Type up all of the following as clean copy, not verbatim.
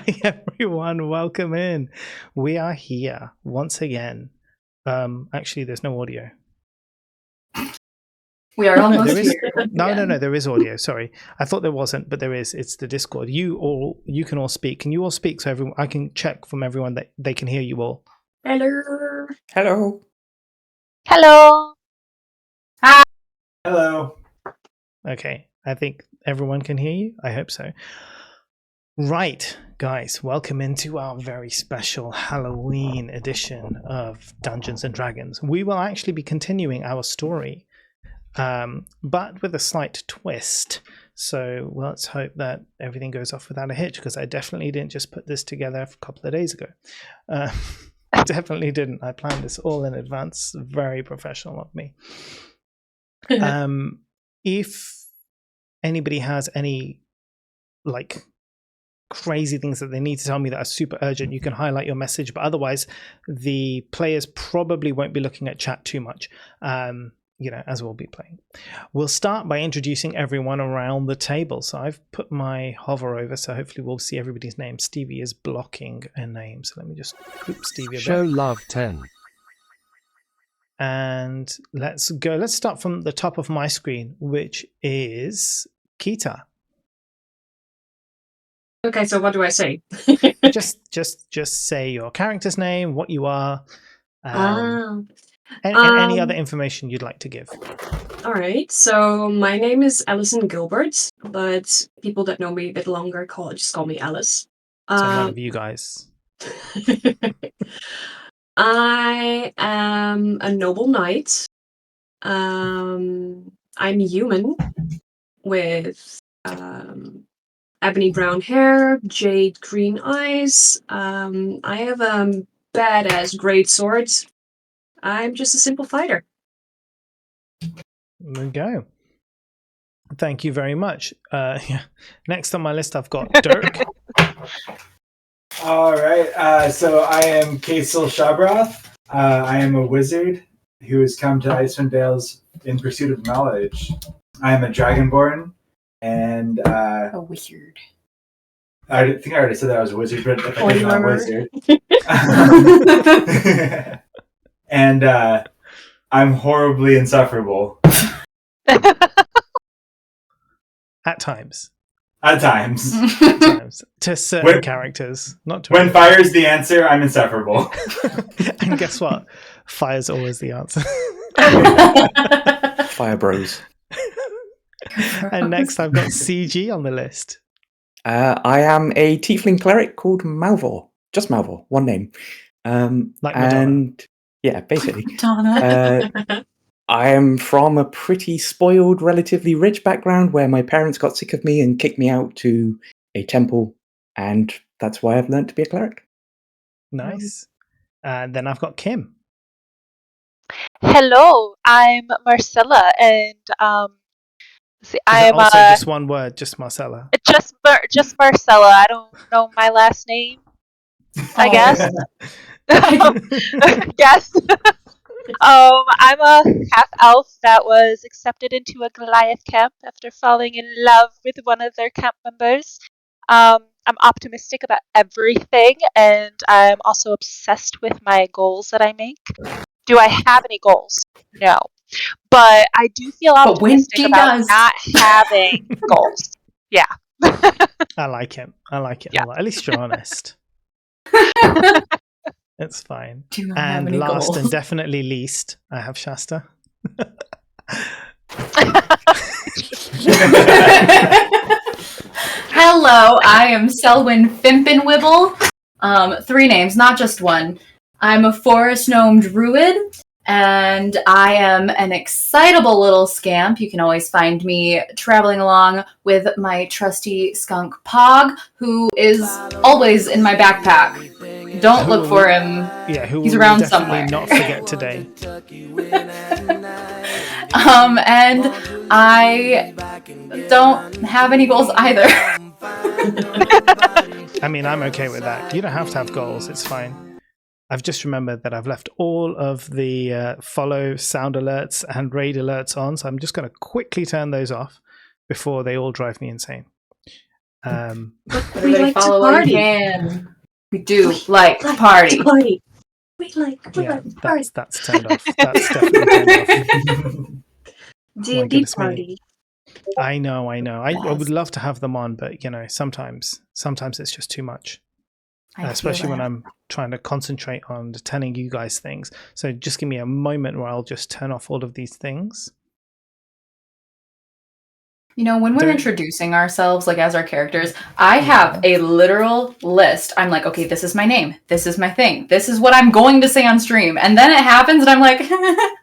Hi everyone, welcome in. We are here once again. Actually, there's no audio. We are almost here. No, there is audio. Sorry, I thought there wasn't, but there is. It's the Discord. You can all speak. Can you all speak so everyone? I can check from everyone that they can hear you all. Hello. Hello. Hello. Hi. Hello. Okay, I think everyone can hear you. I hope so. Right, guys, welcome into our very special Halloween edition of Dungeons and Dragons. We will actually be continuing our story, but with a slight twist. So let's hope that everything goes off without a hitch, because I definitely didn't just put this together a couple of days ago. I definitely didn't. I planned this all in advance. Very professional of me. If anybody has any, crazy things that they need to tell me that are super urgent, you can highlight your message, but otherwise the players probably won't be looking at chat too much, as we'll be playing. We'll start by introducing everyone around the table. So I've put my hover over, so hopefully we'll see everybody's name. Stevie is blocking a name, so let me just group Stevie a bit. Show love 10. And let's go. Let's start from the top of my screen, which is Kita. Okay, so what do I say? just say your character's name, what you are, and any other information you'd like to give. All right, so my name is Alison Gilbert, but people that know me a bit longer just call me Alice. So none of you guys. I am a noble knight. I'm human with ebony brown hair, jade green eyes. I have badass great swords. I'm just a simple fighter. There we go. Thank you very much. Next on my list, I've got Dirk. All right. So I am Kaisel Shabroth. I am a wizard who has come to Icewind Dales in pursuit of knowledge. I am a dragonborn, and A wizard. I think I already said that I was a wizard, but if I did not wizard. And I'm horribly insufferable. At times. At times. To certain characters. Not to when fire's the answer, I'm insufferable. And guess what? Fire's always the answer. Fire bros. And next I've got CG on the list. I am a tiefling cleric called Malvor. Just Malvor, one name. Like Madonna. And yeah, basically. I am from a pretty spoiled, relatively rich background where my parents got sick of me and kicked me out to a temple, and that's why I've learned to be a cleric. Nice. Then I've got Kim. Hello, I'm Marcella, and I'm also just one word, just Marcella. Just Marcella. I don't know my last name. I guess. Yes. I'm a half elf that was accepted into a Goliath camp after falling in love with one of their camp members. I'm optimistic about everything, and I'm also obsessed with my goals that I make. Do I have any goals? No. But I do feel optimistic about not having goals. Yeah. I like it. Yeah. At least you're honest. It's fine. And last goals? and definitely least, I have Shasta. Hello, I am Selwyn Fimpinwibble. 3 names, not just one. I'm a forest gnome druid, and I am an excitable little scamp. You can always find me traveling along with my trusty skunk Pog, who is always in my backpack. Don't look for him. Yeah, who he's will around definitely somewhere. not forget today. And I don't have any goals either. I mean, I'm okay with that. You don't have to have goals. It's fine. I've just remembered that I've left all of the follow sound alerts and raid alerts on, so I'm just going to quickly turn those off before they all drive me insane. We Everybody like to follow what party. you can. We do like to party. Party. We like yeah, to party. that's turned off. That's definitely turned off. D&D goodness me. party. I know. I would Best. love to have them on, but sometimes it's just too much. Especially when I'm trying to concentrate on telling you guys things. So just give me a moment where I'll just turn off all of these things. When we're Don't- introducing ourselves, like as our characters, I have a literal list. I'm like, okay, this is my name. This is my thing. This is what I'm going to say on stream. And then it happens and I'm like, I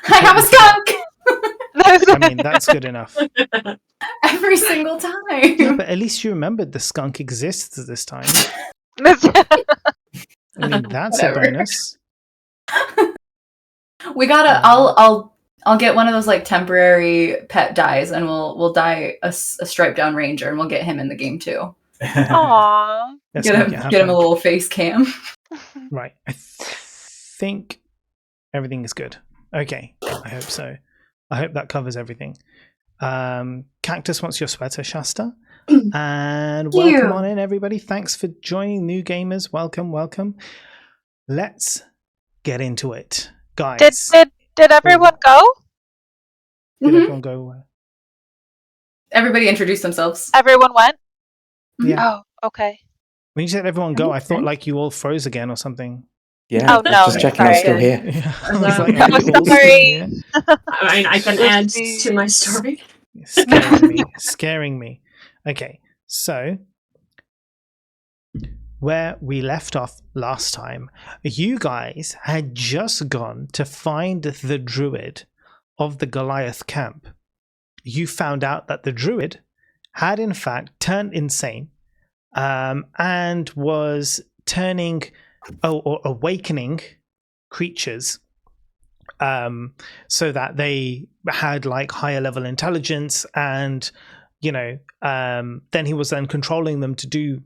have a skunk! I mean, that's good enough. Every single time. Yeah, but at least you remembered the skunk exists this time. I mean, that's Whatever. a bonus. We gotta. I'll get one of those like temporary pet dyes, and we'll dye a striped down ranger, and we'll get him in the game too. Aww. Let's Get make him it a happen. little face cam. Right. I think everything is good. Okay. I hope so. I hope that covers everything. Cactus wants your sweater, Shasta. And welcome on in, everybody. Thanks for joining, new gamers. Welcome. Let's get into it. Guys. Did everyone go? Did everyone go? Everybody introduce themselves. Everyone went? Yeah. Oh, okay. When you said everyone go, I thought like you all froze again or something. Yeah, Oh, no, just checking I'm sorry. still here. Yeah. I was like, I'm are you all still sorry. here? I mean, I can add to my story. Scaring me. Okay, so where we left off last time, you guys had just gone to find the druid of the Goliath camp. You found out that the druid had in fact turned insane and was turning or awakening creatures so that they had like higher level intelligence, and then he was then controlling them to do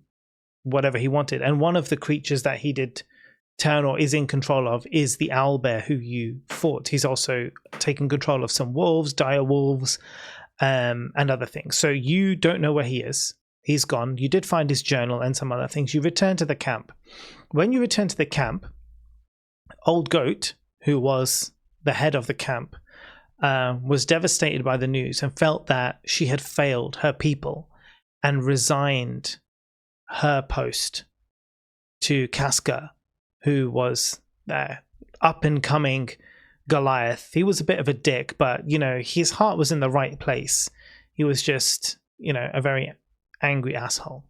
whatever he wanted. And one of the creatures that he did turn or is in control of is the owlbear who you fought. He's also taken control of some wolves, dire wolves, and other things. So you don't know where he is. He's gone. You did find his journal and some other things. You returned to the camp. When you returned to the camp, Old Goat, who was the head of the camp, was devastated by the news and felt that she had failed her people and resigned her post to Casca, who was up and coming Goliath. He was a bit of a dick, but his heart was in the right place. He was just a very angry asshole.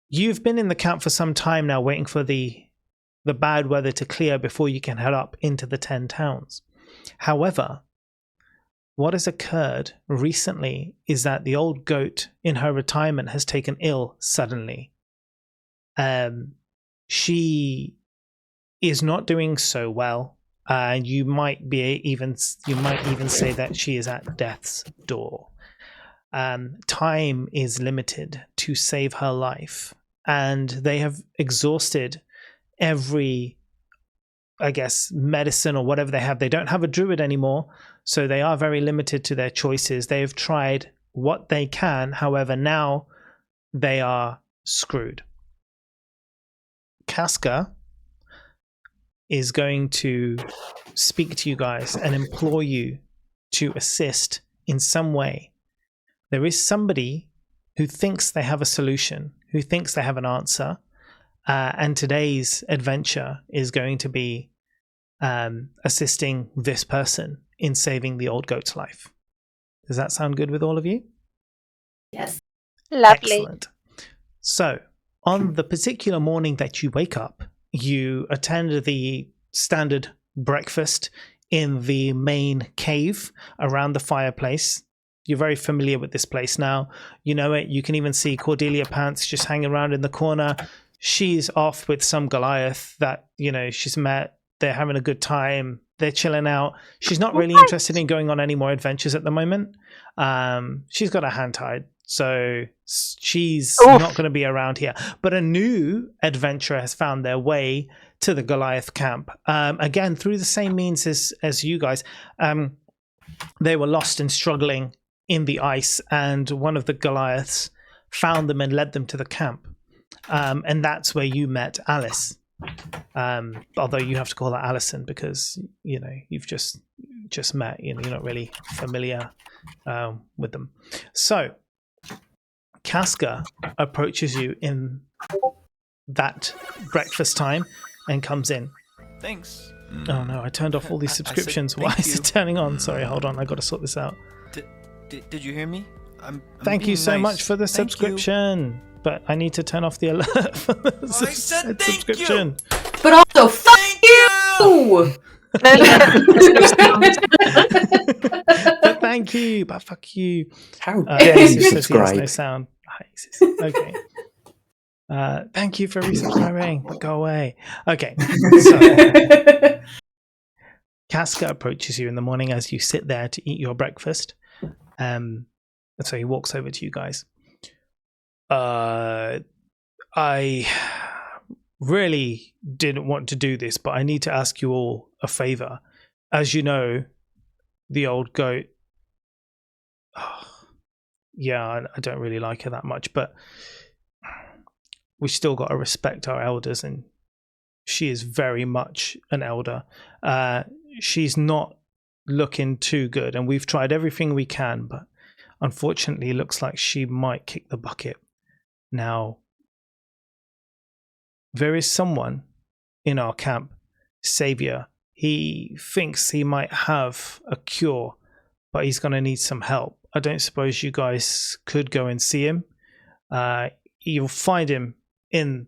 You've been in the camp for some time now, waiting for the bad weather to clear before you can head up into the 10 towns. However, what has occurred recently is that the Old Goat in her retirement has taken ill suddenly. She is not doing so well, and you might even say that she is at death's door. Time is limited to save her life, and they have exhausted every, I guess, medicine or whatever they have. They don't have a druid anymore, so they are very limited to their choices. They have tried what they can, however, now they are screwed. Casca is going to speak to you guys and implore you to assist in some way. There is somebody who thinks they have a solution, who thinks they have an answer, and today's adventure is going to be assisting this person in saving the Old Goat's life. Does that sound good with all of you? Yes. Lovely. Excellent. So, on the particular morning that you wake up, you attend the standard breakfast in the main cave around the fireplace. You're very familiar with this place now. You know it. You can even see Cordelia Pants just hanging around in the corner. She's off with some Goliath that, she's met. They're having a good time. They're chilling out. She's not really interested in going on any more adventures at the moment. She's got her hand tied, so she's not going to be around here. But a new adventurer has found their way to the Goliath camp. Again, through the same means as you guys. They were lost and struggling in the ice, and one of the Goliaths found them and led them to the camp. And that's where you met Alice. Although you have to call her Alison because you've just met. You're not really familiar with them. So Casca approaches you in that breakfast time and comes in. Thanks. Oh no, I turned off all these subscriptions. Why thank is it you. turning on? Sorry, hold on, I got to sort this out. Did you hear me? I'm Thank you being so nice. much for the Thank you. subscription. But I need to turn off the alert for the I said thank subscription. But also, fuck Thank you! But thank you. But fuck you. How dare you Isis says he has subscribe? no sound. Isis. Okay. Thank you for resubscribing. But go away. Okay. So Casca approaches you in the morning as you sit there to eat your breakfast. And so he walks over to you guys. I really didn't want to do this, but I need to ask you all a favor. As you know, the old goat, I don't really like her that much, but we still got to respect our elders, and she is very much an elder. She's not looking too good, and we've tried everything we can, but unfortunately it looks like she might kick the bucket. Now, there is someone in our camp, Savior. He thinks he might have a cure, but he's going to need some help. I don't suppose you guys could go and see him. You'll find him in,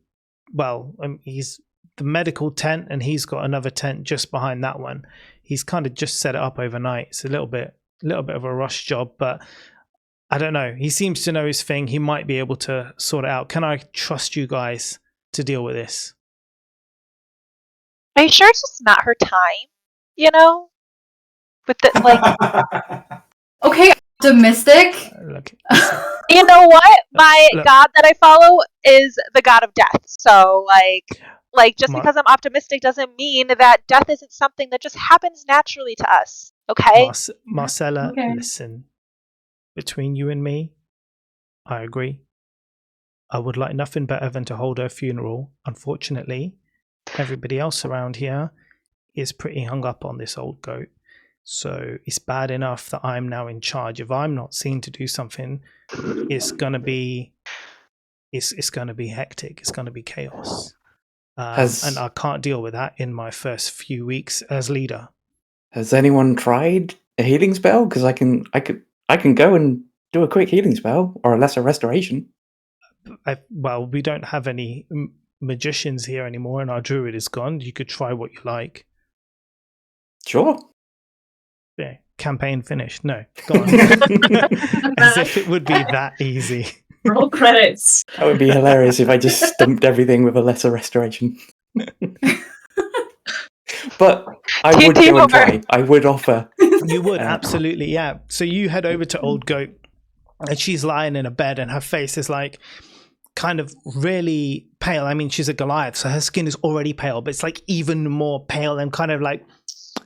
he's the medical tent, and he's got another tent just behind that one. He's kind of just set it up overnight. It's a little bit of a rush job, but I don't know. He seems to know his thing. He might be able to sort it out. Can I trust you guys to deal with this? Are you sure it's just not her time? With the Okay, optimistic. Look, you know what? My Look. god that I follow is the god of death. So just Ma- because I'm optimistic doesn't mean that death isn't something that just happens naturally to us. Okay? Marcella, Okay. listen. Between you and me, I agree. I would like nothing better than to hold her funeral. Unfortunately, everybody else around here is pretty hung up on this old goat. So it's bad enough that I'm now in charge. If I'm not seen to do something, it's gonna be hectic. It's gonna be chaos, and I can't deal with that in my first few weeks as leader. Has anyone tried a healing spell? Because I can go and do a quick healing spell or a lesser restoration. We don't have any magicians here anymore, and our druid is gone. You could try what you like. Sure. Yeah, campaign finished. No, go on. As if it would be that easy. Roll credits. That would be hilarious if I just stumped everything with a lesser restoration. But I would go and try. I would offer. You would, absolutely, yeah. So you head over to Old Goat, and she's lying in a bed, and her face is like kind of really pale. I mean, she's a Goliath, so her skin is already pale, but it's like even more pale and kind of like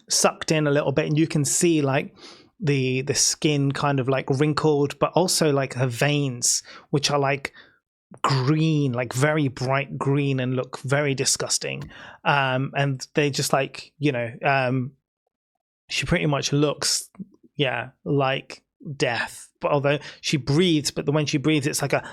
sucked in a little bit, and you can see like the skin kind of like wrinkled, but also like her veins, which are like green, like very bright green, and look very disgusting. And they just like, she pretty much looks, like death. But although she breathes, but when she breathes, it's like a,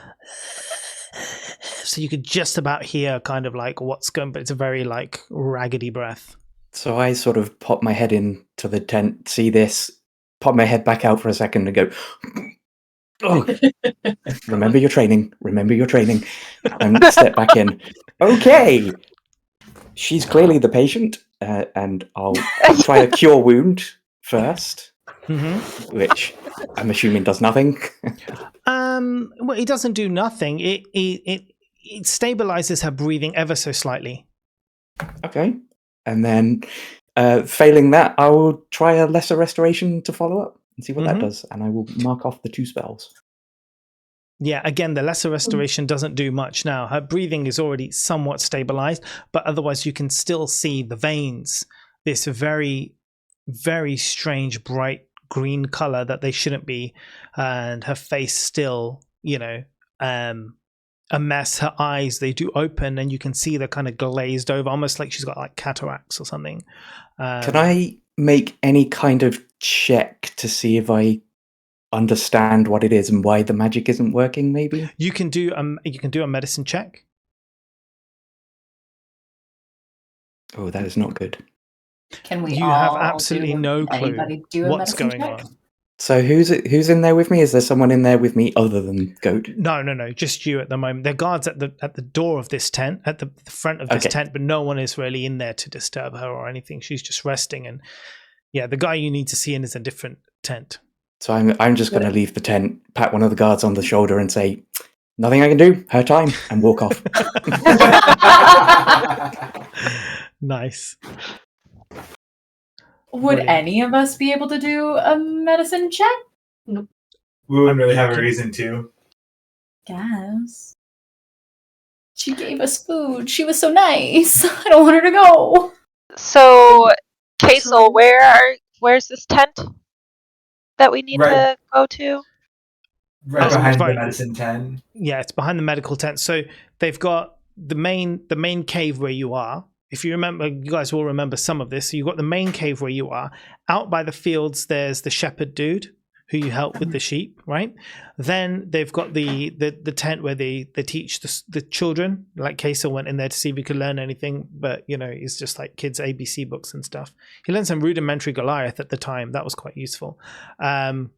so you could just about hear kind of like what's going, but it's a very like raggedy breath. So I sort of pop my head into the tent, see this, pop my head back out for a second and go, oh, remember your training, and step back in. Okay, she's clearly the patient, and I'll try a cure wound first, which I'm assuming does nothing. Well, it doesn't do nothing. It stabilizes her breathing ever so slightly. Okay. And then, failing that, I will try a lesser restoration to follow up and see what that does. And I will mark off the 2 spells. Yeah, again, the lesser restoration doesn't do much now. Her breathing is already somewhat stabilized, but otherwise you can still see the veins. This very, very strange, bright green color that they shouldn't be, and her face still, a mess. Her eyes, they do open, and you can see they're kind of glazed over, almost like she's got like cataracts or something. Can I make any kind of check to see if I understand what it is and why the magic isn't working? Maybe you can do a medicine check. Oh, that is not good. Can we? You all have absolutely no clue anybody do a what's medicine going check? on. So who's in there with me? Is there someone in there with me other than Goat? No, just you at the moment. There are guards at the door of this tent, at the front of this tent, but no one is really in there to disturb her or anything. She's just resting, and the guy you need to see in is a different tent. So I'm just going to leave the tent, pat one of the guards on the shoulder, and say, "Nothing I can do. Her time," and walk off. Nice. Would Brilliant. any of us be able to do a medicine check? We wouldn't really have a reason to. Guess. She gave us food. She was so nice. I don't want her to go. So, Kaisel, where's this tent that we need to go to? Right behind the medicine tent. Yeah, it's behind the medical tent. So they've got the main cave where you are. If you remember, you guys will remember some of this. So you've got the main cave where you are. Out by the fields, there's the shepherd dude who you help with the sheep, right? Then they've got the tent where they teach the children. Like Kaisel went in there to see if he could learn anything, but it's just like kids' ABC books and stuff. He learned some rudimentary Goliath at the time. That was quite useful. And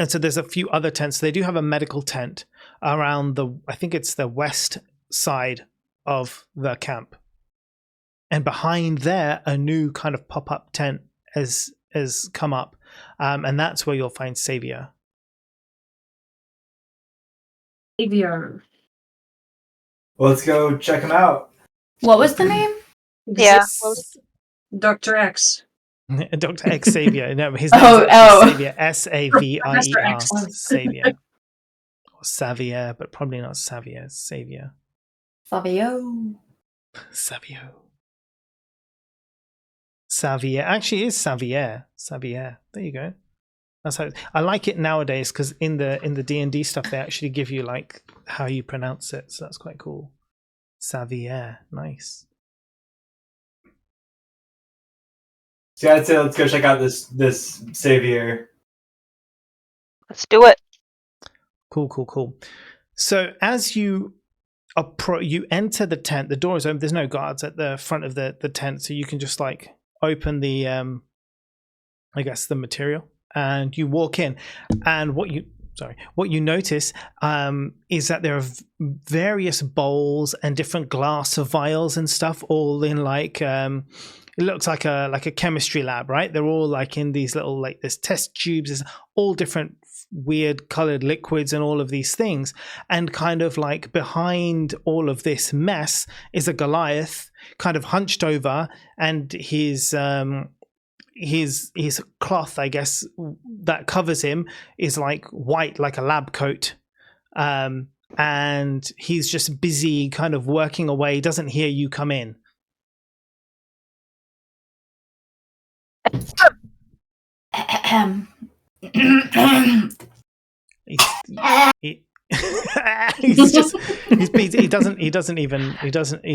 so there's a few other tents. They do have a medical tent around I think it's the west side of the camp. And behind there, a new kind of pop-up tent has come up. And that's where you'll find Savior. Savior. Well, let's go check him out. What was the name? Yeah. Dr. X. Dr. X Savior. No, his name is Savior. Savier. Savior. Or Savier, but probably not Savier. Savior. Savio. Savier. Actually, it is Savier. Savier. There you go. That's how I like it nowadays, because in the D&D stuff they actually give you like how you pronounce it, so that's quite cool. Savier. Nice. So I'd say let's go check out this Savior. Let's do it. Cool. So as you enter the tent, the door is open. There's no guards at the front of the tent, so you can just like open the I guess the material, and you walk in, and what you notice is that there are various bowls and different glass vials and stuff, all in like it looks like a chemistry lab, right? They're all like in these little, like, there's test tubes, there's all different weird colored liquids and all of these things, and kind of like behind all of this mess is a Goliath kind of hunched over, and his cloth, I guess, that covers him is like white, like a lab coat, and he's just busy kind of working away, doesn't hear you come in. He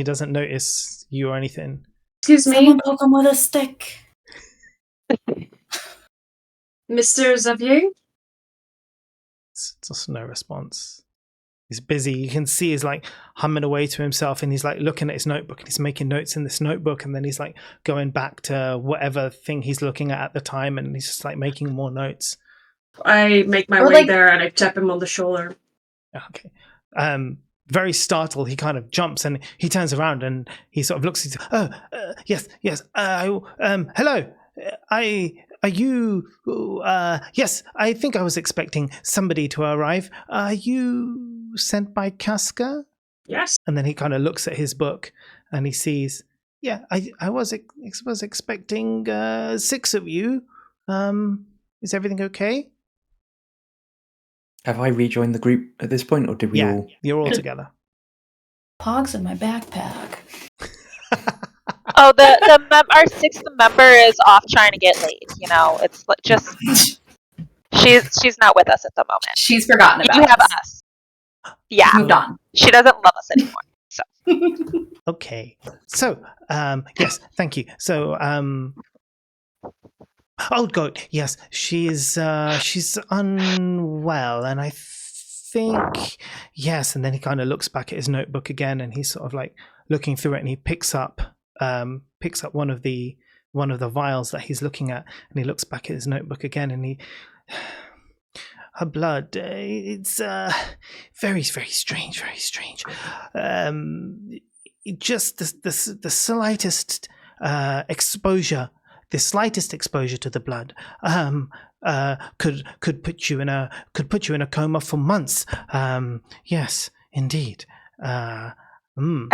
doesn't notice you or anything. Excuse me, Someone poke him with a stick. Mr. Xavier? It's just no response. He's busy. You can see he's like humming away to himself, and he's like looking at his notebook, and he's making notes in this notebook, and then he's like going back to whatever thing he's looking at the time, and he's just like making more notes. I make my way there and I tap him on the shoulder. Okay. Very startled, he kind of jumps and he turns around and he sort of looks. Yes. Hello. Are you? Yes, I think I was expecting somebody to arrive. Are you sent by Casca? Yes. And then he kind of looks at his book and he sees, yeah, I was expecting 6 of you. Is everything okay? Have I rejoined the group at this point, or did we all? You're all together. Pogs in my backpack. Oh, our sixth member is off trying to get laid. You know, it's just she's not with us at the moment. She's forgotten about You have us. us. Yeah, Moved on. she doesn't love us anymore. So Okay. So, yes, thank you. So, oh, God, yes, she's unwell, and I think yes. And then he kind of looks back at his notebook again, and he's sort of like looking through it, and he picks up one of the vials that he's looking at, and he looks back at his notebook again, and he. Her blood, it's very, very strange, very strange. Just the slightest exposure, the slightest exposure to the blood could put you in a coma for months. Yes, indeed. I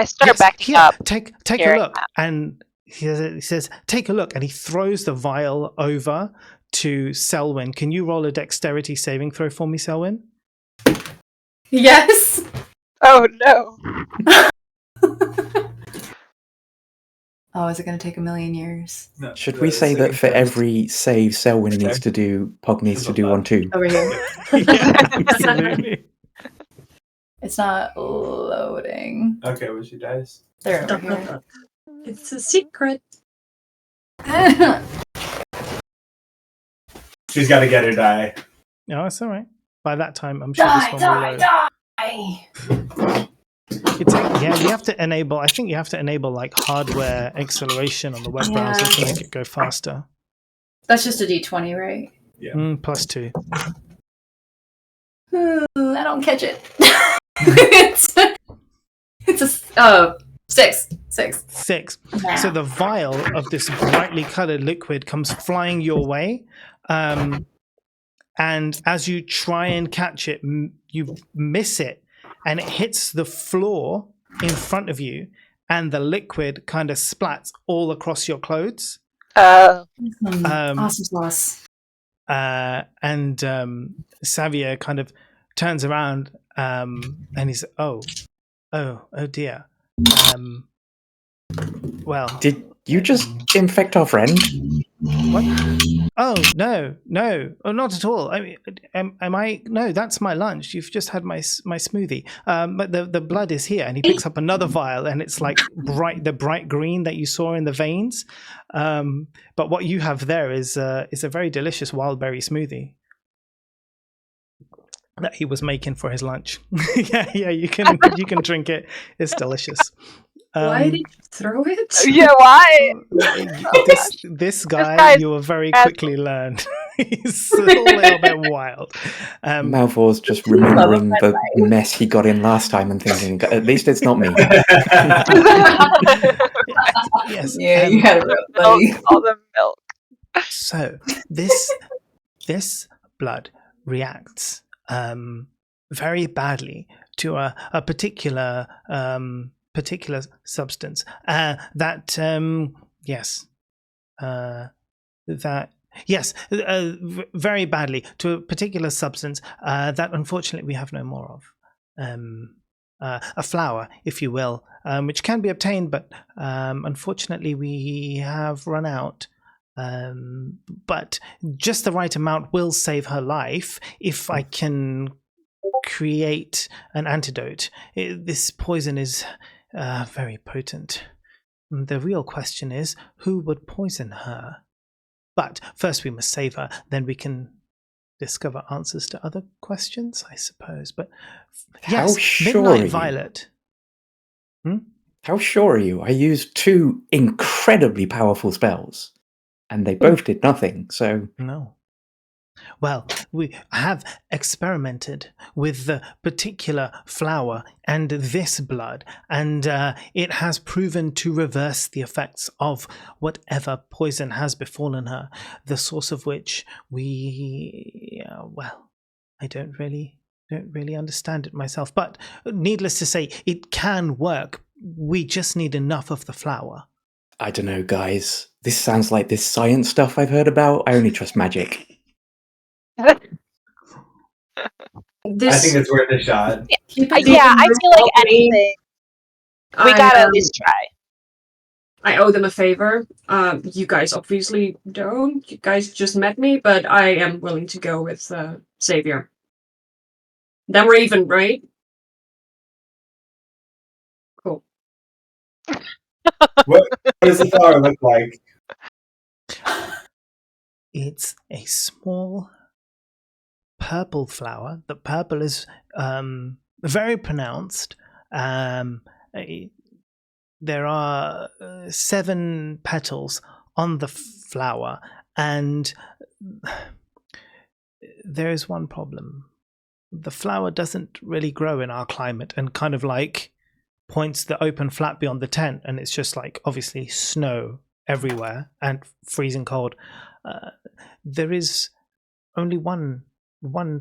start backing here, up. Take a look, and he says, "Take a look," and he throws the vial over to Selwyn. Can you roll a dexterity saving throw for me, Selwyn? Yes. Oh no. Oh, is it going to take 1,000,000 years? No, Should we say that for every save Selwyn needs to do, Pog needs to do one too? Over here. Yeah, absolutely. It's not loading. Okay, well, she dies. They're over here. It's a secret. She's got to get her die. No, it's all right. By that time, I'm sure this one will load. Die! You have to enable. I think you have to enable like hardware acceleration on the web browser to make it go faster. That's just a D20, right? Yeah. +2. I don't catch it. it's a 6. 6. So the vial of this brightly colored liquid comes flying your way, and as you try and catch it, you miss it, and it hits the floor in front of you, and the liquid kind of splats all across your clothes. Awesome sauce. And Xavier kind of turns around, and he's oh dear. Well, did you just infect our friend? What? Oh no, oh, not at all. I mean, am I? No, that's my lunch. You've just had my smoothie. But the blood is here, and he picks up another vial, and it's like the bright green that you saw in the veins. But what you have there is a very delicious wild berry smoothie that he was making for his lunch. yeah, you can drink it. It's delicious. Why did you throw it? Yeah, why? This guy, you will very quickly learn. He's a little bit wild. Malfoy's just remembering the mess he got in last time and thinking, at least it's not me. Yes. Yeah, you had it right, buddy. All the milk. So this blood reacts very badly to a particular substance very badly to a particular substance that unfortunately we have no more of. A flower, if you will, which can be obtained, but unfortunately we have run out. But just the right amount will save her life if I can create an antidote. This poison is very potent. The real question is, who would poison her? But first we must save her, then we can discover answers to other questions, I suppose. But yes, How sure Midnight are you? Violet. How sure are you? I used 2 incredibly powerful spells, and they both did nothing, so... No. Well, we have experimented with the particular flower and this blood, and it has proven to reverse the effects of whatever poison has befallen her, the source of which I don't really understand it myself. But needless to say, it can work. We just need enough of the flower. I don't know, guys. This sounds like this science stuff I've heard about. I only trust magic. I think it's worth a shot. Yeah, I feel like anything. We gotta at least try. I owe them a favor. You guys obviously don't. You guys just met me, but I am willing to go with Xavier. Then we're even, right? Cool. What does the flower look like? It's a small purple flower. The purple is very pronounced. There are 7 petals on the flower, and there is one problem. The flower doesn't really grow in our climate, and kind of like points the open flap beyond the tent, and it's just like obviously snow everywhere and freezing cold. There is only one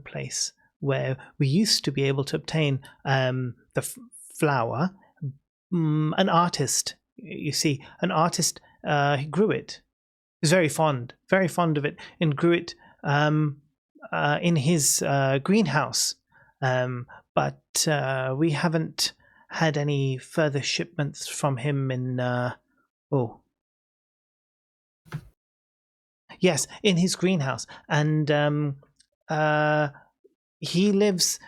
place where we used to be able to obtain the flower. An artist, you see, an artist grew it. He was very fond of it, and grew it in his greenhouse. But we haven't had any further shipments from him in yes, in his greenhouse, and he lives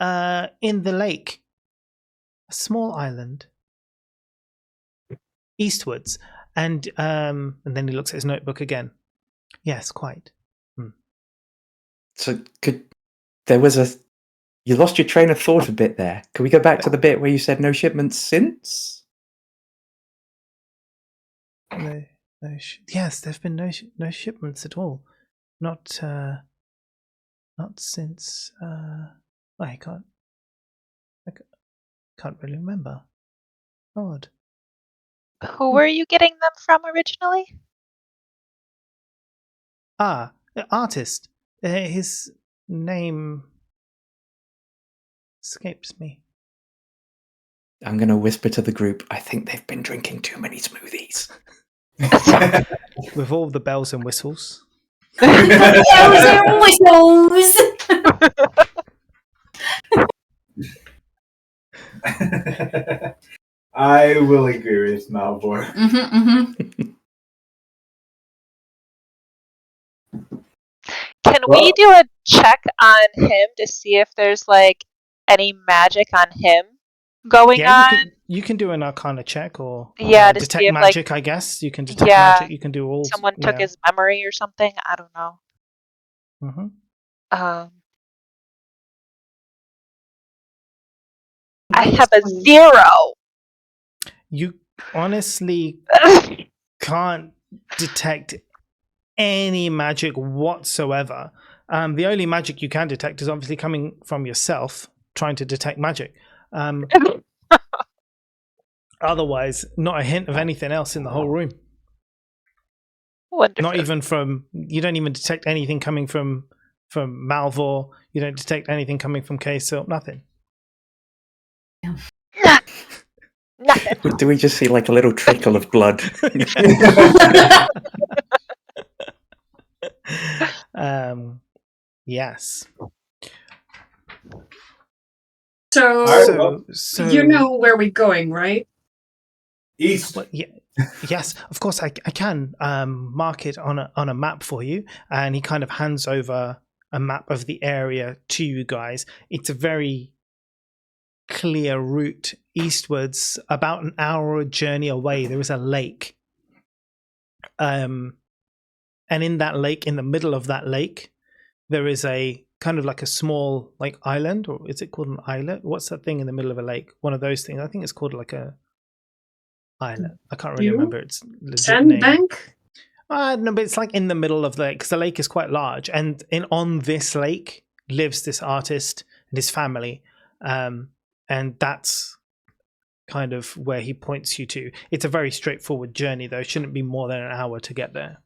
in the lake, a small island, eastwards, and then he looks at his notebook again. Yes, quite. So you lost your train of thought a bit there. Can we go back to the bit where you said no shipments since? Yes, there've been no shipments at all. Not since. I can't really remember. Odd. Who were you getting them from originally? The artist. His name escapes me. I'm going to whisper to the group, I think they've been drinking too many smoothies. With all the bells and whistles. Bells and whistles! I will agree with Malvor. Can we do a check on him to see if there's like any magic on him going on? You can do an Arcana check or To detect see if, magic. I guess you can detect magic. You can do all. Someone took his memory or something. I don't know. Mm-hmm. I have a 0. You honestly can't detect any magic whatsoever. The only magic you can detect is obviously coming from yourself trying to detect magic. Otherwise, not a hint of anything else in the whole room. Wonderful. Not even from, you don't even detect anything coming from Malvor. You don't detect anything coming from K-Silk. Nothing. Nothing. Do we just see like a little trickle of blood? Yes. So you know where we're going, right? East. Well, yeah, yes, of course I can mark it on a map for you. And he kind of hands over a map of the area to you guys. It's a very clear route eastwards. About an hour journey away, there is a lake. And in that lake, in the middle of that lake, there is a kind of like a small like island, or is it called an islet? What's that thing in the middle of a lake? One of those things. I think it's called like a islet. I can't really remember its legit Sandbank? name. No, but it's like in the middle of the lake, because the lake is quite large, and on this lake lives this artist and his family, and that's kind of where he points you to. It's a very straightforward journey, though. It shouldn't be more than an hour to get there.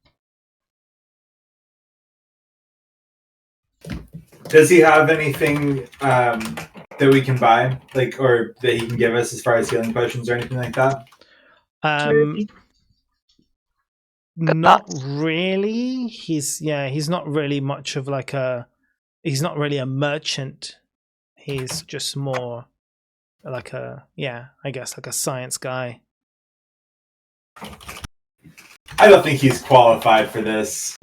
Does he have anything that we can buy, like, or that he can give us as far as healing potions or anything like that? Not really. He's not really much of like he's not really a merchant. He's just more like I guess like a science guy. I don't think he's qualified for this.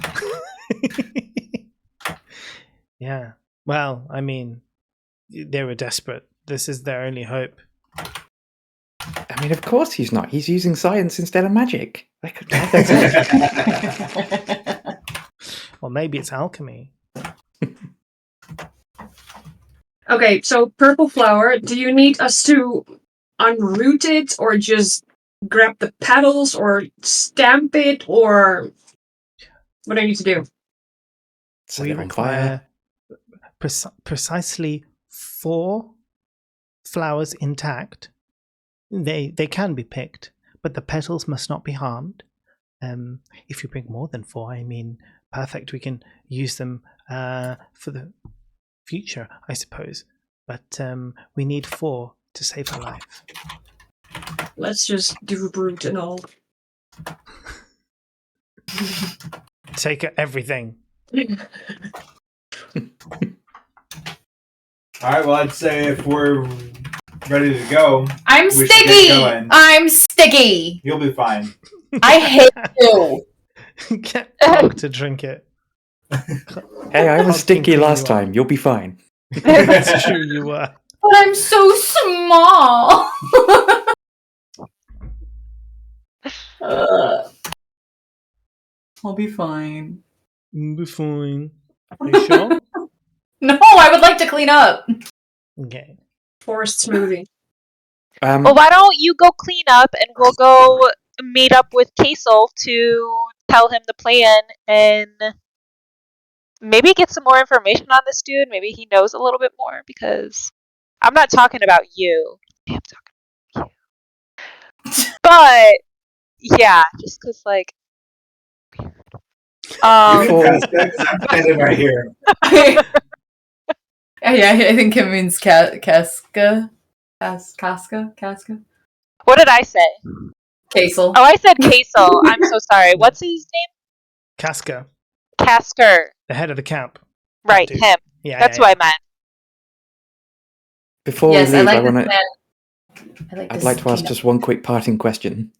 Yeah. Well, I mean, they were desperate. This is their only hope. I mean, of course he's not. He's using science instead of magic. Or maybe it's alchemy. Okay, so purple flower, do you need us to unroot it or just grab the petals or stamp it or what do I need to do? Set We it on fire. require precisely 4 flowers intact. They can be picked, but the petals must not be harmed. If you bring more than 4, I mean, perfect. We can use them for the future, I suppose. But we need 4 to save her life. Let's just do root and all. Take everything. All right. Well, I'd say if we're ready to go, I'm we should get sticky. going. I'm sticky. You'll be fine. I hate you. Get Hog to drink it. Hey, I was Hog can sticky clean last you up. time. You'll be fine. That's true, you were. But I'm so small. I'll be fine. Be fine. Are you sure? No, I would like to clean up. Okay. Forest smoothie. Well, why don't you go clean up and we'll go meet up with Casel to tell him the plan and maybe get some more information on this dude. Maybe he knows a little bit more because I'm not talking about you. I'm talking about you. But yeah, just because like. You can pass that 'cause I'm standing right here. Yeah, I think it means Casca. Casca? What did I say? Casel. Oh, I said Casel. I'm so sorry. What's his name? Casca, Casker. the head of the camp. Right, Dude. him. Yeah, That's yeah, who I meant. Before Yes, we I leave, like I this want to. plan. I'd like to ask just one quick parting question.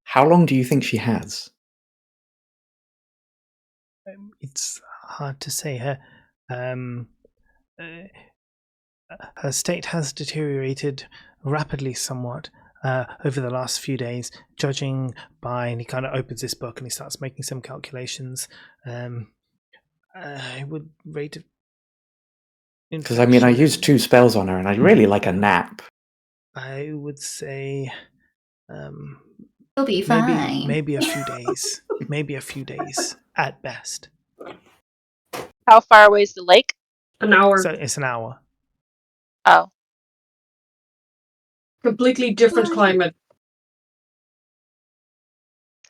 How long do you think she has? It's hard to say. Her state has deteriorated rapidly somewhat over the last few days, judging by, and he kind of opens this book and he starts making some calculations. I would rate it. Because I mean, I used 2 spells on her, and I'd really like a nap. I would say You'll be fine. maybe a few days. Maybe a few days at best. How far away is the lake? An hour. So it's an hour. Oh. Completely different climate.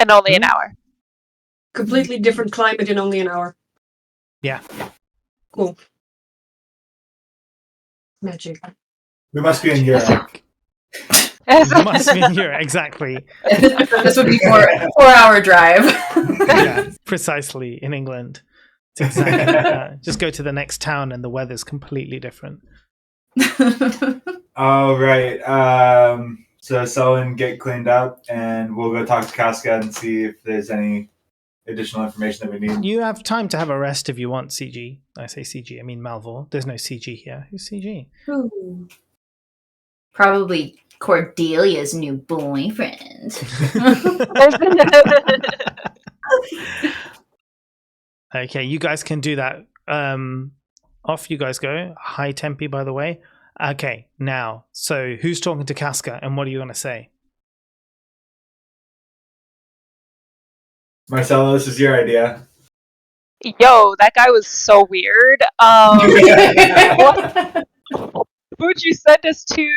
And only an hour. Completely different climate in only an hour. Yeah. Cool. Magic. We must be in Europe. It must be in Europe, exactly. This would be 4-hour drive. Yeah, precisely, in England. It's exactly like that. Just go to the next town and the weather's completely different. All right. So Selwyn, get cleaned up, and we'll go talk to Casca and see if there's any additional information that we need. You have time to have a rest if you want, CG. I say CG, I mean Malvor. There's no CG here. Who's CG? Ooh. Probably Cordelia's new boyfriend. Okay, you guys can do that. Off you guys go. High Tempe, by the way. Okay, now, so who's talking to Casca and what are you going to say? Marcelo, this is your idea. Yo, that guy was so weird. Who'd you send us to?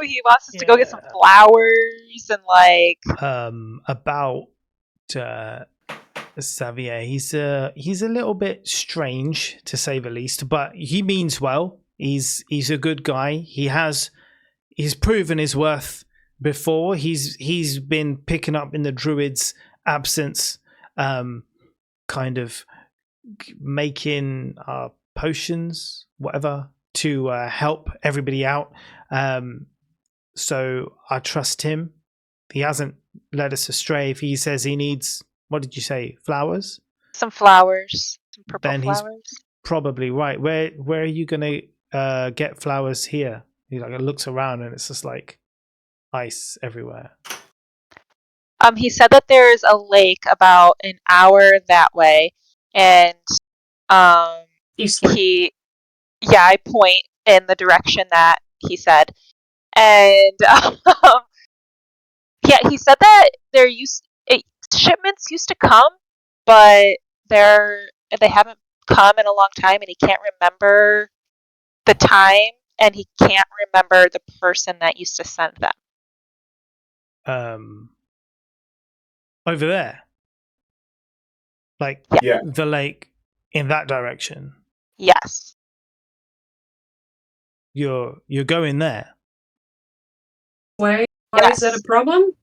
He wants us to go get some flowers and like. About Xavier. He's a little bit strange to say the least, but he means well. He's a good guy. He's proven his worth before. He's been picking up in the druid's absence, kind of making potions, whatever, to help everybody out. So I trust him. He hasn't led us astray. If he says he needs, what did you say, flowers? Some flowers, some purple Then he's flowers. probably right. Where are you gonna get flowers here? He like looks around and it's just like ice everywhere. He said that there's a lake about an hour that way, and Eastward. I point in the direction that he said, and he said that shipments used to come, but they haven't come in a long time, and he can't remember the time, and he can't remember the person that used to send them. Over there, like Yeah. the lake in that direction. Yes. You're going there. Why Yes. is that a problem?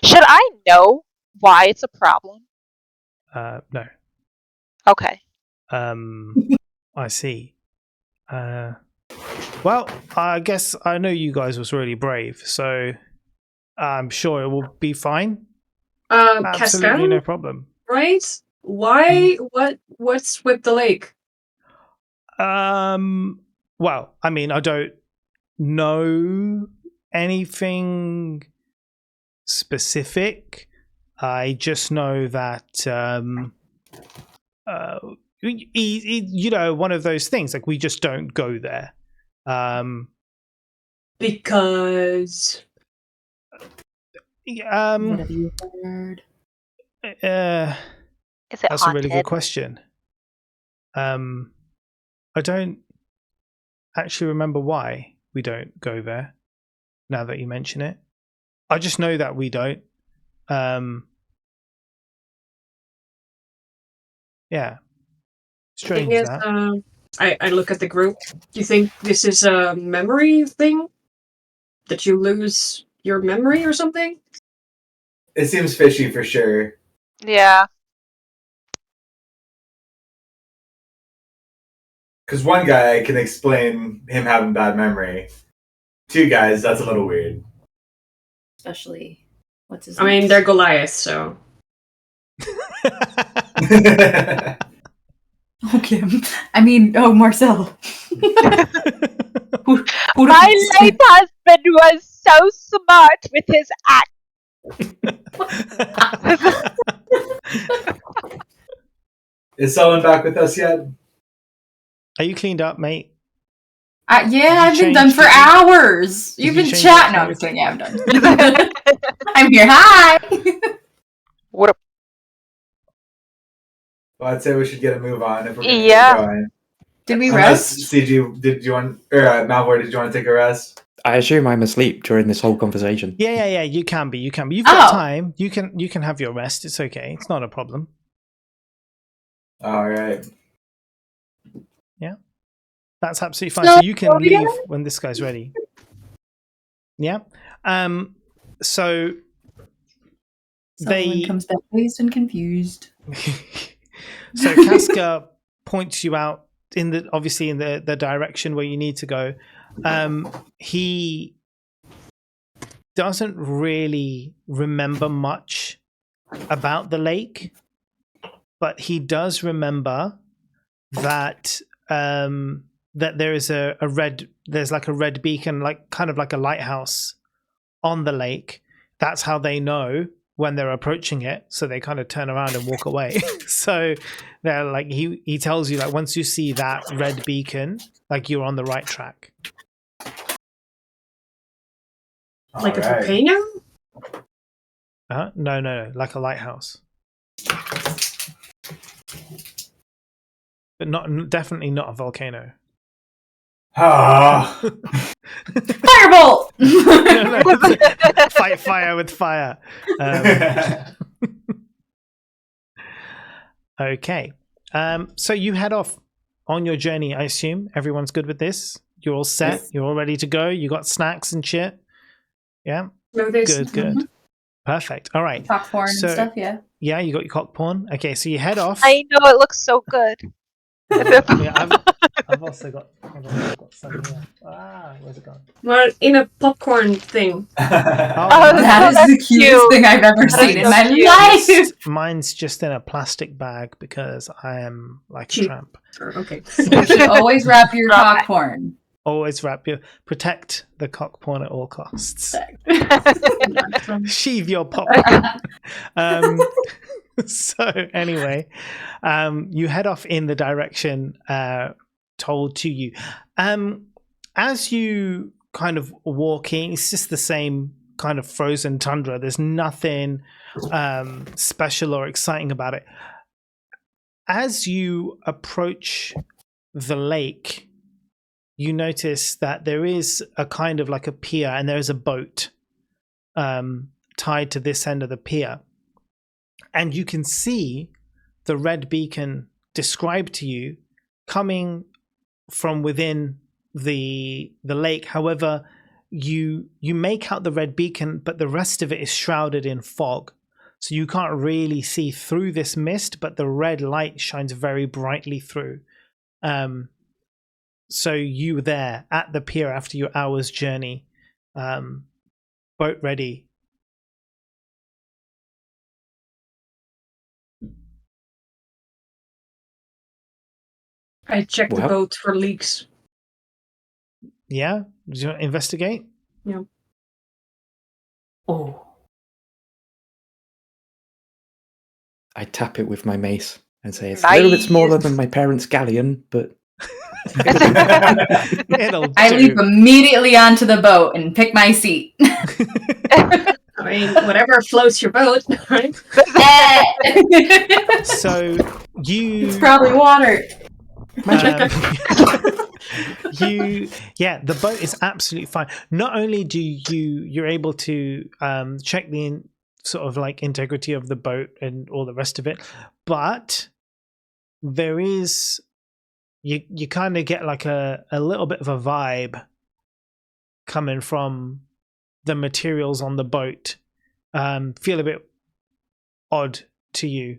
Should I know why it's a problem? No. Okay. I see. Well, I guess I know you guys was really brave, so I'm sure it will be fine. Absolutely Cascade, no problem. right? Why? What's with the lake? Well, I mean, I don't know anything specific. I just know that one of those things, like we just don't go there. Because What have you heard? Is it That's a haunted? really good question. I don't actually remember why we don't go there, now that you mention it. I just know that we don't. Yeah. Strange thing is, that. I look at the group. Do you think this is a memory thing? That you lose your memory or something? It seems fishy for sure. Yeah. Because one guy I can explain him having bad memory. Two guys, that's a little weird. Especially, what's his I name? mean, they're Goliath, so. Okay. I mean, Marcel. My late husband was so smart with his act. Is someone back with us yet? Are you cleaned up, mate? Yeah, I've been change done for the- hours. Did You've you been change chatting. your No, I'm just kidding. Yeah, I'm done. I'm here. Hi. What? Well, I'd say we should get a move on if we're going to Yeah. get going. Did we Unless, rest? CG, did you want, or Malvor, did you want to take a rest? I assume I'm asleep during this whole conversation. Yeah. You can be. You've got Oh. time. You can have your rest. It's okay. It's not a problem. All right. That's absolutely fine. So you can Oh, yeah. leave when this guy's ready. Yeah. So Someone comes back dazed and confused. so Casca points you out in the direction where you need to go. He doesn't really remember much about the lake, but he does remember that that there is there's like a red beacon, like kind of like a lighthouse on the lake. That's how they know when they're approaching it, so they kind of turn around and walk away. So they're like, he tells you, like, once you see that red beacon, like, you're on the right track. Like a All right. volcano? No, like a lighthouse, but definitely not a volcano. Ah. Firebolt. No, fight fire with fire. Okay. So you head off on your journey, I assume. Everyone's good with this? You're all set? Yes. You're all ready to go? You got snacks and shit? Yeah? No, there's Good. Perfect. All right. Popcorn So- and stuff, yeah. Yeah, you got your cock porn? Okay, so you head off. I know it looks so good. Yeah, I've also got some here. Where's it gone? Well, in a popcorn thing. Oh, That is the that's cutest cute. thing I've ever seen in so my cute. life. Mine's just in a plastic bag because I am like a Cheap. tramp. Okay. You should always wrap your Right. popcorn. Always protect the cockporn at all costs. Sheathe your popcorn. So anyway, you head off in the direction told to you. As you kind of walking, it's just the same kind of frozen tundra. There's nothing special or exciting about it. As you approach the lake, you notice that there is a kind of like a pier, and there is a boat tied to this end of the pier. And you can see the red beacon described to you coming from within the lake. However, you make out the red beacon, but the rest of it is shrouded in fog. So you can't really see through this mist, but the red light shines very brightly through. So you were there at the pier after your hour's journey, boat ready. I checked the Well. boat for leaks. Yeah? Do you want to investigate? Yeah. Oh. I tap it with my mace and say it's a little bit smaller Nice. than my parents' galleon, but It'll I do. leap immediately onto the boat and pick my seat. I mean, whatever floats your boat, right? So you It's probably water. the boat is absolutely fine. Not only do you're able to check the sort of like integrity of the boat and all the rest of it, but there is you kind of get like a little bit of a vibe coming from the materials on the boat. Feel a bit odd to you.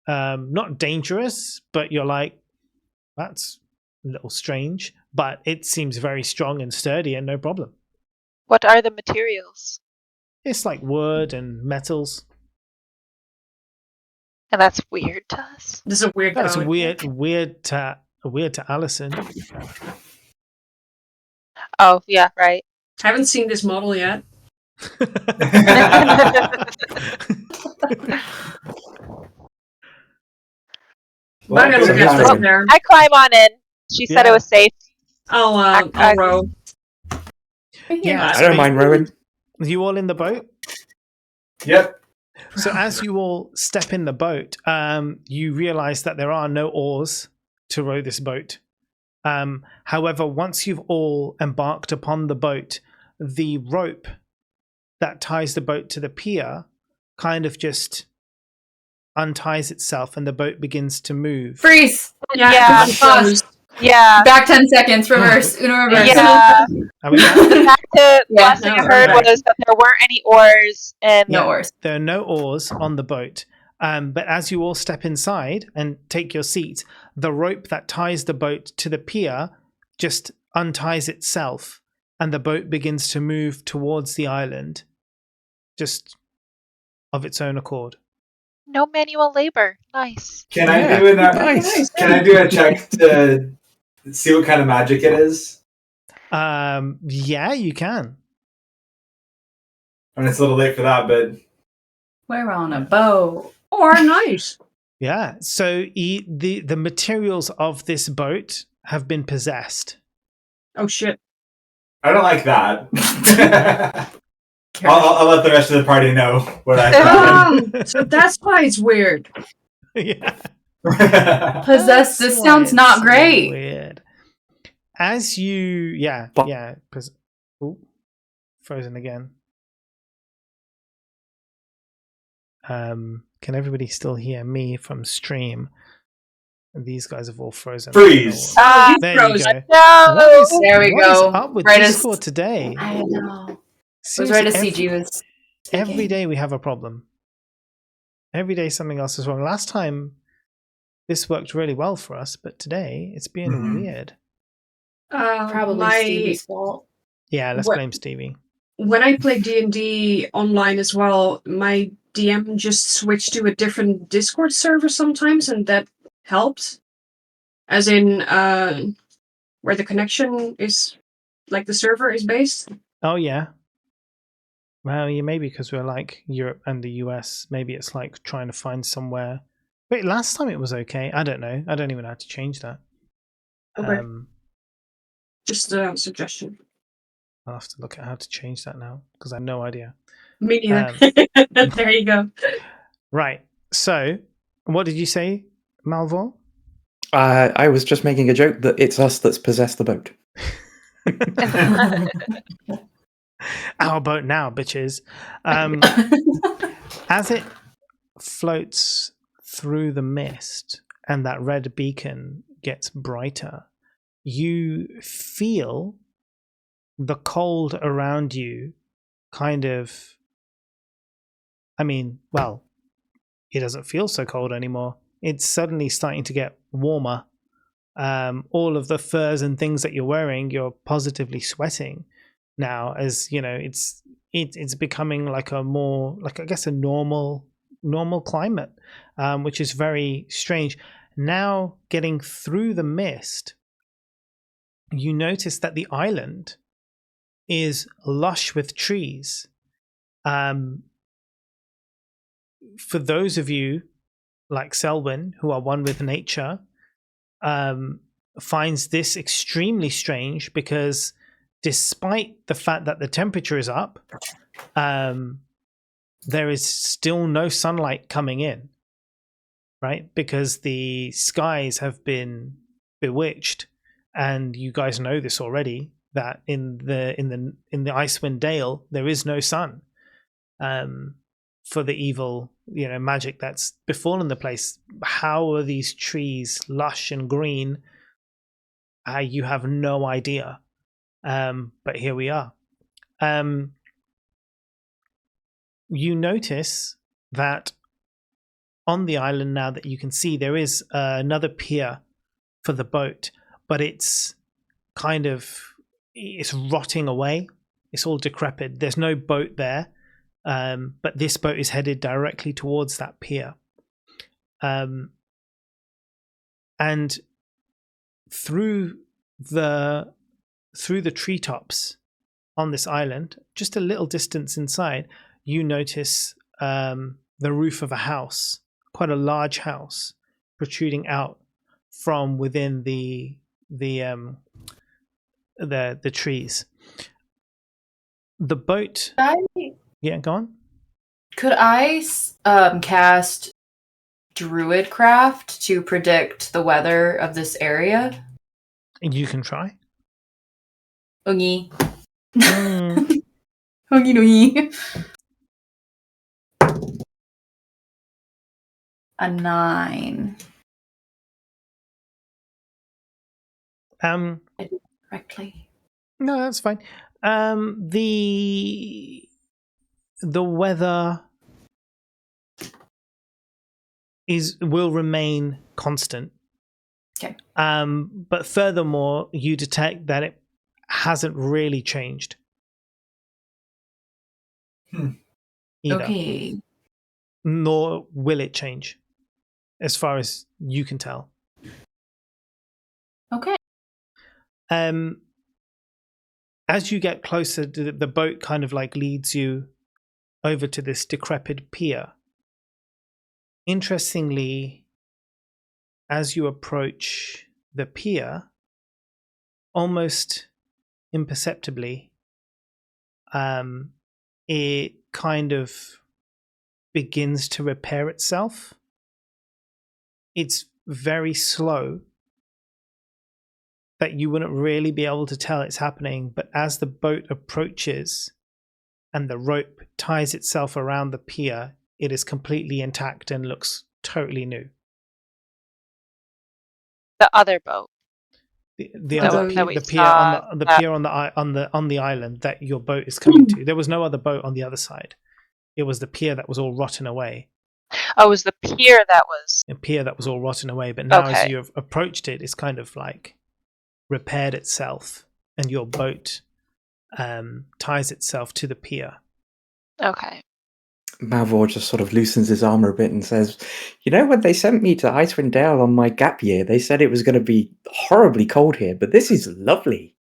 Not dangerous, but you're like, that's a little strange, but it seems very strong and sturdy and no problem. What are the materials? It's like wood and metals. And that's weird to us. This is a weird That's boat. weird to Allison. Oh, yeah, right. Haven't seen this model yet. Well, I'm gonna good get job. this there. I climb on in. She said it Yeah. was safe. I'll row. Yeah, I don't mind rowing. You all in the boat? Yep. So as you all step in the boat, you realize that there are no oars to row this boat. However, once you've all embarked upon the boat, the rope that ties the boat to the pier kind of just unties itself and the boat begins to move. Freeze! Yeah. Pause. Yeah. Back 10 seconds, reverse, Uno reverse. Yeah. Are we back? Back to Yeah, last thing I no, heard right. was that there weren't any oars and No worries. There are no oars on the boat. But as you all step inside and take your seats, the rope that ties the boat to the pier just unties itself and the boat begins to move towards the island just of its own accord. no manual labor. Nice. Can Yeah, I do nice. Can I do a check to see what kind of magic it is? Yeah, you can. I mean, it's a little late for that, but We're on a boat. Or nice. Yeah. So the materials of this boat have been possessed. Oh shit. I don't like that. I'll let the rest of the party know what I found. So that's why it's weird. Yeah. Possessed, this sounds not It's great. Weird. As you, But- frozen again. Can everybody still hear me from stream? These guys have all frozen. Freeze. There you Froze. go. No. What is, There we what is go. up with Right as- Discord today? I know. I was Seriously, right as CG was. every day we have a problem. Every day something else is wrong. Last time this worked really well for us, but today it's being Mhm. weird. Probably Stevie's fault. Yeah, let's What- blame Stevie. When I play D&D online as well, my DM just switched to a different Discord server sometimes, and that helped. As in, where the connection is, like the server is based. Oh yeah. Well, yeah, maybe because we're like Europe and the US. Maybe it's like trying to find somewhere. Wait, last time it was okay. I don't know. I don't even know how to change that. Okay. Just a suggestion. I'll have to look at how to change that now because I have no idea. Me neither. There you go. Right. So, what did you say, Malvor? I was just making a joke that it's us that's possessed the boat. Our boat now, bitches. As it floats through the mist and that red beacon gets brighter, you feel the cold around you kind of. I mean, well, it doesn't feel so cold anymore. It's suddenly starting to get warmer. All of the furs and things that you're wearing, you're positively sweating now. As you know, it's becoming like a more, like I guess, a normal climate, which is very strange. Now, getting through the mist, you notice that the island is lush with trees. For those of you like Selwyn who are one with nature, finds this extremely strange because despite the fact that the temperature is up, there is still no sunlight coming in, right? Because the skies have been bewitched, and you guys know this already, that in the Icewind Dale there is no sun. For the evil, magic that's befallen the place. How are these trees lush and green? You have no idea. But here we are. You notice that on the island now that you can see, there is another pier for the boat, but it's rotting away. It's all decrepit. There's no boat there. But this boat is headed directly towards that pier. And through the treetops on this island, just a little distance inside, you notice the roof of a house, quite a large house, protruding out from within the trees. The boat. Yeah, go on. Could I cast Druidcraft to predict the weather of this area? You can try. Oogie. Oogie noogie. A 9. Correctly. No, that's fine. The weather will remain constant. Okay. But furthermore, you detect that it hasn't really changed. Either. Okay. Nor will it change, as far as you can tell. Okay. As you get closer, the boat kind of like leads you over to this decrepit pier. Interestingly, as you approach the pier, almost imperceptibly, it kind of begins to repair itself. It's very slow, that you wouldn't really be able to tell it's happening, but as the boat approaches and the rope ties itself around the pier, it is completely intact and looks totally new. The other boat. The pier on the island that your boat is coming to. There was no other boat on the other side. It was the pier that was all rotten away. Oh, it was the pier that was. a pier that was all rotten away. But now, as Okay. you've approached it, it's kind of like repaired itself, and your boat ties itself to the pier. Okay. Malvor just sort of loosens his armor a bit and says, "You know, when they sent me to Icewind Dale on my gap year, they said it was going to be horribly cold here, but this is lovely."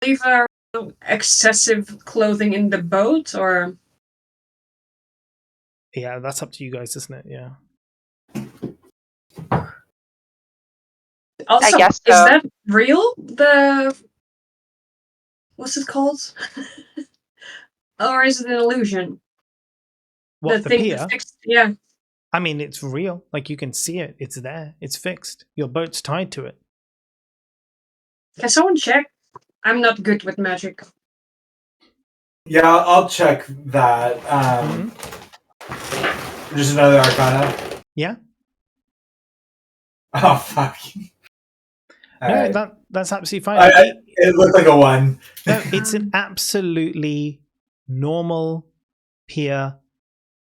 Leave our excessive clothing in the boat, or Yeah, that's up to you guys, isn't it? Yeah. also guess is so. that real? The what's it called? Or is it an illusion? What, the thing pier? that's fixed. Yeah. I mean, it's real. Like, you can see it. It's there. It's fixed. Your boat's tied to it. Can someone check? I'm not good with magic. Yeah, I'll check that. Just another Arcana. Yeah. Oh fuck. No, Alright. that's absolutely fine. It looked like a 1. No, it's an absolutely normal pier.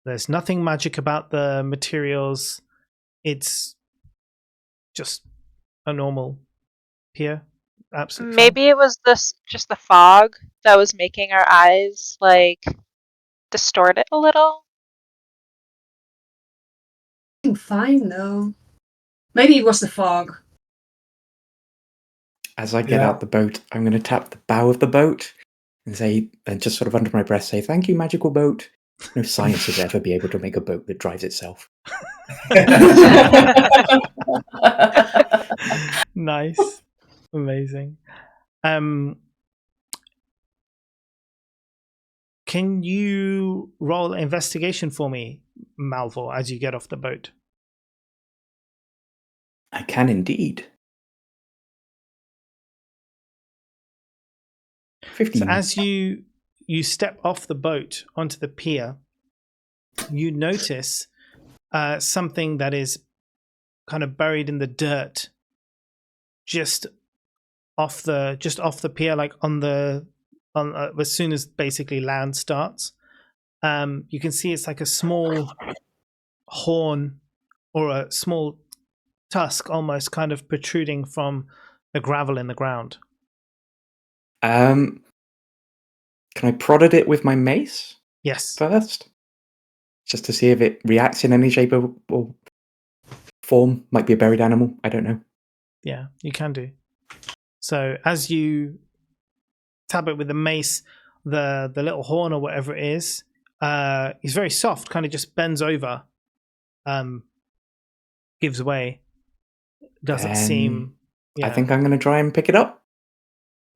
There's nothing magic about the materials. It's just a normal pier. Absolutely fine. Maybe it was just the fog that was making our eyes like distort it a little. Fine though. Maybe it was the fog. As I get Yeah. out the boat, I'm going to tap the bow of the boat and say, and just sort of under my breath say, "Thank you, magical boat. No science would ever be able to make a boat that drives itself." Nice. Amazing. Can you roll investigation for me, Malvor, as you get off the boat? I can indeed. 15. So as you step off the boat onto the pier, you notice something that is kind of buried in the dirt, just off the pier, like as soon as basically land starts. You can see it's like a small horn or a small tusk, almost kind of protruding from the gravel in the ground. Can I prod at it with my mace Yes. first? Just to see if it reacts in any shape or form. Might be a buried animal. I don't know. Yeah, you can do. So as you tap it with the mace, the little horn or whatever it is very soft, kind of just bends over, gives way. Doesn't seem. I think I'm going to try and pick it up.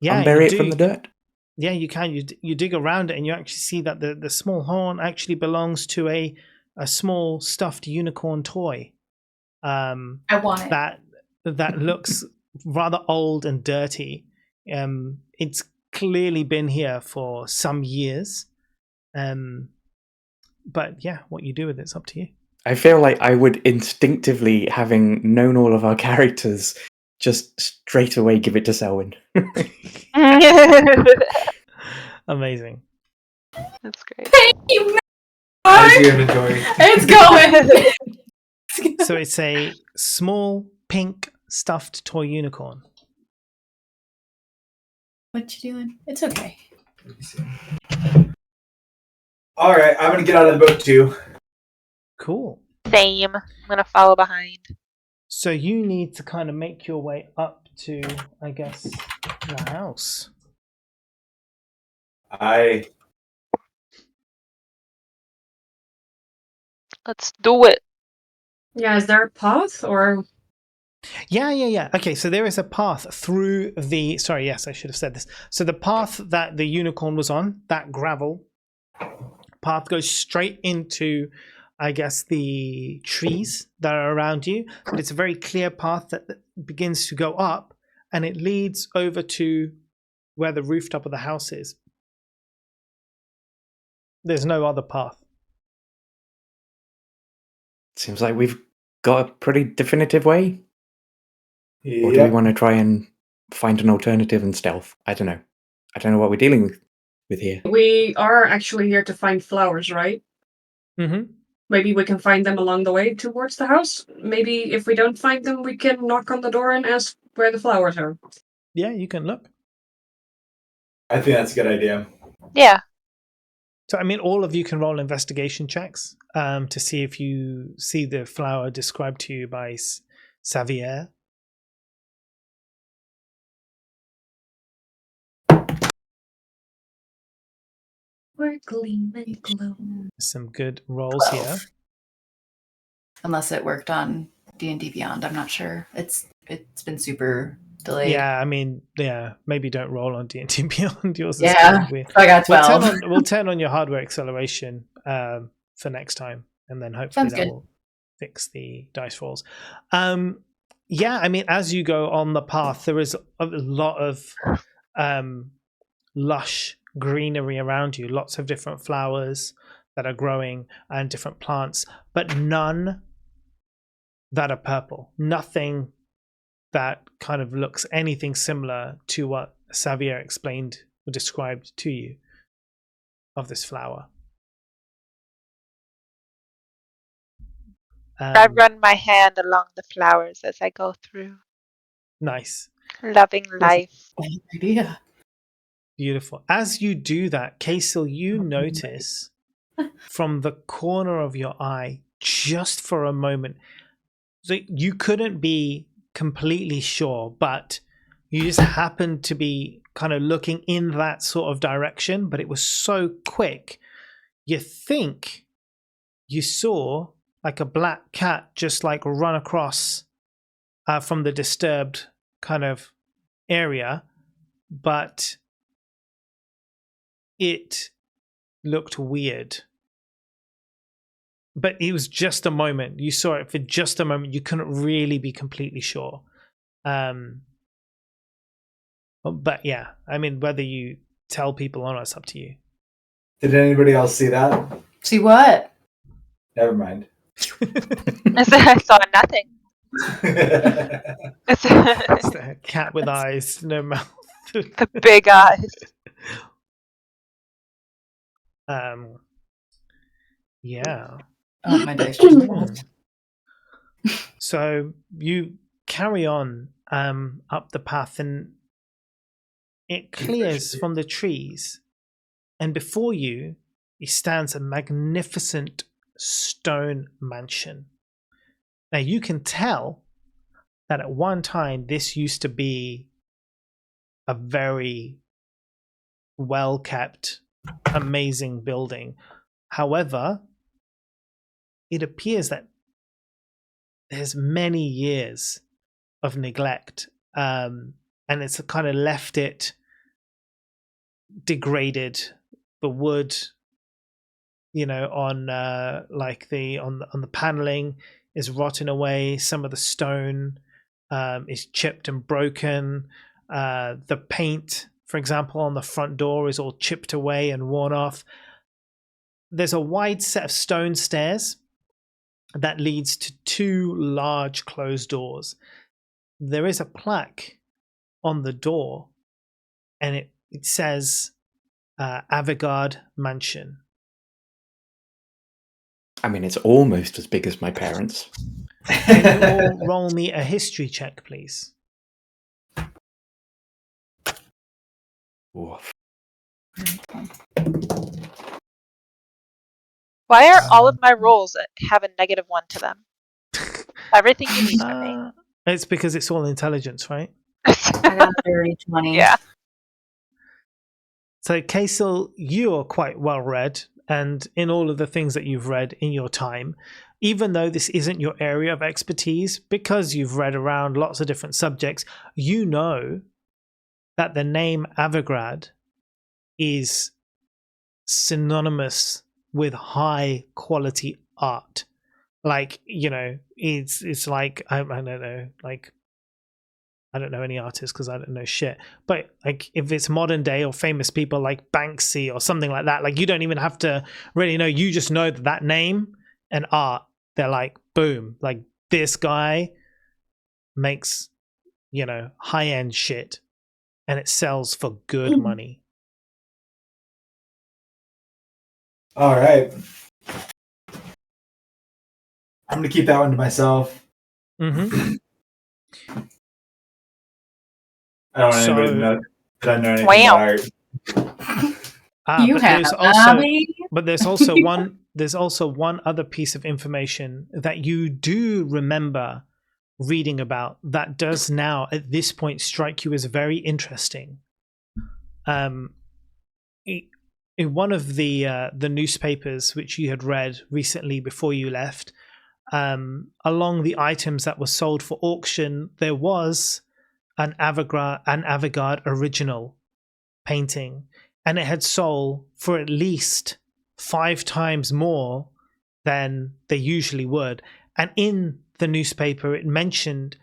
Yeah, unbury it from the dirt. Yeah, you can. You dig around it, and you actually see that the small horn actually belongs to a small stuffed unicorn toy. I want it. That looks rather old and dirty. It's clearly been here for some years. But yeah, what you do with it's up to you. I feel like I would instinctively, having known all of our characters, just straight away give it to Selwyn. Amazing. That's great. Thank you, How's your inventory? It's going. So it's a small pink stuffed toy unicorn. What you doing? It's okay. All right, I'm gonna get out of the boat too. Cool. Same. I'm gonna follow behind. So you need to kind of make your way up to, I guess, the house. Let's do it. Yeah, is there a path or? Yeah. Okay, so there is a path through the. Sorry, yes, I should have said this. So the path that the unicorn was on, that gravel path, goes straight into, I guess, the trees that are around you. But it's a very clear path that begins to go up, and it leads over to where the rooftop of the house is. There's no other path. Seems like we've got a pretty definitive way. Or do we Yep. want to try and find an alternative and stealth? I don't know. I don't know what we're dealing with here. We are actually here to find flowers, right? Mm-hmm. Maybe we can find them along the way towards the house. Maybe if we don't find them, we can knock on the door and ask where the flowers are. Yeah, you can look. I think that's a good idea. Yeah. So, I mean, all of you can roll investigation checks to see if you see the flower described to you by Xavier. We're gleam and glow. Some good rolls 12. here. Unless it worked on D&D Beyond, I'm not sure. It's been super delayed. Yeah, I mean, yeah, maybe don't roll on D&D Beyond. Yours is Yeah, kind of weird. I got 12. We'll turn on your hardware acceleration for next time, and then hopefully Sounds that good. will fix the dice rolls. Yeah, I mean, as you go on the path, there is a lot of lush greenery around you, lots of different flowers that are growing and different plants, but none that are purple. Nothing that kind of looks anything similar to what Xavier explained or described to you of this flower. I run my hand along the flowers as I go through, Nice. loving life. Bad idea. Beautiful. As you do that, Kasil, you notice from the corner of your eye, just for a moment, so you couldn't be completely sure, but you just happened to be kind of looking in that sort of direction, but it was so quick. You think you saw like a black cat just like run across from the disturbed kind of area, but it looked weird. But it was just a moment. You saw it for just a moment. You couldn't really be completely sure. But yeah, I mean, whether you tell people or not, it's up to you. Did anybody else see that? See what? Never mind. I saw nothing. It's a cat with eyes, no mouth. The big eyes. Yeah. Oh, my dice just rolled. So you carry on up the path, and it clears from the trees, and before you stands a magnificent stone mansion. Now you can tell that at one time this used to be a very well kept, amazing building. However, it appears that there's many years of neglect, and it's kind of left it degraded. The wood, on like on the paneling is rotting away. Some of the stone is chipped and broken. The paint, for example, on the front door is all chipped away and worn off. There's a wide set of stone stairs that leads to two large closed doors. There is a plaque on the door, and it says Avigard Mansion. I mean, it's almost as big as my parents. Can you all roll me a history check, please? Oof. Why are all of my rolls have a -1 to them? Everything you need from me. It's because it's all intelligence, right? I got a 30, 20. Yeah. So, Kasil, you are quite well read, and in all of the things that you've read in your time, even though this isn't your area of expertise, because you've read around lots of different subjects, you know that the name Avigrad is synonymous with high quality art. Like, it's like, I don't know, like, I don't know any artists because I don't know shit. But like, if it's modern day or famous people like Banksy or something like that, like, you don't even have to really know. You just know that name and art. They're like, boom, like this guy makes, high end shit, and it sells for good money. All right. I'm gonna keep that one to myself. Mm-hmm. I don't want anybody to So, know that I know anything Wow. about art. You but have there's a also hobby? but there's also one there's also one other piece of information that you do remember reading about that does now at this point strike you as very interesting. Um, in one of the newspapers which you had read recently before you left, along the items that were sold for auction, there was an Avantgarde original painting, and it had sold for at least 5 times more than they usually would. And in the newspaper, it mentioned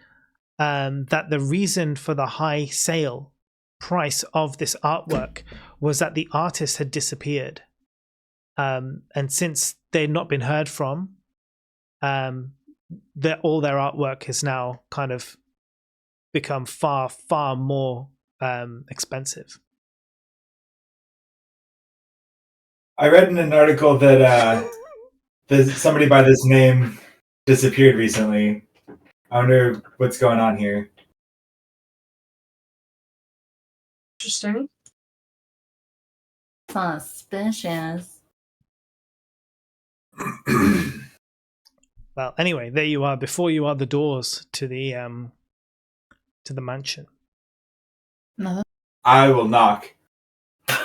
that the reason for the high sale price of this artwork was that the artist had disappeared. And since they'd not been heard from, all their artwork has now kind of become far, far more expensive. I read in an article that somebody by this name disappeared recently. I wonder what's going on here. Interesting. Suspicious. Well, anyway, there you are. Before you are the doors to the mansion. I will knock.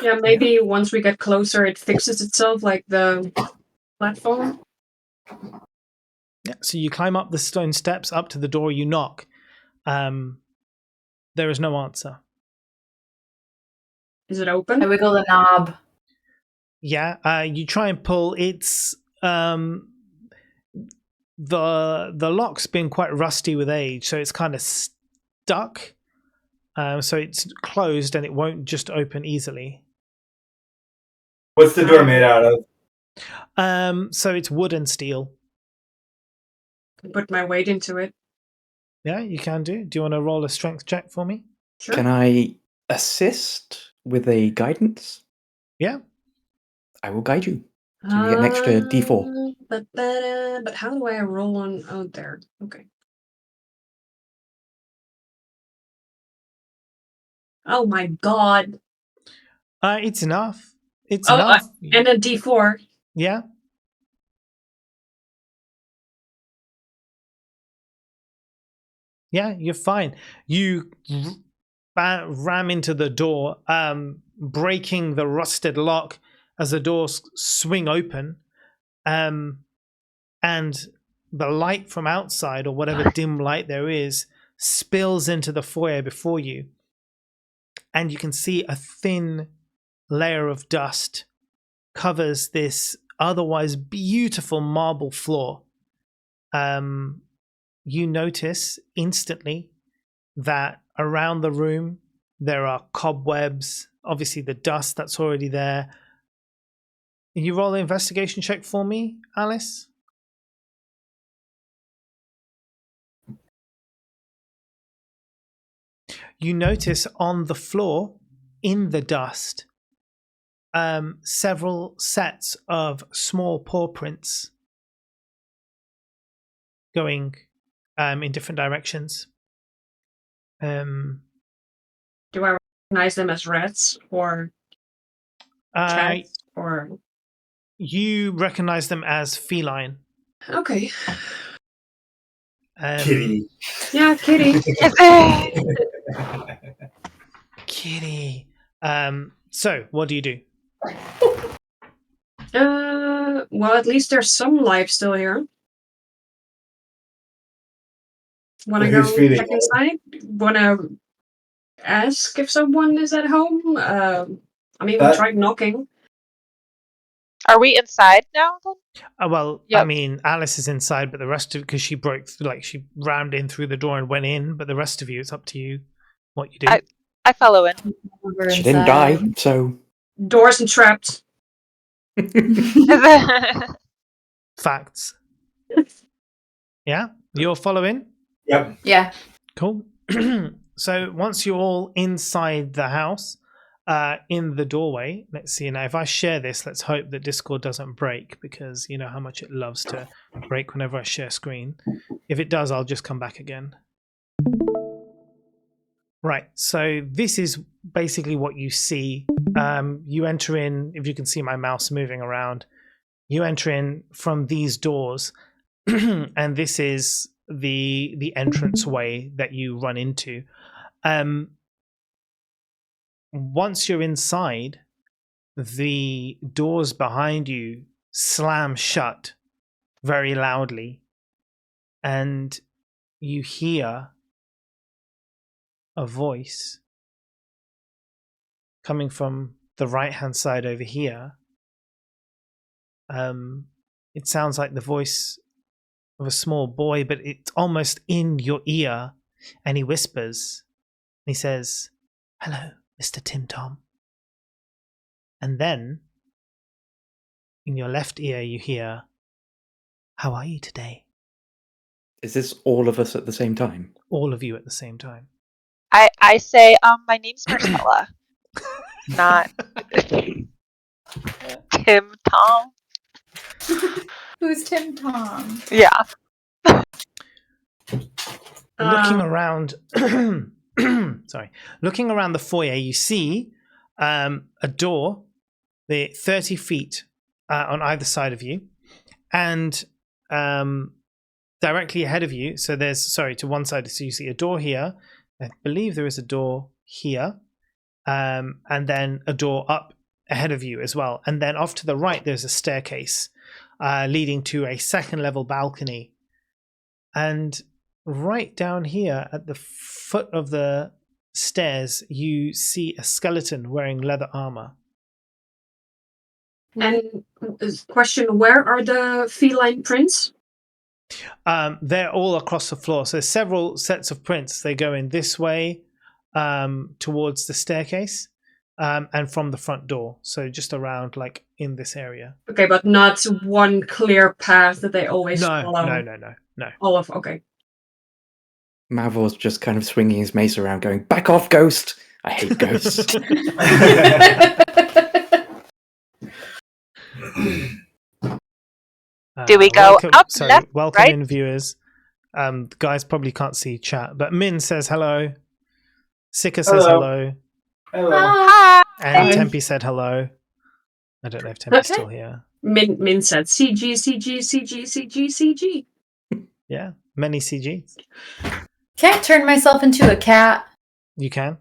Yeah, maybe once we get closer, it fixes itself, like the platform. Yeah. So you climb up the stone steps up to the door. You knock. There is no answer. Is it I open? wiggle the knob. Yeah. You try and pull. It's the lock's been quite rusty with age, so it's kind of stuck. So it's closed and it won't just open easily. What's the door made out of? So it's wood and steel. Put my weight into it. Yeah, you can do. Do you want to roll a strength check for me? Sure. Can I assist with a guidance? Yeah. I will guide you. So you get an extra D4. But how do I roll on? Oh, there. Okay. Oh my god. It's enough. It's Oh, enough. and a D4. Yeah. Yeah, you're fine. You ram into the door, breaking the rusted lock as the doors swing open, and the light from outside, or whatever dim light there is, spills into the foyer before you, and you can see a thin layer of dust covers this otherwise beautiful marble floor. You notice instantly that around the room there are cobwebs, obviously the dust that's already there. You roll an investigation check for me, Alice? You notice on the floor, in the dust, several sets of small paw prints going in different directions. Do I recognize them as rats or cats or? You recognize them as feline. Okay. Kitty. Yeah, kitty. Kitty. So, what do you do? Well, at least there's some life still here. Wanna go Who's feeding check it? inside? Wanna ask if someone is at home? We tried knocking. Are we inside now then? Well, Yep. I mean, Alice is inside, but the rest of, because she she rammed in through the door and went in, but the rest of you, it's up to you what you do. I follow in. She didn't die, so. Doors and traps. Facts. Yeah? You're following? Yep. Yeah. Cool. So once you're all inside the house, in the doorway, let's see now. If I share this, let's hope that Discord doesn't break, because you know how much it loves to break whenever I share screen. If it does, I'll just come back again. Right, so this is basically what you see. You enter in, if you can see my mouse moving around, you enter in from these doors, and this is the entrance way that you run into. Once you're inside, the doors behind you slam shut very loudly, and you hear a voice coming from the right-hand side over here. It sounds like the voice of a small boy, but it's almost in your ear, and he whispers, and he says, "Hello, Mr. Tim Tom." And then, in your left ear, you hear, "How are you today?" Is this all of us at the same time? All of you at the same time. I say, my name's Marcella, not Tim Tom. Who's Tim Tom? Yeah. Looking around, sorry, looking around the foyer, you see a door, 30 feet on either side of you, and directly ahead of you. So there's, to one side, so you see a door here. I believe there is a door here, and then a door up ahead of you as well. And then off to the right, there's a staircase leading to a second level balcony. And right down here at the foot of the stairs, you see a skeleton wearing leather armor. And question, where are the feline prints? They're all across the floor. So there's several sets of prints. They go in this way towards the staircase and from the front door. So just around, like, in this area. Okay, but not one clear path that they always follow. No. All of, okay. Mavor's just kind of swinging his mace around going, "Back off, ghost! I hate ghosts." Do we go up, left, welcome right? in, viewers. The guys probably can't see chat, but Min says hello. Sika says hello. Hello. Hi. And Tempe said hello. I don't know if Tempe's still here. Min said CG, CG, CG, CG, CG. Yeah, many CGs. Can I turn myself into a cat? You can.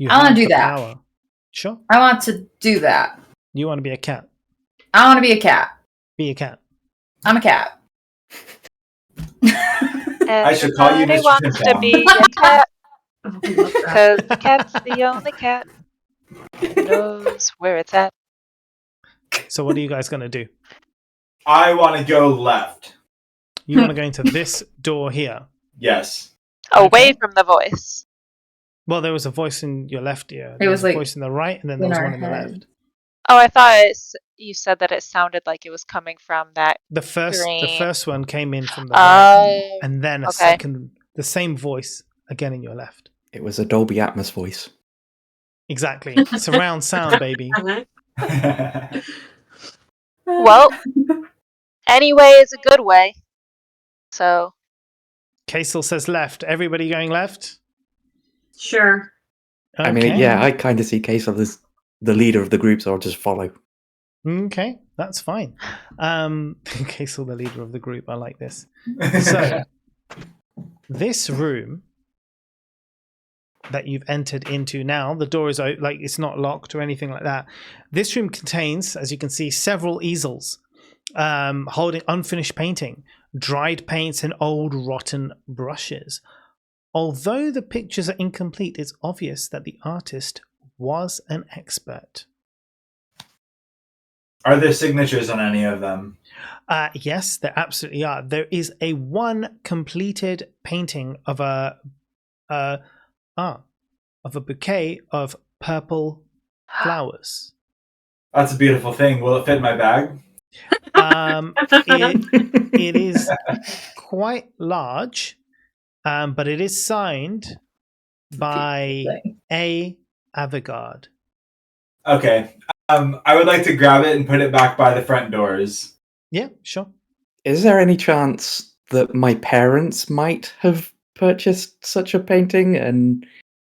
I want to do that. Power. Sure. I want to do that. You want to be a cat. I want to be a cat. Be a cat. I'm a cat. I should call you Everybody Mr. wants Tim to Tom. be a cat Oh, I love that. because the cat's the only cat who knows where it's at. So what are you guys going to do? I want to go left. You want to go into this door here. Yes. Away from the voice. Well, there was a voice in your left ear. It There was a like voice in the right, and then there in was our one in the head. left. Oh, I thought you said that it sounded like it was coming from that. The Green. first one came in from the right, Oh, and then a okay. second, the same voice again in your left. It was a Dolby Atmos voice. Exactly, surround sound, baby. Uh-huh. Well, anyway is a good way. So, Kaisel says left. Everybody going left? Sure. I mean, yeah, I kind of see Kaisel as the leader of the group, so I'll just follow. Okay, that's fine. Kaisel, the leader of the group. I like this. So, this room that you've entered into now, the door is like it's not locked or anything like that. This room contains, as you can see, several easels holding unfinished painting, dried paints, and old rotten brushes. Although the pictures are incomplete, it's obvious that the artist was an expert. Are there signatures on any of them? Yes, there absolutely are. There is a one completed painting of a bouquet of purple flowers. That's a beautiful thing. Will it fit in my bag? It is quite large, but it is signed by A. Avigard. Okay. I would like to grab it and put it back by the front doors. Yeah, sure. Is there any chance that my parents might have purchased such a painting and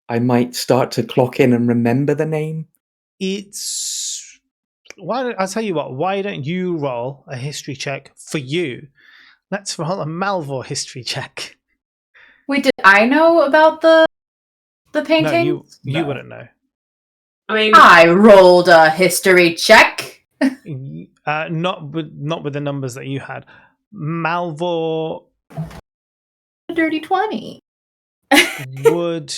I might start to clock in and remember the name? I'll tell you what, why don't you roll a history check for you? Let's roll a Malvor history check. Wait, did I know about the painting? No, you No. wouldn't know. I mean, I rolled a history check. Not with the numbers that you had. Malvor A dirty 20. would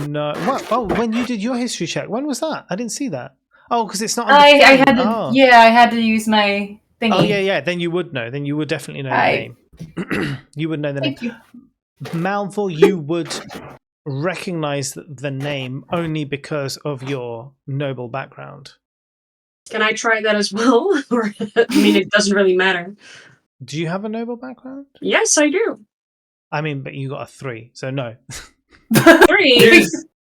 know. What? Oh, when you did your history check, when was that? I didn't see that. Oh, because it's not. On the I thing. had to. Oh. Yeah, I had to use my thingy. Oh yeah. Then you would know. Then you would definitely know the name. You would know the name. Thank you. Malvor, you would recognize the name only because of your noble background. can I try that as well? Or I mean, it doesn't really matter. Do you have a noble background? Yes, I do. I mean, but you got a 3, so no. 3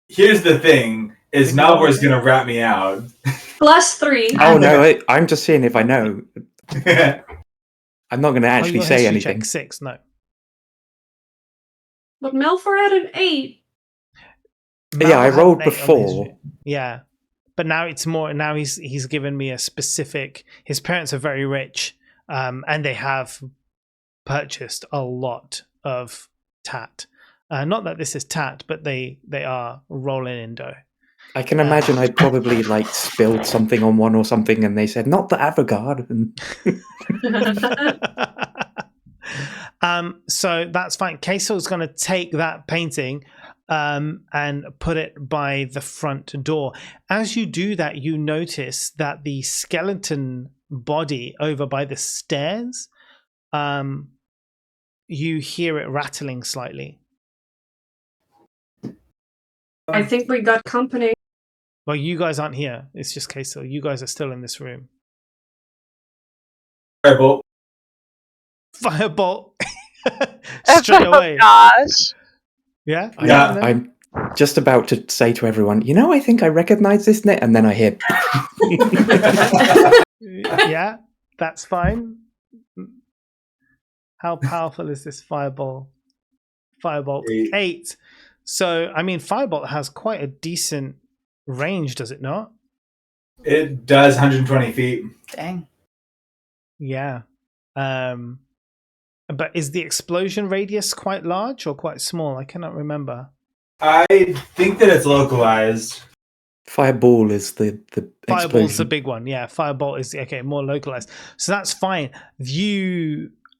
Here's the thing: is Malvor's gonna rat me out. plus 3. Oh no, I'm just seeing if I know. I'm not going to actually your say history anything. check 6, no. But Malfoy had an 8. Yeah, I Malvor had rolled an 8 on the before. history. Yeah, but now it's more. Now he's given me a specific. His parents are very rich, and they have purchased a lot of tat. Not that this is tat, but they are rolling in dough. I can imagine I probably like spilled something on one or something, and they said not the avant-garde. And So that's fine. Kasel's going to take that painting and put it by the front door. As you do that, you notice that the skeleton body over by the stairs, you hear it rattling slightly. I think we got company. Well, you guys aren't here. It's just Kasel. You guys are still in this room. Firebolt. Firebolt. Straight away. Oh gosh. Yeah? Yeah. I'm just about to say to everyone, I think I recognize this net, and then I hear. Yeah, that's fine. How powerful is this fireball? Firebolt 8. So, I mean, Firebolt has quite a decent range, does it not? It does 120 feet. Dang. Yeah. But is the explosion radius quite large or quite small? I cannot remember. I think that it's localized. Fireball is the Fireball's explosion. the big one. Yeah, Firebolt is more localized. So that's fine.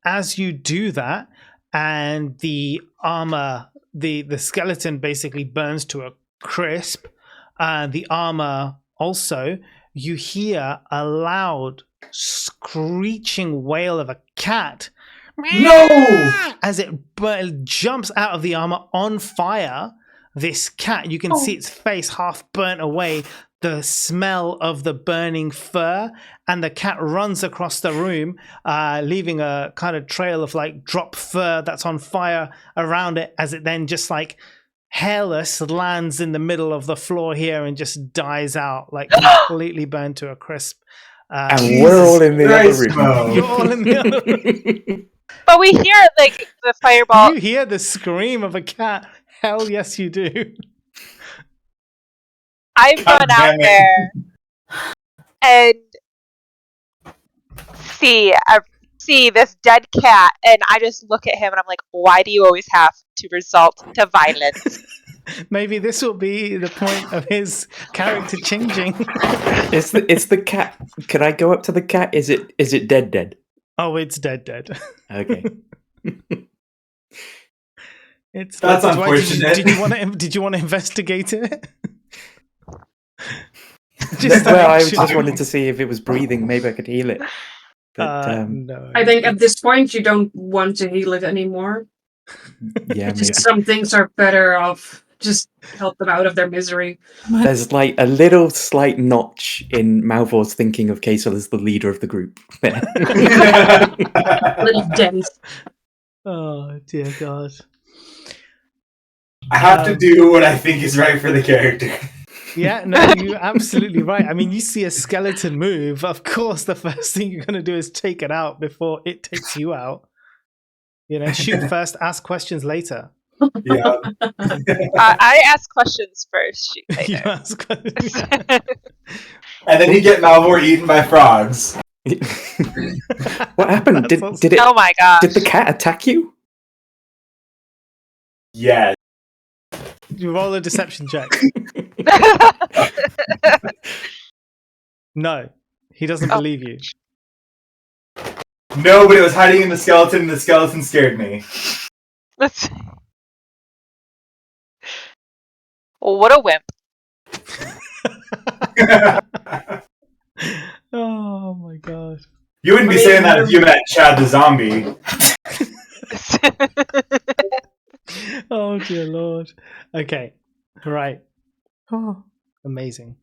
As you do that, and the armor, the skeleton basically burns to a crisp. The armor also, you hear a loud screeching wail of a cat. No! As it jumps out of the armor on fire. This cat, you can see its face half burnt away, the smell of the burning fur, and the cat runs across the room, leaving a kind of trail of like drop fur that's on fire around it, as it then just like hairless lands in the middle of the floor here and just dies out, like completely burned to a crisp. And we're all in the other Christ, room. Mo. You're all in the other room. But we hear like the fireball. You hear the scream of a cat. Hell yes, you do. I've God gone out damn it. there and see this dead cat, and I just look at him and I'm like, why do you always have to resort to violence? Maybe this will be the point of his character changing. It's the cat. Can I go up to the cat? Is it dead? Oh, it's dead. Okay. It's That's why unfortunate. Did you want to investigate it? Well, I make just sure. wanted to see if it was breathing. Maybe I could heal it. But No. I think at this point you don't want to heal it anymore. yeah, maybe. Just some things are better off. Just help them out of their misery. There's like a little slight notch in Malvor's thinking of Kaesel as the leader of the group. A little dent. Oh dear God. I have to do what I think is right for the character. Yeah, no, you're absolutely right. I mean, you see a skeleton move. Of course, the first thing you're going to do is take it out before it takes you out. You know, shoot first, ask questions later. Yeah. I ask questions first, shoot You later. ask questions. And then you get Malvor eaten by frogs. What happened? That's awesome. Did it? Oh my gosh. Did the cat attack you? Yeah. You roll a deception check. No, he doesn't believe you. No, but it was hiding in the skeleton, and the skeleton scared me. What a wimp. Oh my god. You wouldn't be saying that if you met Chad the zombie. Oh dear lord. Okay. Right. Oh, amazing.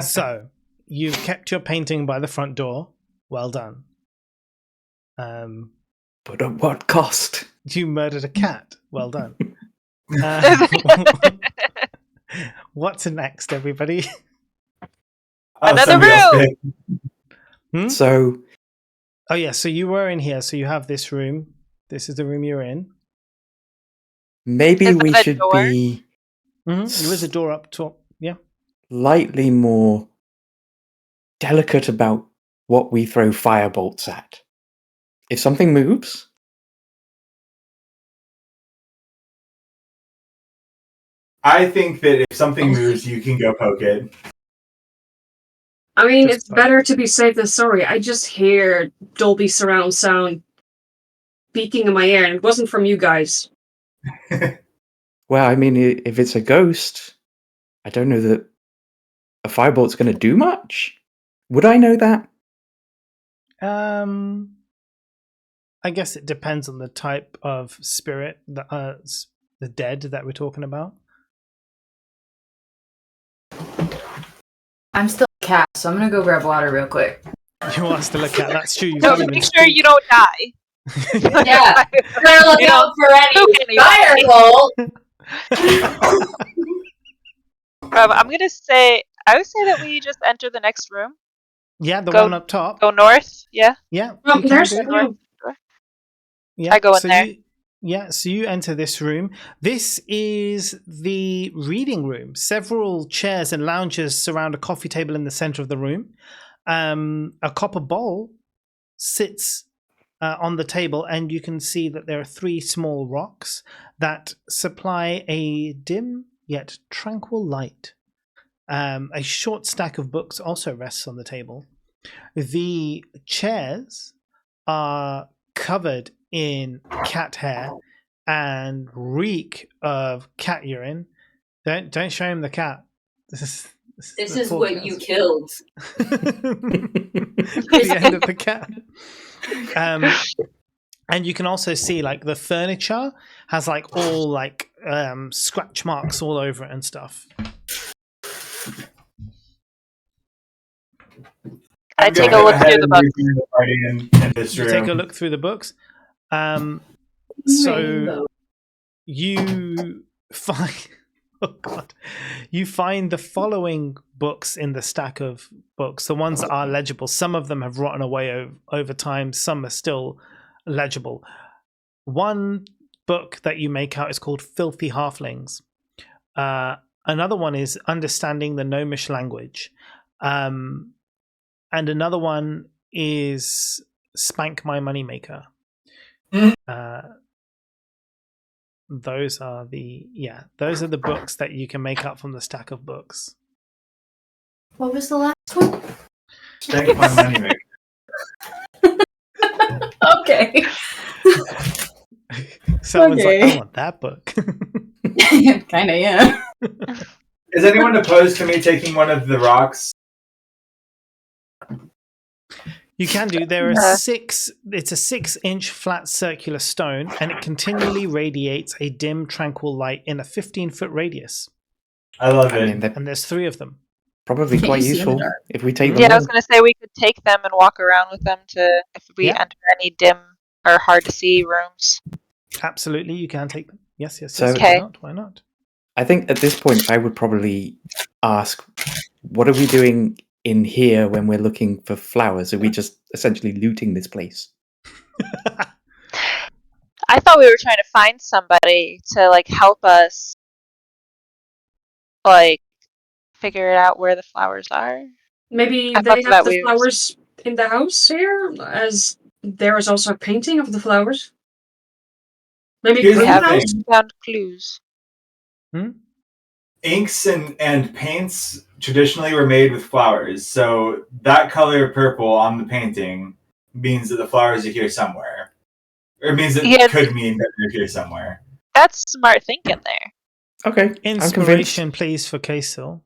So, you've kept your painting by the front door. Well done. But at what cost? You murdered a cat. Well done. What's next, everybody? Another somebody else room! picked. So Oh yeah, so you were in here. So you have this room. This is the room you're in. maybe Is that we the should door? be There is a door up top. Yeah. slightly more delicate about what we throw firebolts at. If something moves, I think that if something moves, you can go poke it. I mean, Just it's fine. better to be safe than sorry. I just hear Dolby surround sound peeking in my ear, and it wasn't from you guys. well, I mean, if it's a ghost, I don't know that a firebolt's going to do much. Would I know that? I guess it depends on the type of spirit, the dead that we're talking about. I'm still a cat, so I'm gonna go grab water real quick. You are still a cat. That's true. You So can't even make sure speak. you don't die. Yeah, better look You out for any anybody. firebolt. I'm gonna say, I would say that we just enter the next room. Yeah, the Go- one up top. Go north, yeah? Yeah, Oh, you can there's do the it. room. Yeah, I go in so there. So you enter this room. This is the reading room. Several chairs and lounges surround a coffee table in the center of the room. A copper bowl sits on the table, and you can see that there are 3 small rocks that supply a dim yet tranquil light. A short stack of books also rests on the table. The chairs are covered in cat hair and reek of cat urine. Don't show him the cat. This This is what you killed. The end of the cat. And you can also see like the furniture has like all like scratch marks all over it and stuff. I I'm take gonna a go look ahead through the and books. review the party in this You room. take a look through the books. So you find you find the following books in the stack of books. The ones that are legible. Some of them have rotten away over time. Some are still legible. One book that you make out is called Filthy Halflings. Another one is Understanding the Gnomish Language. And another one is Spank My Moneymaker. Those are the books that you can make up from the stack of books. What was the last one? Thank my money maker. Okay. Someone's like, Okay. I want that book. Kinda, yeah. Is anyone opposed to me taking one of the rocks? You can do. There are Yeah. 6. It's a 6-inch flat circular stone, and it continually radiates a dim, tranquil light in a 15-foot radius. I love I it. mean, they're And there's 3 of them. probably Can't quite you see in the useful dark? if we take Yeah, them. Yeah, I was on. gonna say we could take them and walk around with them to if we Yeah. enter any dim or hard to see rooms. Absolutely, you can take them. Yes. So- Why Okay. not? Why not? I think at this point I would probably ask, what are we doing in here when we're looking for flowers? Are we just essentially looting this place? I thought we were trying to find somebody to like help us like figure out where the flowers are. Maybe I they thought have that the we were flowers in the house here, as there is also a painting of the flowers. Maybe Here's we the have greenhouse? thing. found clues. Inks and paints traditionally were made with flowers, so that color purple on the painting means that the flowers are here somewhere. Or it means it Yeah. could mean that they're here somewhere. That's smart thinking there. Okay, I'm convinced. Inspiration, please, for Kasil.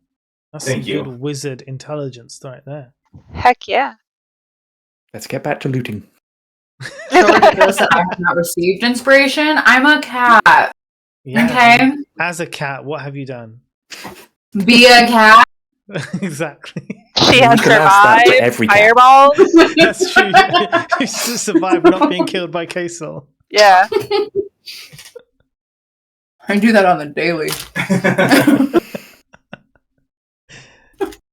That's Thank some you. good wizard intelligence right there. Heck yeah. Let's get back to looting. So ridiculous that I have not received inspiration. I'm a cat. Yeah. Okay. As a cat, what have you done? Be a cat. Exactly. She You has can ask that to survived every cat. fireballs. That's true. You survived not being killed by Kasil. Yeah. I do that on the daily.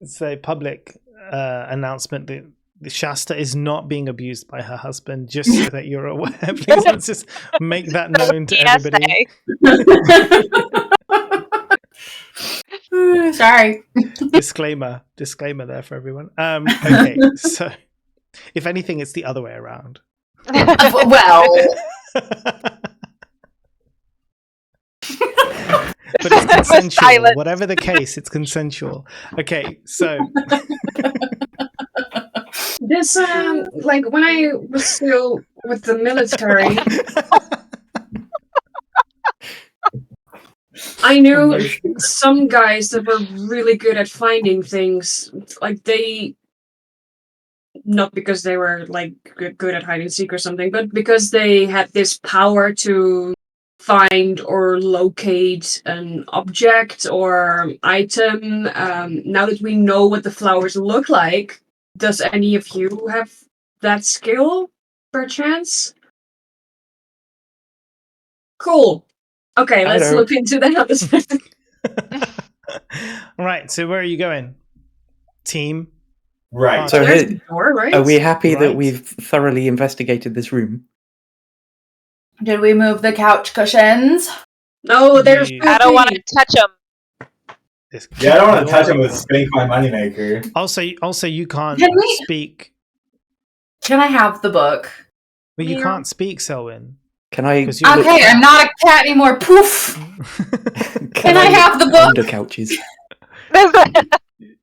It's a public announcement that Shasta is not being abused by her husband, just so that you're aware. Please let's just make that known to everybody. Sorry. Disclaimer there for everyone. Okay, so if anything, it's the other way around. Well, But it's consensual. Silence. Whatever the case, it's consensual. Okay, so This, like, when I was still with the military, I knew some guys that were really good at finding things. Like, they... Not because they were, like, good at hide and seek or something, but because they had this power to find or locate an object or item. Now that we know what the flowers look like, does any of you have that skill, perchance? Cool. Okay, let's don't. look into that. right, so where are you going? Team? Right. So There's here- the door, right? Are we happy that Right. we've thoroughly investigated this room? did we move the couch cushions? No, there's You- I don't want to touch them. This Yeah, I don't want could to be touch all him with over. Spank My Moneymaker. Also, you can't Can we- speak. Can I have the book? Well, you Meow. can't speak, Selwyn. Can I 'Cause you're- look Okay, I'm not a cat anymore. Poof. Can I have the look book? under couches?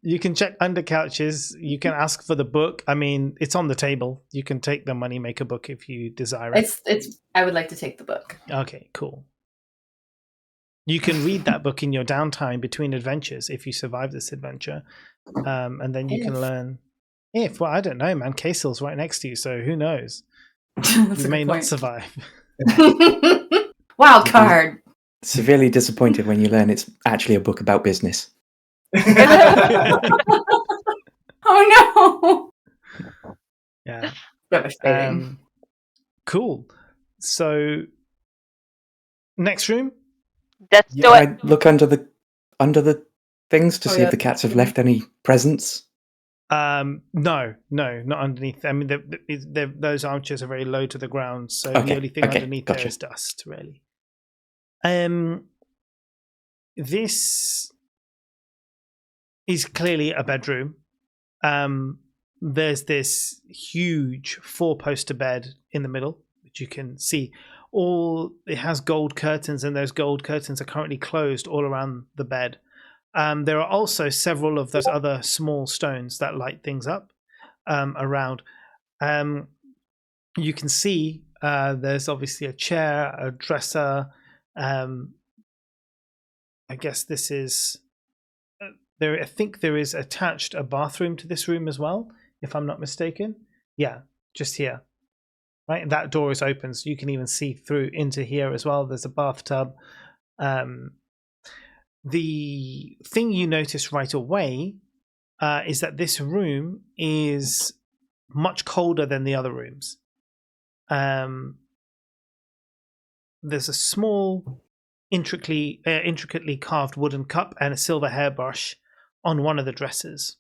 You can check under couches. You can ask for the book. I mean, it's on the table. You can take the Moneymaker book if you desire it. It's. I would like to take the book. Okay, cool. You can read that book in your downtime between adventures if you survive this adventure. And then you can If. learn. Well, I don't know, man. Kasil's right next to you, so who knows? That's You a may good not point. survive. Wild card. Severely disappointed when you learn it's actually a book about business. Oh no. Yeah. Devastating. Cool. So, next room. Let's do Can it. I look under the things to Oh, see yeah. if the cats have left any presents? No, not underneath. I mean, those armchairs are very low to the ground, so Okay, the only thing okay, underneath gotcha. there is dust, really. This is clearly a bedroom. There's this huge 4-poster bed in the middle, which you can see. It has gold curtains, and those gold curtains are currently closed all around the bed. There are also several of those other small stones that light things up around. You can see there's obviously a chair, a dresser. I guess this is there. I think there is attached a bathroom to this room as well, if I'm not mistaken. Yeah, just here. Right, that door is open, so you can even see through into here as well. There's a bathtub. The thing you notice right away is that this room is much colder than the other rooms. There's a small intricately carved wooden cup and a silver hairbrush on one of the dressers.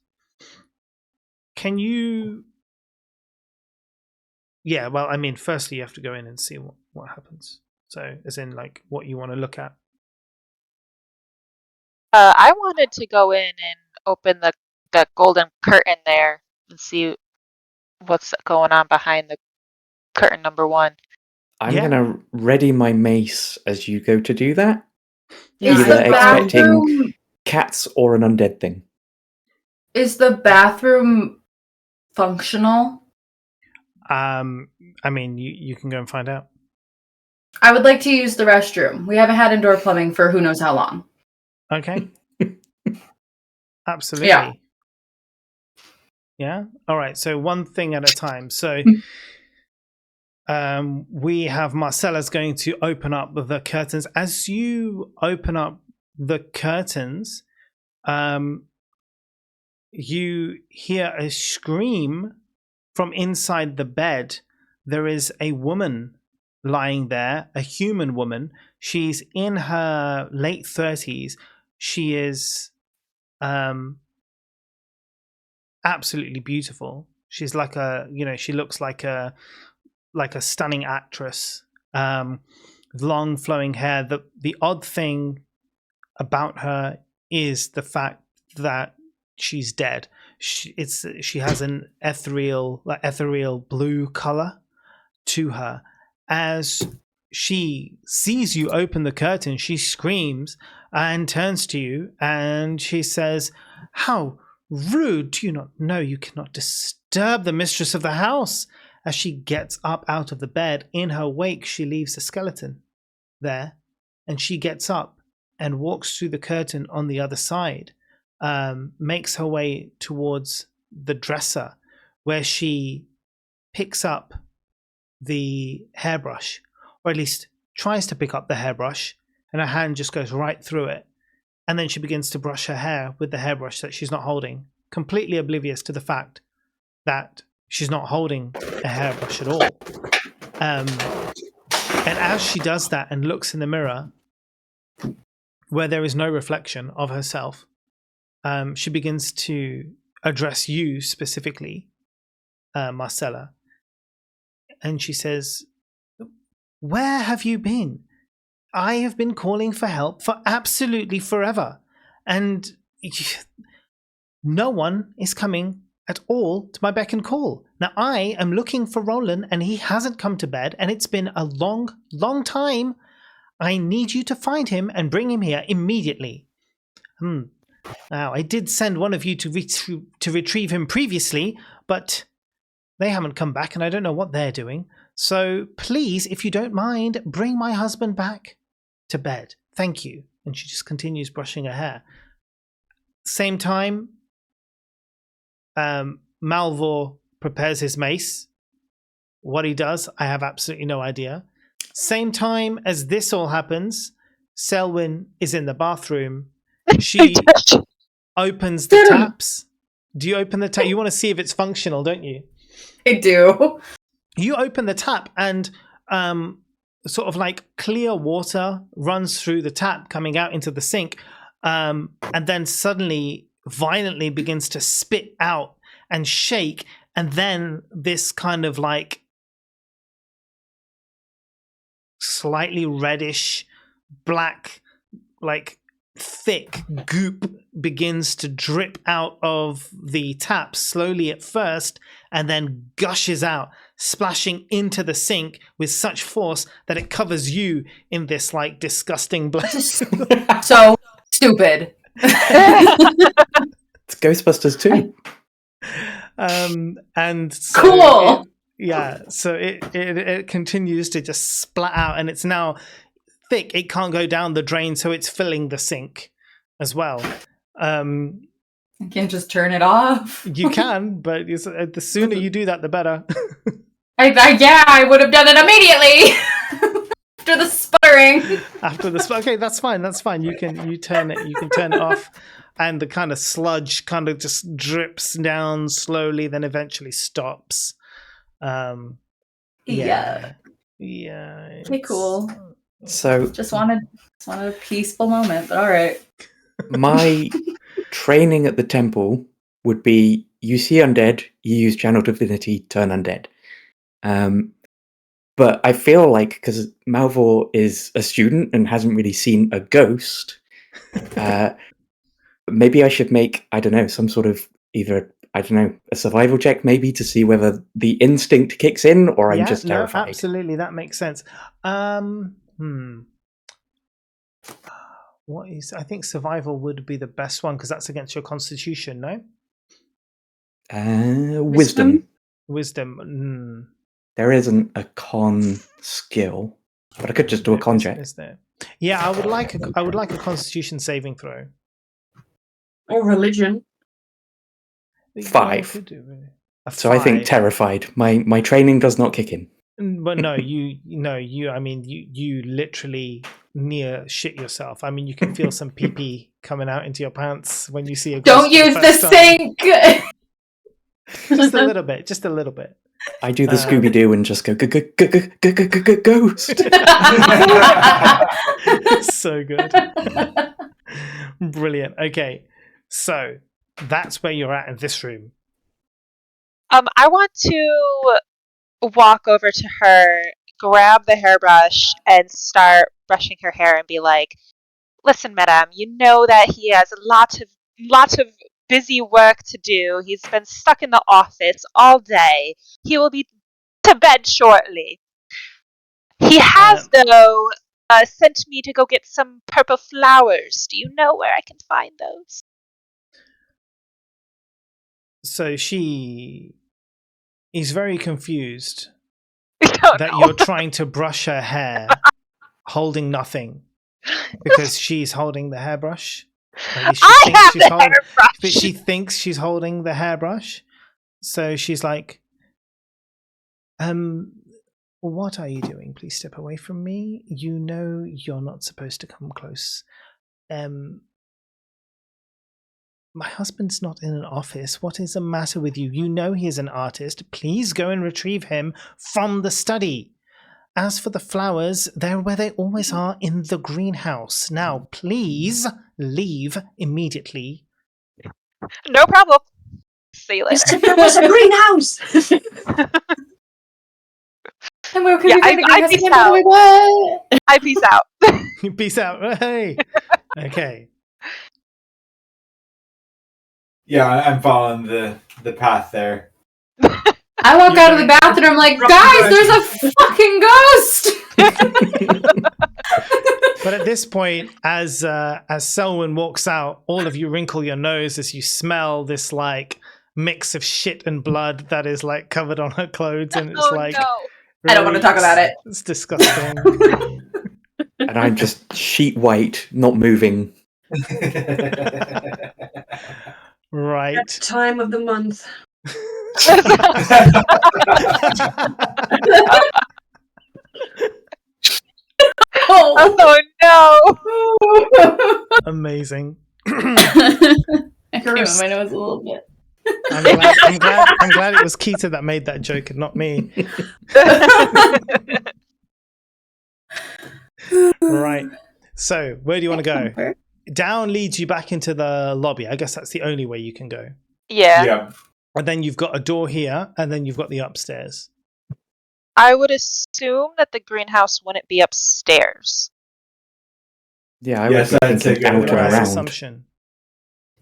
Can you? Yeah, well, I mean, firstly, you have to go in and see what happens. So, as in, like, what you want to look at. I wanted to go in and open the golden curtain there and see what's going on behind the curtain number 1. I'm Yeah. going to ready my mace as you go to do that. Is Either the expecting bathroom cats or an undead thing. is the bathroom functional? I mean, you can go and find out. I would like to use the restroom. We haven't had indoor plumbing for who knows how long. Okay. Absolutely. Yeah. Yeah. All right. So one thing at a time. So we have Marcella's going to open up the curtains. As you open up the curtains, you hear a scream from inside the bed. There is a woman lying there, a human woman. She's in her late 30s. She is absolutely beautiful. She's like she looks like a stunning actress. Long flowing hair. The odd thing about her is the fact that she's dead. She has an ethereal blue color to her. As she sees you open the curtain, she screams and turns to you and she says, "How rude! Do you not know you cannot disturb the mistress of the house?" As she gets up out of the bed, in her wake she leaves a skeleton there, and she gets up and walks through the curtain on the other side, makes her way towards the dresser, where she picks up the hairbrush, or at least tries to pick up the hairbrush, and her hand just goes right through it. And then she begins to brush her hair with the hairbrush that she's not holding, completely oblivious to the fact that she's not holding a hairbrush at all. And as she does that and looks in the mirror, where there is no reflection of herself, she begins to address you specifically, Marcella. And she says, "Where have you been? I have been calling for help for absolutely forever. And no one is coming at all to my beck and call. Now, I am looking for Roland, and he hasn't come to bed, and it's been a long, long time. I need you to find him and bring him here immediately." Now, I did send one of you to retrieve him previously, but they haven't come back, and I don't know what they're doing. So please, if you don't mind, bring my husband back to bed. Thank you. And she just continues brushing her hair. Same time, Malvor prepares his mace. What he does, I have absolutely no idea. Same time as this all happens, Selwyn is in the bathroom. She opens the taps. Do you open the tap? You want to see if it's functional, don't you? I do. You open the tap and sort of like clear water runs through the tap coming out into the sink, and then suddenly violently begins to spit out and shake, and then this kind of like slightly reddish black, like thick goop begins to drip out of the tap, slowly at first, and then gushes out, splashing into the sink with such force that it covers you in this like disgusting black. So stupid. It's Ghostbusters too. And so Cool. so it continues to just splat out, and it's now thick. It can't go down the drain, so it's filling the sink as well. You can just turn it off. You can, but the sooner you do that, the better. I would have done it immediately after the sputtering. Okay, that's fine. That's fine. You can turn it off, and the kind of sludge kind of just drips down slowly, then eventually stops. Yeah. Okay, cool. So Just wanted a peaceful moment, but all right. my training at the temple would be: you see undead, you use channel divinity, turn undead. But I feel like because Malvor is a student and hasn't really seen a ghost, maybe I should make, I don't know, some sort of either, I don't know, a survival check maybe to see whether the instinct kicks in or I'm just terrified. No, absolutely, that makes sense. What is? I think survival would be the best one because that's against your constitution, no? Wisdom. Wisdom. There isn't a con skill, but I could just do a con check. Is there? Yeah, I would like a constitution saving throw. Or religion. 5. So 5. I think terrified. My training does not kick in. But no, I mean, you literally near shit yourself. I mean, you can feel some pee pee coming out into your pants when you see a ghost. Don't use the sink. Just a little bit. Just a little bit. I do the Scooby Doo and just go ghost. So good. Brilliant. Okay, so that's where you're at in this room. I want to walk over to her, grab the hairbrush, and start brushing her hair and be like, "Listen, madam, you know that he has a lot of busy work to do. He's been stuck in the office all day. He will be to bed shortly. He has, though, sent me to go get some purple flowers. Do you know where I can find those?" So she is very confused Oh, that no. you're trying to brush her hair holding nothing because she's holding the hairbrush. I have the hairbrush. But she thinks she's holding the hairbrush. So she's like, what are you doing? Please step away from me. You know you're not supposed to come close. My husband's not in an office. What is the matter with you? You know he is an artist. Please go and retrieve him from the study. As for the flowers, they're where they always are, in the greenhouse. Now, please leave immediately. No problem. See you later. There was a greenhouse. And we're I peace out. I peace out. Peace out. Hey. Okay. Yeah, I'm following the path there. I walk out of the bathroom, I'm like, guys, there's a fucking ghost! But at this point, as Selwyn walks out, all of you wrinkle your nose as you smell this like mix of shit and blood that is like covered on her clothes, and it's No. I don't want to talk about it. It's disgusting. And I'm just sheet white, not moving. Right. That time of the month. Oh no! Amazing. I came my nose a little bit. I'm glad it was Keita that made that joke and not me. Right. So, where do you want to go? Down leads you back into the lobby. I guess that's the only way you can go. Yeah. And then you've got a door here, and then you've got the upstairs. I would assume that the greenhouse wouldn't be upstairs. Yeah, I was thinking out and around. Assumption.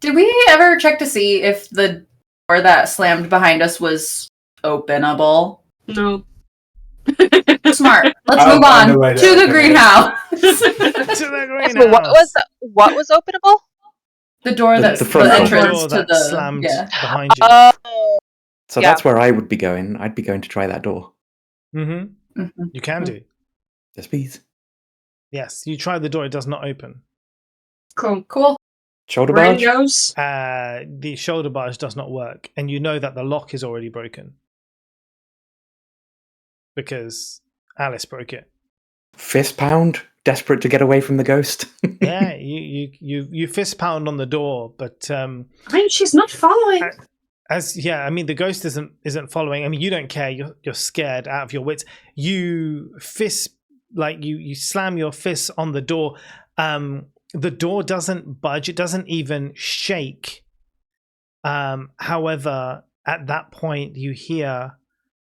Did we ever check to see if the door that slammed behind us was openable? No. Smart. Let's move on to the greenhouse. What was openable? The door that's the entrance to the slammed behind you. So that's where I would be going. I'd be going to try that door. Mm-hmm. You can do. Yes, please. Yes, you try the door. It does not open. Cool. Shoulder barge? The shoulder barge does not work, and you know that the lock is already broken because Alice broke it. Fist pound, desperate to get away from the ghost. Yeah, you fist pound on the door, but I mean, she's not following. The ghost isn't following. I mean, you don't care. You're scared out of your wits. You fist like you slam your fists on the door. The door doesn't budge. It doesn't even shake. However, at that point, you hear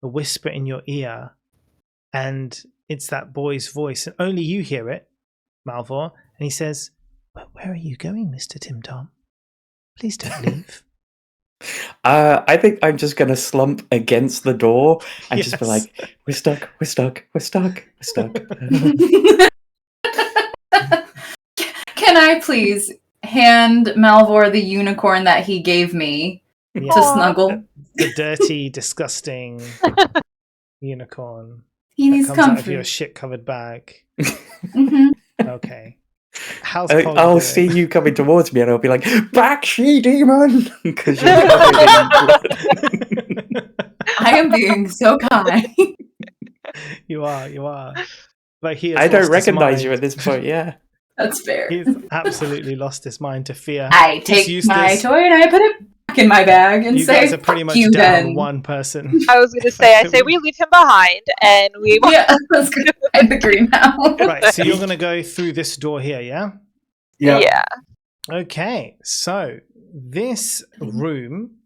a whisper in your ear, and it's that boy's voice, and only you hear it, Malvor. And he says, "But where are you going, Mr. Tim Tom? Please don't leave." I think I'm just going to slump against the door and just be Yes. like, we're stuck, we're stuck, we're stuck, we're stuck. Can I please hand Malvor the unicorn that he gave me Yeah. to snuggle? The dirty, disgusting unicorn He that needs comes out of comfort. your shit-covered bag. Mhm. Okay. How's Polly I'll doing? see you coming towards me and I'll be like, back, she-demon! Because you're covered in blood. I am being so kind. You are. But he has I don't lost his recognize you mind. at this point, yeah. That's fair. He's absolutely lost his mind to fear. I He's take used my this. toy and I put it back in my bag and You say, guys are pretty "Fuck much you down then." one person. I was gonna say, I say we leave him behind, and we. Yeah, let's go. I agree now. Right, so you're going to go through this door here, yeah? Yeah. Yeah. Okay, so this room,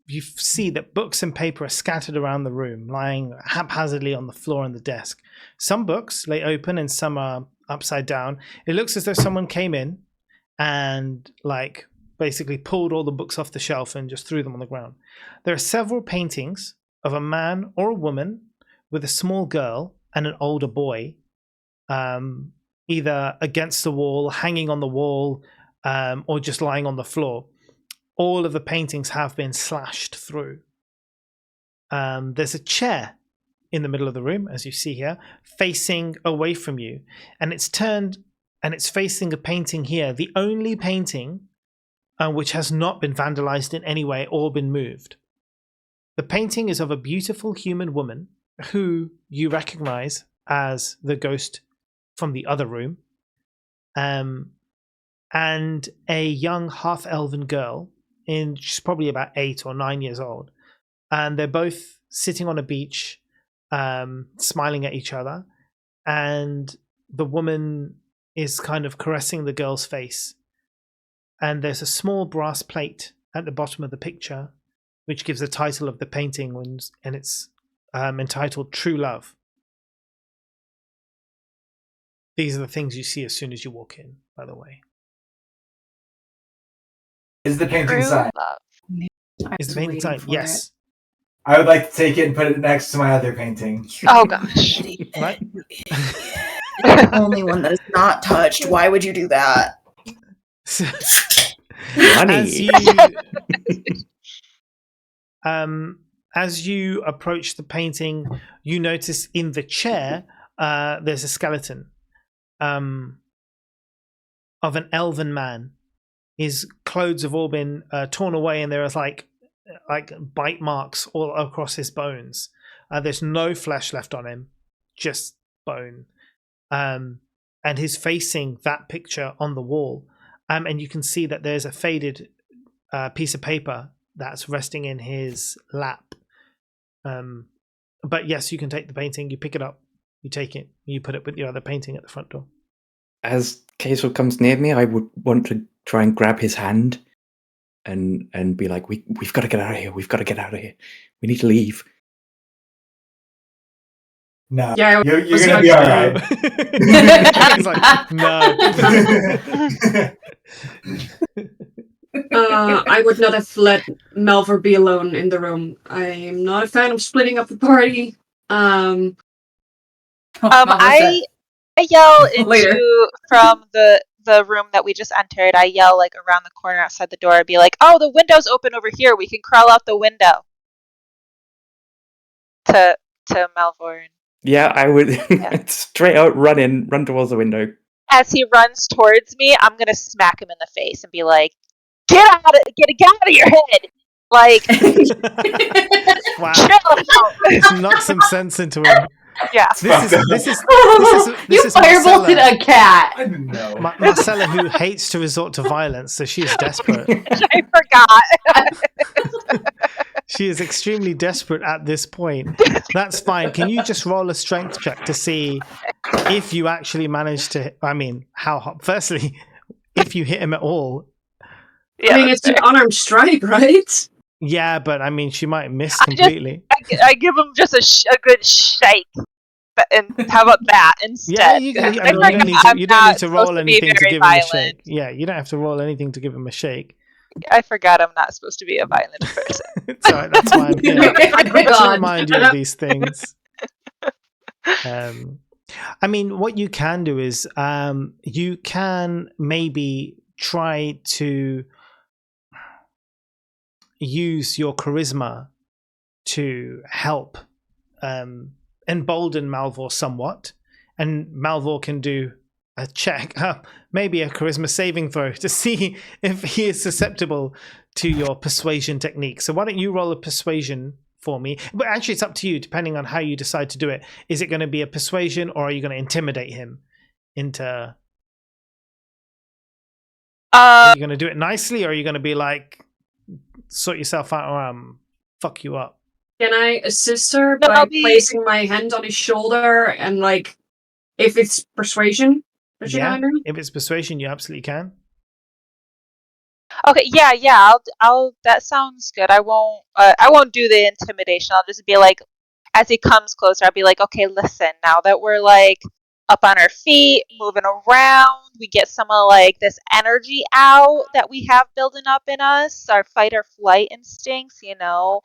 you see that books and paper are scattered around the room, lying haphazardly on the floor and the desk. Some books lay open and some are upside down. It looks as though someone came in and like basically pulled all the books off the shelf and just threw them on the ground. There are several paintings of a man or a woman with a small girl and an older boy, either against the wall, hanging on the wall, or just lying on the floor. All of the paintings have been slashed through. There's a chair in the middle of the room, as you see here, facing away from you. And it's turned and it's facing a painting here, the only painting which has not been vandalized in any way or been moved. The painting is of a beautiful human woman who you recognize as the ghost from the other room, and a young half-elven girl. She's probably about 8 or 9 years old, and they're both sitting on a beach, smiling at each other, and the woman is kind of caressing the girl's face, and there's a small brass plate at the bottom of the picture which gives the title of the painting, and it's entitled True Love. These are the things you see as soon as you walk in, by the way. Is the painting True signed? love. I Is was the painting waiting signed? for Yes. I would like to take it and put it next to my other painting. Oh gosh. Right? The only one that is not touched. Why would you do that? Money. As you approach the painting, you notice in the chair there's a skeleton of an elven man. His clothes have all been torn away, and there is like bite marks all across his bones. There's no flesh left on him, just bone. And he's facing that picture on the wall. And you can see that there's a faded piece of paper that's resting in his lap. But yes, you can take the painting, you pick it up, you take it, you put it with your other painting at the front door. As Kazel comes near me, I would want to try and grab his hand and be like, we've got to get out of here. We've got to get out of here. We need to leave. No. Yeah, You're was going to like, be alright. He's like, no. I would not have let Malvor be alone in the room. I am not a fan of splitting up the party. I yell Later. into from the room that we just entered. I yell like around the corner outside the door. I'd be like, "Oh, the window's open over here. We can crawl out the window." To Malvor. Yeah, I would straight out run towards the window. As he runs towards me, I'm gonna smack him in the face and be like, get out of your head! Like, Wow. chill out. Just knock some sense into him. Yeah. This is You firebolted Marcella. a cat. I didn't know. Marcella, who hates to resort to violence, so she is desperate. I forgot. She is extremely desperate at this point. That's fine. Can you just roll a strength check to see if you actually manage to? I mean, firstly, if you hit him at all. Yeah, I mean, it's an unarmed strike, right? Yeah, but I mean, she might miss completely. I give him just a good shake. And how about that instead? Yeah, you don't need to roll anything to give him a shake. Yeah, you don't have to roll anything to give him a shake. I forgot I'm not supposed to be a violent person. Sorry, that's why I'm here. To remind you of these things. I mean, what you can do is you can maybe try to use your charisma to help embolden Malvor somewhat, and Malvor can do a check, maybe a charisma saving throw, to see if he is susceptible to your persuasion technique. So why don't you roll a persuasion for me? But actually, it's up to you, depending on how you decide to do it. Is it going to be a persuasion, or are you going to intimidate him into... Are you going to do it nicely, or are you going to be like, sort yourself out, or fuck you up? Can I assist her by placing my hand on his shoulder and, like, if it's persuasion? Yeah, if it's persuasion, you absolutely can. Okay, yeah. I'll. That sounds good. I won't do the intimidation. I'll just be like, as he comes closer, I'll be like, okay, listen. Now that we're like up on our feet, moving around, we get some of like this energy out that we have building up in us, our fight or flight instincts. You know,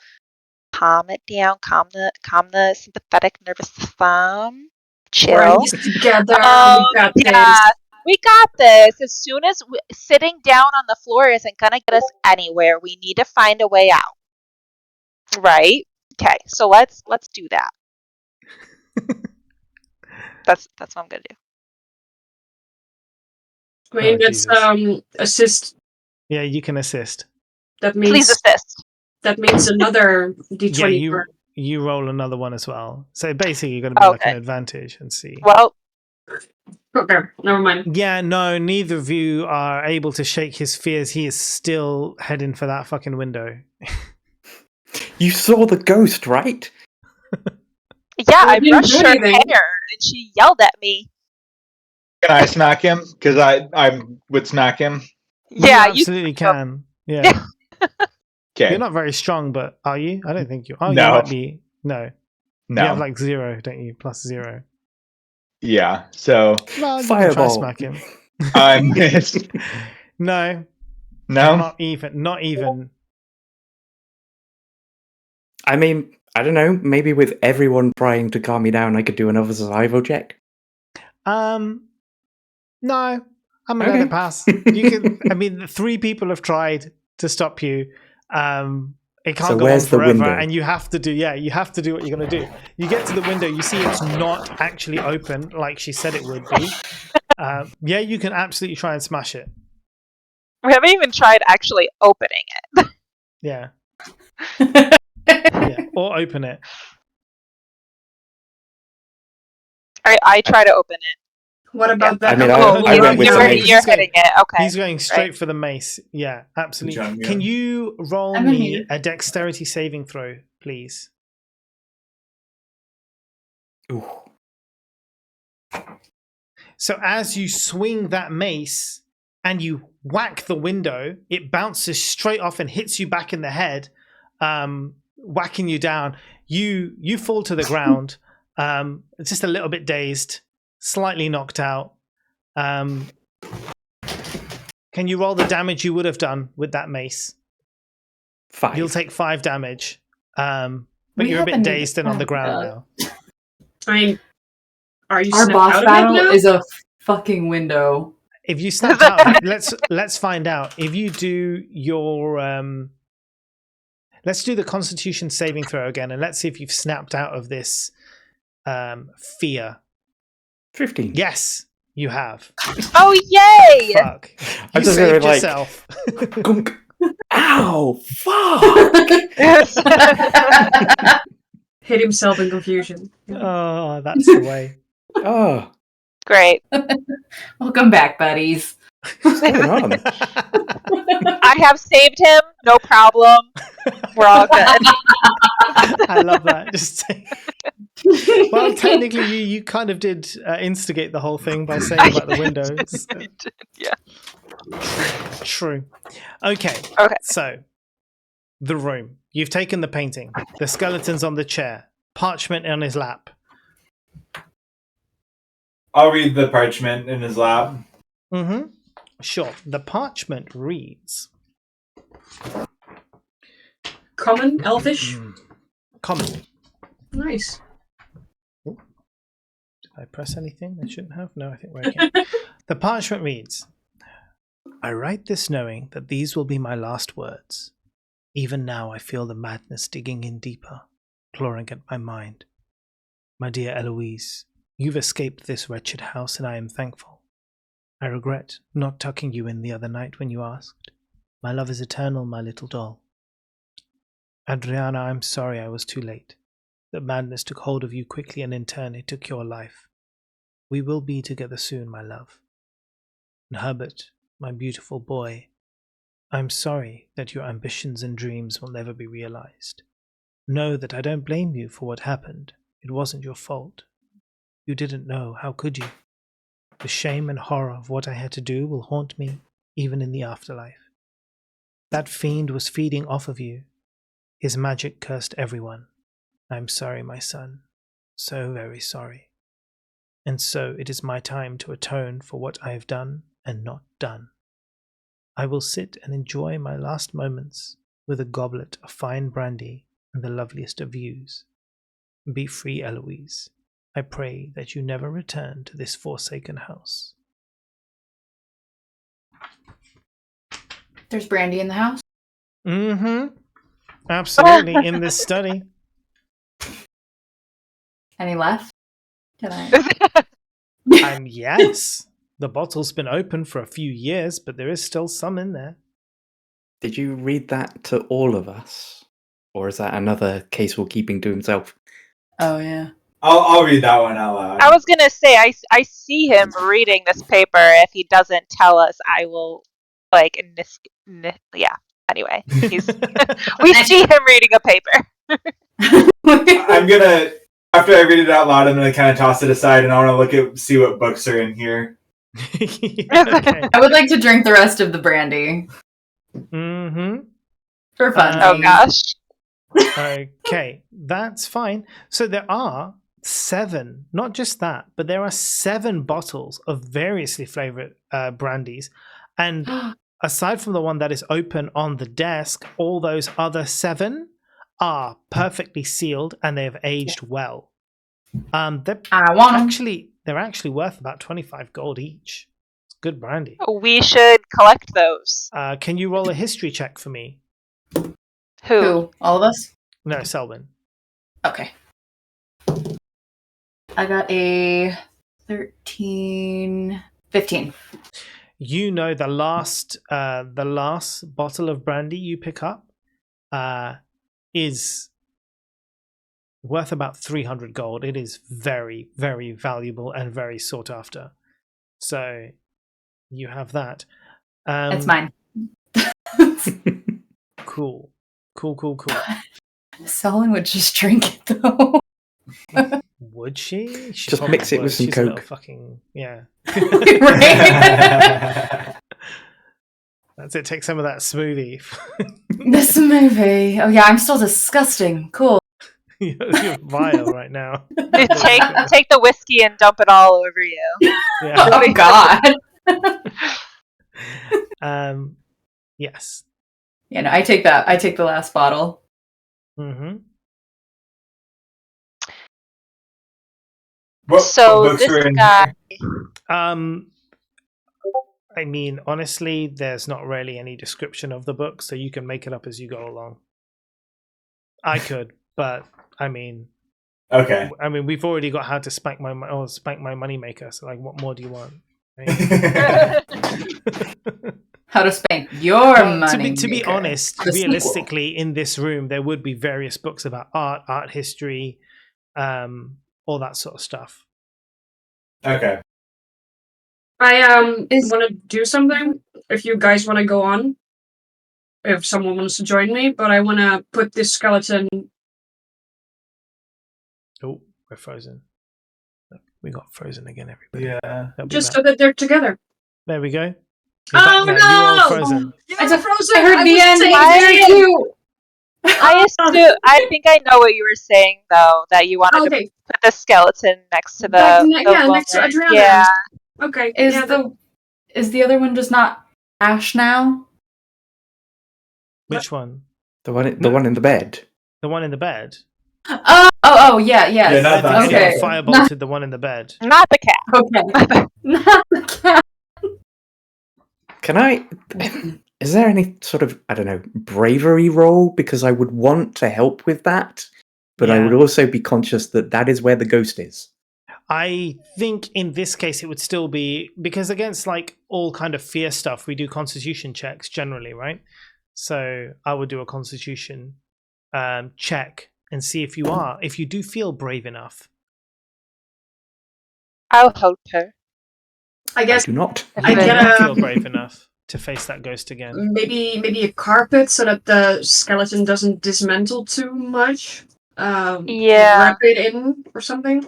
calm it down, calm the sympathetic nervous system. Chill. We're in this together. We got this. We got this. As soon as sitting down on the floor isn't gonna get us anywhere. We need to find a way out. Right? Okay. So let's do that. That's what I'm gonna do. I mean, let's assist. Yeah, you can assist. That means please assist. That means another d20. Yeah, you roll another one as well. So basically, you're going to be like an advantage and see. Well, okay, never mind. Yeah, no, neither of you are able to shake his fears. He is still heading for that fucking window. You saw the ghost, right? Yeah, I brushed her hair and she yelled at me. Can I smack him? Because I would smack him. Yeah, you absolutely can. Yeah. Okay. You're not very strong, but are you? I don't think you. Oh, no. You might be. No. No. You have like 0, don't you? +0. Yeah. So well, fireball. Try smack him. I missed. No. No. Not even. I mean, I don't know. Maybe with everyone trying to calm me down, I could do another survival check. No. I'm gonna let it pass. You can. I mean, 3 people have tried to stop you. It can't go on forever, and you have to do. Yeah, you have to do what you're gonna do. You get to the window, you see it's not actually open like she said it would be. Yeah, you can absolutely try and smash it. We haven't even tried actually opening it. Yeah. Yeah, or open it. Alright, I try to open it. What about that? I mean, I went with the mace. You're hitting it. Okay. He's going straight for the mace. Yeah, absolutely. Can you roll me a dexterity saving throw, please? Ooh. So as you swing that mace and you whack the window, it bounces straight off and hits you back in the head, whacking you down. You fall to the ground, just a little bit dazed, slightly knocked out. Can you roll the damage you would have done with that mace? 5. You'll take 5 damage, but you're a bit dazed and on the ground now. I mean, are you? Our boss battle is a fucking window. If you snap out, let's find out. If you do your let's do the Constitution saving throw again, and let's see if you've snapped out of this fear. 15. Yes, you have. Oh, yay! Fuck. You saved yourself. Ow! Fuck! hit himself in confusion. Oh, that's the way. Oh, Great. Welcome back, buddies. what's going on? I have saved him. No problem. We're all good. I love that. Just say, well, technically, you kind of did instigate the whole thing by saying about the windows. Yeah. True. Okay. Okay. So, the room. You've taken the painting. The skeleton's on the chair. Parchment on his lap. I'll read the parchment in his lap. Mm-hmm. Sure. The parchment reads... Common, elfish. Common. Nice. Did I press anything I shouldn't have? No, I think we're okay. The parchment reads, I write this knowing that these will be my last words. Even now I feel the madness digging in deeper, clawing at my mind. My dear Eloise, you've escaped this wretched house and I am thankful. I regret not tucking you in the other night when you asked. My love is eternal, my little doll. Adriana, I'm sorry I was too late. The madness took hold of you quickly and in turn it took your life. We will be together soon, my love. And Herbert, my beautiful boy, I'm sorry that your ambitions and dreams will never be realized. Know that I don't blame you for what happened. It wasn't your fault. You didn't know, how could you? The shame and horror of what I had to do will haunt me, even in the afterlife. That fiend was feeding off of you. His magic cursed everyone. I'm sorry, my son. So very sorry. And so it is my time to atone for what I have done and not done. I will sit and enjoy my last moments with a goblet of fine brandy and the loveliest of views. Be free, Eloise. I pray that you never return to this forsaken house. There's brandy in the house. Mm-hmm. Absolutely, in this study. Any left? Can I? Yes. The bottle's been open for a few years, but there is still some in there. Did you read that to all of us? Or is that another Casewell keeping to himself? Oh, yeah. I'll read that one out loud. I was gonna say I see him reading this paper. If he doesn't tell us, I will yeah. Anyway, we see him reading a paper. I'm gonna, after I read it out loud, I'm gonna kind of toss it aside and I want to see what books are in here. Okay. I would like to drink the rest of the brandy. Mm-hmm. For fun. Oh gosh. Okay, that's fine. So there are 7, not just that, but there are 7 bottles of variously flavored brandies. And aside from the one that is open on the desk, all those other 7 are perfectly sealed and they have aged well. They're actually worth about 25 gold each. It's good brandy. We should collect those. Can you roll a history check for me? Who? All of us? No, Selwyn. Okay. I got a 13, 15. You know the last bottle of brandy you pick up is worth about 300 gold. It is very, very valuable and very sought after. So you have that. It's mine. Cool. Selwyn would just drink it though. Would she? She Just mix it with some She's a little Coke. fucking yeah. Right? That's it. Take some of that smoothie. This movie. Oh yeah, I'm still disgusting. Cool. You're vile right now. Take the whiskey and dump it all over you. Yeah. Oh god. Yes. Yeah, no, I take that. I take the last bottle. Mm-hmm. What books this are in guy. here? I mean, honestly, there's not really any description of the book, so you can make it up as you go along. I could, but I mean, Okay. I mean, we've already got how to spank my moneymaker. So, like, what more do you want? Right? how to spend your Well, money. to be maker. honest, The sequel. realistically, in this room, there would be various books about art history, all that sort of stuff. Okay. I Is- want to do something. If you guys want to go on, if someone wants to join me, but I want to put this skeleton. Oh, we're frozen. We got frozen again, everybody. Yeah. They'll be Just back. so that they're together. There we go. You're Oh back now. You're all no! frozen. You're I frozen. I heard the was end. saying It's very the end. cute. I think I know what you were saying though, that you wanted to Okay. put the skeleton next to Back the, ne- the yeah, woman. next to Adriana. Yeah. Okay. Is yeah, is the other one just not Ash now? Which one? The one in the bed. The one in the bed. Oh, yeah, yes. Yeah, not I think that anyone one. firebolted the one in the bed. Not the cat. Okay. Not the cat. Can I? Is there any sort of, I don't know, bravery roll? Because I would want to help with that, but I Yeah. would also be conscious that that is where the ghost is. I think in this case it would still be, because against like all kind of fear stuff, we do constitution checks generally, right? So I would do a constitution check and see if you do feel brave enough. I'll help her. I guess I do not. I You do get not a- feel brave enough to face that ghost again. maybe a carpet so that the skeleton doesn't dismantle too much. Yeah. Wrap it in or something.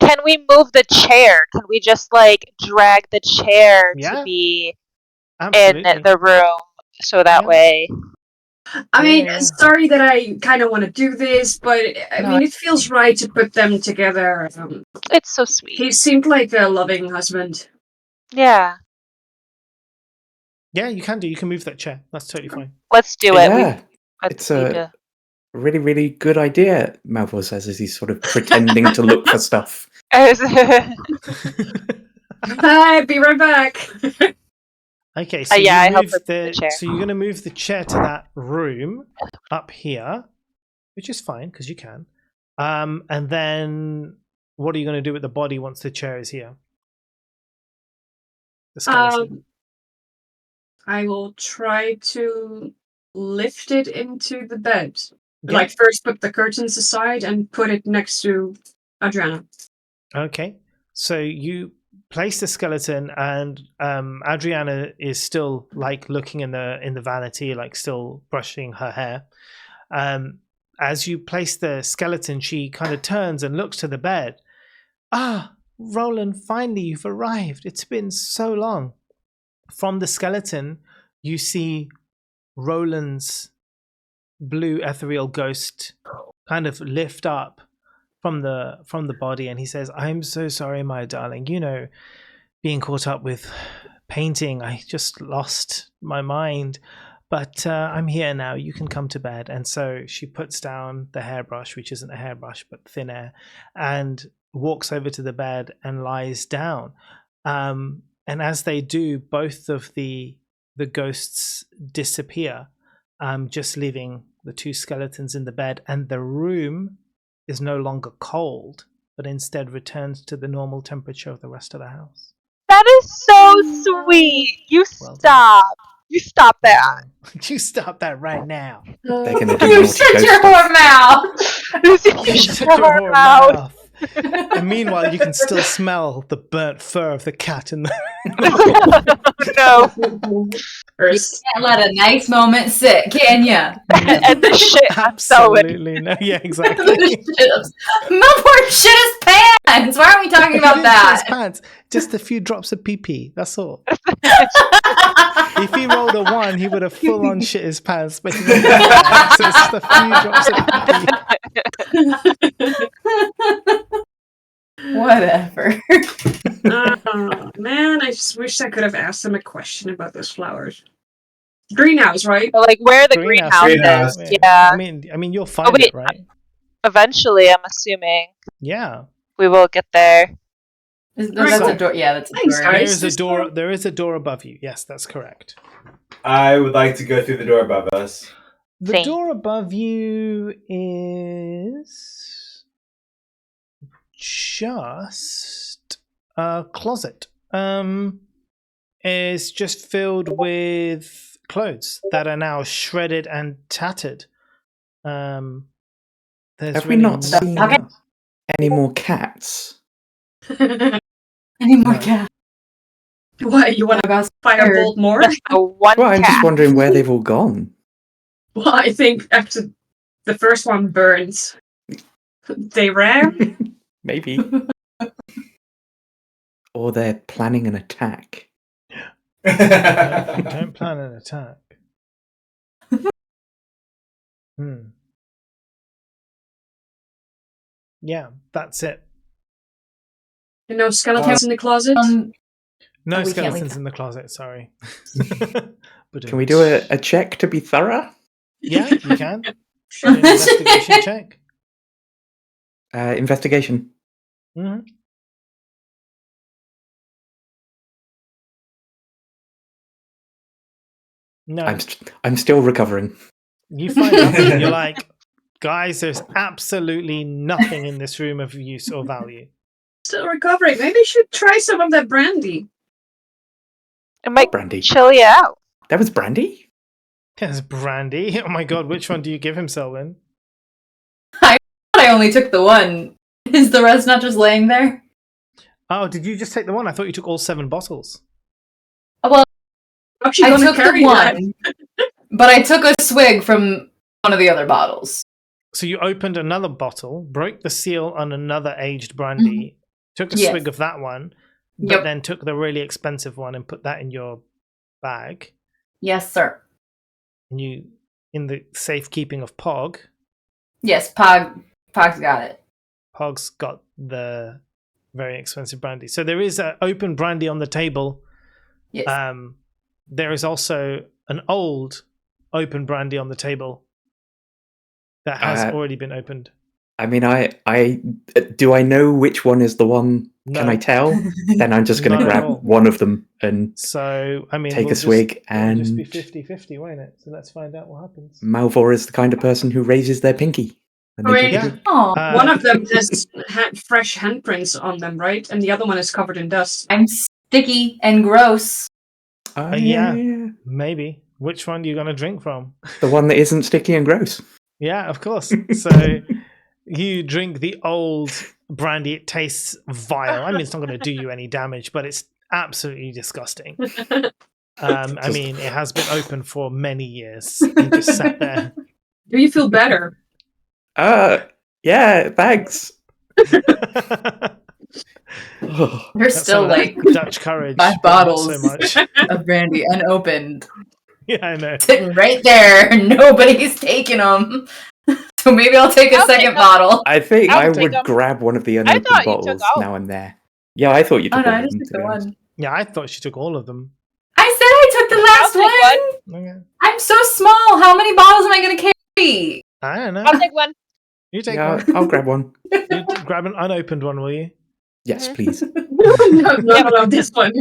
Can we move the chair? Can we just like drag the chair Yeah. to be Absolutely. in the room so that Yeah. way? I mean, Yeah. sorry that I kind of want to do this, but I No. mean, it feels right to put them together. It's so sweet. He seemed like a loving husband. Yeah. Yeah, you can do. You can move that chair. That's totally fine. Let's do it. Yeah, Let's it's a really, really good idea, Malfoy says as he's sort of pretending to look for stuff. Hi, be right back. Okay, so yeah, I you help move her move the chair. so you're going to move the chair to that room up here, which is fine because you can. And then what are you going to do with the body once the chair is here? The skeleton. I will try to lift it into the bed. Yeah. Like first put the curtains aside and put it next to Adriana. Okay, so you place the skeleton, and Adriana is still like looking in the vanity, like still brushing her hair. As you place the skeleton, she kind of turns and looks to the bed. Ah, Roland, finally you've arrived. It's been so long. From the skeleton, you see Roland's blue ethereal ghost kind of lift up from the body, and he says, "I'm so sorry, my darling. You know, being caught up with painting, I just lost my mind. But I'm here now. You can come to bed." And so she puts down the hairbrush, which isn't a hairbrush but thin air, and walks over to the bed and lies down. And as they do, both of the ghosts disappear, just leaving the two skeletons in the bed, and the room is no longer cold, but instead returns to the normal temperature of the rest of the house. That is so sweet. You Well done. stop. You stop that. You stop that right now. They're going to do You naughty shut ghost your stuff. whore mouth. You shut your whore mouth. And meanwhile, you can still smell the burnt fur of the cat in the. No. You can't let a nice moment sit, can ya? And the shit I'm sewing. Absolutely no. Yeah, exactly. Milford shit his pants. Why are we talking He about didn't shit his that? pants. Just a few drops of pee pee. That's all. If he rolled a 1, he would have full on shit his pants. But he didn't do that. So it's just a few drops of pee pee. Whatever. Oh, man, I just wish I could have asked him a question about those flowers. Greenhouse, right? So, like where the Greenhouse. greenhouse Greenhouse. is. Yeah. I mean, you'll find wait. it, right? Eventually, I'm assuming Yeah. we will get there. That's a door. Yeah, that's a Thanks, door. guys. There is a door. There is a door above you. Yes, that's correct. I would like to go through the door above us. The Same. door above you is just a closet. is just filled with clothes that are now shredded and tattered. There's Have we really not nothing seen else. any more cats? Any more No. cats? What, you want to firebolt more? One Well, I'm cat. just wondering where they've all gone. Well, I think after the first one burns, they ran. Maybe. Or they're planning an attack. Don't plan an attack. Yeah, that's it. No skeletons in the closet? No we can't skeletons leave. in the closet, sorry. Can we do a check to be thorough? Yeah, you can. Do an investigation check. Investigation. Mm-hmm. No, I'm still recovering. you find nothing. You're like, guys, there's absolutely nothing in this room of use or value. Still recovering. Maybe you should try some of that brandy. It might Brandy. chill you out. That was brandy? There's brandy. Oh my god, which one do you give him, Selwyn? I only took the one. Is the rest not just laying there? Oh, did you just take the one? I thought you took all 7 bottles. Well, Actually, I took the one, but I took a swig from one of the other bottles. So you opened another bottle, broke the seal on another aged brandy, took a swig of that one, but then took the really expensive one and put that in your bag. Yes, sir. And you, in the safekeeping of Pog. Yes, Pog's got it. Pog's got the very expensive brandy. So there is an open brandy on the table. Yes. There is also an old open brandy on the table that has already been opened. I mean, I do I know which one is the one? No. Can I tell? Then I'm just going to Not at grab all. one of them and So, I mean, take we'll a swig. It'll just be And 50-50, won't it? So let's find out what happens. Malvor is the kind of person who raises their pinky. When I they mean, take a drink. one of them has fresh handprints on them, right? And the other one is covered in dust. I'm sticky and gross. Yeah, maybe. Which one are you going to drink from? The one that isn't sticky and gross. Yeah, of course. So you drink the old brandy. It tastes vile. I mean, it's not going to do you any damage, but it's absolutely disgusting. I mean, it has been open for many years. You just sat there. Do you feel better? Yeah, thanks. There's still like Dutch courage. 5 but not bottles so much. of brandy unopened. Yeah, I know. Sitting right there. Nobody's taking them. So maybe I'll take a second bottle. I think I'll I take would them. grab one of the unopened thought you took bottles. all. Now I'm there. Yeah, I thought you took Oh no, all I of just them. took To the be honest. one. Yeah, I thought she took all of them. I said I took the last I'll take one. Okay. I'm so small. How many bottles am I going to carry? I don't know. I'll take one. You take Yeah, one. I'll grab one. You grab an unopened one, will you? Yes, please. No, this one.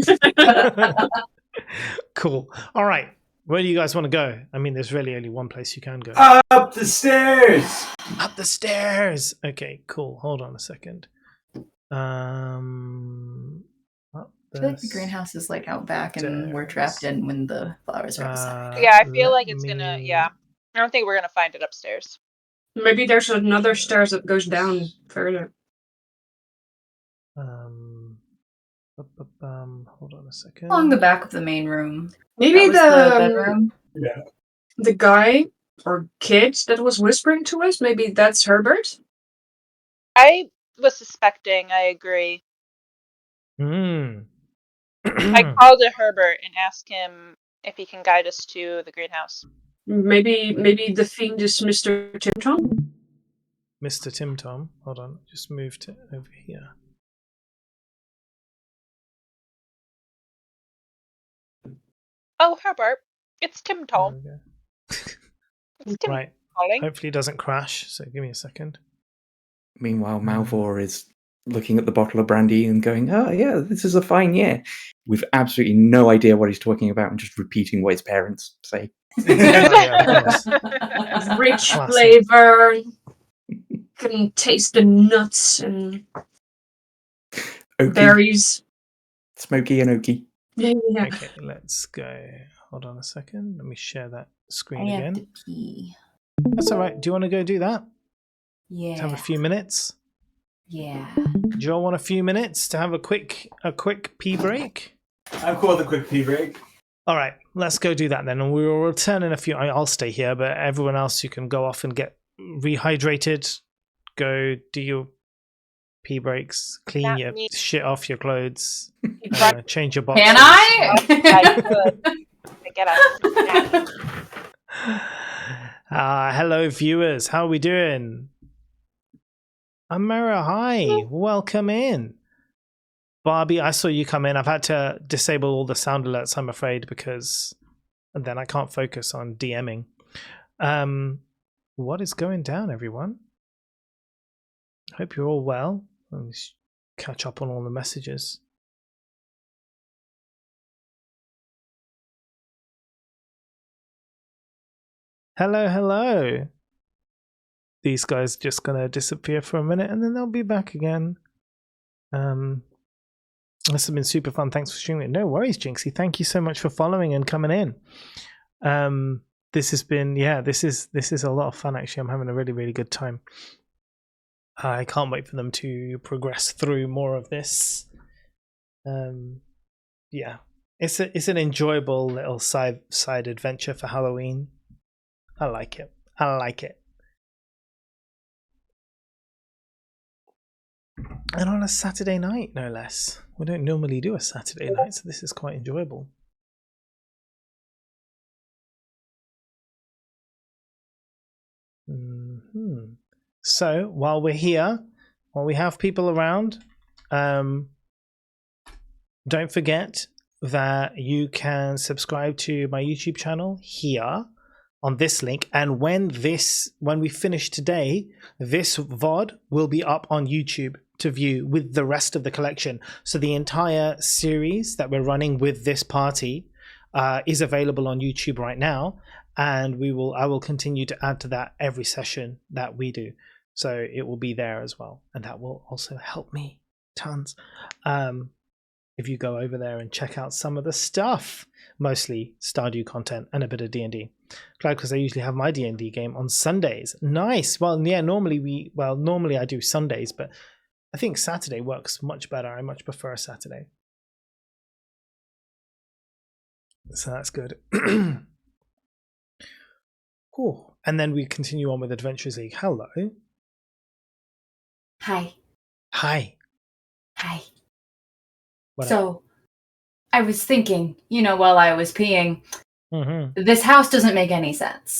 Cool. All right. Where do you guys want to go? I mean, there's really only one place you can go. Up the stairs. Up the stairs. Okay, cool. Hold on a second. Up I feel like the greenhouse is like out back and we're trapped in when the flowers are outside. Yeah, I feel like it's gonna. Yeah, I don't think we're gonna find it upstairs. Maybe there's another stairs that goes down further. Hold on a second. Along the back of the main room. Maybe That was the bedroom. the guy or kid that was whispering to us, maybe that's Herbert? I was suspecting. I agree. I called to Herbert and asked him if he can guide us to the greenhouse. Maybe the fiend is Mr. Tim Tom? Mr. Tim Tom. Hold on. Just moved it over here. Oh, Herbert, it's Tim Tom. It's Tim Right. calling. Hopefully it doesn't crash, so give me a second. Meanwhile, Malvor is looking at the bottle of brandy and going, "Oh yeah, this is a fine year." With absolutely no idea what he's talking about and just repeating what his parents say. Rich flavor. Can taste the nuts and Oaky. berries. Smoky and oaky. Yeah. Okay, let's go. Hold on a second. Let me share that I screen have again. to pee. That's all right. Do you want to go do that? Yeah. Have a few minutes. Yeah. Do you all want a few minutes to have a quick pee break? I'm cool with a quick pee break. All right, let's go do that then, and we will return in a few. I'll stay here, but everyone else, you can go off and get rehydrated. Go do your pee breaks, clean Not your me. shit off your clothes, Right. change your boxes. Can I? I get a snack. Hello, viewers. How are we doing? Amara, hi. Welcome in. Barbie, I saw you come in. I've had to disable all the sound alerts, I'm afraid, because then I can't focus on DMing. What is going down, everyone? Hope you're all well. Let me catch up on all the messages. Hello, hello. These guys just gonna disappear for a minute and then they'll be back again. This has been super fun. Thanks for streaming. No worries, Jinxie. Thank you so much for following and coming in. This has been this is a lot of fun actually. I'm having a really, really good time. I can't wait for them to progress through more of this. It's an enjoyable little side adventure for Halloween. I like it. And on a Saturday night, no less. We don't normally do a Saturday night, so this is quite enjoyable. So while we're here, while we have people around, don't forget that you can subscribe to my YouTube channel here on this link, and when we finish today, this VOD will be up on YouTube to view with the rest of the collection. So the entire series that we're running with this party is available on YouTube right now, and I will continue to add to that every session that we do. So it will be there as well, and that will also help me tons. If you go over there and check out some of the stuff, mostly Stardew content and a bit of D&D. Glad, because I usually have my D&D game on Sundays. Nice. Well, yeah, normally I do Sundays, but I think Saturday works much better. I much prefer a Saturday. So that's good. Cool. And then we continue on with Adventurers League. Hello. Hi. Hi. So, I was thinking, while I was peeing, this house doesn't make any sense.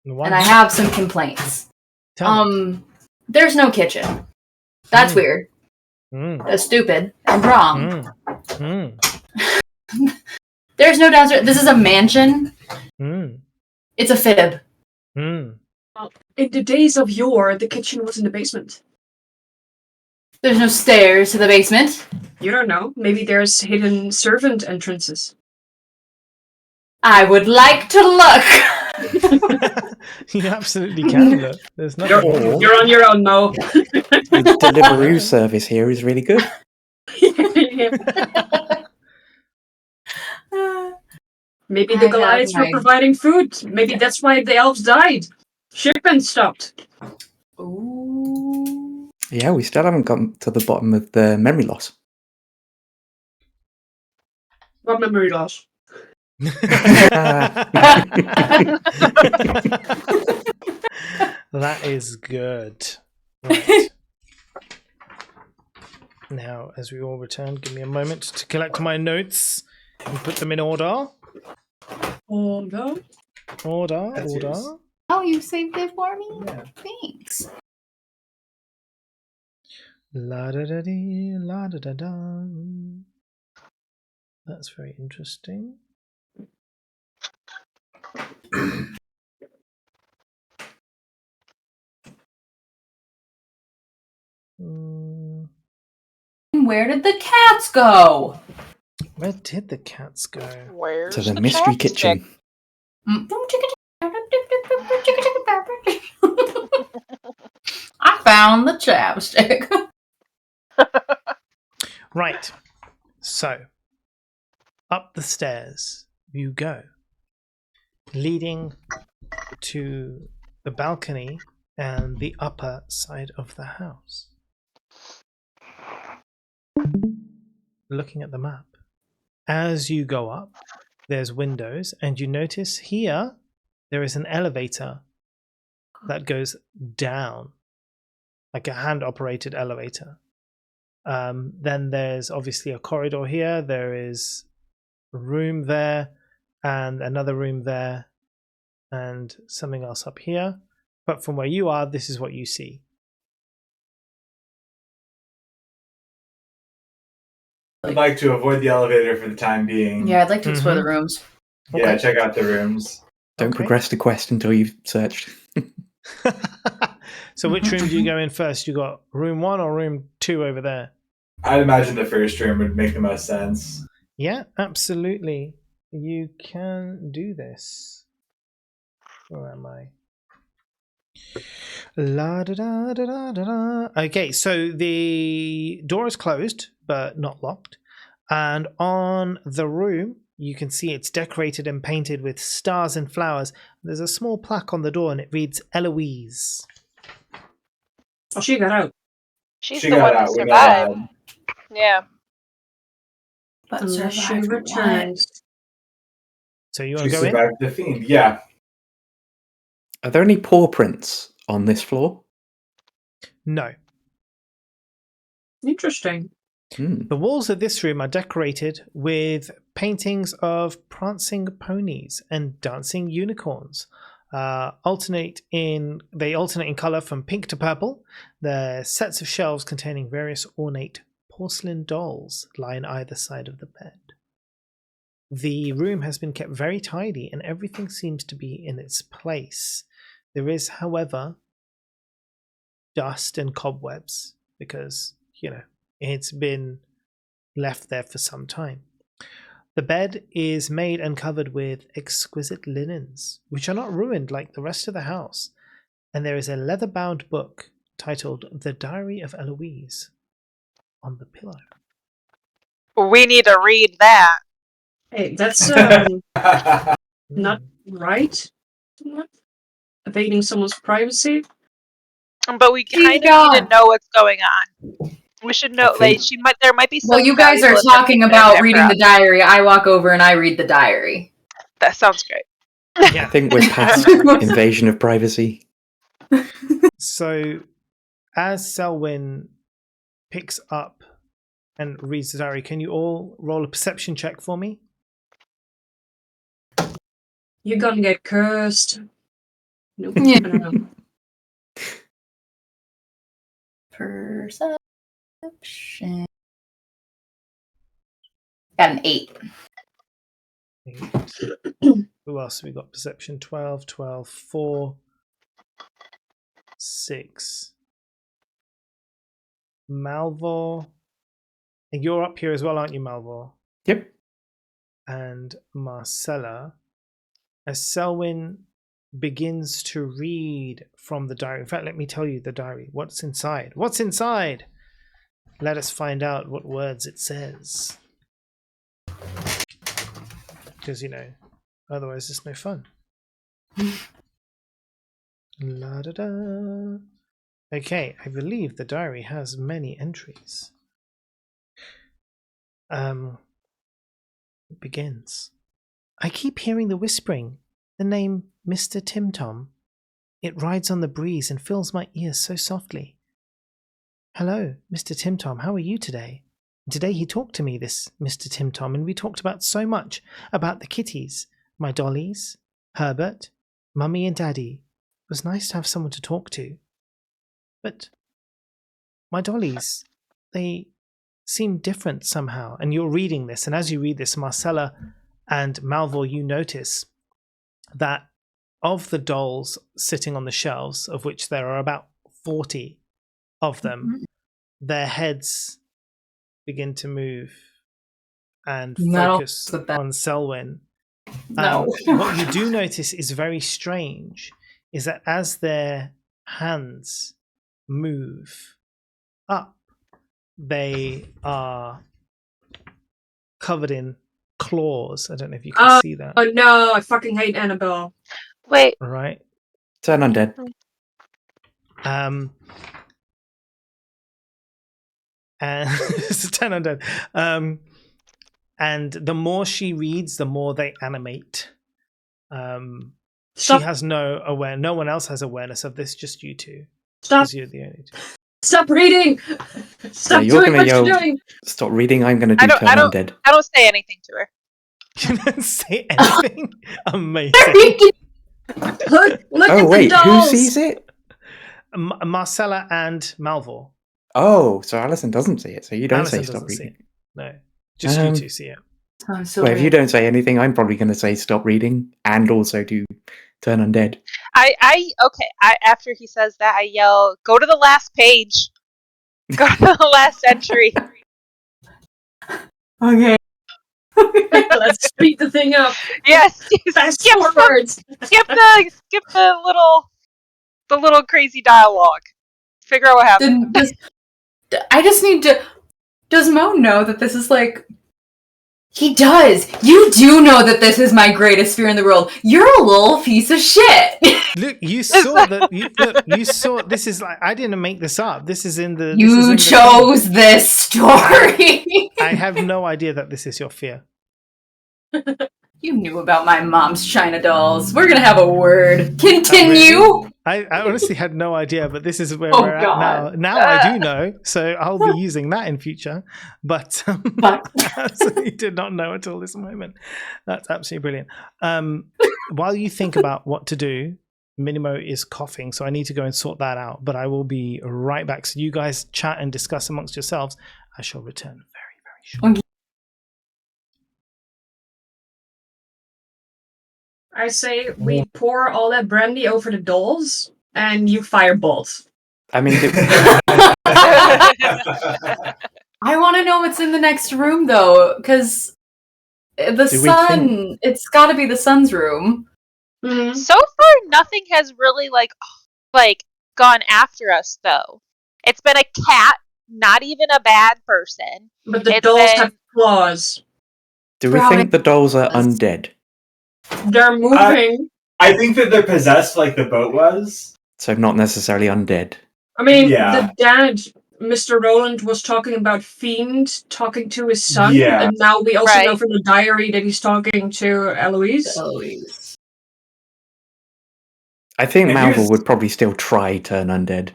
And I have some complaints. There's no kitchen. That's weird. That's stupid and wrong. There's no downstairs. This is a mansion. It's a fib. In the days of yore, the kitchen was in the basement. There's no stairs to the basement. You don't know. Maybe there's hidden servant entrances. I would like to look. You absolutely can look. There's nothing. You're on your own, Mo. The Deliveroo service here is really good. Maybe the Goliaths were providing food. Maybe that's why the elves died. Shipment stopped. Ooh. Yeah, we still haven't gotten to the bottom of the memory loss. What memory loss? That is good. Right. Now, as we all return, give me a moment to collect my notes and put them in order. Order. Oh, you saved it for me? Yeah. Thanks. La da da dee, la da da da. That's very interesting. Where did the cats go? Where did the cats go? Where's To the mystery chopstick? kitchen. I found the chapstick. Right. So, up the stairs you go, leading to the balcony and the upper side of the house. Looking at the map, as you go up, there's windows, and you notice here there is an elevator that goes down, like a hand-operated elevator. Then there's obviously a corridor here. There is a room there, and another room there, and something else up here. But from where you are, this is what you see. I'd like to avoid the elevator for the time being. Yeah, I'd like to explore the rooms. Yeah, Okay. check out the rooms. Don't Okay. progress the quest until you've searched. So which room do you go in first? You got room 1 or room 2 over there? I'd imagine the first room would make the most sense. Yeah, absolutely. You can do this. Where am I? La da da da da da da. Okay, so the door is closed, but not locked. And on the room, you can see it's decorated and painted with stars and flowers. There's a small plaque on the door, and it reads Eloise. Oh, she got out. She's She the got one out. who We know survived. that. Yeah. But Unless she survive what? returns. So you She want to go in? survived the fiend. Yeah. Are there any paw prints on this floor? No. Interesting. Hmm. The walls of this room are decorated with paintings of prancing ponies and dancing unicorns. They alternate in color from pink to purple. They're sets of shelves containing various ornate porcelain dolls lie on either side of the bed. The room has been kept very tidy and everything seems to be in its place. There is, however, dust and cobwebs because, it's been left there for some time. The bed is made and covered with exquisite linens, which are not ruined like the rest of the house, and there is a leather-bound book titled The Diary of Eloise on the pillow. We need to read that. Hey, that's not right. Evading someone's privacy. But we She's kind of need gone. to know what's going on. We should know. think- There might be some. Well, you guys are valuable talking information about there for reading us. the diary. I walk over and I read the diary. That sounds great. I think we're past invasion of privacy. So, as Selwyn picks up and reads the diary, can you all roll a perception check for me? You're gonna get cursed. Nope. Yeah. I don't know. Perception. Got an 8. Who else have we got? Perception 12, 12, 4, 6. Malvor. And you're up here as well, aren't you, Malvor? Yep. And Marcella. As Selwyn begins to read from the diary. In fact, let me tell you the diary. What's inside? What's inside? Let us find out what words it says. Because, otherwise it's no fun. La da da. Okay, I believe the diary has many entries. It begins. I keep hearing the whispering, the name Mr. Timtom. It rides on the breeze and fills my ears so softly. Hello, Mr. Timtom, how are you today? Today he talked to me, this Mr. Timtom, and we talked about so much, about the kitties, my dollies, Herbert, Mummy and Daddy. It was nice to have someone to talk to. But my dollies, they seem different somehow. And you're reading this, and as you read this, Marcella and Malvor, you notice that of the dolls sitting on the shelves, of which there are about 40 of them, their heads begin to move and focus on Selwyn. No. What you do notice is very strange, is that as their hands move up, they are covered in claws. I don't know if you can see that. Oh no, I fucking hate Annabelle. Wait. All right. Turn undead. And it's a 10 undead. And the more she reads, the more they animate. She has no one else has awareness of this, just you two. Stop. You're the only two. Stop reading! Stop you're doing gonna what you're yell, doing! Stop reading, I'm gonna do turn undead. I don't say anything to her. You don't say anything? Amazing. Look Oh at wait, the dolls! who sees it? Marcella and Malvor. Oh, so Alison doesn't see it, so you don't Alison say stop doesn't see reading. it. No. Just you two see it. I'm so Well, if you don't say anything, I'm probably going to say stop reading and also do turn undead. After he says that, I yell, "Go to the last page. Go to the last entry." Okay. Let's speed the thing up. Yes. Fast forwards. Skip the little crazy dialogue. Figure out what happened. I just need to. Does Mo know that this is like? He does. You do know that this is my greatest fear in the world. You're a little piece of shit. Look, you saw that. You saw. This is like I didn't make this up. This is in the. You chose this story. I have no idea that this is your fear. You knew about my mom's China dolls. We're gonna have a word. Continue. I honestly had no idea, but this is where Oh, we're God. at now. Now I do know, so I'll be using that in future. But I absolutely did not know until this moment. That's absolutely brilliant. While you think about what to do, Minimo is coughing, so I need to go and sort that out. But I will be right back. So you guys chat and discuss amongst yourselves. I shall return very, very shortly. Okay. I say we pour all that brandy over the dolls, and you firebolt. I mean, I want to know what's in the next room, though, because the sun. It's got to be the sun's room. Mm-hmm. So far, nothing has really like gone after us, though. It's been a cat, not even a bad person. But the dolls have claws. Do we think the dolls are undead? They're moving. I think that they're possessed like the boat was. So not necessarily undead. I mean, the dad, Mr. Roland, was talking about Fiend talking to his son. Yeah. And now we also know from the diary that he's talking to Eloise. I think Malvor would probably still try turn undead.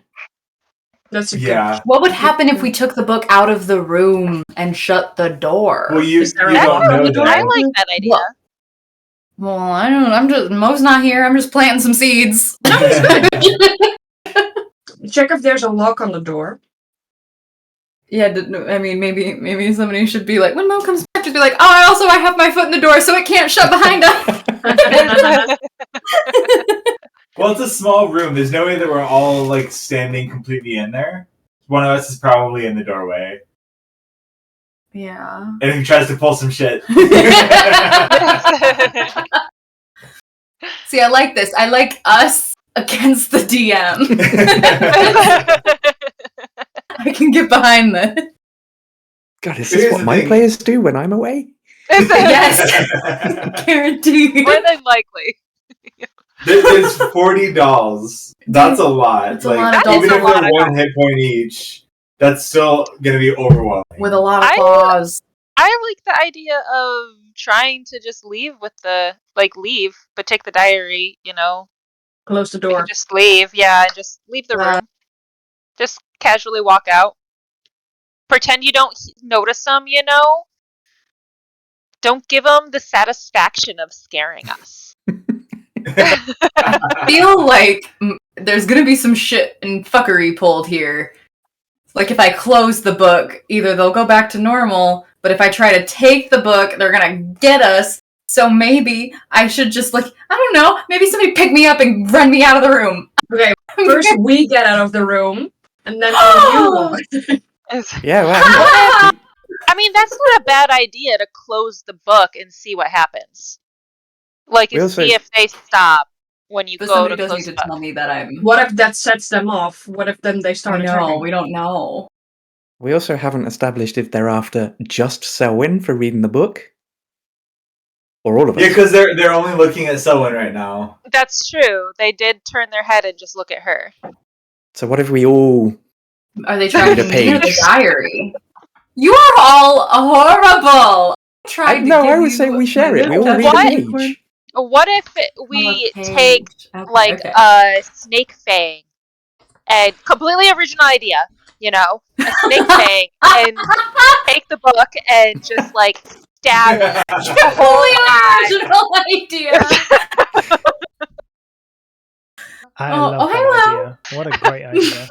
That's a good. What would happen if we took the book out of the room and shut the door? Well, you don't know that. I like that idea. Well, I don't. I'm just. Mo's not here. I'm just planting some seeds. Check if there's a lock on the door. Yeah, I mean, maybe somebody should be like, when Mo comes back, just be like, oh, I have my foot in the door, so it can't shut behind us. Well, it's a small room. There's no way that we're all like standing completely in there. One of us is probably in the doorway. Yeah. And he tries to pull some shit. See, I like this. I like us against the DM. I can get behind this. God, is this what my players do when I'm away? Yes. Guaranteed. More than likely. There's 40 dolls. That's a lot. That's a lot of dolls. Even if they're one hit point each, that's still going to be overwhelming. With a lot of claws. I like the idea of trying to just leave with leave, but take the diary, Close the door. Just leave, and just leave the room. Just casually walk out. Pretend you don't notice them, Don't give them the satisfaction of scaring us. I feel like there's gonna be some shit and fuckery pulled here. Like if I close the book, either they'll go back to normal, but if I try to take the book, they're gonna get us. So maybe I should just I don't know, maybe somebody pick me up and run me out of the room. Okay, first we get out of the room, and then you Yeah, well, I mean, that's not a bad idea to close the book and see what happens. See if they stop when you go to close the book. Tell me that I'm. What if that sets them off? What if then they start attacking? We don't know. We also haven't established if they're after just Selwyn for reading the book, Or all of us. Yeah, because they're only looking at someone right now. That's true. They did turn their head and just look at her. So what if we all... Are they trying to Read a read the page. diary? You are all horrible. I would say we share it. We all read What? a page. What if we take like okay. a snake fang and completely original idea, a snake fang, and take the book and just like stab it. The whole Completely original idea. I Oh, love that hello. idea. What a great idea.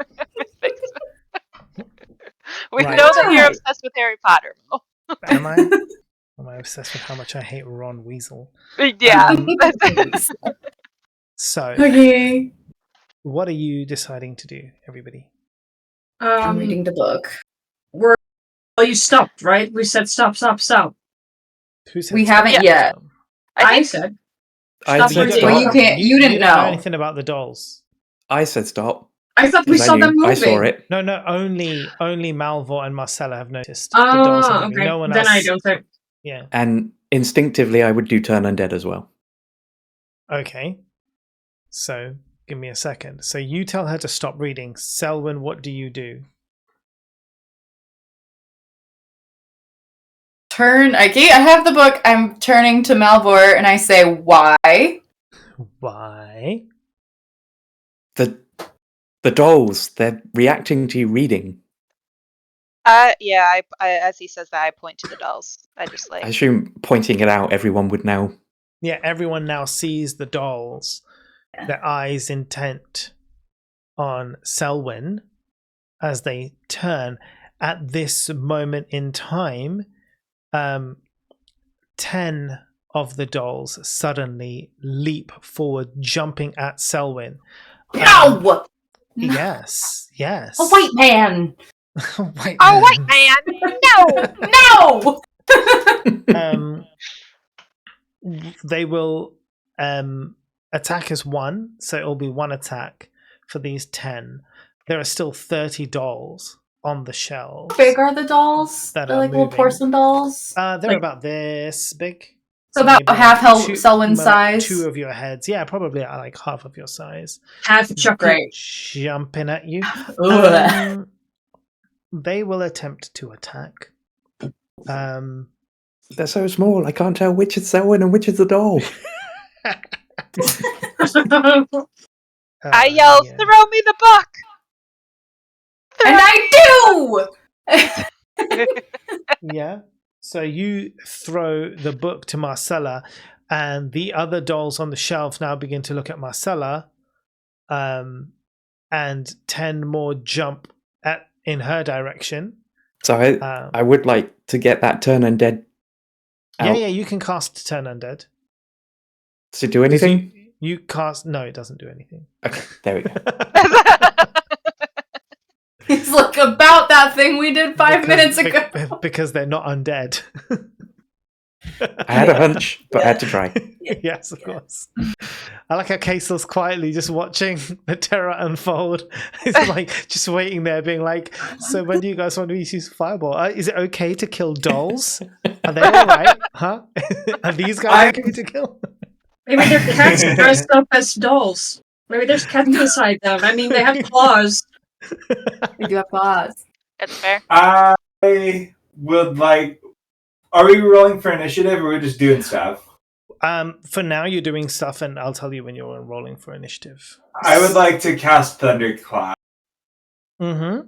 We Right. know that you're Right. obsessed with Harry Potter. Mo. Am I? Am I obsessed with how much I hate Ron Weasley? Yeah. So, Okay. what are you deciding to do, everybody? I'm reading the book. Well, you stopped, right? We said stop. Who said We stop? haven't yet. I said. I Stop said reading. stop. Well, you can't. You didn't don't know know. anything about the dolls. I said stop. I thought we 'cause saw them moving. I saw it. No, only Malvor and Marcella have noticed the dolls are Oh, moving. okay. No one Then else. I don't think. Yeah. And instinctively, I would do turn undead as well. Okay. So, give me a second. So you tell her to stop reading. Selwyn, what do you do? I have the book. I'm turning to Malvor and I say, why? Why? The dolls, they're reacting to you reading. Yeah, I as he says that, I point to the dolls. I just I like. assume pointing it out, everyone would know. Yeah, everyone now sees the dolls, their eyes intent on Selwyn as they turn. At this moment in time, 10 of the dolls suddenly leap forward, jumping at Selwyn. No! Yes. A white man! White Oh, man. white man! No! No! They will attack as one, so it'll be one attack for these 10. There are still 30 dolls on the shelves. How big are the dolls? That They're are like little moving. porcelain dolls? They're Like- about this big. So about maybe half like Selwyn's like size? 2 of your heads. Yeah, probably like half of your size. Half chocolate. Great. Jumping at you. Ugh. They will attempt to attack. They're so small, I can't tell which is Selwyn and which is the doll. I yell, yeah. throw me the book! And I do! Yeah. So you throw the book to Marcella, and the other dolls on the shelf now begin to look at Marcella, and 10 more jump in her direction. So I would like to get that turn undead out. Yeah, you can cast Turn Undead. Does it do anything? You cast... No, it doesn't do anything. Okay, there we go. It's like about that thing we did 5 minutes ago. Because they're not undead. I had a hunch, but I had to try. Yes, of course. I like how Kasel's quietly just watching the terror unfold. He's like just waiting there, being like, "So when do you guys want to use Fireball? Is it okay to kill dolls? Are they all right? Huh? Are these guys okay to kill?" Maybe they're cats dressed up as dolls. Maybe there's cats inside them. I mean, they have claws. We do have claws. That's fair. I would like. Are we rolling for initiative, or are we just doing stuff? For now, you're doing stuff, and I'll tell you when you're rolling for initiative. I would like to cast Thunderclap. Mm-hmm.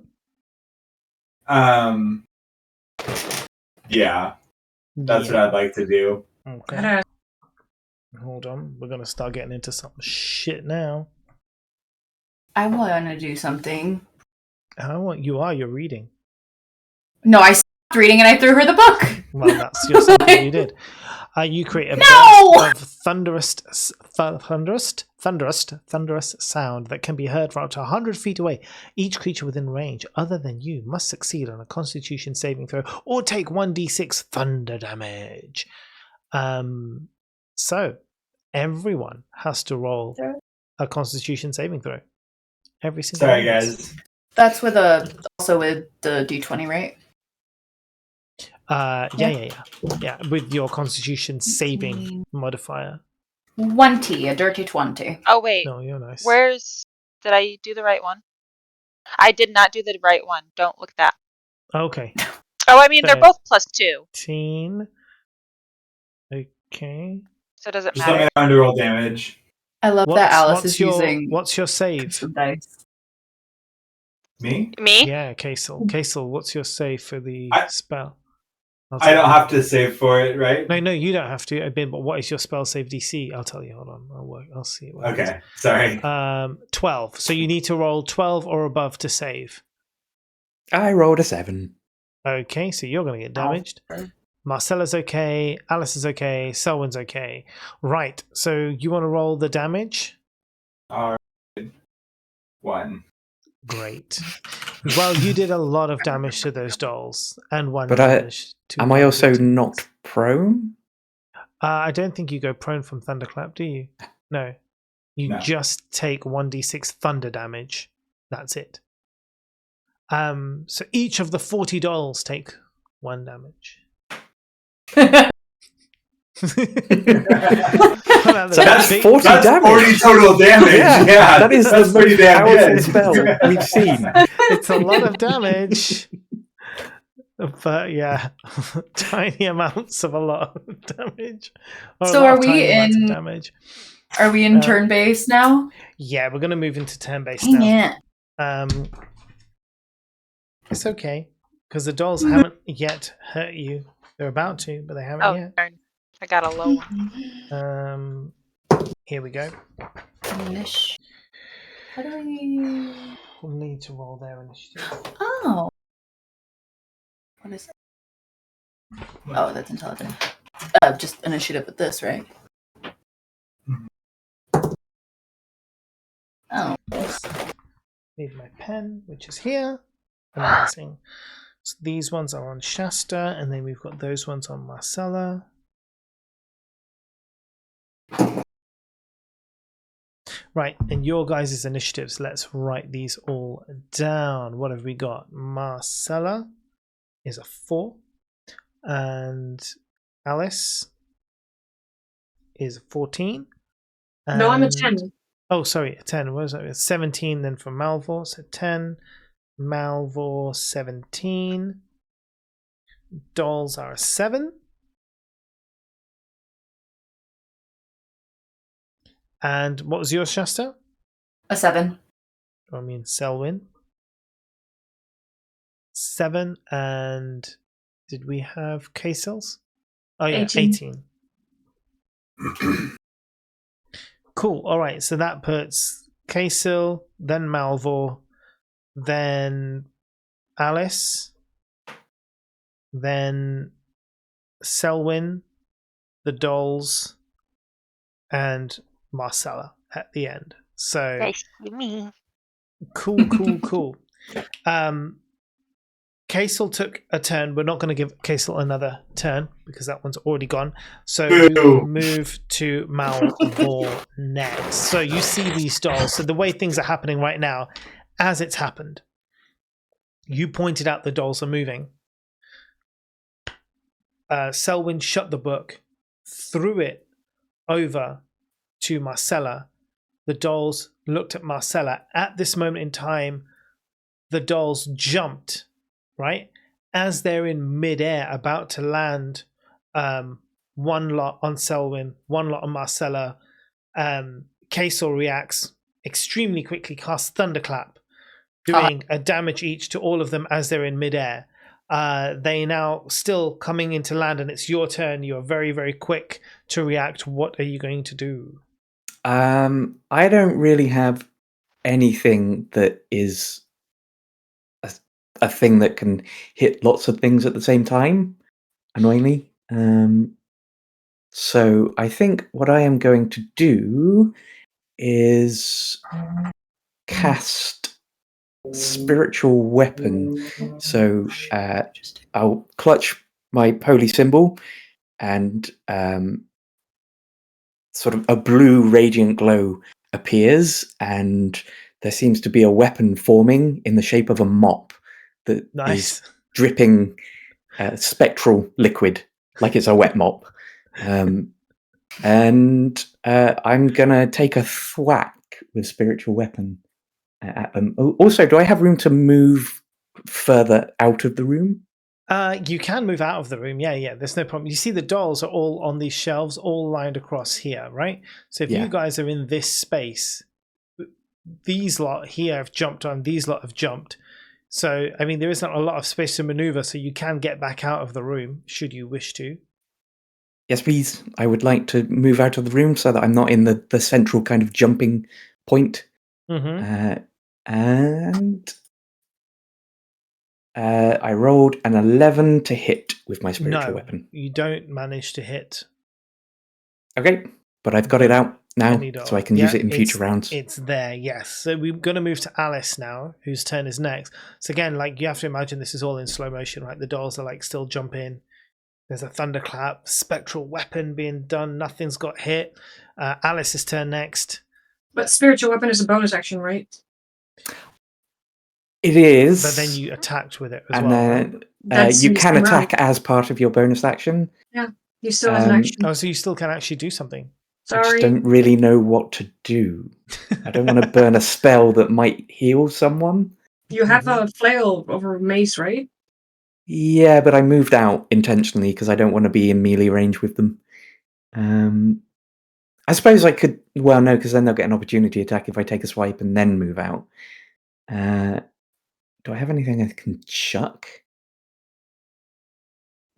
Yeah, that's what I'd like to do. Okay. Hold on, we're gonna start getting into some shit now. I want to do something. You're reading. No, I stopped reading and I threw her the book. Well, that's just something you did. You create a No! burst of thunderous sound that can be heard from up to 100 feet away. Each creature within range, other than you, must succeed on a Constitution saving throw or take 1d6 thunder damage. So everyone has to roll a Constitution saving throw. Every single Sorry, one. guys. That's also with the D20, right? Yeah. With your Constitution saving modifier. 20, a dirty 20. Oh wait, No, you're nice. did I do the right one? I did not do the right one. Don't look that. Okay. Oh, I mean they're both +2, 13. Okay. so does it Just let me matter? know to roll damage. I love that Alice is using What's your save? some dice. Me? Me? Yeah, Kaisel. Kaisel, what's your save for the spell? I don't have to save for it, right? No, you don't have to. But what is your spell save DC? I'll tell you. Hold on. I'll see. Okay, sorry. 12. So you need to roll 12 or above to save. I rolled a 7. Okay, so you're going to get damaged. Marcella's okay. Alice is okay. Selwyn's okay. Right. So you want to roll the damage? All right. 1. Great. Well, you did a lot of damage to those dolls, and 1 But damage to. am I also not prone? I don't think you go prone from Thunderclap, do you? No. You just take 1d6 thunder damage. That's it. So each of the 40 dolls take 1 damage. So that's 40 damage. 40 total damage. Yeah, that is that's the pretty most damn powerful good. spell we've seen. It's a lot of damage. But yeah, tiny amounts of a lot of damage. So are we in damage? Are we in turn based now? Yeah, we're going to move into turn based now. Yeah. It's okay because the dolls haven't yet hurt you. They're about to, but they haven't yet. Darn. I got a low one. Here we go. How do we? We'll need to roll their initiative. Oh. What is it? Oh, that's intelligent. Just initiative with this, right? Oh. Need my pen, which is here. Amazing. So these ones are on Shasta, and then we've got those ones on Marcella. Right, and your guys' initiatives, let's write these all down. What have we got? Marcella is a 4, and Alice is 14. No, I'm a 10. Oh, sorry, a 10. What was that? 17 then for Malvor, so 10. Malvor 17. Dolls are a 7. And what was yours, Shasta? A 7. I mean, Selwyn. 7. And did we have K-cells? Oh, yeah, 18. Cool. All right. So that puts K-cell, then Malvor, then Alice, then Selwyn, the dolls, and Marcella at the end. So nice to me. Cool. Kaisel took a turn. We're not going to give Kaisel another turn because that one's already gone. So we will move to Malvor next. So you see these dolls. So the way things are happening right now, as it's happened, you pointed out the dolls are moving. Selwyn shut the book, threw it over to Marcella. The dolls looked at Marcella. At this moment in time, the dolls jumped, right? As they're in midair, about to land, one lot on Selwyn, one lot on Marcella. Kaisel reacts extremely quickly, casts Thunderclap, doing a damage each to all of them as they're in midair. They now still coming into land, and it's your turn. You're very, very quick to react. What are you going to do? I don't really have anything that is a thing that can hit lots of things at the same time, annoyingly. So I think what I am going to do is cast spiritual weapon. So I'll clutch my holy symbol, and sort of a blue radiant glow appears, and there seems to be a weapon forming in the shape of a mop that is dripping spectral liquid, like it's a wet mop. And I'm going to take a thwack with spiritual weapon at them. Also, do I have room to move further out of the room? You can move out of the room. Yeah. There's no problem. You see the dolls are all on these shelves, all lined across here, right? So if you guys are in this space, these lot here have jumped on, these lot have jumped. So, I mean, there isn't a lot of space to maneuver, so you can get back out of the room, should you wish to. Yes, please. I would like to move out of the room so that I'm not in the central kind of jumping point. Mm-hmm. And I rolled an 11 to hit with my spiritual weapon. You don't manage to hit. Okay, but I've got it out now, so I can use it in future rounds. It's there, yes. So we're going to move to Alice now, whose turn is next. So again, like, you have to imagine this is all in slow motion, right? The dolls are like still jumping. There's a thunderclap, spectral weapon being done. Nothing's got hit. Alice's turn next. But spiritual weapon is a bonus action, right? It is. But then you attacked with it as and well. Then you can attack as part of your bonus action. Yeah, you still have an action. Oh, so you still can actually do something. Sorry. I just don't really know what to do. I don't want to burn a spell that might heal someone. You have a flail over mace, right? Yeah, but I moved out intentionally because I don't want to be in melee range with them. I suppose I could... Well, no, because then they'll get an opportunity attack if I take a swipe and then move out. Do I have anything I can chuck?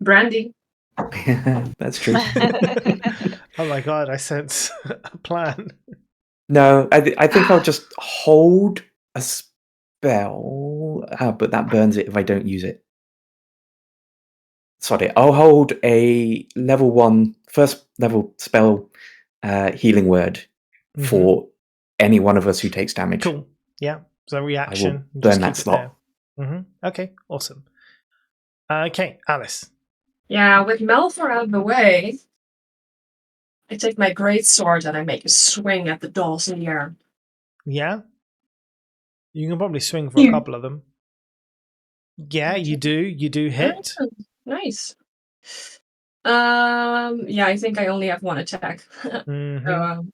Brandy. That's true. Oh my god, I sense a plan. No, I think I'll just hold a spell. But that burns it if I don't use it. Sorry, I'll hold a level 1, first level spell healing word for any one of us who takes damage. Cool. Yeah. So reaction. I will burn that slot. Okay, awesome. Okay, Alice. Yeah, with Malfour out of the way, I take my great sword and I make a swing at the dolls in the air. Yeah? You can probably swing for a couple of them. Yeah, you do. You do hit. Oh, nice. Yeah, I think I only have one attack. And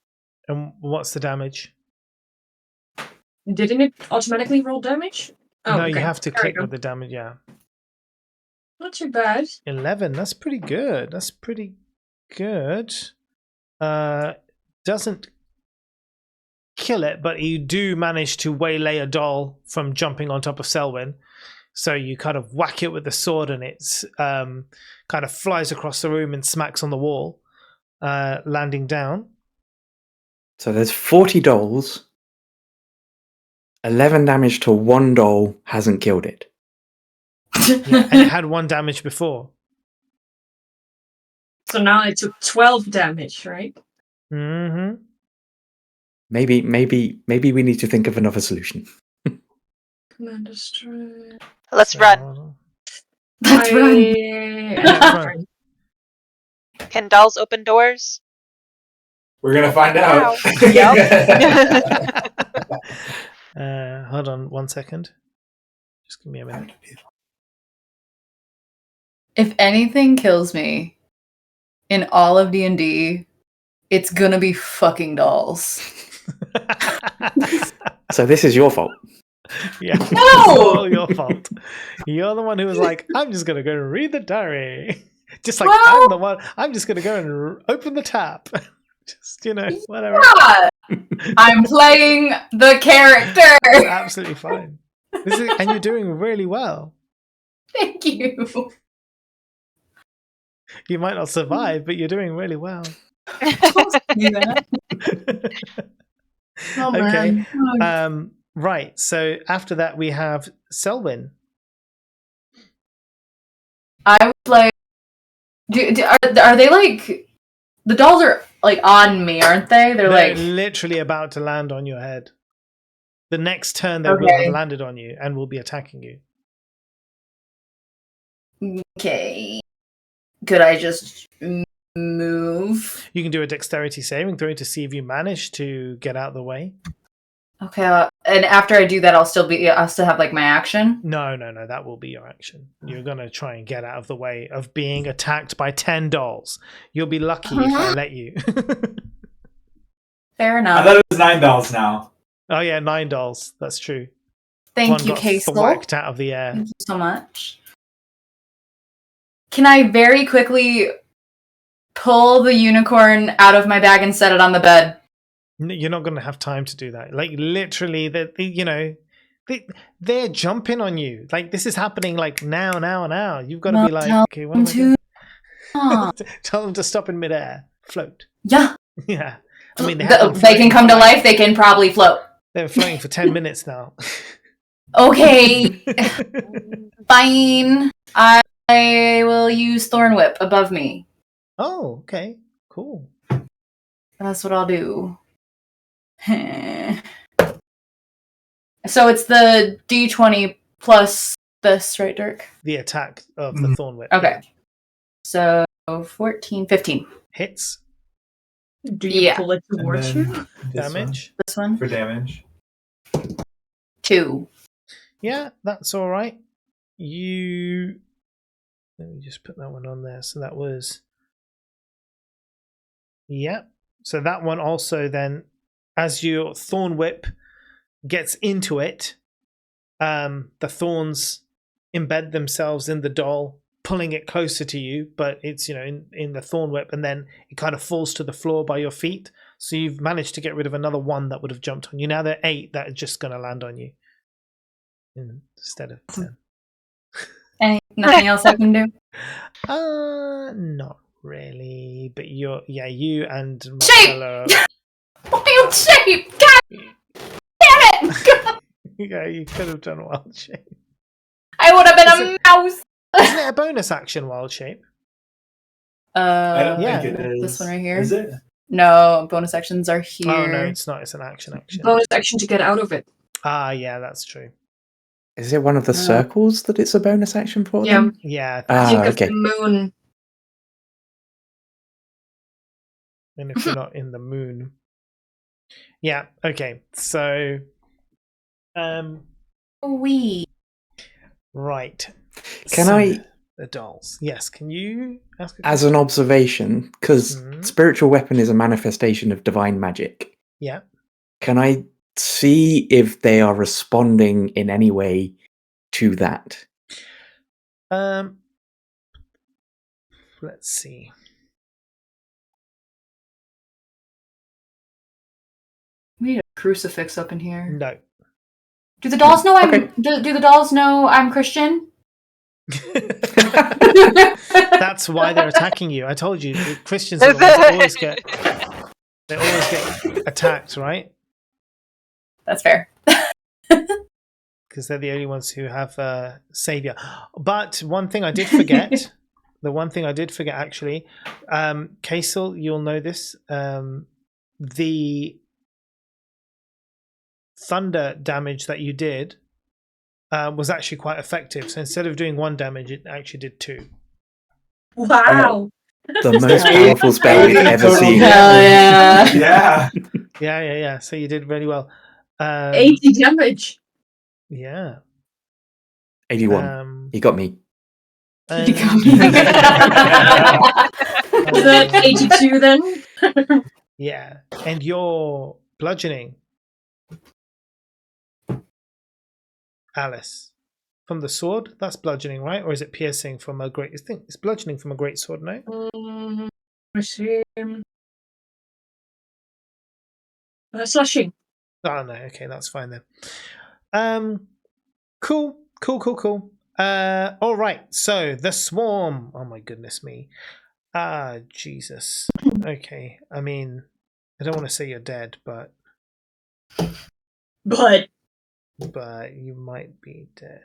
what's the damage? Didn't it automatically roll damage? Oh, no, okay. you have to click with the damage, yeah. Not too bad. 11, that's pretty good. That's pretty good. Doesn't kill it, but you do manage to waylay a doll from jumping on top of Selwyn. So you kind of whack it with the sword and it's kind of flies across the room and smacks on the wall, landing down. So there's 40 dolls. 11 damage to one doll hasn't killed it. Yeah, and it had 1 damage before. So now I took 12 damage, right? Mm-hmm. Maybe we need to think of another solution. Commander Strike. Let's run. Let's run. Run. Can dolls open doors? We're gonna find out. Hold on 1 second. Just give me a minute. If anything kills me in all of D&D, it's gonna be fucking dolls. So this is your fault. Yeah, No! it's all your fault. You're the one who was like, I'm just gonna go and read the diary. Just like I'm the one. I'm just gonna go and open the tap. Just whatever. Yeah. I'm playing the character. It's absolutely fine. And you're doing really well. Thank you. You might not survive, but you're doing really well. Oh, Okay. man. Right. So after that, we have Selwyn. I was like, are they like the dolls are like on me, aren't they? They're like literally about to land on your head. The next turn, they will have landed on you and will be attacking you. Okay. Could I just move? You can do a dexterity saving throw to see if you manage to get out of the way. Okay, and after I do that, I'll still have like my action. No, that will be your action. You're gonna try and get out of the way of being attacked by 10 dolls. You'll be lucky if I let you. Fair I enough. thought it was $9 now. Oh yeah, 9 dolls. That's true. Thank One you, got Casel. thwacked out of the air. Thank you so much. Can I very quickly pull the unicorn out of my bag and set it on the bed? You're not going to have time to do that. Like literally, they're jumping on you. Like this is happening. Like now. You've got to be like, okay, what am I doing? Tell them to stop in midair, float. Yeah. Yeah. I mean, they can come to life. They can probably float. They're floating for 10 minutes now. Okay. Fine. I will use Thorn Whip above me. Oh, okay. Cool. That's what I'll do. So it's the D20 plus this, right, Dirk? The attack of the Thorn Whip. Okay. So 14, 15. Hits. Do you pull it towards you? Damage. This one? For damage. 2. Yeah, that's all right. Let me just put that one on there. So that was... Yeah. So that one also then, as your Thorn Whip gets into it, the thorns embed themselves in the doll, pulling it closer to you, but it's, in the Thorn Whip, and then it kind of falls to the floor by your feet. So you've managed to get rid of another one that would have jumped on you. Now there are 8 that are just going to land on you instead of 10. Nothing else I can do? Not really. But you and Marcella... Shape! Shape! God damn it! Yeah, you could have done Wild Shape. I would have been a mouse! Isn't it a bonus action, Wild Shape? I don't think it is. This one right here? Is it? No, bonus actions are here. Oh, no, it's not. It's an action. Bonus action to get out of it. Ah, yeah, that's true. Is it one of the circles that it's a bonus action for them? Yeah. Think of okay. the moon. And if you're not in the moon. Yeah, okay. So right. Can I the dolls. Yes, can you ask as an observation, because spiritual weapon is a manifestation of divine magic. Yeah. Can I see if they are responding in any way to that? Let's see. We need a crucifix up in here. No. Do the dolls know do the dolls know I'm Christian? That's why they're attacking you. I told you, the Christians are the ones that always get attacked, right? That's fair. Because they're the only ones who have a savior. But one thing I did forget, actually, Casel, you'll know this. The thunder damage that you did was actually quite effective. So instead of doing 1 damage, it actually did 2. Wow. The most powerful spell we've ever seen. Hell yeah. Yeah. So you did really well. 80 damage. Yeah. 81. He got me. You got me. Is that 82 then? Yeah. And your bludgeoning, Alice, from the sword, that's bludgeoning, right? Or is it piercing from a great... It's bludgeoning from a great sword, no? Slashing. Oh, no. Okay, that's fine then. Cool. All right. So, the swarm. Oh, my goodness me. Ah, Jesus. Okay. I mean, I don't want to say you're dead, but you might be dead.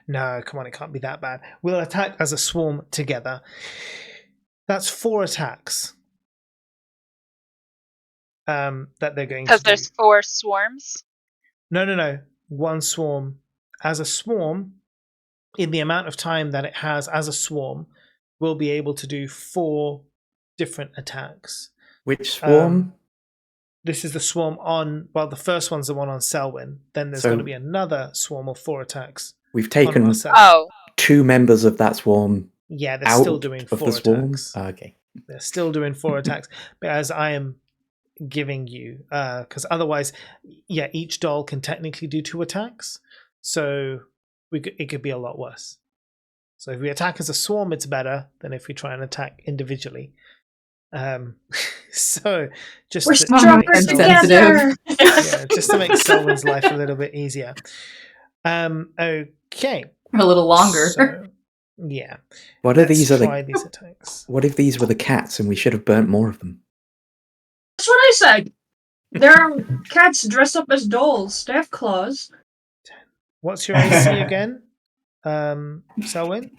No, come on, it can't be that bad. We'll attack as a swarm together. That's 4 attacks. That they're going to Because there's 4 swarms? No. 1 swarm. As a swarm, in the amount of time that it has as a swarm, will be able to do 4 different attacks. Which swarm? this is the swarm on. Well, the first one's the one on Selwyn. Then there's So- going to be another swarm of 4 attacks We've on taken Marcella. Oh, 2 members of that swarm Yeah, they're out still doing of 4 the swarm. attacks. Okay. They're still doing 4 attacks, but as I am giving you, because otherwise, yeah, each doll can technically do 2 attacks, so it could be a lot worse. So if we attack as a swarm, it's better than if we try and attack individually. So just We're to stronger make together. yeah, just to make Selwyn's life a little bit easier. Okay. A little longer. So, yeah. What are Let's these try other? these attacks. What if these were the cats and we should have burnt more of them? That's what I said. There are cats dressed up as dolls. They have claws. What's your AC again, Selwyn?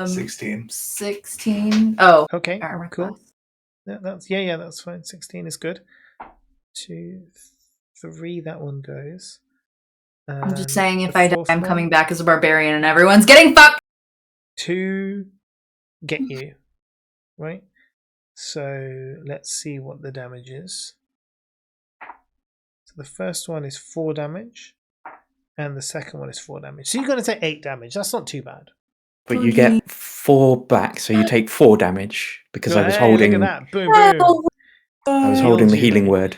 16. 16. Oh, Okay, armor cool. class. Yeah, that's fine. 16 is good. 2, 3, that one goes. I'm just And saying, if the I die, fourth I'm one, coming back as a barbarian and everyone's getting fucked! 2 get you, right? So let's see what the damage is. So the first one is 4 damage, and the second one is 4 damage. So you're going to take 8 damage. That's not too bad. But you get 4 back, so you take 4 damage because I was Hey, holding. Look at that! Boom, boom. I was Healed holding the you, healing baby. word.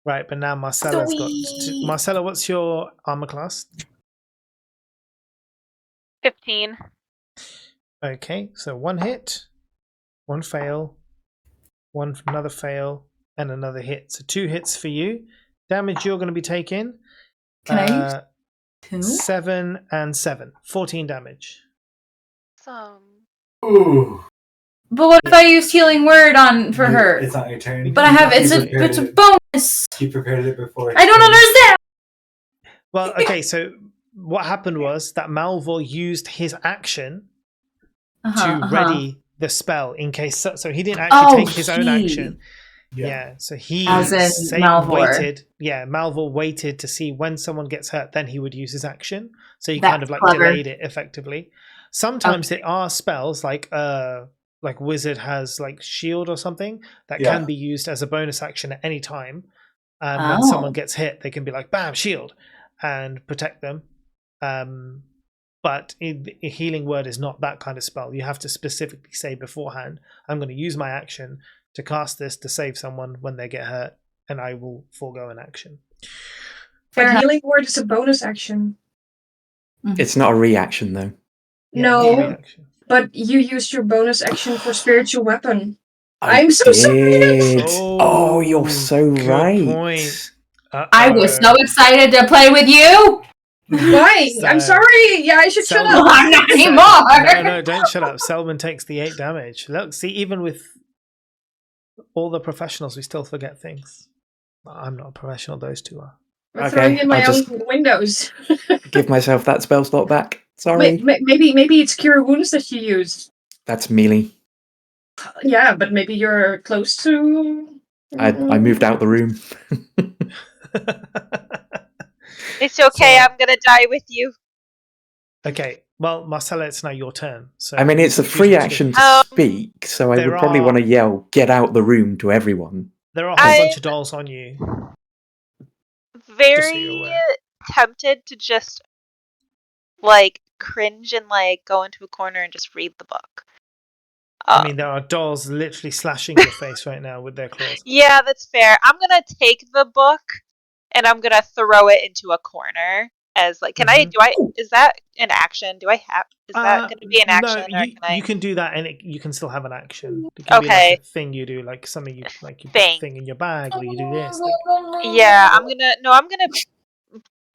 Right, but now Marcella's got. Sweet. Marcella, what's your armor class? 15. Okay, so 1 hit, 1 fail, another fail, and another hit. So 2 hits for you. Damage you're going to be taking. Can I use 2? 7 and 7. 14 damage. Ooh. But what if I used healing word on for her? It's not your turn. But I have You it's prepared a it. bonus. You prepared it before. I don't understand. Well, okay, so what happened was that Malvor used his action to ready the spell in case. So he didn't actually take his own action. Yeah, so he As in Malvor. waited. Yeah, Malvor waited to see when someone gets hurt, then he would use his action. So he That's kind of like clever. delayed it effectively. Sometimes there are spells like Wizard has like shield or something that can be used as a bonus action at any time. When someone gets hit, they can be like bam, shield, and protect them. But a healing word is not that kind of spell. You have to specifically say beforehand, I'm going to use my action to cast this to save someone when they get hurt, and I will forego an action. But healing word is a bonus action. It's not a reaction though. Yeah, not a No, reaction. but you used your bonus action for spiritual weapon. I I'm so sorry. did. Oh, you're so good right. point. I was so excited to play with you. Why? I'm sorry. Yeah, I should shut Selma- up. I'm not anymore. No, don't shut up. Selman takes the 8 damage. Look, see, even with all the professionals, we still forget things. I'm not a professional, those 2 are. I'm throwing in my I'll own just windows. give myself that spell slot back. Sorry. Maybe it's cure wounds that you use. That's melee. Yeah, but maybe you're close to. I moved out the room. It's okay, I'm gonna die with you. Okay, well, Marcella, it's now your turn. So I mean, it's a choose free what to action do. to speak, so I there would probably are- want to yell, "Get out the room!" to everyone. There are a whole bunch of dolls on you. Very tempted to just like cringe and like go into a corner and just read the book. I mean, there are dolls literally slashing your face right now with their claws. Yeah, that's fair. I'm gonna take the book and I'm gonna throw it into a corner as like, is that an action? Is that gonna be an action? No, or you can do that, and you can still have an action. It can be Okay. like a thing you do, like something you like. You put a thing in your bag, or you do this. Yeah, I'm gonna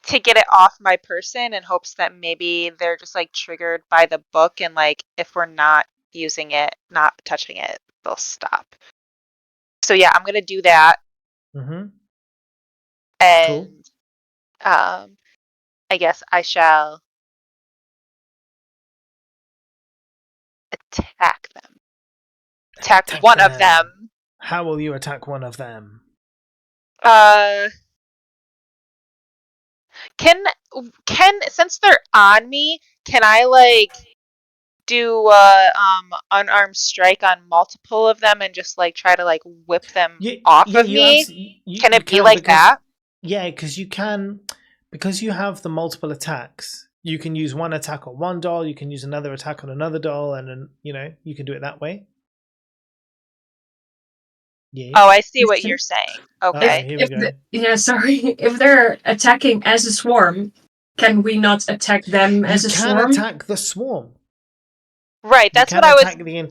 to get it off my person in hopes that maybe they're just like triggered by the book, and like if we're not using it, not touching it, they'll stop. So yeah, I'm gonna do that. Mm-hmm. And I guess I shall attack them. Attack one of them. How will you attack one of them? Can since they're on me, can I like do unarmed strike on multiple of them and just like try to like whip them off of me? Can it be like that? Yeah, because you can, because you have the multiple attacks. You can use one attack on one doll. You can use another attack on another doll, and then you can do it that way. Yeah. Oh, I see what you're saying. Okay. Here we go. Sorry. If they're attacking as a swarm, can we not attack them as a swarm? You can attack the swarm. Right, that's what I was.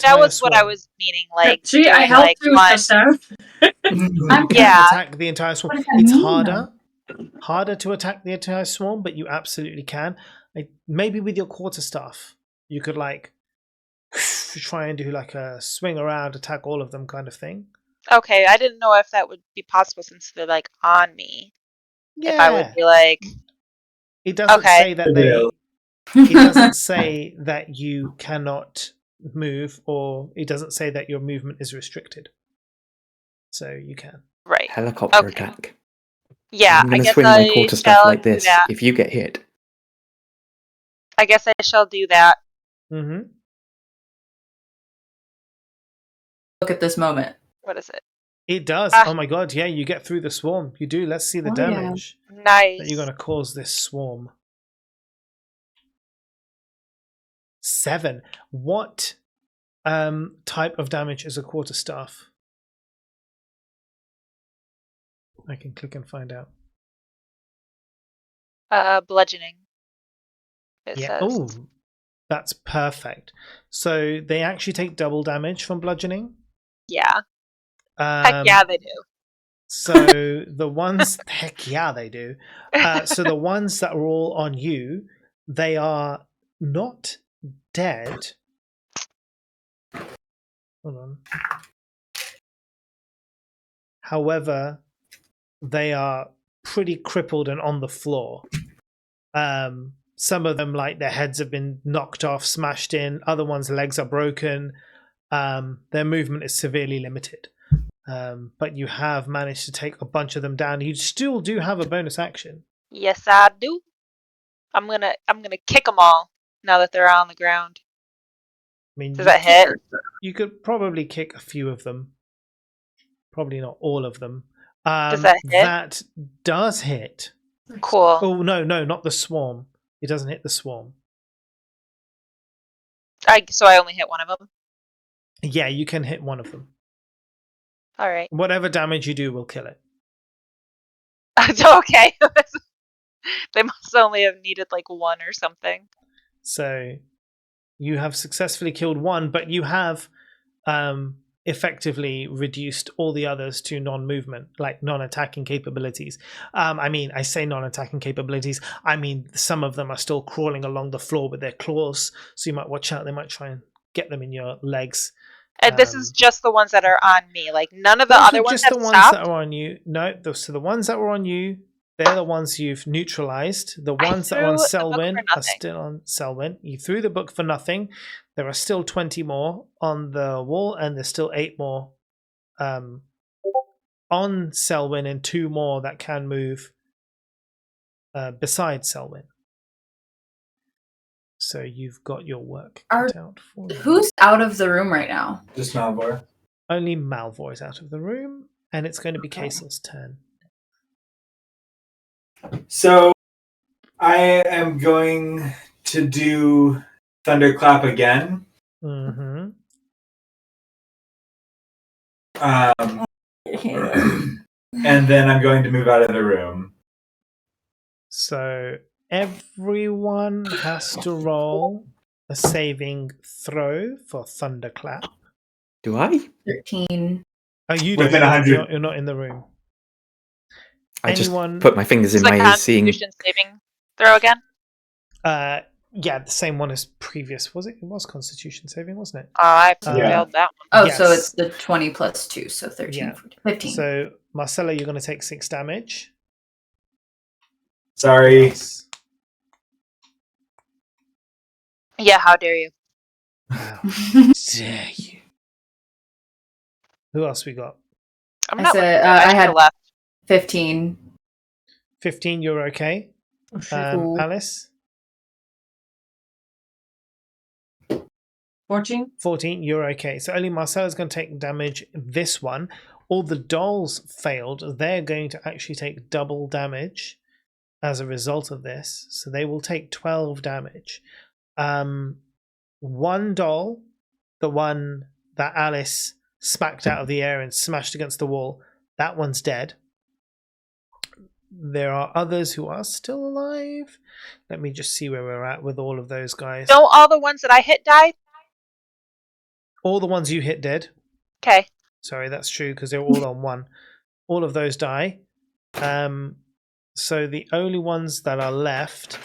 That was what I was meaning. Like, see, I helped you, Gustav. You can attack the entire swarm. It's harder to attack the entire swarm, but you absolutely can. Like, maybe with your quarterstaff, you could like try and do like a swing around, attack all of them kind of thing. Okay, I didn't know if that would be possible since they're like on me. Yeah. If I would be like, it doesn't say that they. It doesn't say that you cannot move, or it doesn't say that your movement is restricted. So you can. Right. Helicopter attack. Yeah, I'm going to swing my quarterstaff like this. That. If you get hit, I guess I shall do that. Mm-hmm. Look at this moment. What is it? It does. Oh my god, yeah, you get through the swarm. You do. Let's see the damage. Yeah. Nice. That you're going to cause this swarm. 7. What type of damage is a quarterstaff? I can click and find out. Bludgeoning. Yeah. Oh, that's perfect. So they actually take double damage from bludgeoning. Yeah. Heck yeah, they do. So the ones, heck yeah, they do. So the ones that are all on you, they are not dead. Hold on. However, they are pretty crippled and on the floor. Some of them, like their heads have been knocked off, smashed in. Other ones' legs are broken. Their movement is severely limited. But you have managed to take a bunch of them down. You still do have a bonus action. Yes, I do. I'm gonna kick them all now that they're on the ground. I mean, does that hit? You could probably kick a few of them. Probably not all of them. Does that hit? That does hit. Cool. Oh no, not the swarm. It doesn't hit the swarm. So I only hit one of them? Yeah, you can hit one of them. All right. Whatever damage you do will kill it. Okay. They must only have needed like one or something. So you have successfully killed one, but you have effectively reduced all the others to non-movement, like non-attacking capabilities. I mean, I say non-attacking capabilities. I mean, some of them are still crawling along the floor with their claws, so you might watch out. They might try and get them in your legs. And this is just the ones that are on me. Like none of the other ones have just the ones stopped? that are on you. No, so the ones that were on you, they're the ones you've neutralized. The ones that are on Selwyn are still on Selwyn. You threw the book for nothing. There are still 20 more on the wall, and there's still 8 more on Selwyn, and 2 more that can move besides Selwyn. So you've got your work cut out for you. Who's out of the room right now? Just Malvor. Only Malvor is out of the room, and it's going to be Kasel's turn. So I am going to do Thunderclap again. Mm-hmm. And then I'm going to move out of the room. So everyone has to roll a saving throw for Thunderclap. Do I? 13. Oh, you Within don't. 100. You're not in the room. I just put my fingers in my ears, seeing. Constitution saving throw again? Yeah, the same one as previous. Was it? It was Constitution saving, wasn't it? I failed that one. Oh, Yes. so it's the 20 plus 2, so 13, Yeah. 14, 15. So Marcella, you're going to take 6 damage. Sorry. Yeah, how dare you? How dare you? Who else we got? I'm I not said, looking. I had left. 15. 15, you're okay. Cool. Alice? 14. 14, you're okay. So only Marcella's going to take damage this one. All the dolls failed. They're going to actually take double damage as a result of this. So they will take 12 damage. One doll, the one that Alice smacked out of the air and smashed against the wall, that one's dead. There are others who are still alive. Let me just see where we're at with all of those guys. Don't all the ones that I hit die? All the ones you hit dead. Okay. Sorry, that's true because they're all on one. All of those die. So the only ones that are left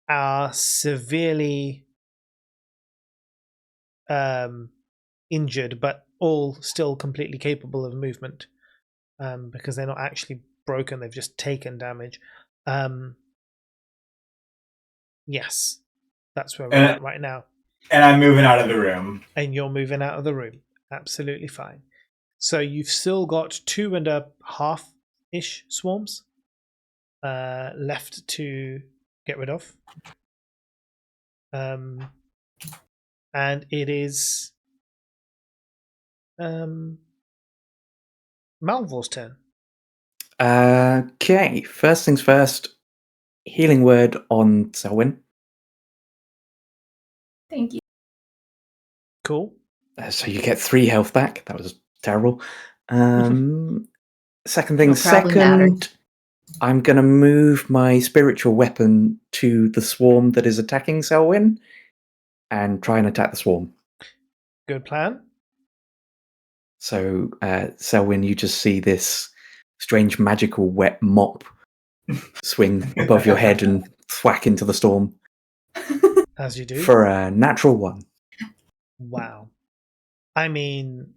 are severely injured, but all still completely capable of movement because they're not actually broken. They've just taken damage. Yes, that's where we're at right now. And I'm moving out of the room. And you're moving out of the room. Absolutely fine. So you've still got 2.5-ish swarms left to get rid of. And it is Malvor's turn. Okay, first things first. Healing word on Selwyn. Thank you. Cool. So you get 3 health back. That was terrible. Second thing, It'll probably second, I'm going to move my spiritual weapon to the swarm that is attacking Selwyn and try and attack the swarm. Good plan. So, Selwyn, you just see this strange magical wet mop swing above your head and thwack into the storm. As you do. For a natural 1. Wow. I mean,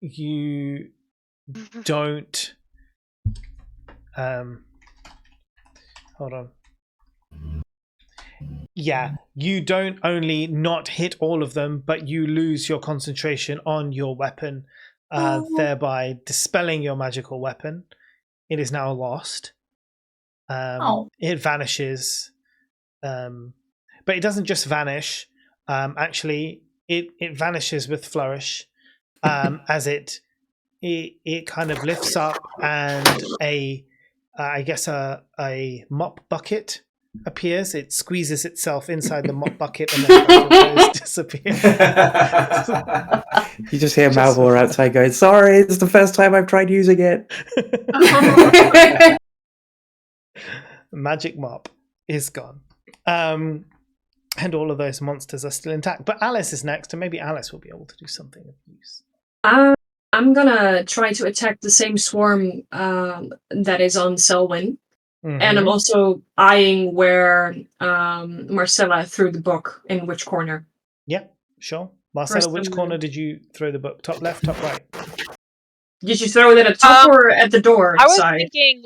you don't. Hold on. Yeah, you don't only not hit all of them, but you lose your concentration on your weapon, thereby dispelling your magical weapon. It is now lost. It vanishes. But it doesn't just vanish. Actually, it vanishes with flourish as it kind of lifts up and a mop bucket appears. It squeezes itself inside the mop bucket and then both of those disappear. You just hear Malvor outside going, "Sorry, it's the first time I've tried using it." Magic mop is gone. And all of those monsters are still intact. But Alice is next, and maybe Alice will be able to do something of use. I'm gonna try to attack the same swarm that is on Selwyn. Mm-hmm. And I'm also eyeing where Marcella threw the book, in which corner. Yeah, sure. Marcella, which corner did you throw the book? Top left, top right? Did you throw it at the top or at the door I was side? thinking,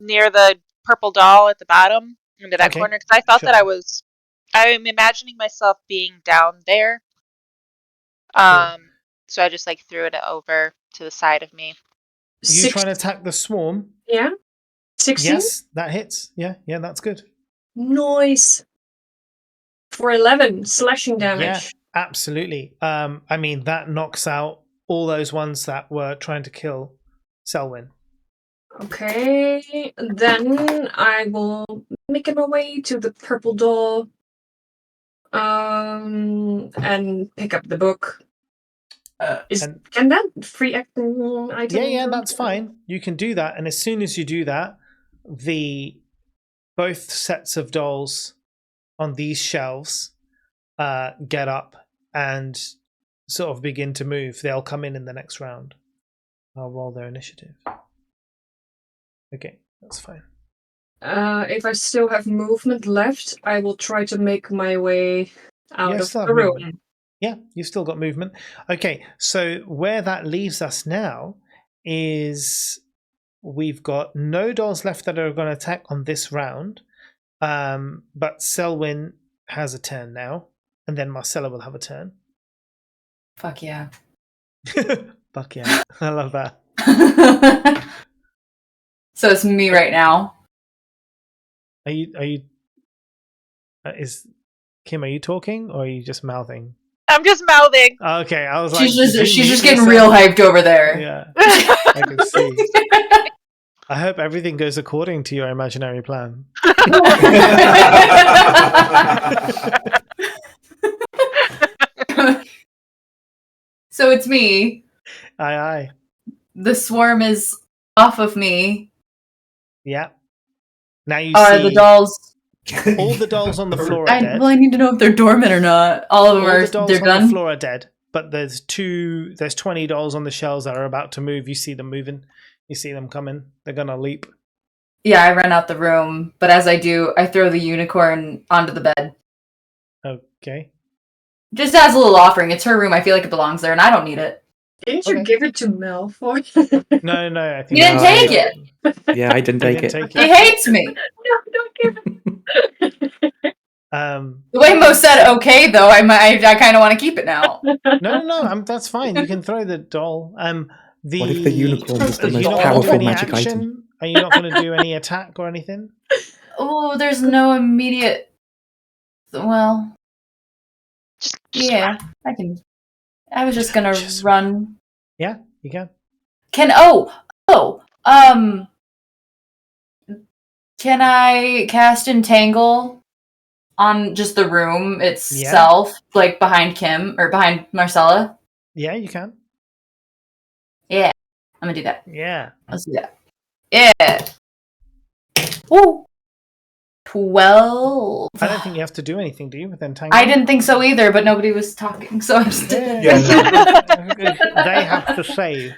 near the purple doll at the bottom, into that corner, because I thought that I'm imagining myself being down there. So I just threw it over to the side of me. You trying to attack the swarm? Yeah. 16? Yes, that hits. Yeah, that's good. Nice. For 11 slashing damage. Yeah, absolutely. I mean, that knocks out all those ones that were trying to kill Selwyn. Okay, then I will make my way to the purple doll and pick up the book. Can that free action item? Yeah, that's fine. You can do that, and as soon as you do that, both sets of dolls on these shelves get up and sort of begin to move. They'll come in the next round. I'll roll their initiative. Okay, that's fine. If I still have movement left, I will try to make my way out of the room. Movement. Yeah, you've still got movement. Okay, so where that leaves us now is we've got no dolls left that are going to attack on this round, but Selwyn has a turn now, and then Marcella will have a turn. Fuck yeah. Fuck yeah. I love that. So it's me right now. Are you Kim, are you talking or are you just mouthing? I'm just mouthing. Okay, I was like, She's did you just mute getting yourself? real hyped over there. Yeah, I can see. I hope everything goes according to your imaginary plan. So it's me. Aye, aye. The swarm is off of me. Yeah. Now you Are see the dolls? all the dolls on the floor are dead. Well, I need to know if they're dormant or not. All of them All are. the dolls They're on done. the floor are dead, but there's 20 dolls on the shelves that are about to move. You see them moving. You see them coming. They're gonna leap. Yeah, I ran out the room, but as I do, I throw the unicorn onto the bed. Okay. Just as a little offering. It's her room. I feel like it belongs there, and I don't need it. Didn't you Okay. give it to Malfoy? No, I think You didn't take it. Yeah, I didn't take it. He hates me. No, don't give it. The way Mo said okay, though, I kind of want to keep it now. No. That's fine. You can throw the doll. What if the unicorn was the Are you most not gonna do powerful any magic action? item? Are you not going to do any attack or anything? Oh, there's no immediate. Well, yeah, I can. I was just gonna run. Yeah, you can. Can I cast Entangle on just the room itself, like behind Kim or behind Marcella? Yeah, you can. Yeah, I'm gonna do that. Yeah. Let's do that. Yeah. Woo. 12. I don't think you have to do anything, do you? With Entangle? I didn't think so either, but nobody was talking, so I just did. They have to save.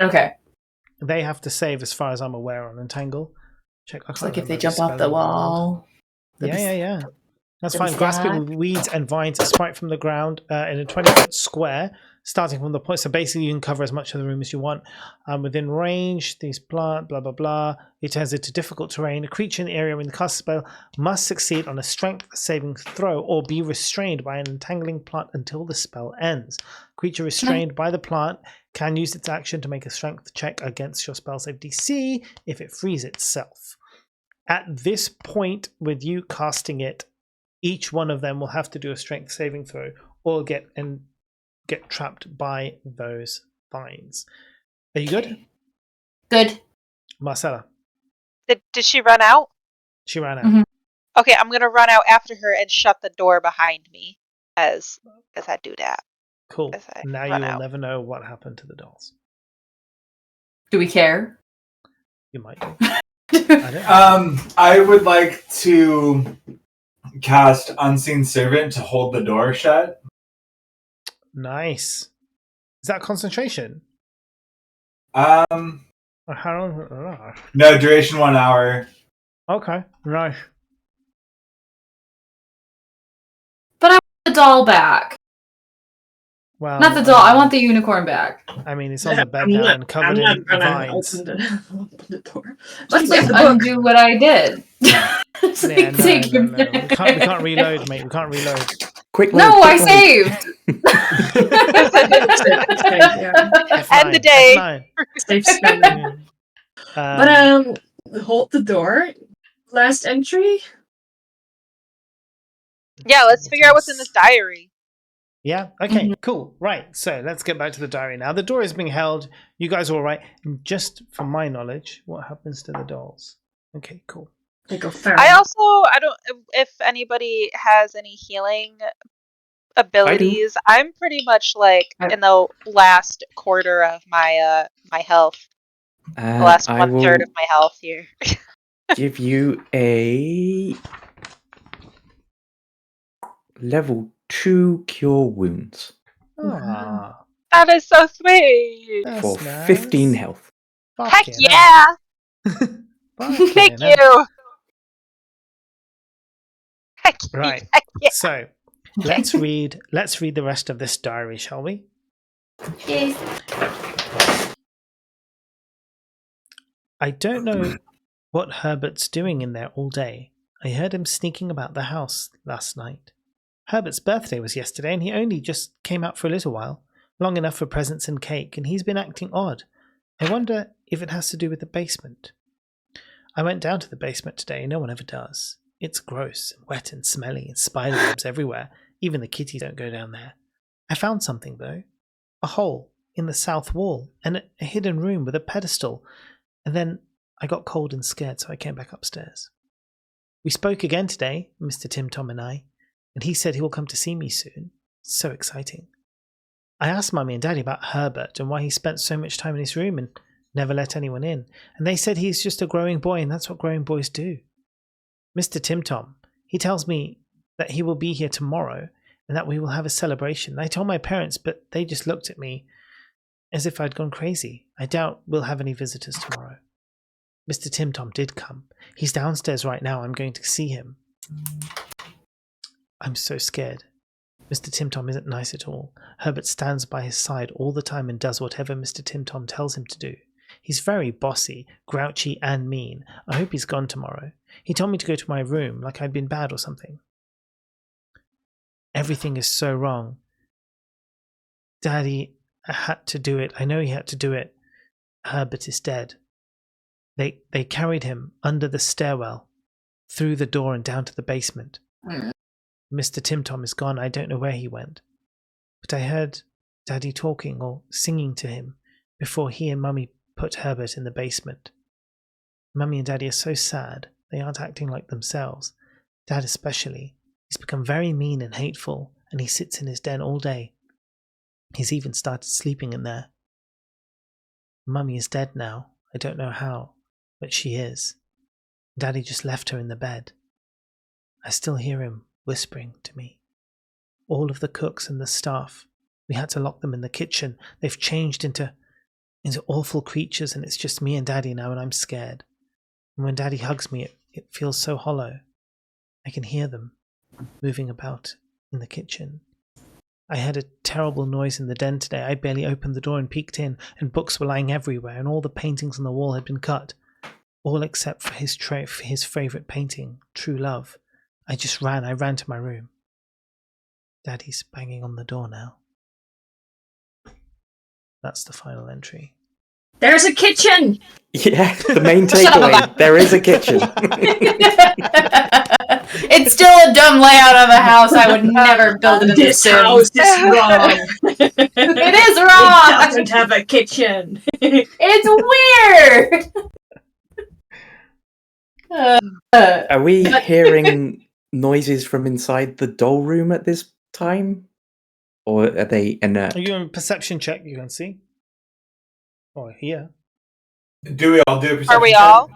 Okay. They have to save, as far as I'm aware, on Entangle. Check. It's like if they jump off the wall. Yeah. That's They'll fine. be Grasping stuck. weeds and vines sprite from the ground in a 20-foot square, starting from the point. So basically, you can cover as much of the room as you want. Within range, these plant, blah, blah, blah. It turns into difficult terrain. A creature in the area when the cast spell must succeed on a strength saving throw or be restrained by an entangling plant until the spell ends. Creature restrained by the plant can use its action to make a strength check against your spell save DC if it frees itself. At this point, with you casting it, each one of them will have to do a strength saving throw or get trapped by those vines. Are you good? Good. Marcella. Did she run out? She ran out. Mhm. Okay, I'm gonna run out after her and shut the door behind me as I do that. Cool. As I Now you run will out. never know what happened to the dolls. Do we care? You might do. I don't. I would like to cast Unseen Servant to hold the door shut. Nice. Is that concentration? Um, Or how long? no, duration 1 hour. Okay. Right. But I want the doll back. Well, Not the doll. I want the unicorn back. I mean, it's on the bed now and covered in vines. Open the door. Just Let's undo what I did. It's like, Yeah, take no. him We back. can't reload, mate. We can't reload. Quick load, No, I quick load. saved. End the day. F9. Safe spelling. Yeah. But hold the door. Last entry. Yeah, let's figure out what's in this diary. Yeah. Okay. Mhm. Cool. Right. So let's get back to the diary now. The door is being held. You guys are all right. And just from my knowledge, what happens to the dolls? Okay. Cool. They go feral. I don't if anybody has any healing abilities. I'm pretty much like in the last quarter of my my health. The last I 1/3 will of my health here. give you a level 2 cure wounds Ah, That is so sweet. that's for nice. 15 health. Heck Fucking yeah! hell. Thank Fucking hell. you. Heck Right. heck yeah. So let's read the rest of this diary, shall we? Yay. I don't know what Herbert's doing in there all day. I heard him sneaking about the house last night. Herbert's birthday was yesterday and he only just came out for a little while, long enough for presents and cake, and he's been acting odd. I wonder if it has to do with the basement. I went down to the basement today, no one ever does. It's gross, and wet and smelly, and spider webs everywhere. Even the kitties don't go down there. I found something, though. A hole in the south wall, and a hidden room with a pedestal. And then I got cold and scared, so I came back upstairs. We spoke again today, Mr. Tim Tom and I, and he said he will come to see me soon. It's so exciting. I asked Mummy and Daddy about Herbert and why he spent so much time in his room and never let anyone in, and they said he's just a growing boy, and that's what growing boys do. Mr. Tim Tom, he tells me that he will be here tomorrow and that we will have a celebration. I told my parents, but they just looked at me as if I'd gone crazy. I doubt we'll have any visitors tomorrow. Mr. Tim Tom did come. He's downstairs right now. I'm going to see him. I'm so scared. Mr. Tim Tom isn't nice at all. Herbert stands by his side all the time and does whatever Mr. Tim Tom tells him to do. He's very bossy, grouchy, and mean. I hope he's gone tomorrow. He told me to go to my room, like I'd been bad or something. Everything is so wrong. Daddy had to do it. I know he had to do it. Herbert is dead. They carried him under the stairwell, through the door and down to the basement. Mr. Tim Tom is gone. I don't know where he went. But I heard Daddy talking or singing to him before he and Mummy put Herbert in the basement. Mummy and Daddy are so sad. They aren't acting like themselves. Dad especially. He's become very mean and hateful, and he sits in his den all day. He's even started sleeping in there. Mummy is dead now. I don't know how, but she is. Daddy just left her in the bed. I still hear him whispering to me. All of the cooks and the staff, we had to lock them in the kitchen. They've changed into awful creatures, and it's just me and Daddy now, and I'm scared. And when Daddy hugs me, it feels so hollow. I can hear them moving about in the kitchen. I heard a terrible noise in the den today. I barely opened the door and peeked in, and books were lying everywhere, and all the paintings on the wall had been cut, all except for his favourite painting, True Love. I ran to my room. Daddy's banging on the door now. That's the final entry. There's a kitchen! Yeah, the main takeaway. There is a kitchen. It's still a dumb layout of a house. I would never build it in This The house Sims. is wrong. It is It wrong. doesn't have a kitchen. It's weird. Are we hearing noises from inside the doll room at this time? Or are they inert? Are you on perception check? You can see. Oh, here. Do we all do a perception Are we check? all?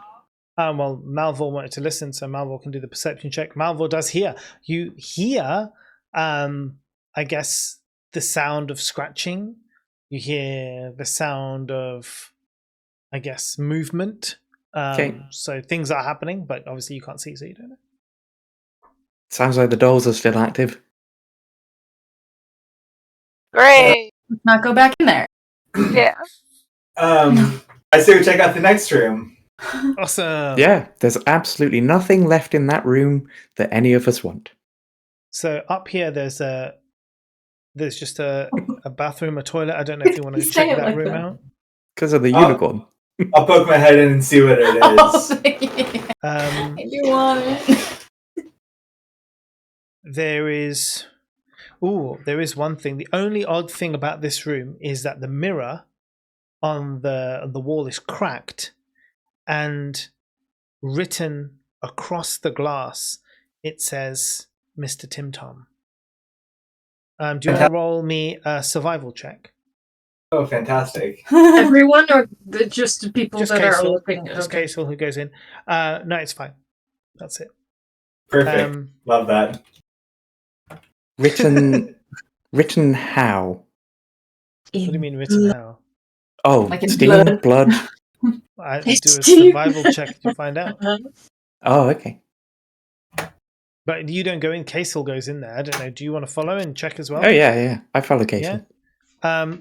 Well, Malvol wanted to listen, so Malvol can do the perception check. Malvol does hear. You hear, I guess, the sound of scratching. You hear the sound of, I guess, movement. Okay. So things are happening, but obviously you can't see, so you don't know. Sounds like the dolls are still active. Great. Let's not go back in there. Yeah. I say we check out the next room. Awesome. Yeah, there's absolutely nothing left in that room that any of us want. So up here, there's just a bathroom, a toilet. I don't know if you want to You say check it that like room that. out. Because of the unicorn. I'll poke my head in and see what it is. Oh, yeah. I do want it. There is one thing. The only odd thing about this room is that the mirror on the wall is cracked, and written across the glass it says Mr. Tim Tom. Do you want to roll me a survival check? Oh, fantastic. Everyone, or just the people Just that are Casel. looking? Just Okay. Casel who goes in. No, it's fine. That's it. Perfect. Love that. Written how? What do you mean written how? Oh, Like in steam, blood. I do a It's survival check to find out. Oh, okay. But you don't go in. Casel goes in there. I don't know. Do you want to follow and check as well? Oh, yeah. I follow Casey. Yeah.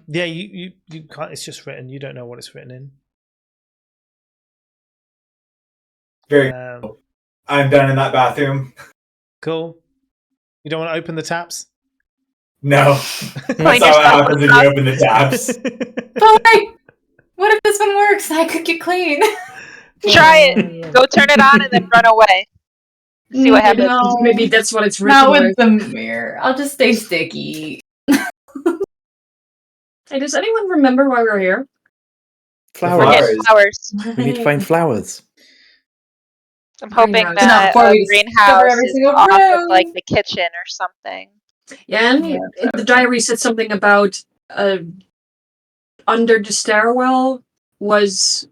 Yeah. You can't. It's just written. You don't know what it's written in. Very cool. I'm done in that bathroom. Cool. You don't want to open the taps? No. Clean That's not what yourself happens when up. you open the taps. But like, what if this one works? I could get clean. Try it. Go turn it on and then run away. See what happens. No. Maybe that's what it's written Not with. with the mirror. I'll just stay sticky. Hey, does anyone remember why we're here? Flowers. Flowers. Flowers. We need to find flowers. I'm hoping Greenhouse. Not that before a we discover greenhouse every is single off of room. like the kitchen or something. Yeah, and Yeah, the diary said something about under the stairwell was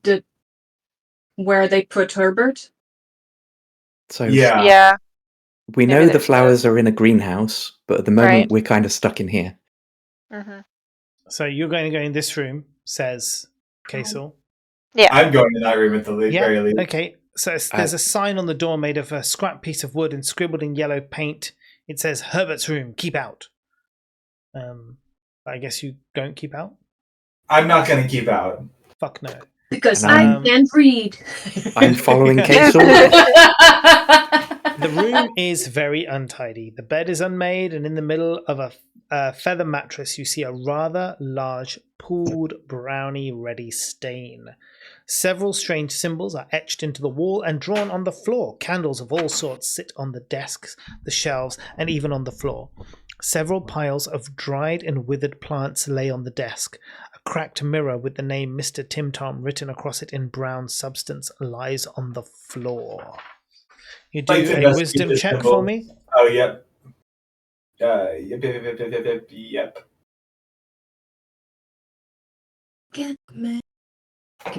the where they put Herbert. So Yeah. Yeah. we Maybe know the there's flowers are in a greenhouse, but at the moment Right. we're kind of stuck in here. Hmm. So you're going to go in this room, says Kaisel. I'm going to that room at the very least. Okay. So there's a sign on the door made of a scrap piece of wood and scribbled in yellow paint. It says Herbert's room, keep out. I guess you don't keep out? I'm not going to keep out. Fuck no. Because And I can't read. I'm following Yeah. Kaisel. The room is very untidy. The bed is unmade, and in the middle of a feather mattress, you see a rather large pooled brownie ready stain. Several strange symbols are etched into the wall and drawn on the floor. Candles of all sorts sit on the desks, the shelves, and even on the floor. Several piles of dried and withered plants lay on the desk. A cracked mirror with the name Mr. Tim Tom written across it in brown substance lies on the floor. You do Like to a investigate wisdom this check symbol. for me? Oh, yep. Yep.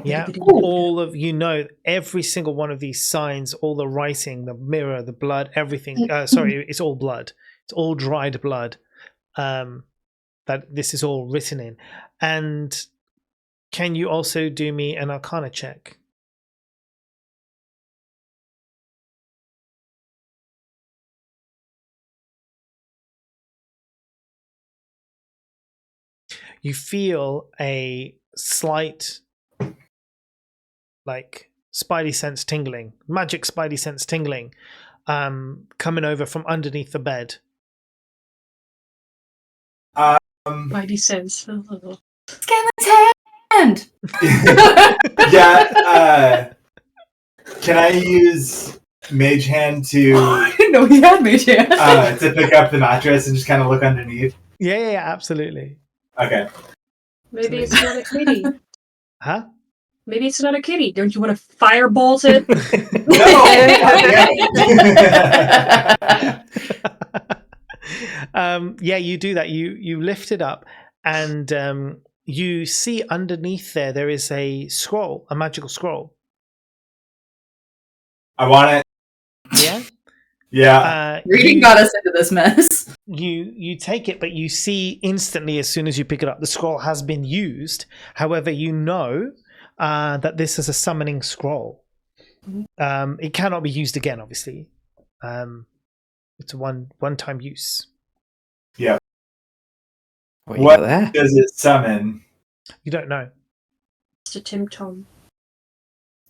Yeah, all of every single one of these signs, all the writing, the mirror, the blood, everything. Sorry, it's all blood. It's all dried blood. That this is all written in. And can you also do me an Arcana check? You feel a slight, like, spidey sense tingling, magic spidey sense tingling, coming over from underneath the bed. Mighty sense. Skeleton's hand! Yeah, can I use Mage Hand I didn't know he had Mage Hand. to pick up the mattress and just kind of look underneath? Yeah, absolutely. Okay. Maybe it's not a kitty. Huh? Maybe it's not a kitty. Don't you want to firebolt it? Yeah, you do that. You lift it up, and you see underneath there is a scroll, a magical scroll. I want it. Yeah. Yeah. Reading got us into this mess. You take it, but you see instantly as soon as you pick it up, the scroll has been used. However, you know that this is a summoning scroll. It cannot be used again, obviously. It's a one-time use. Yeah. What you What got there? does it summon? You don't know. Mr. Tim Tom.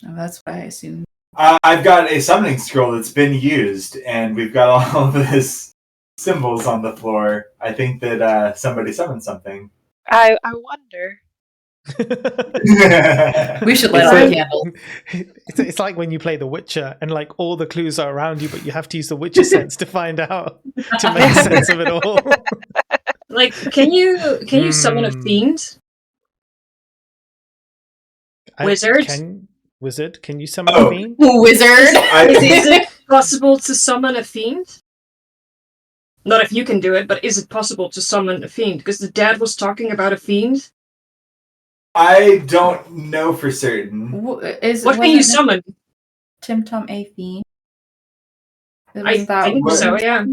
Oh, that's why I assume. I've got a summoning scroll that's been used, and we've got all of this symbols on the floor. I think that somebody summoned something. I wonder. We should light all the candles. It's like when you play The Witcher and like all the clues are around you, but you have to use the Witcher sense to find out to make sense of it all. Like, can you summon a fiend? Wizard? Wizard, can you summon Oh. a fiend? Wizard! Is it possible to summon a fiend? Not if you can do it, but is it possible to summon a fiend? Because the dad was talking about a fiend. I don't know for certain. What can you summon? Tim Tom a fiend? I think so, yeah.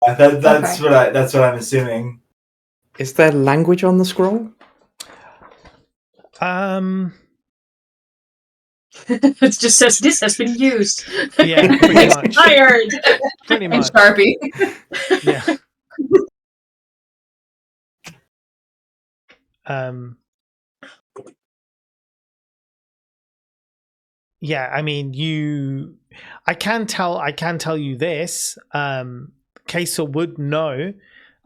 That's Okay. that's what I'm assuming. Is there language on the scroll? It just says this has been used. Yeah, pretty much. Expired. Pretty And much. Sharpie. Yeah. Yeah, I mean, I can tell you this. Kaisel would know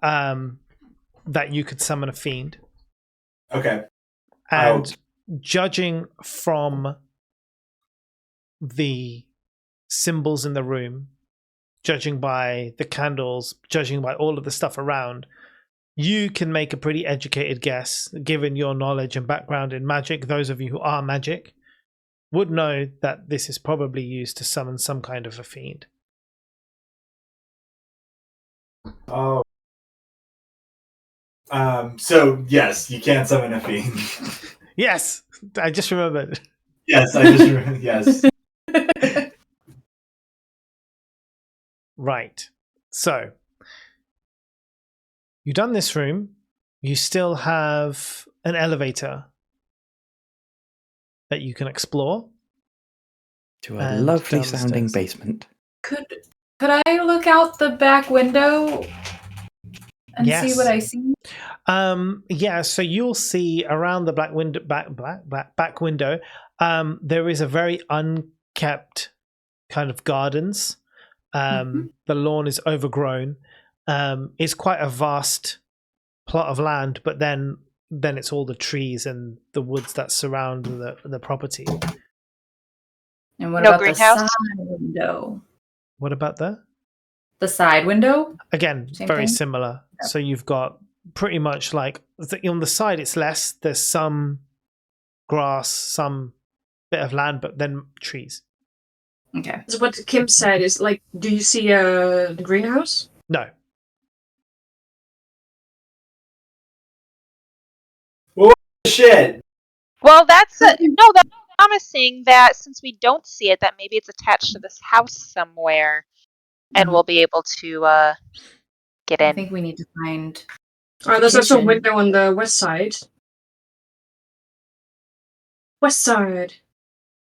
that you could summon a fiend. Okay. And judging from the symbols in the room, judging by the candles, judging by all of the stuff around, you can make a pretty educated guess, given your knowledge and background in magic. Those of you who are magic would know that this is probably used to summon some kind of a fiend. Oh. So yes, you can summon a fiend. Yes, I just remembered. Yes, I just remembered. Yes. Right. So, you've done this room. You still have an elevator that you can explore. To a And lovely down the sounding stairs. basement. Could I look out the back window and see Yes. what I see? Yeah, so you'll see around the back window, there is a very unkept kind of gardens. The lawn is overgrown. It's quite a vast plot of land, but then it's all the trees and the woods that surround the property. And what No about greenhouse? the side window? What about that? The side window? Again, Same very thing? similar. Yep. So you've got pretty much like on the side it's less. There's some grass, some bit of land, but then trees. Okay. So what Kim said is like, do you see a greenhouse? No. Shit. Well, that's promising that since we don't see it, that maybe it's attached to this house somewhere, and we'll be able to get in. I think we need to find. Oh, there's also a kitchen. window on the west side. West side.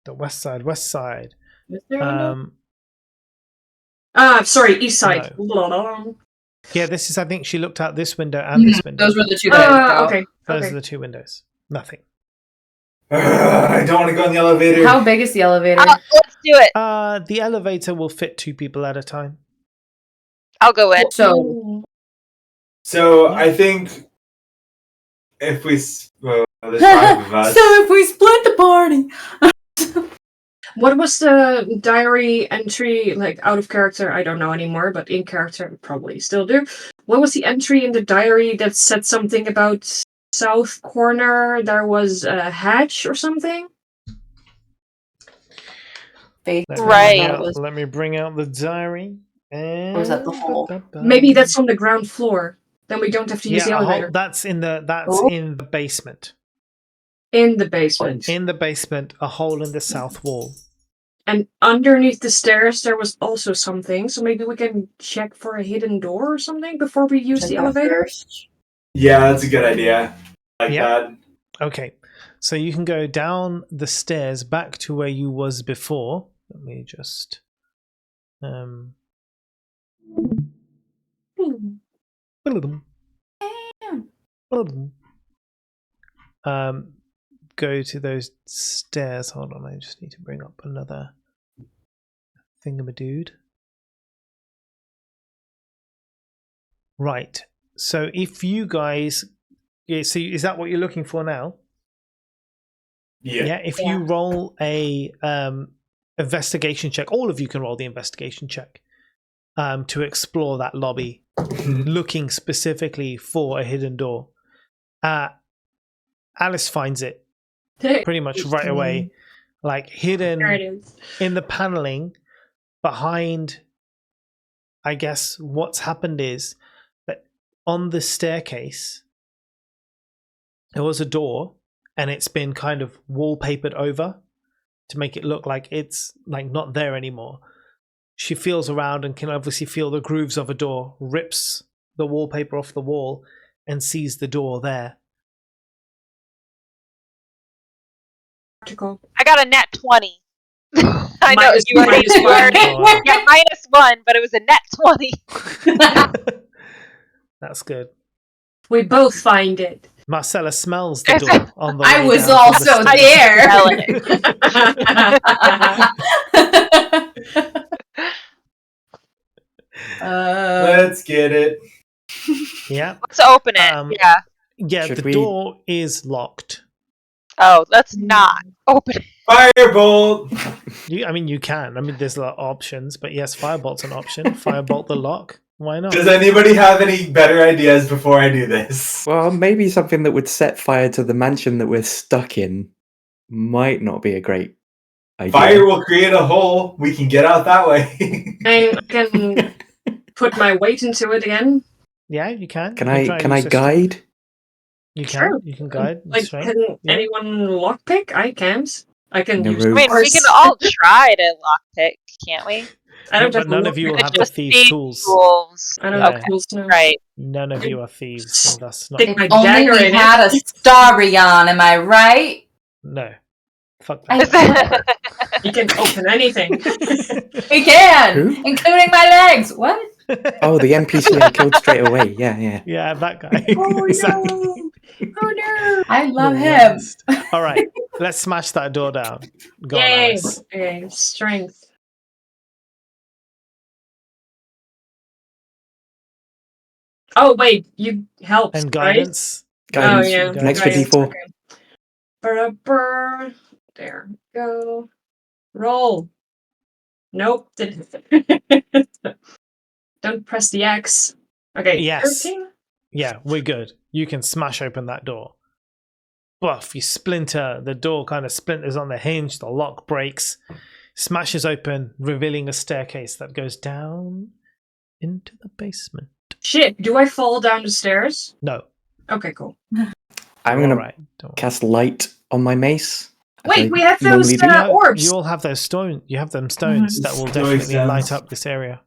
The west side. Is there a window? Sorry, east side. No. Blah, blah, blah. Yeah, this is. I think she looked out this window and this window. Those were the two that I looked out. Okay. Those Okay. are the two windows. Nothing. I don't want to go in the elevator. How big is the elevator? Let's do it. The elevator will fit 2 people at a time. I'll go in. So So I think if we there's 5 of us. So if we split the party. What was the diary entry, like out of character? I don't know anymore, but in character, I probably still do. What was the entry in the diary that said something about south corner? There was a hatch or something? Right. Let me bring out the diary. And Or was that the hole? Maybe that's on the ground floor. Then we don't have to use the a hole- elevator. that's in the Oh. in the basement. In the basement. In the basement, a hole in the south wall. And underneath the stairs, there was also something. So maybe we can check for a hidden door or something before we use the elevator. Yeah, that's a good idea. Like Yeah. that. Okay, so you can go down the stairs back to where you was before. Let me just go to those stairs. Hold on, I just need to bring up another thingamadude. Right. So if you guys, so is that what you're looking for now? Yeah. If you roll a investigation check, all of you can roll the investigation check to explore that lobby, looking specifically for a hidden door. Alice finds it pretty much right away, like hidden There it is. in the paneling behind. I guess what's happened is that on the staircase there was a door, and it's been kind of wallpapered over to make it look like it's like not there anymore. She feels around and can obviously feel the grooves of a door, rips the wallpaper off the wall and sees the door there. I got a nat 20. I know Minus- you already minus one. scored. Yeah, -1, but it was a nat 20. That's good. We both find it. Marcella smells the door on the I way was down to the also stairs. there. Let's get it. Yeah. Let's open it. Yeah, Should the we- door is locked. Oh, let's not open it. Firebolt. You can. I mean, there's a lot of options, but yes, firebolt's an option. Firebolt the lock. Why not? Does anybody have any better ideas before I do this? Well, maybe something that would set fire to the mansion that we're stuck in might not be a great idea. Fire will create a hole. We can get out that way. I can put my weight into it again. Yeah, you can. Can You I use your guide? strength. You can. Sure. You can guide. with Like, strength. can Yeah. anyone lockpick? I can't. I can No use. room. I mean, we can all try to lockpick, can't we? I don't But have none of you will lockpick. have the Just thieves' thieves' tools. tools. I don't Yeah. have tools now. Right. None of you are thieves, and thus not. Stick If my only dagger we in had it. a Starion, am I right? No. Fuck I- that. You can open anything. We can, Who? including my legs. What? Oh, the NPC I killed straight away. Yeah. Yeah, that guy. Oh Exactly. no! Oh no! I love The him. worst. All right, let's smash that door down. Go on, Yay! Alice. Okay, strength. Oh wait, you helped, And right? guidance. Guidance. Oh yeah, Guidance. An extra guidance, D4. okay. Brr. There we go. Roll. Nope. Don't press the X. Okay. Yes. 13? Yeah, we're good. You can smash open that door. Buff, you splinter. The door kind of splinters on the hinge. The lock breaks. Smashes open, revealing a staircase that goes down into the basement. Shit, do I fall down the stairs? No. Okay, cool. I'm going All to right. Don't worry. cast light on my mace. as Wait, I we have normally those do. No, orbs. you all have those stone. You have them stones that will definitely stones. light up this area.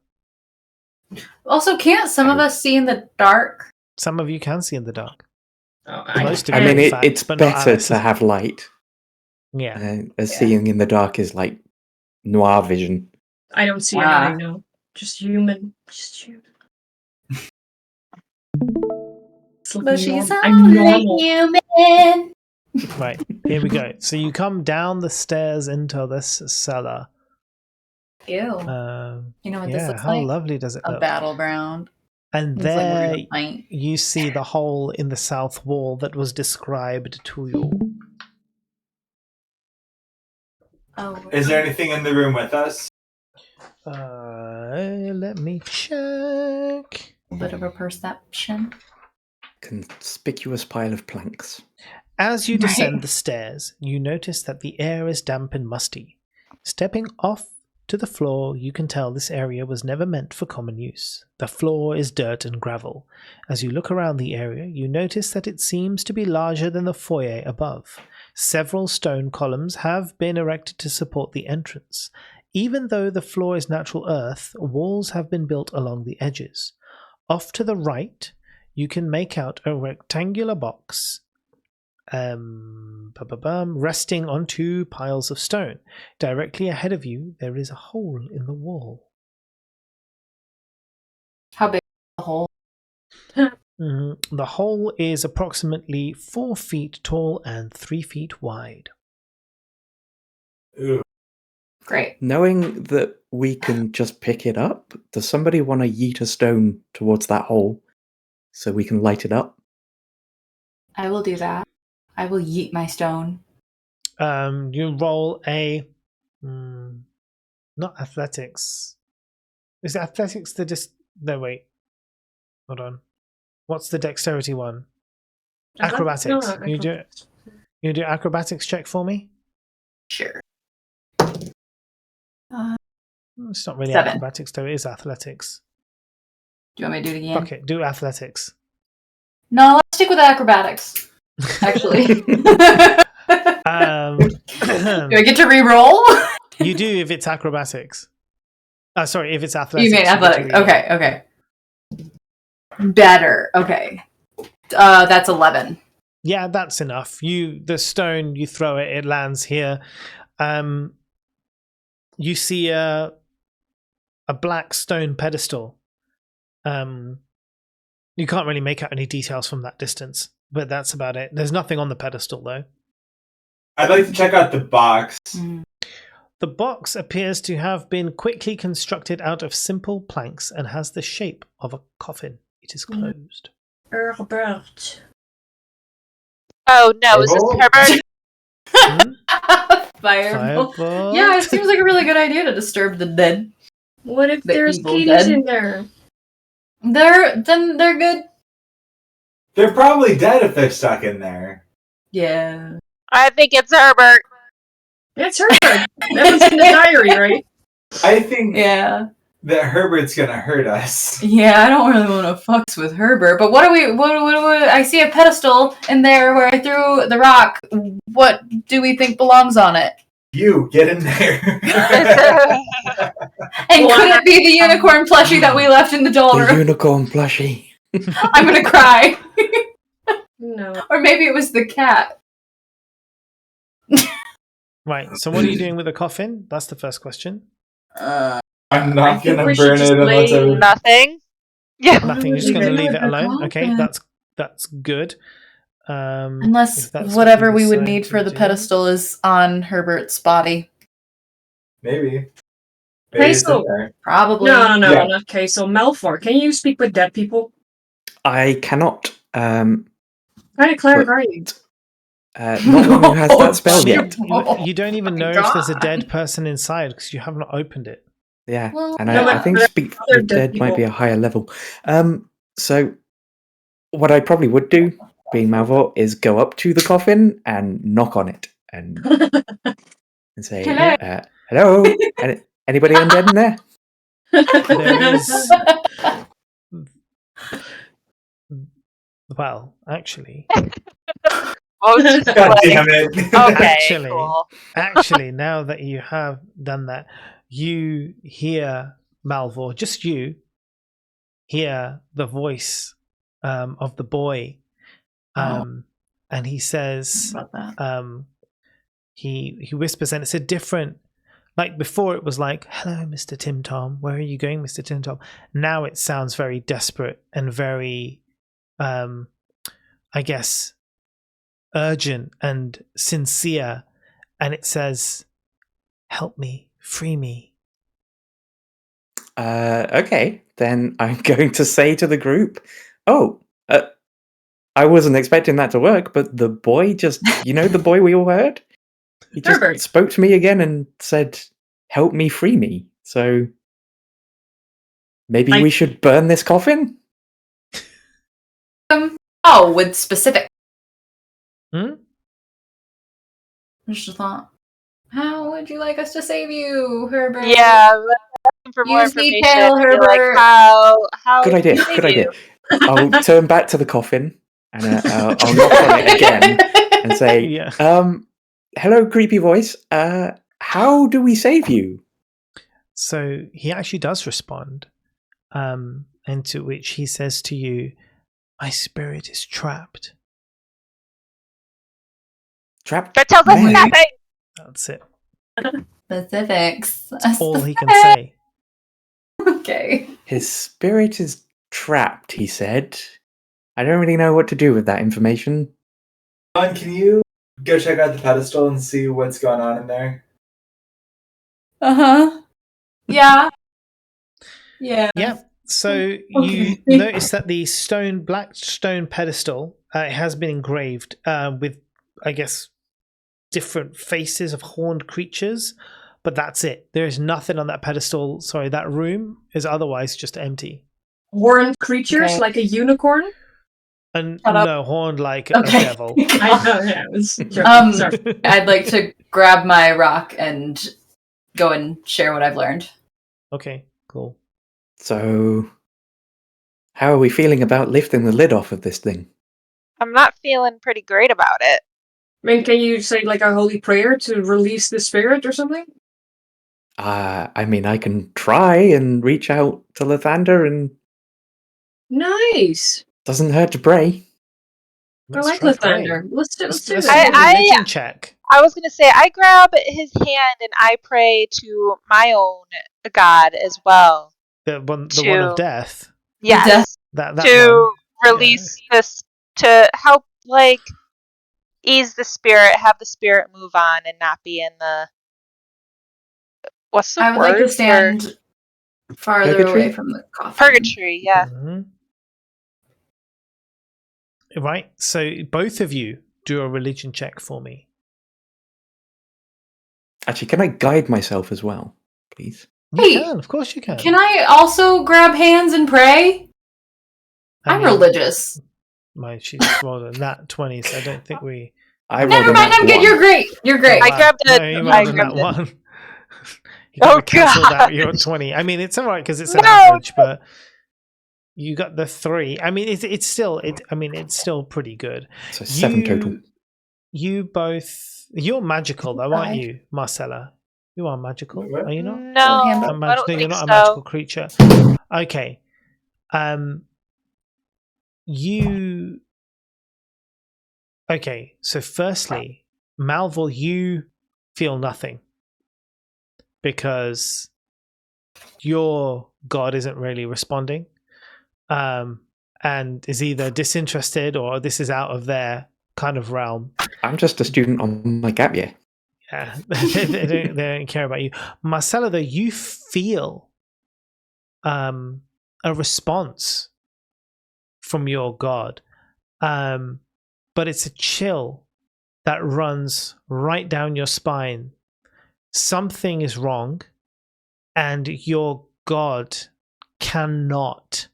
Also, can't some of us see in the dark? Some of you can see in the dark. Oh, Most of I you, mean, in fact, it's but not better Alice. to have light. Yeah. As seeing in the dark is like noir vision. I don't see Ah. anything, no. Just human. Just human. It's looking But she's normal. I'm only normal. human. Right. Here we go. So you come down the stairs into this cellar. Ew. Um, You know what this yeah. looks How like? lovely does it A look? battleground. And It's like we're there gonna fight. you see the hole in the south wall that was described to you. Oh. Is there anything in the room with us? Let me check. A bit of a perception. Conspicuous pile of planks. As you descend Right. the stairs, you notice that the air is damp and musty. Stepping off to the floor, you can tell this area was never meant for common use. The floor is dirt and gravel. As you look around the area, you notice that it seems to be larger than the foyer above. Several stone columns have been erected to support the entrance. Even though the floor is natural earth, walls have been built along the edges. Off to the right, you can make out a rectangular box resting on two piles of stone. Directly ahead of you, there is a hole in the wall. How big is the hole? The hole is approximately 4 feet tall and 3 feet wide. Ooh. Great. Knowing that we can just pick it up, does somebody want to yeet a stone towards that hole so we can light it up? I will do that. I will yeet my stone. You roll a... not athletics. Is athletics the No, wait. Hold on. What's the dexterity one? Acrobatics. No, You do acrobatics check for me? Sure. It's not really 7. acrobatics, though. It is athletics. Do you want me to do it again? Fuck it. Do athletics. No, let's stick with acrobatics. Actually. Do I get to re-roll? You do if it's acrobatics. Sorry, if it's athletics. You mean get to athletics. re-roll. Okay. Better. Okay. That's 11. Yeah, that's enough. The stone, you throw it, it lands here. You see a black stone pedestal. You can't really make out any details from that distance, but that's about it. There's nothing on the pedestal, though. I'd like to check out the box. The box appears to have been quickly constructed out of simple planks and has the shape of a coffin. It is closed. Herbert. Oh no, is this Oh. Herbert? Firebolt. Firebolt. Yeah, it seems like a really good idea to disturb the dead. What if The there's evil kitties dead. in there? They're good. They're probably dead if they're stuck in there. Yeah. I think it's Herbert. That's Herbert. That was in the diary, right? I think Yeah. that Herbert's gonna hurt us. Yeah, I don't really want to fucks with Herbert, but what I see a pedestal in there where I threw the rock. What do we think belongs on it? You get in there. And could it be the unicorn plushie that we left in the doll The room? unicorn plushie. I'm gonna cry. No. Or maybe it was the cat. Right. So what are you doing with the coffin? That's the first question. I'm I not think gonna we should burn just it unless lay- I. Nothing. Yeah. Nothing. You're just going to Leave it leave with it the alone. Okay, coffin. that's good. If Unless that's what whatever you we would decide need to for the do. pedestal is on Herbert's body. Maybe. Hey, it's in so- there. Probably. No, Yeah. not okay. So Malfoy, can you speak with dead people? I cannot. What kind of cleric are you? Not one who has that spell yet. You don't even know if there's a dead person inside because you have not opened it. Yeah, Well, and no, I but think there speak are with dead dead might be people. a higher level. So what I probably would do, being Malvor, is go up to the coffin and knock on it and say, Hello. "Hello, anybody undead in there?" There is. Well, actually, Oh, just God like- damn it. Okay, Actually- cool. actually, now that you have done that, you hear Malvor. Just you hear the voice of the boy, and he says, About that. he whispers, and it's a different. Like before, it was like, "Hello, Mr. Tim Tom. Where are you going, Mr. Tim Tom?" Now it sounds very desperate and very, I guess, urgent and sincere, and it says, "Help me, free me." Okay, then I'm going to say to the group, "Oh, I wasn't expecting that to work, but the boy just, the boy we all heard, he just Herbert. spoke to me again and said, 'Help me, free me.' So maybe we should burn this coffin." Oh, with specific. Hmm? Just a thought. How would you like us to save you, Herbert? Yeah, looking for more Use information. detail, Be like, Herbert. how Good idea. do we Good save idea. you? I'll turn back to the coffin and I'll knock on it again and say, Yeah. "Hello, creepy voice. How do we save you?" So he actually does respond, and to which he says to you, "My spirit is trapped." Trapped. That tells us where? nothing. That's it. Specifics. That's all he can say. Okay. His spirit is trapped, he said. I don't really know what to do with that information. John, can you go check out the pedestal and see what's going on in there? Uh-huh. Yeah. Yeah. Yep. So you Okay. notice that the black stone pedestal, it has been engraved with, I guess, different faces of horned creatures, but that's it. There is nothing on that pedestal. Sorry, that room is otherwise just empty. Horned creatures Okay. like a unicorn? And Shut up. no, horned like Okay. a devil. I know, yeah, it was joking. Sorry. I'd like to grab my rock and go and share what I've learned. Okay, cool. So, how are we feeling about lifting the lid off of this thing? I'm not feeling pretty great about it. I mean, can you say like a holy prayer to release the spirit or something? I mean, I can try and reach out to Lathander, and Nice. doesn't hurt to pray. I like try Lathander. Let's do Let's this. do a I- religion check. I was gonna say I grab his hand and I pray to my own god as well. The one To- of death. Yes, death- That to one. release this, to help like ease the spirit, have the spirit move on and not be in the what's the I would word like to for stand farther Purgatory? away from the coffin. purgatory? Yeah. Mhm. Right. So both of you do a religion check for me. Actually, can I guide myself as well, please? You Hey, can, of course you can. Can I also grab hands and pray? I I'm mean, religious. she's rolled a nat 20, so I don't think we. I rolled Never a mind, nat I'm good. 1. You're great. You're great. Oh, I wow. grabbed No, it. you I rolled a nat grabbed it. 1. You got Oh, to cancel God. that. You're at 20. I mean, it's all right because it's an No. average, but you got the 3. I mean, it's still pretty good. So 7 total. You both. You're magical, though, aren't 5. you, Marcella? You are magical, What? are you not? No, hands A up. I don't you're think not a so. magical creature. Okay. You. Okay, so firstly, Malville, you feel nothing because your god isn't really responding, and is either disinterested or this is out of their kind of realm. I'm just a student on my gap year. Yeah, they don't care about you. Marcella, though, you feel a response from your god, but it's a chill that runs right down your spine. Something is wrong, and your god cannot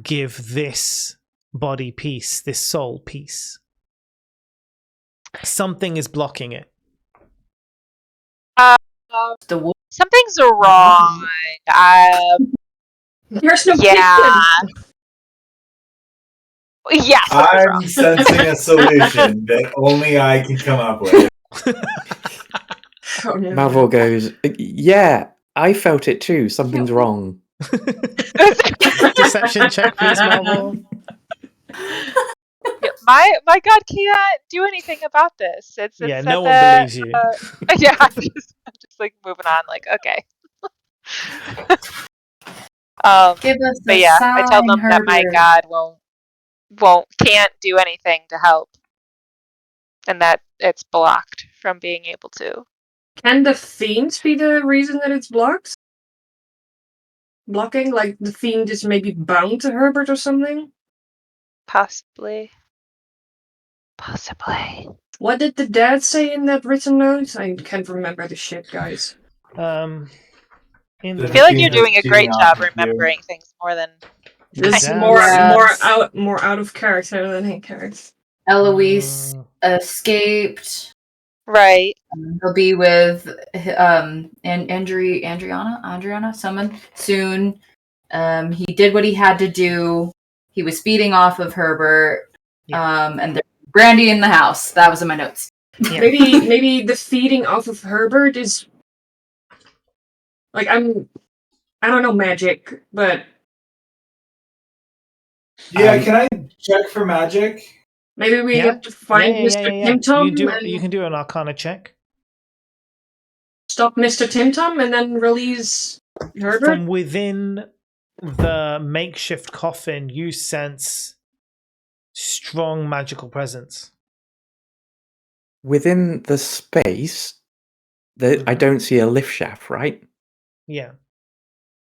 give this body peace, this soul peace. Something is blocking it. The wolf. Something's wrong. There's no Yeah. kitchen. Yeah, something's I'm wrong. sensing a solution that only I can come up with. Oh, no. Malville goes, yeah, I felt it too. Something's wrong. Deception check, please, Marvel. My god can't do anything about this. It's Yeah, said no one that, believes you. yeah, I'm just like moving on. Like, okay. Give us But a yeah, sign, I tell them that my Herbert. god can't do anything to help, and that it's blocked from being able to. Can the fiend be the reason that it's blocked? Blocking? Like the fiend is maybe bound to Herbert or something? Possibly. What did the dad say in that written note? I can't remember the shit, guys. In The I feel like fiend you're is doing a feeding great off job of you. remembering things more than This is Dad more Yes. more out of character than in character. Eloise escaped. right. He'll be with Andriana, someone soon. He did what he had to do. He was feeding off of Herbert. And there's brandy in the house. That was in my notes. Yeah. Maybe the feeding off of Herbert is like I don't know magic, but Yeah, can I check for magic? maybe we Yeah. have to find Mr. Tim Tom You can do an Arcana check. stop Mr. Tim Tom and then release Herbert. From within the makeshift coffin, you sense strong magical presence. Within the space, I don't see a lift shaft, right? Yeah.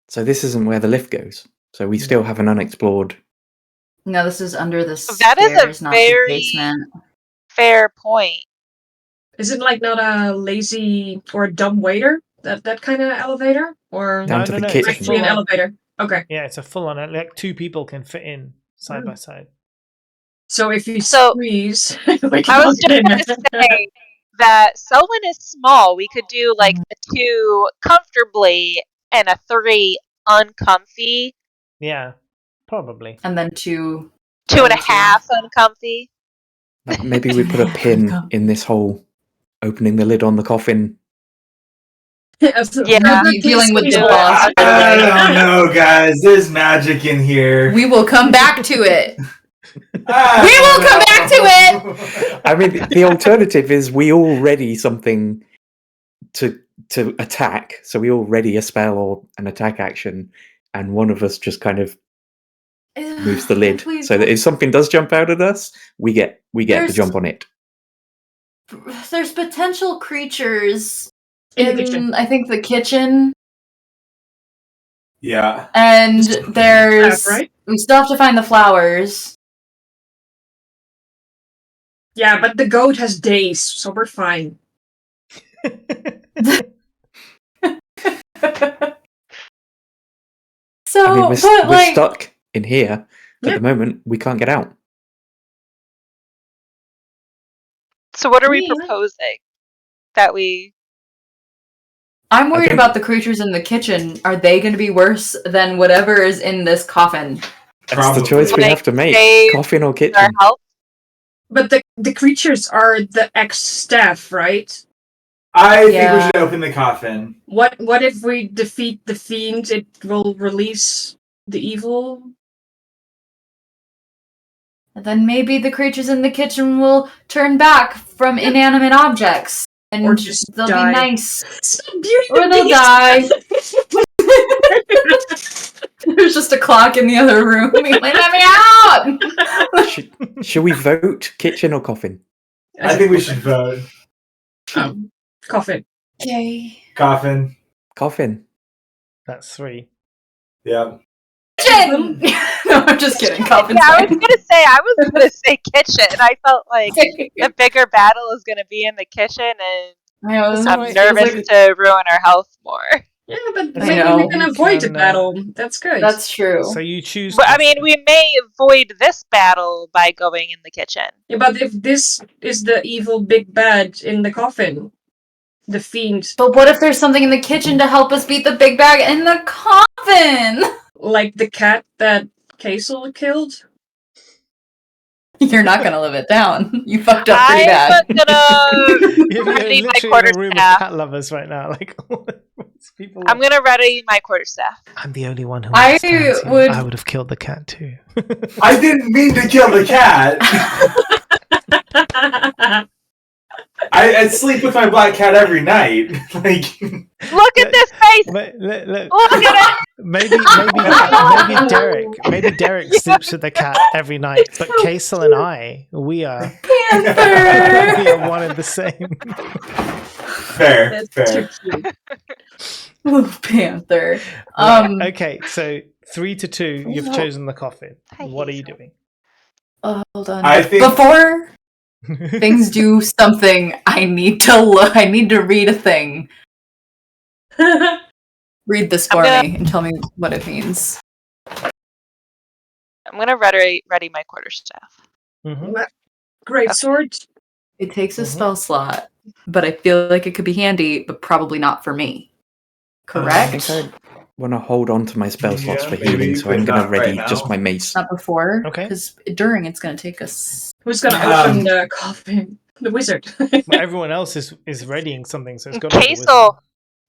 So this isn't where the lift goes. So we still have an unexplored. No, this is under the That is stairs, a not the very basement. fair point. Is it like not a lazy or a dumb waiter? That kind of elevator? Or Down to the it's kitchen. actually an elevator. Okay. Yeah, it's a full on, like 2 people can fit in side by side. So if you So- squeeze, I was just going to say that Selwyn is small. We could do like a 2 comfortably and a 3 uncomfy. Yeah, probably. And then 2. 2.5 uncomfy. Maybe we put a pin in this hole, opening the lid on the coffin. Yeah. Dealing with the do it. boss. I don't know, guys. There's magic in here. We will come back to it. I We will don't come back to know. I mean, the alternative is we all ready something to attack. So we all ready a spell or an attack action, and one of us just kind of moves the lid Please. so that if something does jump out at us, we get the There's- jump on it. There's potential creatures In the in, kitchen. I think, the kitchen. Yeah. And there's right? we still have to find the flowers. Yeah, but the goat has days, so we're fine. So, I mean, we're but like, stuck in here Yeah. at the moment. We can't get out. So what are we Yeah. proposing? That we... I'm worried think- about the creatures in the kitchen. Are they going to be worse than whatever is in this coffin? That's the choice we Like, have to make. save Coffin or our kitchen. health? But the creatures are the ex-staff, right? I think we Yeah. should open the coffin. What if we defeat the fiend? It will release the evil. Then maybe the creatures in the kitchen will turn back from inanimate objects. And Or just they'll die. be nice. Stop Beauty Or and they'll the Beast! There's just a clock in the other room. Being like, let me out! Should we vote kitchen or coffin? I think we should vote. Coffin. Okay. Coffin. Coffin. That's 3. Yeah. Kitchen! No, I'm just kidding. Coffin's Yeah, I was fine. gonna say kitchen. I felt like the bigger battle is gonna be in the kitchen, and I know, It's this all I'm right. nervous Feels to ruin our health more. Yeah, but I maybe know. we can avoid the Can, battle. That's good. That's true. So you choose. But I mean, coffin. we may avoid this battle by going in the kitchen. Yeah, but if this is the evil big bad in the coffin, the fiend, But what if there's something in the kitchen to help us beat the big bag in the coffin? like the cat that Kaisel killed? You're not gonna live it down. You fucked up pretty I'm bad. gonna You're ready my literally in a room quarterstaff. of cat lovers right now. Like people. I'm gonna ready my quarterstaff. I'm the only one who I understands you. would- I would have killed the cat too. I didn't mean to kill the cat. I sleep with my black cat every night. Like, Look at this face! Look, Look at it! maybe Derek sleeps with the cat every night, but Kaisel and I, we are Panther! one and the same. fair, fair. Ooh, Panther. Right, okay, so 3-2, you've Oh. chosen the coffin. Hi, What are you Hazel. doing? Hold on. I think- Before things do something, I need to look. I need to read a thing. Read this for I'm me and tell me what it means. I'm gonna ready my quarterstaff. Mhm. Great sword. It takes a Mhm. spell slot, but I feel like it could be handy, but probably not for me. I Correct? think I want to hold on to my spell slots Yeah, for maybe, healing, so but I'm going to not right ready now. just my mace. Not before. Okay. Because during it's going to take us. Who's gonna Um, open the coffin? The wizard. Well, everyone else is readying something, so it's got to be the wizard.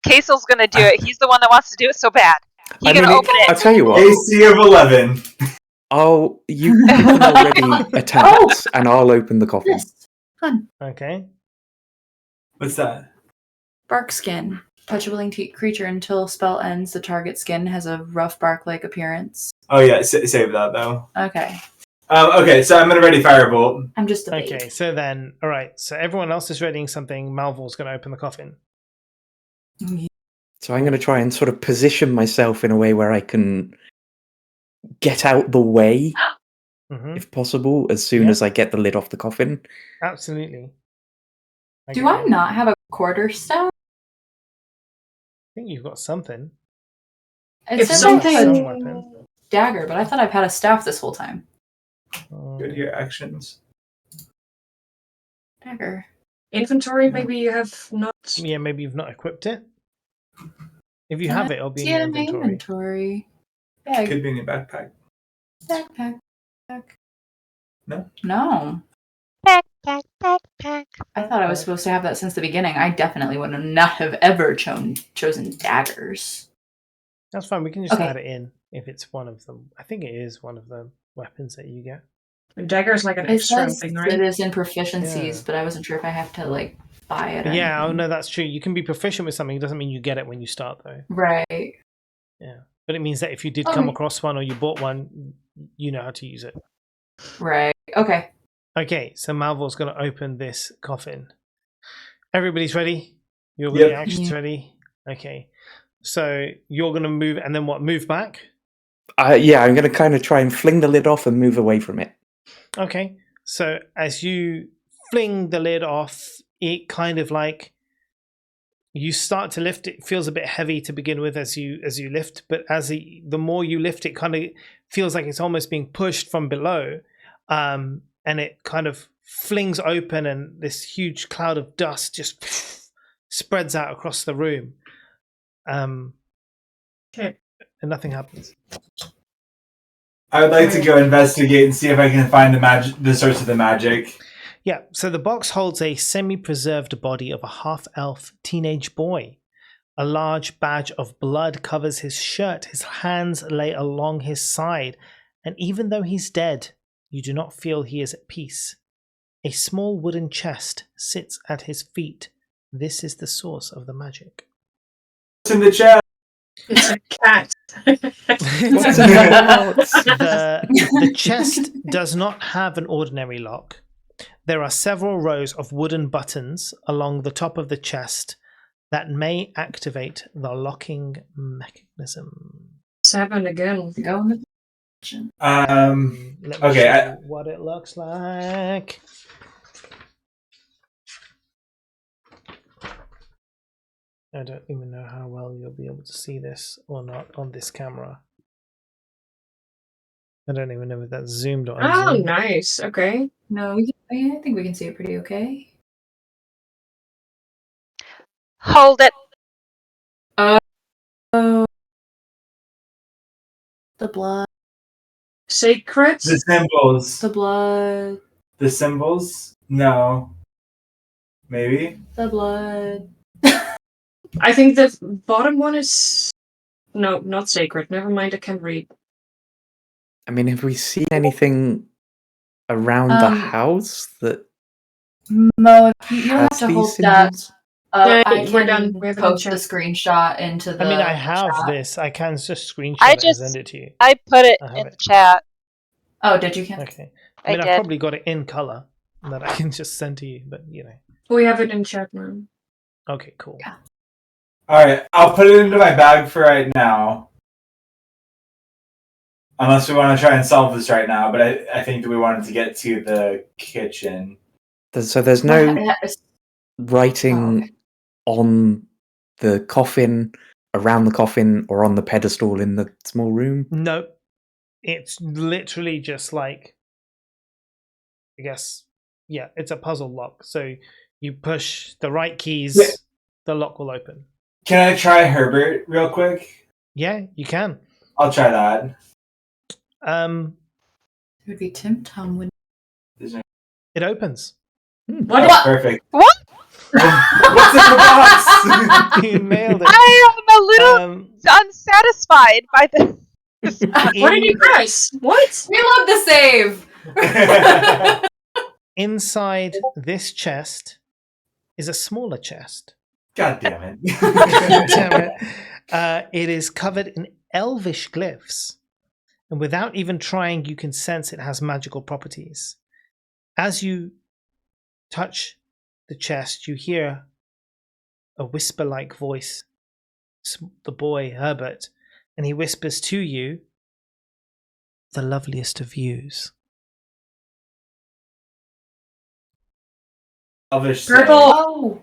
Kaisel's gonna do it. He's the one that wants to do it so bad. He's I gonna mean, open I'll it. tell you what. AC of 11. You can already attack, and I'll open the coffin. Yes. Fun. Okay. What's that? Bark skin. Touch a willing creature until spell ends. The target skin has a rough bark-like appearance. Oh yeah, save that though. Okay. Okay, so I'm gonna ready firebolt. I'm just a babe. Okay, so then, all right. So everyone else is readying something. Malvol's going to open the coffin. So I'm going to try and sort of position myself in a way where I can get out the way, Mhm. if possible, as soon Yeah. as I get the lid off the coffin. Absolutely. Do I not have a quarterstaff? I think you've got something. It If says something- I have Some a weapon. dagger, but I thought I've had a staff this whole time. Good here, actions. Dagger. Inventory, maybe you have not. Yeah, maybe you've not equipped it. If you have it, it'll be in Yeah, your my inventory. inventory. Bag. Could be in your backpack. Backpack. No? No. Backpack. I thought I was supposed to have that since the beginning. I definitely would not have ever chosen daggers. That's fine. We can just Okay. add it in if it's one of them. I think it is one of the weapons that you get. A dagger is like an It extra says thing, it right? is in proficiencies, Yeah. but I wasn't sure if I have to like buy it. Or Yeah, oh anything. no, that's true. You can be proficient with something. It doesn't mean you get it when you start, though. Right. Yeah. But it means that if you did come Okay. across one or you bought one, you know how to use it. Right. Okay. Okay, so Malvol's going to open this coffin. Everybody's ready? Your reactions Yeah. ready? Okay. So you're going to move, and then what? Move back? Yeah, I'm going to kind of try and fling the lid off and move away from it. Okay. So as you fling the lid off, it kind of like you start to lift it. Feels a bit heavy to begin with as you lift, but the more you lift, it kind of feels like it's almost being pushed from below, and it kind of flings open, and this huge cloud of dust just spreads out across the room. Okay. And nothing happens. I would like to go investigate and see if I can find the source of the magic. Yeah, so the box holds a semi-preserved body of a half-elf teenage boy. A large badge of blood covers his shirt. His hands lay along his side, and even though he's dead, you do not feel he is at peace. A small wooden chest sits at his feet. This is the source of the magic. What's in the chest? It's a cat. The chest does not have an ordinary lock. There are several rows of wooden buttons along the top of the chest that may activate the locking mechanism. 7 again. Go in the Let me Okay, show you what it looks like. I don't even know how well you'll be able to see this or not on this camera. I don't even know if that's zoomed or Oh, unzoomed. nice. Okay. No, I think we can see it pretty okay. Hold it. Oh, the blood. Sacred? The symbols. The blood. The symbols? No. Maybe? The blood. I think the bottom one is... No, not sacred. Never mind, I can't read. I mean, have we seen anything around the house that Mo, if you have has to these hold that. symbols? Yeah, I we're can done. We have it in post the chat. screenshot into the I mean, I have chat. this. I can just screenshot I it and just send it to you. I put it I have in it. chat. Oh, did you? Ken? Okay. I I mean, I've did. probably got it in color that I can just send to you, but you know. We have it in chat now. Okay, cool. Yeah. Alright, I'll put it into my bag for right now. Unless we want to try and solve this right now, but I think that we wanted to get to the kitchen. So there's no Oh, writing on the coffin, around the coffin, or on the pedestal in the small room? No, it's literally just like, I guess, yeah, it's a puzzle lock. So you push the right keys, Yeah. the lock will open. Can I try Herbert real quick? Yeah, you can. I'll try that. It would be Tim Tom. Would... opens. What? Oh, perfect. What? What's in the box? You nailed it. I am a little unsatisfied by the. What did you press? What? We love the save. Inside this chest is a smaller chest. God damn it. Damn it. It is covered in elvish glyphs. And without even trying, you can sense it has magical properties. As you touch the chest, you hear a whisper-like voice. It's the boy, Herbert, and he whispers to you, the loveliest of views. Elvish. Purple. Oh,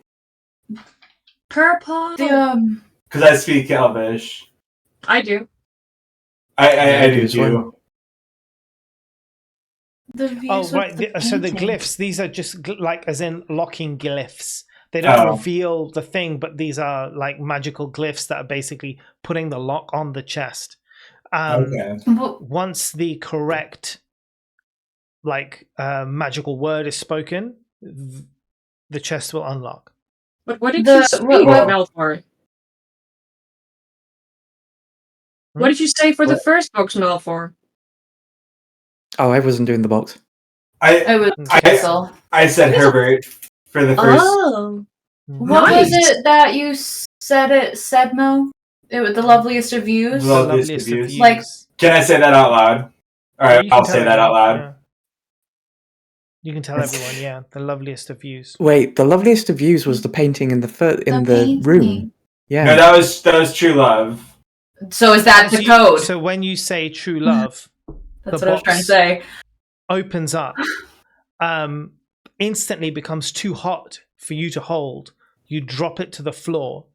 Purple. Because I speak Elvish. I do. I do as well. too. the views Oh, of right. So the painting. glyphs, these are just like as in locking glyphs. They don't Oh. reveal the thing, but these are like magical glyphs that are basically putting the lock on the chest. Okay. Well, Once the correct magical word is spoken, the chest will unlock. But what did The- you say, what- Malfoy? What did you say for the first box, Malfoy? Oh, I wasn't doing the box. it was I- Kessel. I said Herbert for the first. Oh. What Nice. was it that you said, Mo? It was the loveliest of views. Well, The Loveliest loveliest of of views. views. Like- Can I say that out loud? All Yeah, right, you can I'll tell say that out everyone, loud. yeah. You can tell everyone, yeah, the loveliest of views. Wait, the loveliest of views was the painting in the painting. room. Yeah. No, that was true love. So is that the code? So when you say true love, That's the what I was trying to box say. opens up, instantly becomes too hot for you to hold. You drop it to the floor.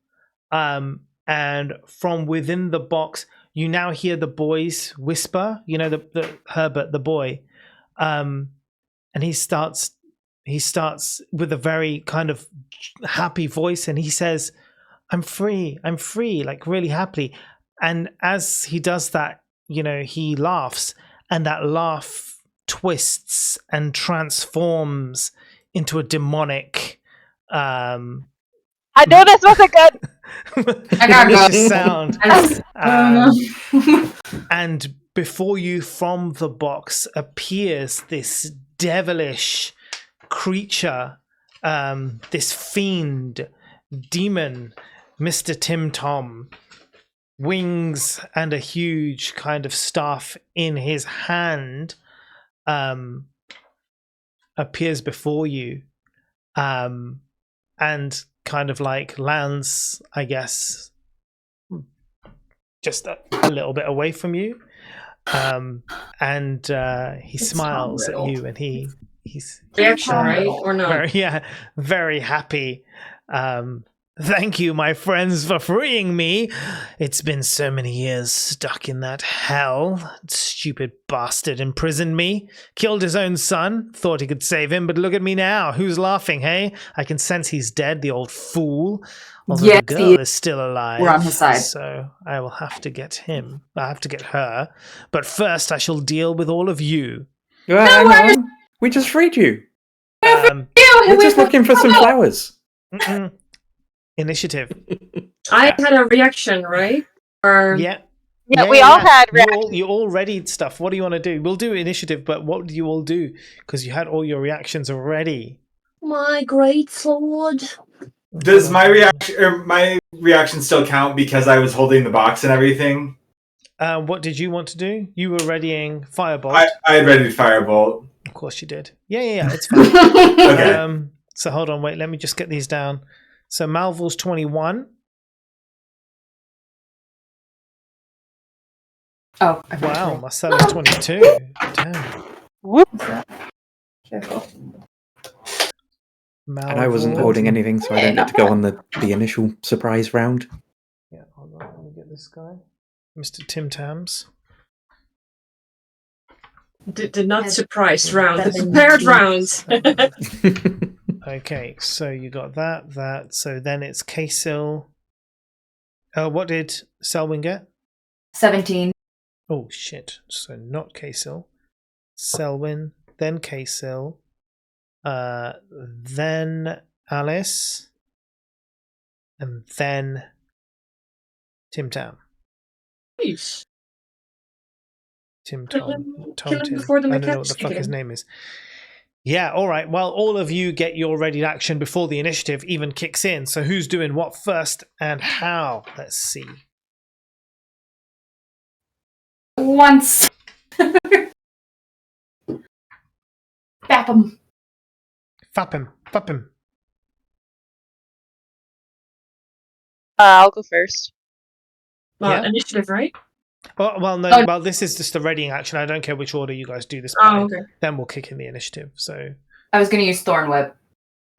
And from within the box, you now hear the boys whisper. You know, the Herbert, the boy, and he starts with a very kind of happy voice, and he says, I'm free, like really happily. And as he does that, you know, he laughs, and that laugh twists and transforms into a demonic I know this wasn't good. I got malicious ghost. sound. And before you from the box appears this devilish creature, this fiend, demon, Mr. Tim Tom, wings and a huge kind of staff in his hand, appears before you, and kind of like lands, I guess, just a little bit away from you. And he smiles at you, and he's Reaction, right? Or not? very happy. Thank you, my friends, for freeing me. It's been so many years stuck in that hell. That stupid bastard imprisoned me, killed his own son, thought he could save him, but look at me now. Who's laughing, hey? I can sense he's dead, the old fool. Although Yes, the girl is still alive. We're on his side. So I will have to get him. I have to get her. But first I shall deal with all of you. Hang on. We just freed you. We're just looking for some flowers. Initiative. I had a reaction, right? Or Yeah, we all had reactions. You all readied stuff. What do you want to do? We'll do initiative, but what do you all do? Because you had all your reactions already. my great sword. Does my reaction still count because I was holding the box and everything? What did you want to do? You were readying Firebolt. I had ready Firebolt. Of course you did. Yeah, it's fine. Okay. So hold on, wait, let me just get these down. So Malvol's 21. Oh, Wow, Marcella's 22. Damn. Whoop. Careful. And I wasn't Malvol- holding anything, so I don't get to go on the initial surprise round. Yeah, hold on, let me get this guy. Mr. Tim Tams. Did not surprise round. The prepared round. Okay, so you got that. So then it's K-Sil. What did Selwyn get? 17. Oh, shit. So not K-Sil. Selwyn, then K-Sil. Then Alice. And then Tim Tam. Nice. Tim Kill Tom. him Tim. before the I don't know what mechanics the fuck kick his in. name is. Yeah, all right. Well, all of you get your ready action before the initiative even kicks in. So who's doing what first and how? Let's see. Once. Bap him. Fap him. I'll go first. Yeah. Initiative, right? Well, no. Oh. Well, this is just a readying action. I don't care which order you guys do this Oh, by. okay. Then we'll kick in the initiative. So, I was going to use Thorn Whip.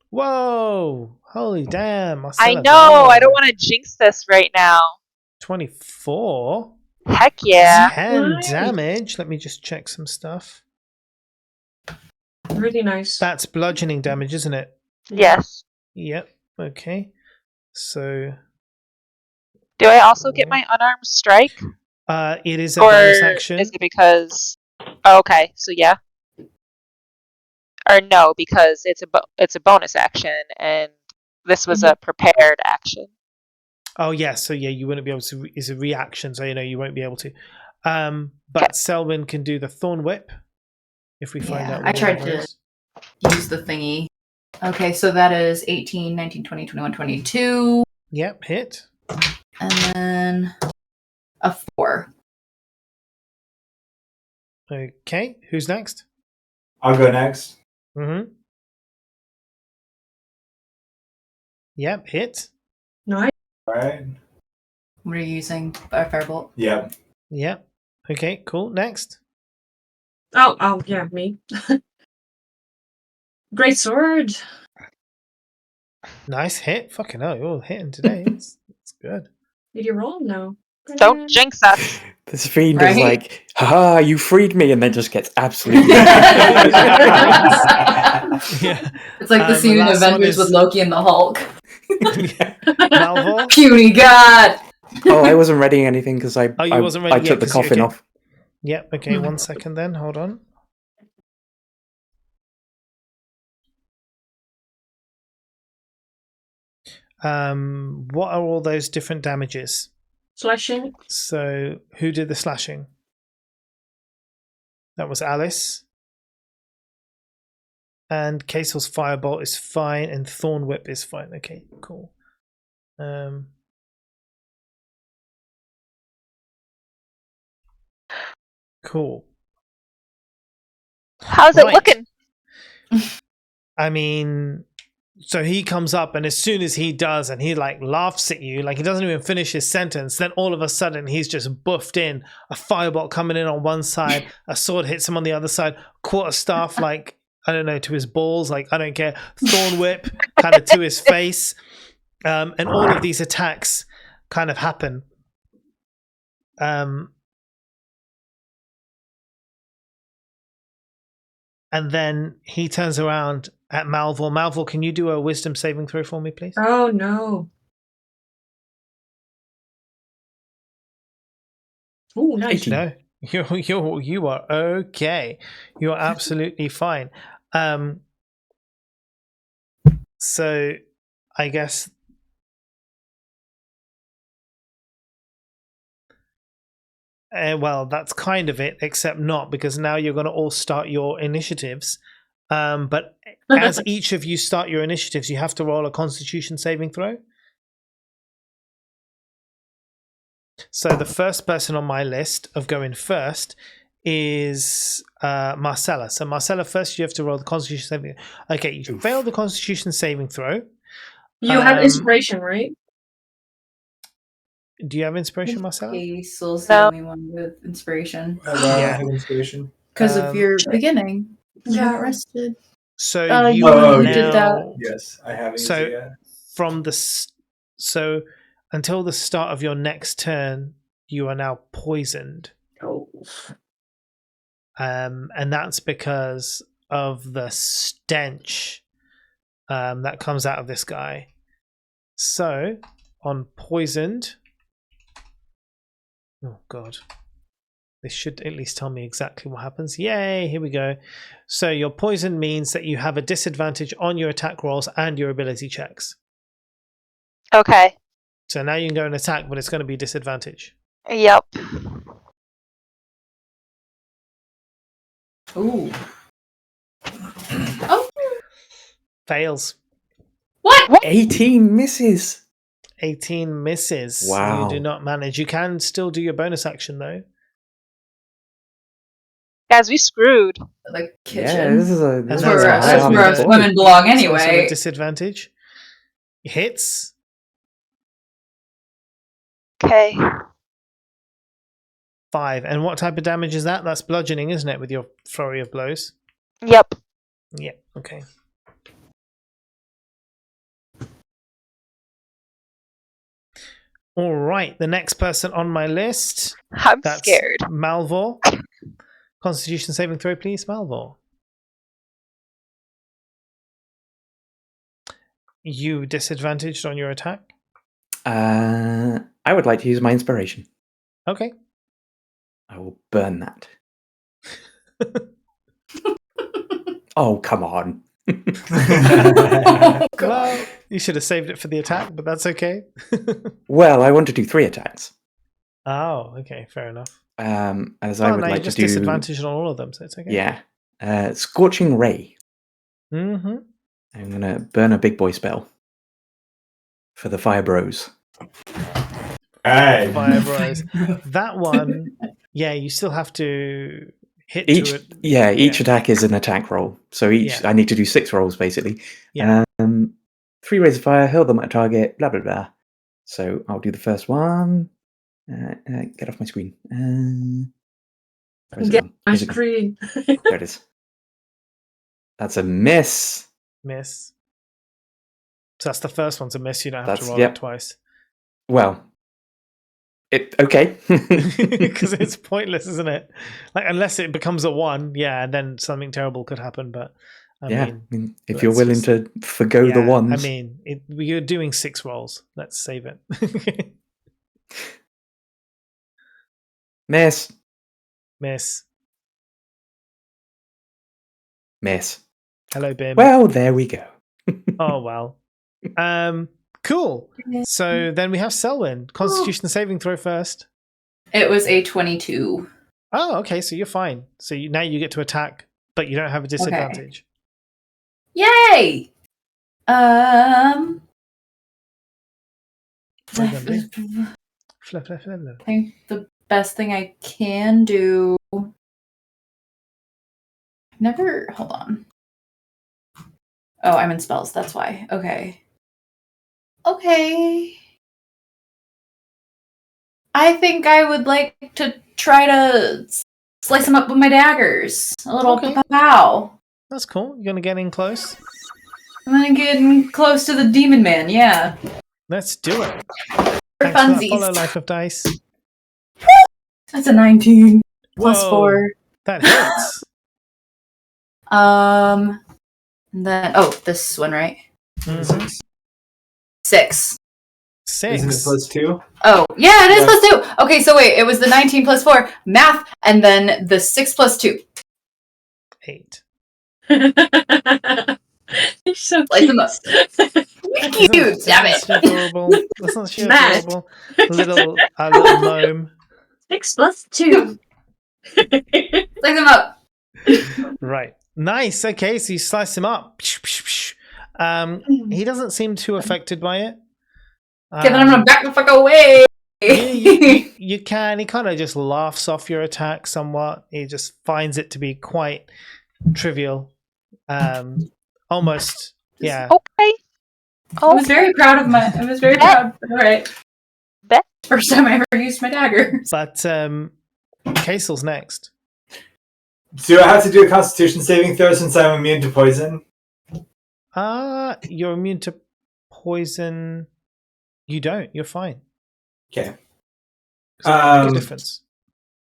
whoa, holy damn! I Marcella, know. damn. I don't want to jinx this right now. 24. Heck yeah. 10 Nice. damage. Let me just check some stuff. Really nice. That's bludgeoning damage, isn't it? Yes. Yep. Okay. So, Do I also get my unarmed strike? it is a Or bonus action. is it because... Oh, okay, so yeah. Or no, because it's a bonus action, and this was a prepared action. Oh, yeah. So, yeah, you wouldn't be able to. It's a reaction, so you won't be able to. But Selwyn can do the Thorn Whip if we find out. I what tried it to is. use the thingy. Okay, so that is 18, 19, 20, 21, 22. Yep, hit. And then a 4. Okay, who's next? I'll go next. Mm-hmm. Yep, hit. Nice. All right. What are you using? Firebolt? Yep. Yep. Okay, cool. Next. Oh, yeah, me. Great sword. Nice hit. Fucking hell, you're all hitting today. It's good. Did you roll? No. Don't jinx us. This fiend Right? is like, haha, you freed me, and then just gets absolutely. Yeah. It's like the The scene in last one Avengers with is- Loki and the Hulk. Malvor? Puny god! Oh, I wasn't readying anything because I Oh, you wasn't ready I yet, took the 'cause you- coffin okay. off. Yep, okay, 1 second then. Hold on. What are all those different damages? Slashing. So, who did the slashing? That was Alice. And Casel's firebolt is fine, and Thorn Whip is fine. Okay, cool. Cool. How's it Right. looking? I mean, so he comes up, and as soon as he does, and he like laughs at you, like he doesn't even finish his sentence, then all of a sudden he's just buffed in. A firebolt coming in on one side, a sword hits him on the other side, quarterstaff, like, I don't know, to his balls, like, I don't care, Thorn Whip kind of to his face. And all of these attacks kind of happen. And then he turns around at Malvor. Malvor, can you do a wisdom saving throw for me, please? Oh no. Oh, nice. 18. No, you are okay. You are absolutely fine. So I guess well, that's kind of it, except not, because now you're going to all start your initiatives. But as each of you start your initiatives, you have to roll a Constitution saving throw. So the first person on my list of going first is Marcella. So Marcella, first you have to roll the Constitution saving. Okay, you failed the Constitution saving throw. You have inspiration, right? Do you have inspiration, Marcella? Hazel's No. the only one with inspiration. I don't Yeah. have inspiration. Because of your beginning. You Yeah. got rested. So You you are did that. now Yes, I have. So- yeah. from the so until the start of your next turn, you are now poisoned. Oh. And that's because of the stench that comes out of this guy. So, on poisoned, oh god, they should at least tell me exactly what happens. Yay! Here we go. So your poison means that you have a disadvantage on your attack rolls and your ability checks. Okay. So now you can go and attack, but it's going to be disadvantage. Yep. Ooh. Oh. Fails. What? 18 misses. 18 misses. Wow. You do not manage. You can still do your bonus action though. Guys, we screwed. The Yeah, kitchen. this is a. And This that's is a where- high that's army where us boy. women belong It's also anyway. a disadvantage. Hits. Okay. 5. And what type of damage is that? That's bludgeoning, isn't it, with your flurry of blows? Yep. Yeah, okay. All right, the next person on my list, I'm that's scared. Malvor. Constitution saving throw, please, Malvor. You disadvantaged on your attack? I would like to use my inspiration. Okay. I will burn that. Oh, come on. Oh, God. Well, you should have saved it for the attack, but that's okay. Well, I want to do 3 attacks. Oh, okay, fair enough. As I Well, would now like you're to just do. disadvantaged on all of them, so it's okay. Yeah. Scorching Ray. Mm-hmm. I'm going to burn a big boy spell for the Fire Bros. Alright. Fire Bros. That one, yeah, you still have to hit Each to it. each attack is an attack roll. So each Yeah. I need to do 6 rolls basically. Yeah. 3 rays of fire, hurl them at a target, blah blah blah. So I'll do the first one. Get off my screen. Where's it Get gone? my Where's it gone? screen. There it is. That's a miss. Miss. So that's the first one to miss. You don't have to That's- roll yep. it twice. Well, okay. Because it's pointless, isn't it? Like, unless it becomes a 1, yeah, then something terrible could happen. But I mean, if you're let's willing just- to forgo the yeah, ones. I mean, you're doing 6 rolls. Let's save it. Miss. Miss. Miss. Hello, Bim. Well, there we go. Oh well. Cool. So then we have Selwyn. Constitution saving throw first. It was a 22. Oh, okay. So you're fine. So now you get to attack, but you don't have a disadvantage. Yay! Well done, Bim. I think the best thing I can do. Never. Hold on. Oh, I'm in spells. That's why. Okay. Okay. I think I would like to try to slice him up with my daggers. A little Okay. pow. That's cool. You're gonna get in close. I'm gonna get close to the demon man. Yeah. Let's do it. For Thanks for that funsies. follow life of dice. That's a 19 plus Whoa, 4. That hits. And then this one, right? Mhm. 6. Isn't it 6. plus 2? Oh, yeah, it is Yeah. plus 2. Okay, so wait, it was the 19 plus 4, math, and then the 6 plus 2. 8. You're so Slice cute. them up. Cute, damn it. That's adorable. That's not she Matt. adorable. A little gnome. 6 plus 2. Slice them up. Right. Nice. Okay, so you slice him up. He doesn't seem too affected by it. Okay, then I'm gonna back the fuck away. You can. He kind of just laughs off your attack somewhat. He just finds it to be quite trivial. Almost. Yeah. Okay. I was very proud of my. I was very proud. All right. Bet. First time I ever used my dagger. But Kasel's next. Do I have to do a Constitution saving throw since I'm immune to poison? You're immune to poison. You don't. You're fine. Okay. Big difference.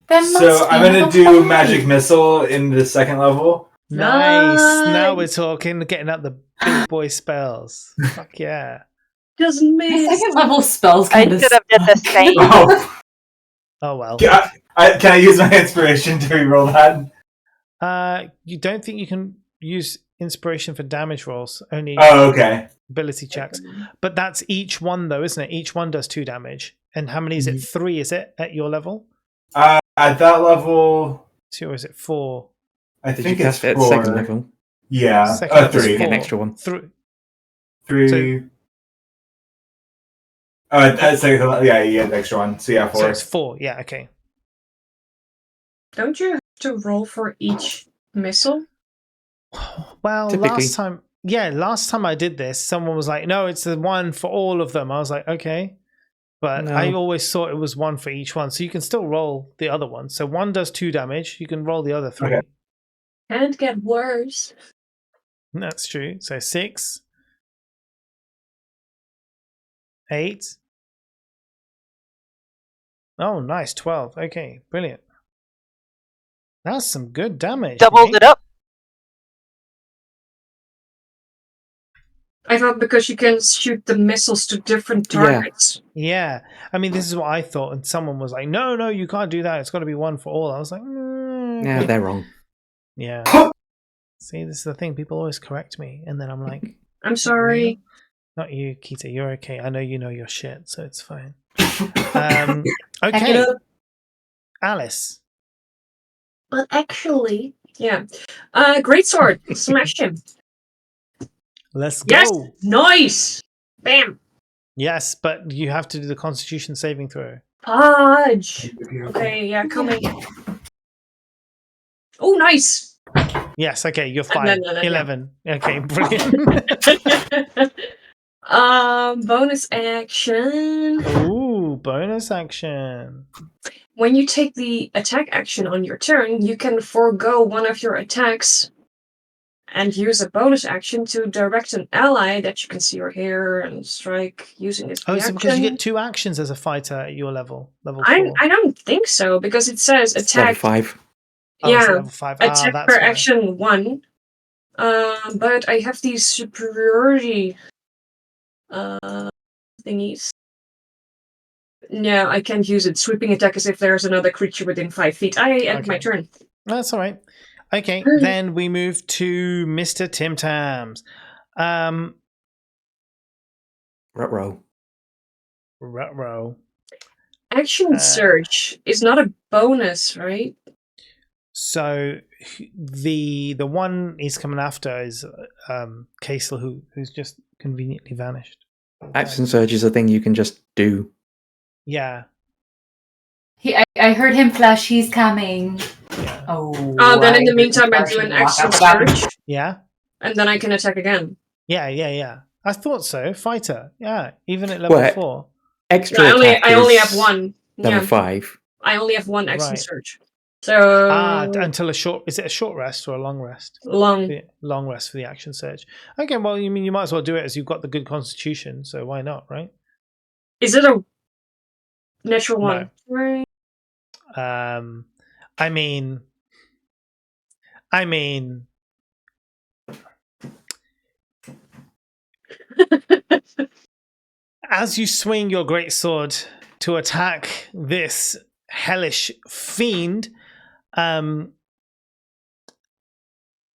Then So I'm gonna do magic missile in the second level. Nice. Nice. Now we're talking. Getting out the big boy spells. Fuck yeah. Doesn't my miss. second level spells. I kinda should have did the same. Oh, Oh well. can I use my inspiration to reroll that? You don't think you can use inspiration for damage rolls? Only Oh, okay. ability checks. But that's each one, though, isn't it? Each one does 2 damage. And how many is it? 3, is it, at your level? At that level, 2, or is it 4? I Did think you it's cast it 4. at second level? Yeah. Second level's 3. Get an 4. extra one. 3. 3. At second level, yeah, you get an extra one. So yeah, 4. So it's 4. Yeah, okay. Don't you have to roll for each missile? Well, Typically. last time I did this, someone was like, no, it's the one for all of them. I was like, okay. But No. I always thought it was 1 for each one. So you can still roll the other one. So 1 does 2 damage. You can roll the other 3. Okay. Can't get worse. That's true. So 6. 8. Oh, nice. 12. Okay, brilliant. That's some good damage. Doubled mate. it up. I thought because you can shoot the missiles to different Yeah. targets. Yeah. I mean, this is what I thought. And someone was like, no, you can't do that. It's got to be 1 for all. I was like, Yeah, okay. they're wrong. Yeah. See, this is the thing. People always correct me. And then I'm like, I'm sorry. not you, Kita. You're okay. I know you know your shit, so it's fine. Pack it Okay. up. Alice. But actually, yeah. Great sword. Smash him. Let's go. Yes! Nice! Bam! Yes, but you have to do the Constitution saving throw. Fudge! Okay, yeah, coming. Oh, nice! Yes, okay, you're No, fine. no, no, no. 11. Okay, brilliant. Bonus action. Ooh, bonus action. When you take the attack action on your turn, you can forego one of your attacks and use a bonus action to direct an ally that you can see or hear and strike using this Oh, reaction. so because you get 2 actions as a fighter at your level 4. I don't think so, because it says It's level attack. 5. Oh, it's Yeah, level 5. attack That's per why. action 1. But I have these superiority thingies. No, I can't use it. Sweeping attack is if there's another creature within 5 feet. I end my Okay. turn. That's all right. Okay, then we move to Mr. Tim Tams. Ruh-roh. Ruh-roh. Action surge is not a bonus, right? So the one he's coming after is Casel, who's just conveniently vanished. Action surge is a thing you can just do. Yeah. I heard him flash. He's coming. Yeah. Oh. Then in the I meantime, I heard do him an flash. action Walk out the back. surge, Yeah. and then I can attack again. Yeah. I thought so. Fighter. Yeah. Even at level Well, 4. Extra No, attack I only is have one. level Yeah, 5. I only have one action Right. surge. So Until is it a short rest or a long rest? long. Long rest for the action surge. Okay, well, you mean you might as well do it as you've got the good constitution, so why not, right? Is it a natural one? Right. I mean, as you swing your great sword to attack this hellish fiend,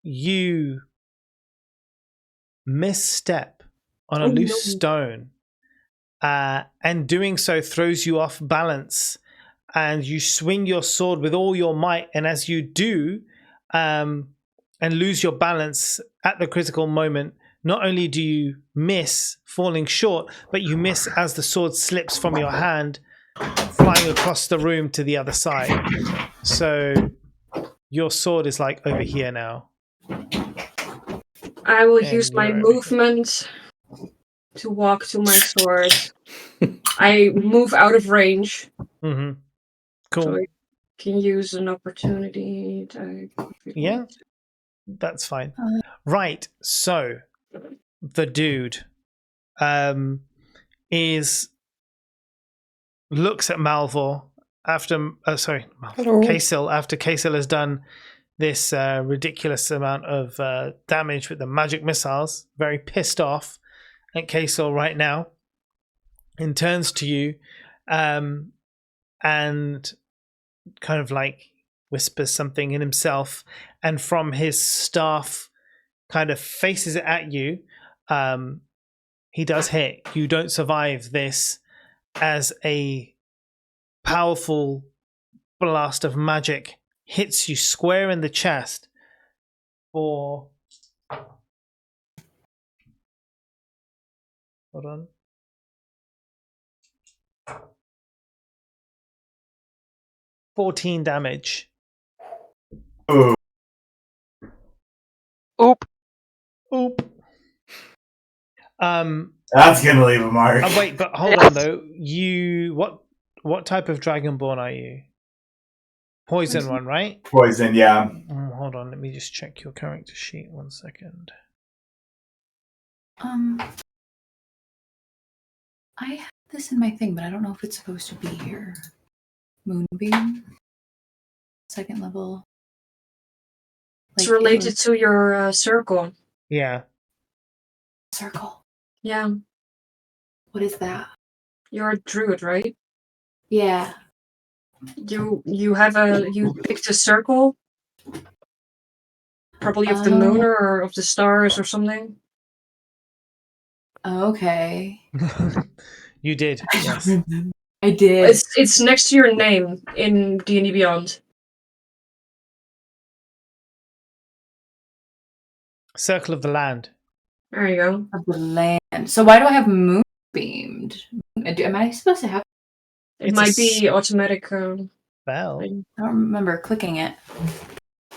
you misstep on a loose stone, and doing so throws you off balance, and you swing your sword with all your might, and as you do, and lose your balance at the critical moment, not only do you miss, falling short, but you miss as the sword slips from your hand, flying across the room to the other side. So your sword is like over here now. I will And use my you're over here. movement to walk to my sword. I move out of range. Mm-hmm. Cool. So I can use an opportunity to... Yeah, that's fine. Right, so the dude looks at Malvor after Casel, after Casel has done this ridiculous amount of damage with the magic missiles, very pissed off at Casel right now, and turns to you and kind of like whispers something in himself, and from his staff kind of faces it at you. He does hit. You don't survive this, as a powerful blast of magic hits you square in the chest for... Hold on. $14 damage. Ooh. Oop. That's gonna leave a mark. Oh, wait, but hold on though. What type of dragonborn are you? Poison one, right? Poison, yeah. Hold on, let me just check your character sheet 1 second. I have this in my thing, but I don't know if it's supposed to be here. Moonbeam, 2nd level. It's related to your circle. Yeah. Circle. Yeah. What is that? You're a druid, right? Yeah. You picked a circle, probably of the moon or of the stars or something. Okay. You did. Yes. I did. It's next to your name in D&D Beyond. Circle of the Land. There you go. Of the land. So why do I have moonbeamed? Am I supposed to have? It might be automatic. Spell. I don't remember clicking it.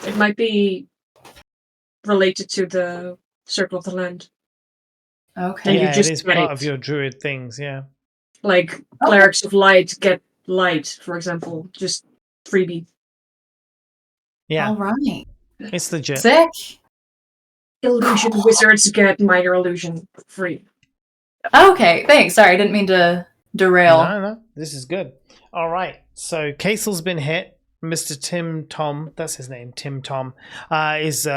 It might be related to the Circle of the Land. Okay. Yeah, it is part of your druid things, yeah. Like clerics of light get light, for example. Just freebie. Yeah. All right. It's legit. Sick. illusion wizards get minor illusion free. Okay, thanks. Sorry, I didn't mean to derail. No, this is good. All right, so Kasel's been hit. Mr. Tim Tom, that's his name, Tim Tom, is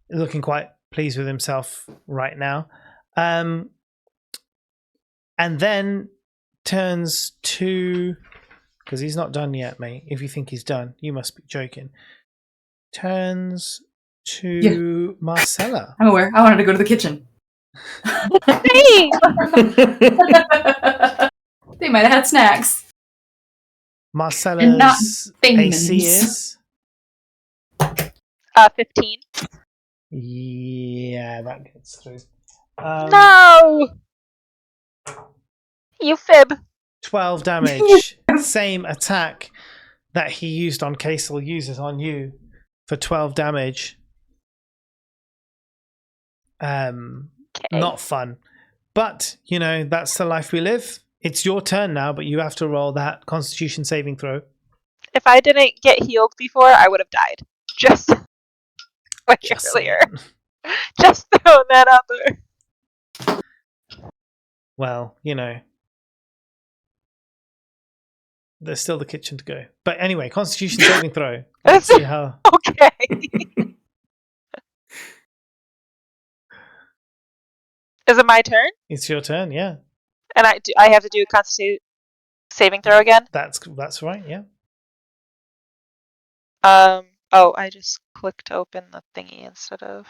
looking quite pleased with himself right now. And then turns to, because he's not done yet, mate. If you think he's done, you must be joking. Turns to Marcella. I'm aware. I wanted to go to the kitchen. Hey! They might have had snacks. Marcella's AC is 15. Yeah, that gets through. No! You fib. 12 damage. Same attack that he used on Kasel uses on you for 12 damage. Not fun. But, you know, that's the life we live. It's your turn now, but you have to roll that Constitution saving throw. If I didn't get healed before, I would have died. Just like earlier. Just throwing that out there. Well, you know, there's still the kitchen to go. But anyway, Constitution saving throw. Let's see how. Okay. Is it my turn? It's your turn, yeah. And I have to do a Constitution saving throw again? That's right, yeah. Oh, I just clicked open the thingy instead of.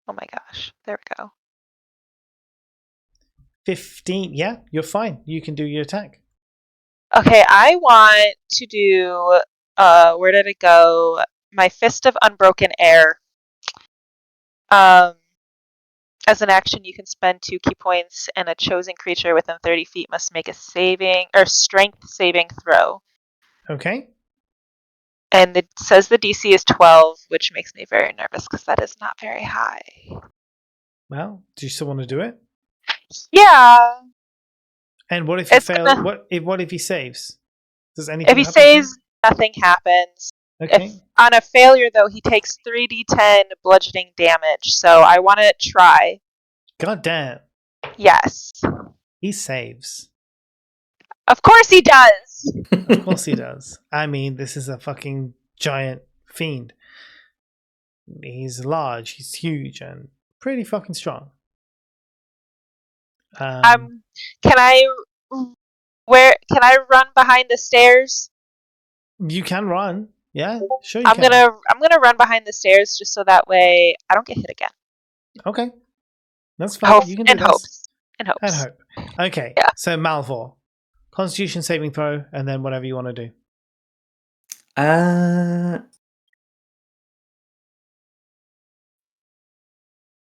Oh my gosh. There we go. 15. Yeah, you're fine. You can do your attack. Okay, I want to do where did it go? My Fist of Unbroken Air. As an action, you can spend 2 key points, and a chosen creature within 30 feet must make a strength saving throw. Okay. And it says the DC is 12, which makes me very nervous because that is not very high. Well, do you still want to do it? Yeah. And what if he fails? What if he saves? Does anything? If he saves, nothing happens. Okay. If, on a failure, though, he takes 3d10 bludgeoning damage. So I want to try. God damn. Yes. He saves. Of course he does. Of course he does. I mean, this is a fucking giant fiend. He's large, he's huge, and pretty fucking strong. Can I run behind the stairs? You can run. Yeah, sure. I'm gonna run behind the stairs just so that way I don't get hit again. Okay, that's fine. You can do this. And hope. Okay. Yeah. So Malvor, Constitution saving throw, and then whatever you want to do.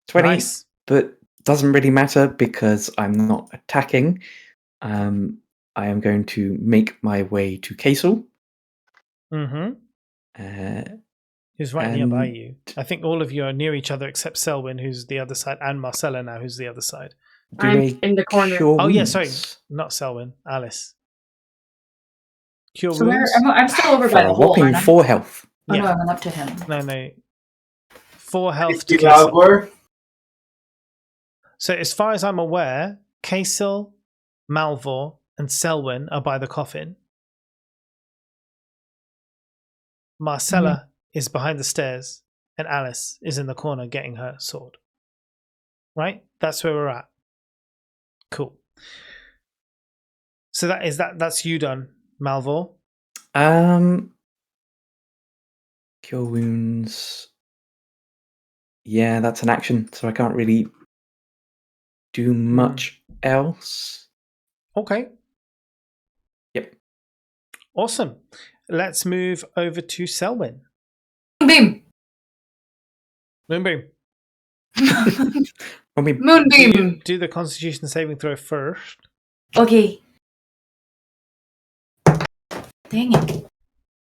20, nice. But doesn't really matter because I'm not attacking. I am going to make my way to Kasel. Mm-hmm. Who's right nearby you. I think all of you are near each other except Selwyn, who's the other side, and Marcella now, who's the other side. I'm in the corner. Oh, yeah, sorry. Not Selwyn. Alice. Cure wounds? I'm still over by the hole. Whopping 4 health. Oh, no, I went up to him. No. 4 health to Kasel. So as far as I'm aware, Kasel, Malvor, and Selwyn are by the coffin. Marcella is behind the stairs, and Alice is in the corner getting her sword. Right? That's where we're at. Cool. So that's you done, Malvor. Cure wounds. Yeah, that's an action, so I can't really do much else. Okay. Yep. Awesome. Let's move over to Selwyn. Moonbeam. Moonbeam. Moonbeam. Do the Constitution saving throw first. Okay. Dang it.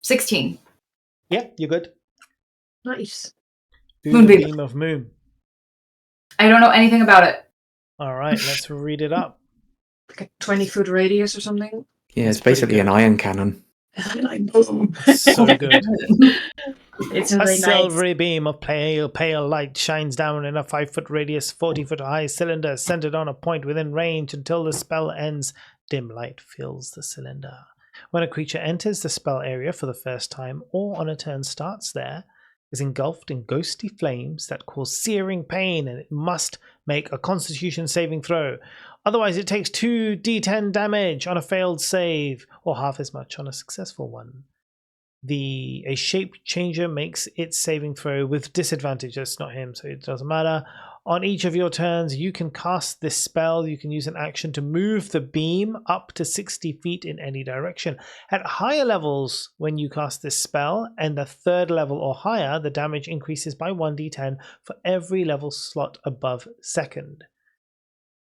16. Yeah, you're good. Nice. Do Moonbeam. the beam of moon. I don't know anything about it. All right, let's read it up. Like a 20-foot radius or something? Yeah, it's basically an iron cannon. Like, boom. So good. It's A really nice. silvery beam of pale light shines down in a 5-foot radius, 40-foot high cylinder centered on a point within range until the spell ends. Dim light fills the cylinder. When a creature enters the spell area for the first time or on a turn starts there, is engulfed in ghostly flames that cause searing pain, and it must make a Constitution saving throw. Otherwise, it takes 2d10 damage on a failed save, or half as much on a successful one. A shape changer makes its saving throw with disadvantage. That's not him, so it doesn't matter. On each of your turns, you can cast this spell. You can use an action to move the beam up to 60 feet in any direction. At higher levels, when you cast this spell, and the third level or higher, the damage increases by 1d10 for every level slot above second.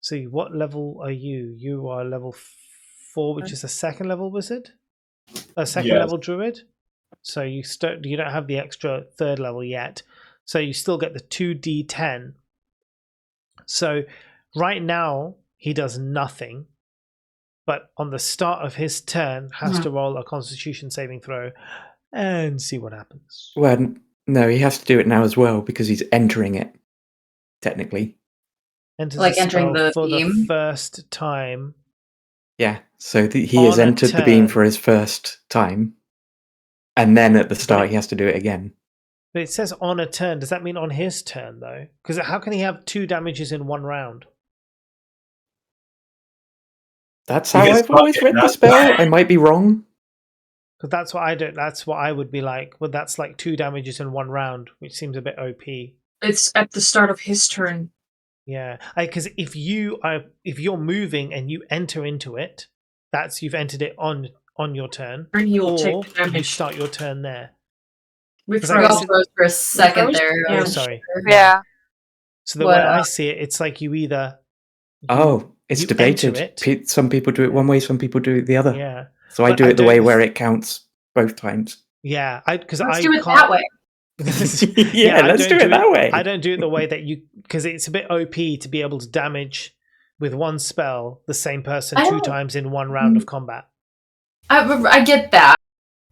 So what level are you? You are level 4, which is a second level wizard? A second level druid? So you don't have the extra third level yet. So you still get the 2d10. So right now he does nothing, but on the start of his turn has to roll a Constitution saving throw and see what happens. Well, no, he has to do it now as well because he's entering it, technically. Enters Like the entering spell the for beam? the first time. Yeah, so he has On a entered the beam turn. for his first time, and then at the start he has to do it again. But it says on a turn. Does that mean on his turn, though? Because how can he have 2 damages in one round? That's how Because I've always read the spell. I might be wrong. Because that's what I don't. That's what I would be like. Well, that's like 2 damages in one round, which seems a bit OP. It's at the start of his turn. Yeah, because if you're moving and you enter into it, you've entered it on your turn, And he'll or take the you damage. start your turn there. With Because We I frost. guess all froze for a second Froze? there. Yeah. Oh, sorry. Yeah. So the way What, I see it, it's like you either Oh, it's you debated. enter it. Some people do it one way, some people do it the other. Yeah, So I But do I it the way don't- where it counts both times. yeah. Because Let's I do it can't. that way. Yeah, I let's don't do it that way. I don't do it the way that you, because it's a bit OP to be able to damage with one spell the same person I 2 don't- times in one round of combat. I get that,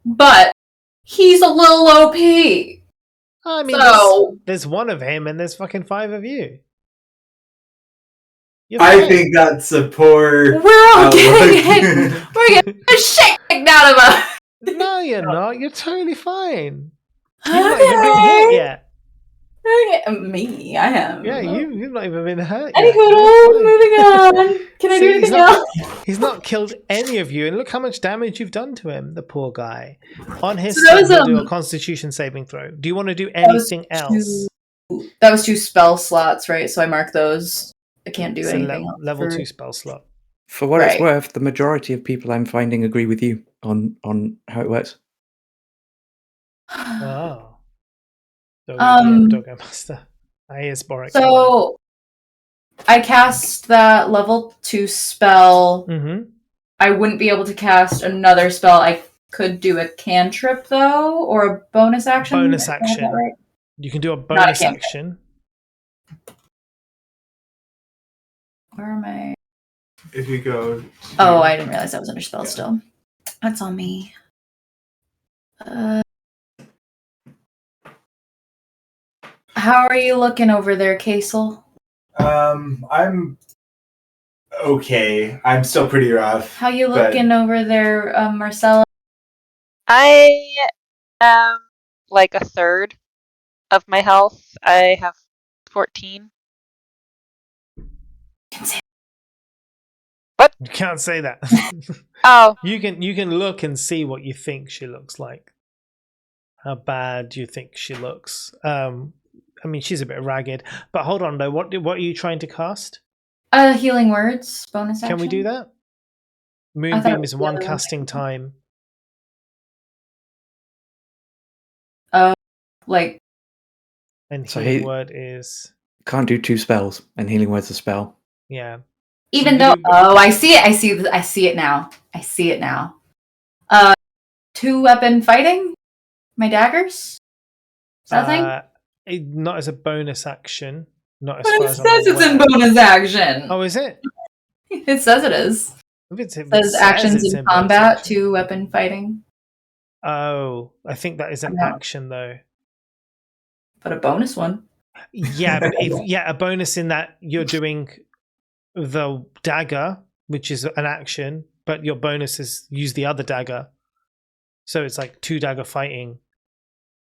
but he's a little OP. I mean, So- there's one of him and there's fucking 5 of you. You're I fine. think that's a poor. We're all outlook. getting it. We're getting the shit kicked out of us. No, you're not. You're totally fine. You've not even been hit Okay. yet. Okay. Me, I am. Yeah, you've not even been hurt Any yet. hoodle, You're fine. moving on. Can I do See, he's anything not- else? He's not killed any of you, and look how much damage you've done to him, the poor guy. On his So that turn, was, he'll do a Constitution saving throw. Do you want to do was anything else? That was 2 spell slots, right? So I mark those. I can't do It's a anything else. level for- 2 spell slot. For what it's Right. worth, the majority of people I'm finding agree with you on how it works. Oh. Um, Doggo Master. I is Boric. So I cast that level 2 spell. Mm-hmm. I wouldn't be able to cast another spell. I could do a cantrip though, or a bonus action. Bonus Is that action. right? You can do a Not a bonus cantrip. action. Where am I? If you go. Oh, I didn't realize that was under spell still. That's on me. How are you looking over there, Casel? I'm okay. I'm still pretty rough. How you but- looking over there, Marcella? I am like a third of my health. I have 14. You can't say that. Oh, You can look and see what you think she looks like. How bad do you think she looks? I mean, she's a bit ragged. But hold on though. What are you trying to cast? Healing words, bonus action. Can we do that? I thought it Moonbeam was is the 1 other one. casting time. Like, And So healing he- word is Can't do 2 spells, and healing word's a spell. yeah. even you though, do- I see it. I see it now. I see it now. 2-weapon fighting. My daggers. Is that a thing? Not as a bonus action. Not as But far it as says I'm it's in aware. bonus action. Oh, is it? It says it is. If it It says actions it's in bonus combat, action. 2-weapon fighting. Oh, I think that is an Yeah. action though. But a bonus one. Yeah, but a bonus in that you're doing the dagger, which is an action, but your bonus is use the other dagger. So it's like 2 dagger fighting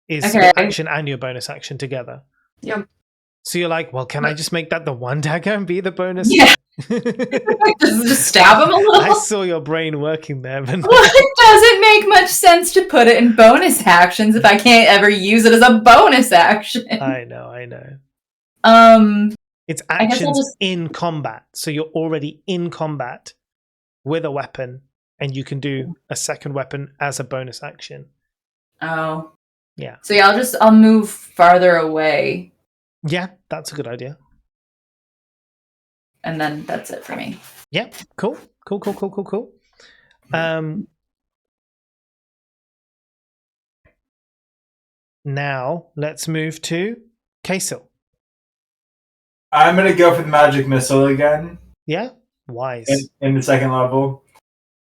is your action and your bonus action together. Yep. So you're like, well, can I just make that the 1 dagger and be the bonus? Yeah. just stab him a little. I saw your brain working there, but Well, it doesn't make much sense to put it in bonus actions if I can't ever use it as a bonus action. I know. It's I guess I'll actions just- in combat. So you're already in combat with a weapon, and you can do a second weapon as a bonus action. Oh. Yeah. So yeah, I'll move farther away. Yeah, that's a good idea. And then that's it for me. Yeah, cool. Now let's move to Kasil. I'm gonna go for the magic missile again. Yeah, wise. In the second level.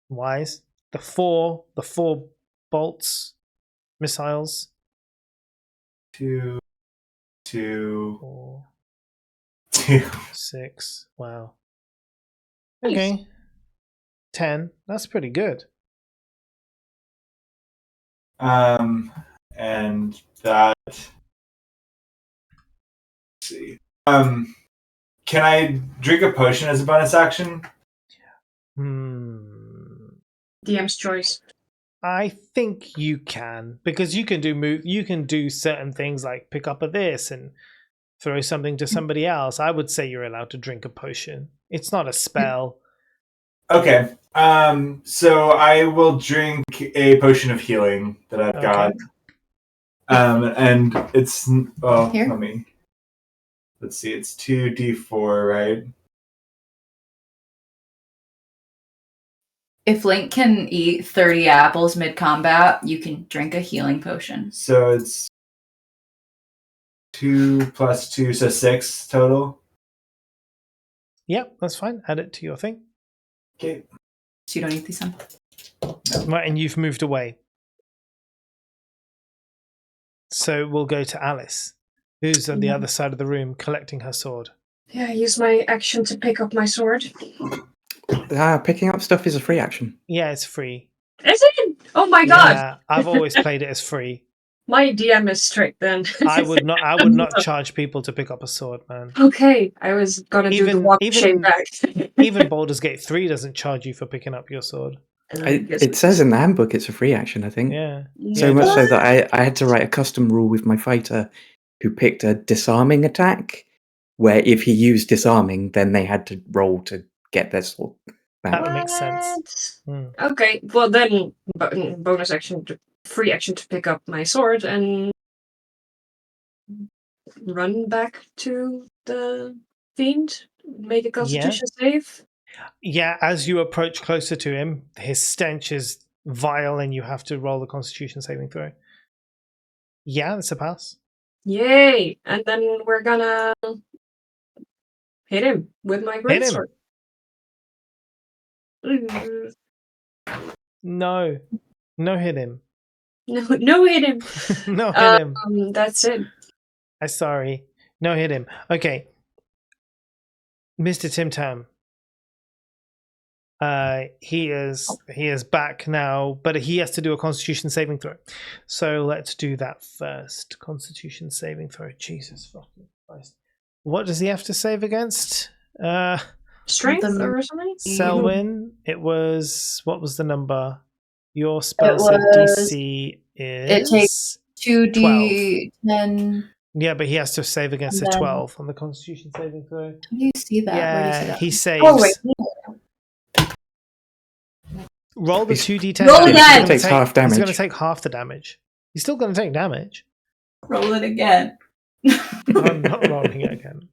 Wise. The four bolts, missiles. 2, 4, 2. 6. Wow. Okay. 10. That's pretty good. And that. Let's see. Can I drink a potion as a bonus action? DM's choice. I think you can, because you can do certain things like pick up a this and throw something to somebody else. I would say you're allowed to drink a potion. It's not a spell. Okay. So I will drink a potion of healing that I've got. And it's Here? Let's see, it's 2d4, right? If Link can eat 30 apples mid-combat, you can drink a healing potion. So it's 2 plus 2, so 6 total. Yep, that's fine. Add it to your thing. Okay. So you don't eat these some? Right, and you've moved away. So we'll go to Alice, who's on the other side of the room collecting her sword. Yeah, I use my action to pick up my sword. Picking up stuff is a free action. Yeah, it's free. Is it? Oh my god! Yeah, I've always played it as free. My DM is strict then. I would not charge people to pick up a sword, man. Okay, I was gonna do the walk shame back. Even Baldur's Gate 3 doesn't charge you for picking up your sword. It says in the handbook it's a free action, I think. Yeah. So much so that I had to write a custom rule with my fighter who picked a disarming attack, where if he used disarming, then they had to roll to get their sword back. That makes sense. Okay, well then, bonus action, free action to pick up my sword and run back to the fiend, make a constitution save. Yeah, as you approach closer to him, his stench is vile and you have to roll the constitution saving throw. Yeah, that's a pass. Yay! And then we're gonna hit him with my greatsword. No. No, hit him. No, hit him. No, hit him. That's it. I'm sorry. No, hit him. Okay. Mr. Tim Tam. He is back now, but he has to do a constitution saving throw. So let's do that first. Constitution saving throw. Jesus fucking Christ. What does he have to save against? Strength or something? Selwyn, it was, what was the number? Your spell save DC is... It takes 2d10. Yeah, but he has to save against a 12 on the constitution saving throw. How do you see that? Yeah, Where do you see that? he saves. Oh, wait. Roll the 2d10. Roll again! He takes half damage. He's going to take half the damage. He's still going to take damage. Roll it again. I'm not rolling it again.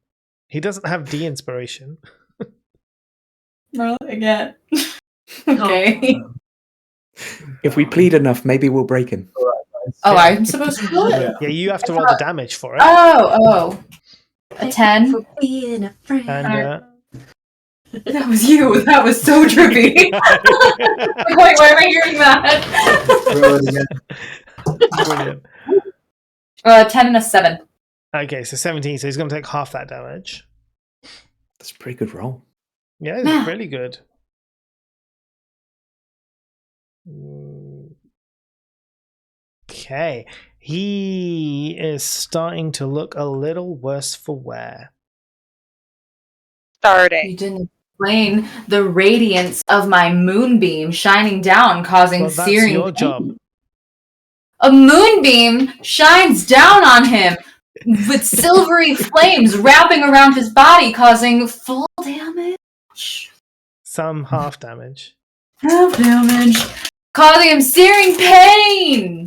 He doesn't have de-inspiration. Roll it again. Okay. If we plead enough, maybe we'll break him. Oh, I'm supposed to roll it? Yeah, you have to roll the damage for it. Oh. A 10. For being a friend. And That was you. That was so trippy. Wait, why am I hearing that? Roll it again. Brilliant. 10 and a 7. Okay, so 17. So he's going to take half that damage. That's a pretty good roll. Yeah, it's Man. really good. Okay. He is starting to look a little worse for wear. Starting. You didn't explain the radiance of my moonbeam shining down, causing Well, that's searing your pain. job. A moonbeam shines down on him with silvery flames wrapping around his body, causing full damage. Some half damage. Half damage. Causing him searing pain!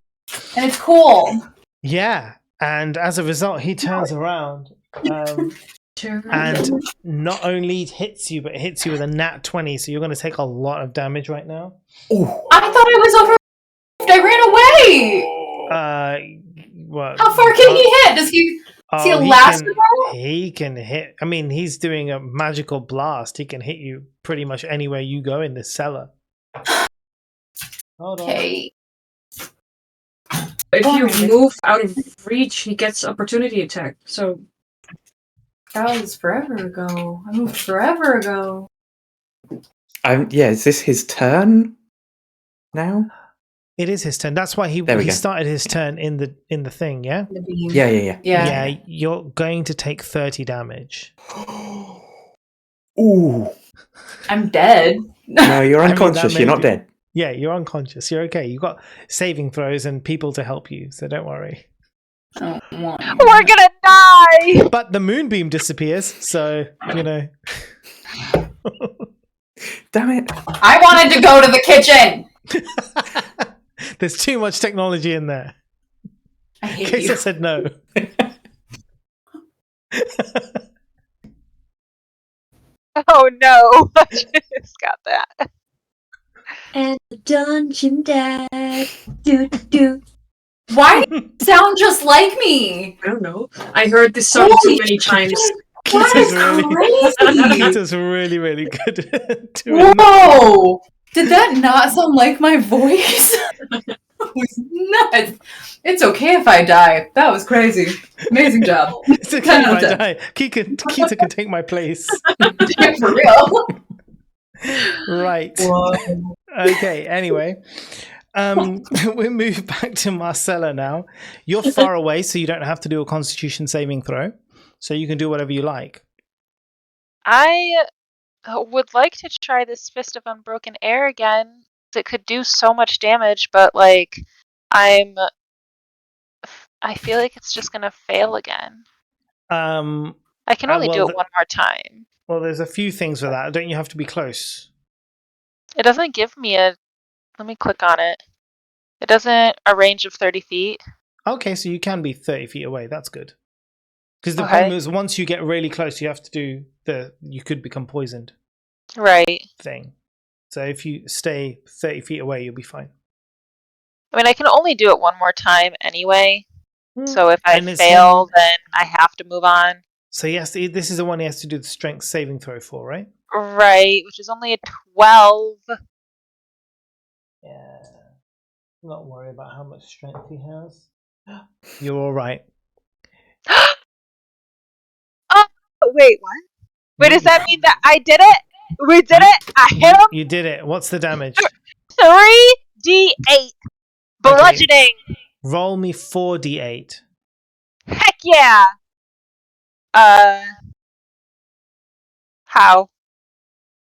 And it's cool. Yeah, and as a result, he turns around and not only hits you, but hits you with a nat 20, so you're going to take a lot of damage right now. Oh, I thought I was over. I ran away! What? How far can he hit? Does he see a last roll? He can hit. I mean, he's doing a magical blast. He can hit you pretty much anywhere you go in this cellar. Hold on. Okay. If you move out of reach, he gets opportunity attack. So That was forever ago. I moved forever ago. yeah. Is this his turn now? It is his turn. That's why he There we go. started his turn in the thing. Yeah. The beam. Yeah. Yeah. You're going to take 30 damage. Ooh. I'm dead. No, you're I mean, unconscious. that You're may not be- dead. Yeah, you're unconscious. You're okay. You've got saving throws and people to help you, so don't worry. Oh, We're gonna die! But the moonbeam disappears, so you know. Damn it. I wanted to go to the kitchen. There's too much technology in there. I hate Casey you. said no. Oh no! I just got that. and the dungeon dad. Do. Why do you sound just like me? I don't know. I heard this song too many times. That Keita's is really, crazy. Keita's really, really good at doing that. Whoa! Did that not sound like my voice? That was nuts. It's okay if I die. That was crazy. Amazing job. It's okay if I 10 out of die. Keita can take my place. 10. For real. Right. Whoa. Okay, anyway. We move back to Marcella now. You're far away, so you don't have to do a constitution saving throw. So you can do whatever you like. I would like to try this Fist of Unbroken Air again. It could do so much damage, but like I feel like it's just gonna fail again. I can only do it one more time. Well, there's a few things with that. Don't you have to be close? It doesn't give me a. Let me click on it. It doesn't a range of 30 feet. Okay, so you can be 30 feet away. That's good. Because the Okay. problem is once you get really close, you have to do you could become poisoned Right. thing. So if you stay 30 feet away, you'll be fine. I mean, I can only do it one more time anyway. So if I And it's fail, then I have to move on. So yes, this is the one he has to do the strength saving throw for, right? Right, which is only a 12. Yeah. Not worry about how much strength he has. You're all right. Oh, wait, what? Wait, does that mean that I did it? We did it? I hit him? You did it. What's the damage? 3d8. Bludgeoning. Roll me 4d8. Heck yeah. How?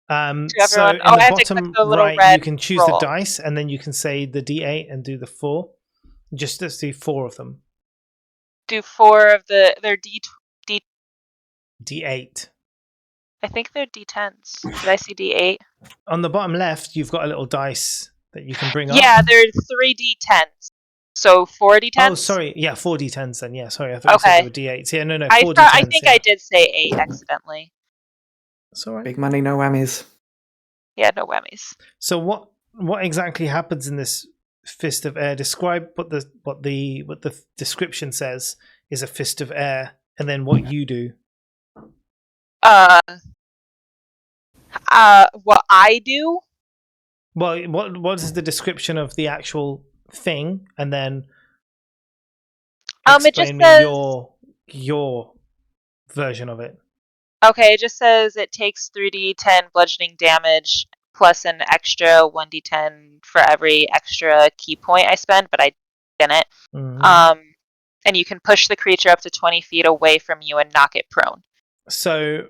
So everyone- in oh, I the have to click bottom the little right, you red can choose roll. the dice, and then you can say the d8 and do the 4. Just let's do 4 of them. Do 4 of their D8. I think they're d10s. Did I see d8? On the bottom left, you've got a little dice that you can bring up. Yeah, they're 3 d10s. So 4 d10s? Oh, sorry. Yeah, 4 d10s then. Yeah, sorry. I thought you said they were d8s. Yeah, no, 4 d10s. I think yeah. I did say 8 accidentally. That's all right. Big money, no whammies. Yeah, no whammies. So what exactly happens in this fist of air? Describe what the description says is a fist of air, and then what you do. What I do? Well, what is the description of the actual thing, and then It just explain me says. your version of it. Okay, it just says it takes 3d10 bludgeoning damage plus an extra 1d10 for every extra key point I spend, but I didn't. And you can push the creature up to 20 feet away from you and knock it prone. So,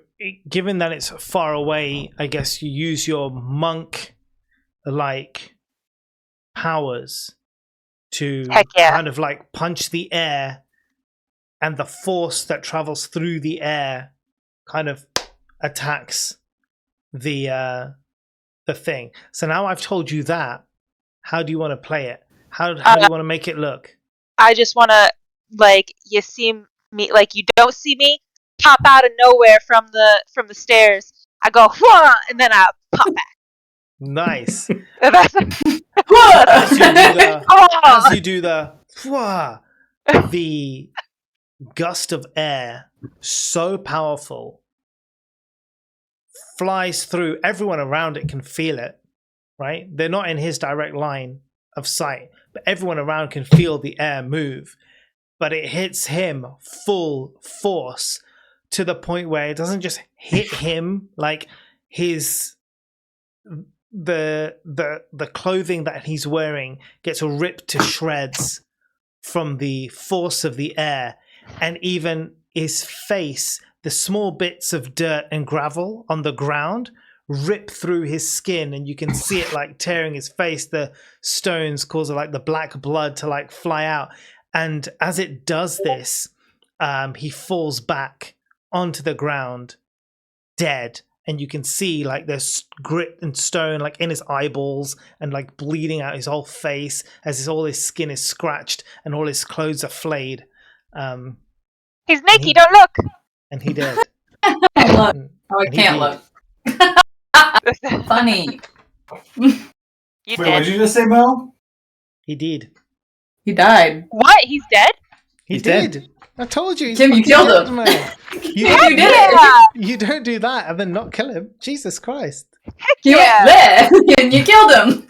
given that it's far away, I guess you use your monk-like powers to Heck yeah. kind of like punch the air, and the force that travels through the air kind of attacks the thing. So now I've told you that. How do you want to play it? How do you want to make it look? I just want to, like, you see me, like, you don't see me pop out of nowhere from the stairs. I go, whoa, and then I pop back. Nice. That's As you do the whoa, the gust of air, so powerful, flies through. Everyone around it can feel it, right? They're not in his direct line of sight, but everyone around can feel the air move. But it hits him full force to the point where it doesn't just hit him, like his the clothing that he's wearing gets ripped to shreds from the force of the air, and even his face, the small bits of dirt and gravel on the ground rip through his skin, and you can see it like tearing his face. The stones cause like the black blood to like fly out, and as it does this, he falls back onto the ground dead, and you can see like there's grit and stone like in his eyeballs and like bleeding out his whole face as all his skin is scratched and all his clothes are flayed. He's naked, don't look. And he did. I can't look. Funny. Wait, what did you just say, Mel? He did. He died. What? He's dead? He's dead. I told you. Kim, you killed him. You did it. You don't do that and then not kill him. Jesus Christ. You went there and you killed him.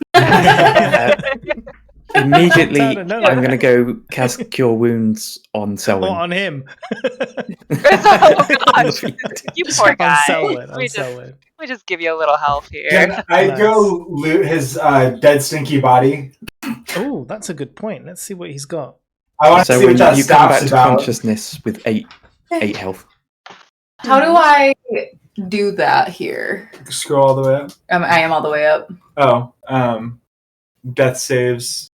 Immediately, I'm going to go cast Cure Wounds on Selwyn. Or on him. Oh, gosh. You poor guy. On Selwyn. We just give you a little health here. Can I go loot his dead, stinky body? Oh, that's a good point. Let's see what he's got. I want to see what that you come back staff's to about. consciousness with 8 health. How do I do that here? Scroll all the way up. I am all the way up. Oh, death saves.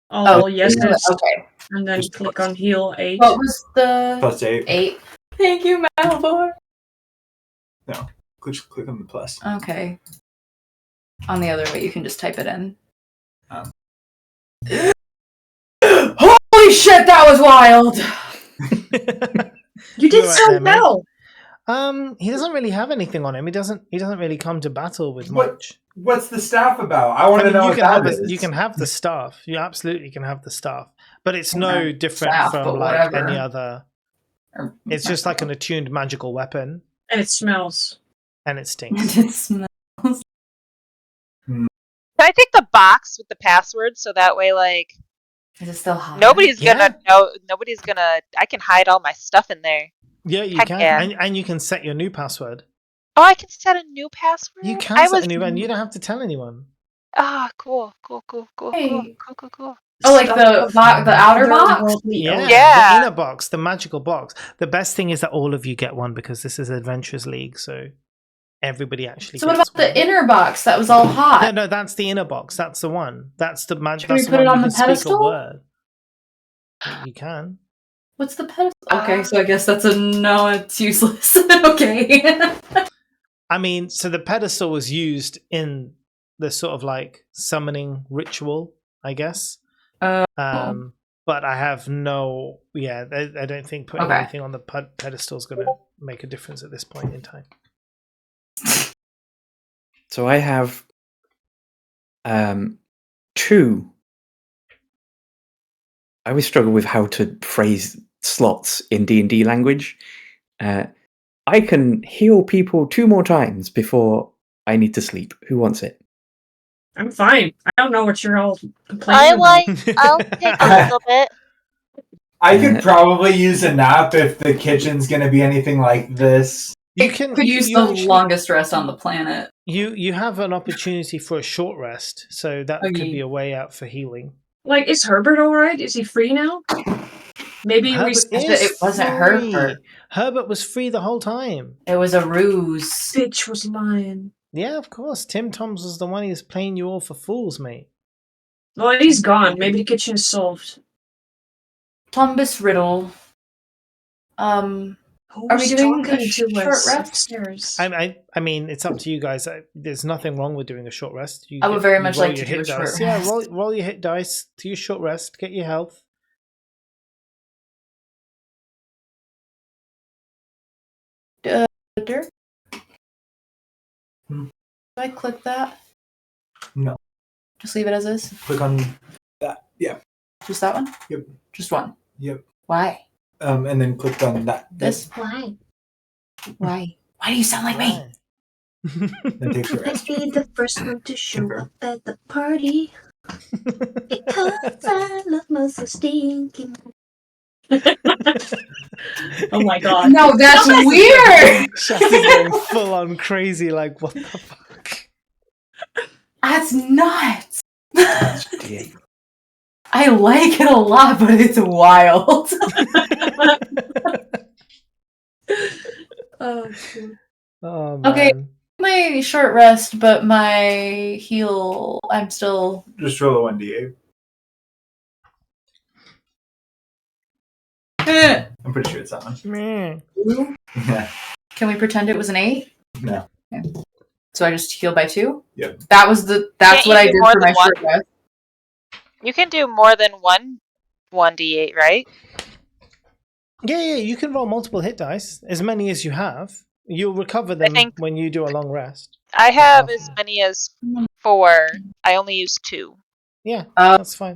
Oh, yes. Okay. And then click on heal 8. What was the Plus 8. 8? Thank you, Malvor. No, click on the plus. Okay. On the other way, you can just type it in. Holy shit, that was wild! You did so well. He doesn't really have anything on him. He doesn't really come to battle with much. What's the staff about? I want to know what that is. You can have the staff. You absolutely can have the staff, but it's no different staff, from but like whatever. any other. It's just like an attuned magical weapon, And it smells. and it stinks. It smells. Can I take the box with the password so that way, like, Is it still hot? nobody's gonna know? Nobody's gonna. I can hide all my stuff in there. Yeah, you Heck can, yeah. and you can set your new password. Oh, I can set a new password. You can set a new, and you don't have to tell anyone. Ah, cool. Hey. Cool. Oh, like the outer box? Yeah, Yeah. the inner box, the magical box. The best thing is that all of you get one because this is Adventurers League, so everybody actually. So what gets about the inner box that was all hot? No, that's the inner box. That's the one. That's the magic. Should we That's put the it one on you the can speak a pedestal? word. You can. What's the pedestal? Okay, so I guess that's a no, it's useless. Okay. I mean, so the pedestal was used in the sort of like summoning ritual, I guess. But I have no. Yeah, I don't think putting anything on the pedestal is going to make a difference at this point in time. So I have 2. I always struggle with how to phrase slots in D&D language. I can heal people 2 more times before I need to sleep. Who wants it? I'm fine. I don't know what you're all complaining I'll take a little bit. I could probably use a nap if the kitchen's gonna be anything like this. You can Could use you the actually- longest rest on the planet. You have an opportunity for a short rest, so that could be a way out for healing. Like, is Herbert alright? Is he free now? Maybe Herbert it wasn't free. Herbert. Herbert was free the whole time. It was a ruse. Bitch was lying. Yeah, of course. Tim Toms was the one who's playing you all for fools, mate. Well, he's gone. Maybe the kitchen is solved. Tombus Riddle. Are we doing a short rest? Upstairs? I mean, it's up to you guys. There's nothing wrong with doing a short rest. I would very much roll like your to do hit a short dice. Yeah, rest. roll your hit dice to your short rest. Get your health. Dirk? Hmm. Do I click that? No. Just leave it as is? Click on that. Yeah. Just that one? Yep. Just one? Yep. Why? And then click on that. This? Why? Why? Why do you sound like me? Then take your rest. Be the first one to show up at the party because I love muscle stinking. Oh my god. No, that's weird! Shasta going full on crazy, like, what the fuck? That's nuts! Dear. I like it a lot, but it's wild. Oh, shoot. Oh, man. Okay. My short rest, but my heal, I'm still... Just roll a 1d8. Eh. I'm pretty sure it's that one. Meh. Yeah. Can we pretend it was an 8? No. Okay. So I just heal by 2? Yep. That's Can't what you I do did more for than my one? short rest. You can do more than 1d8, right? Yeah, you can roll multiple hit dice, as many as you have. You'll recover them think- when you do a long rest. I have as many as 4. I only use 2. Yeah, Oh, that's fine.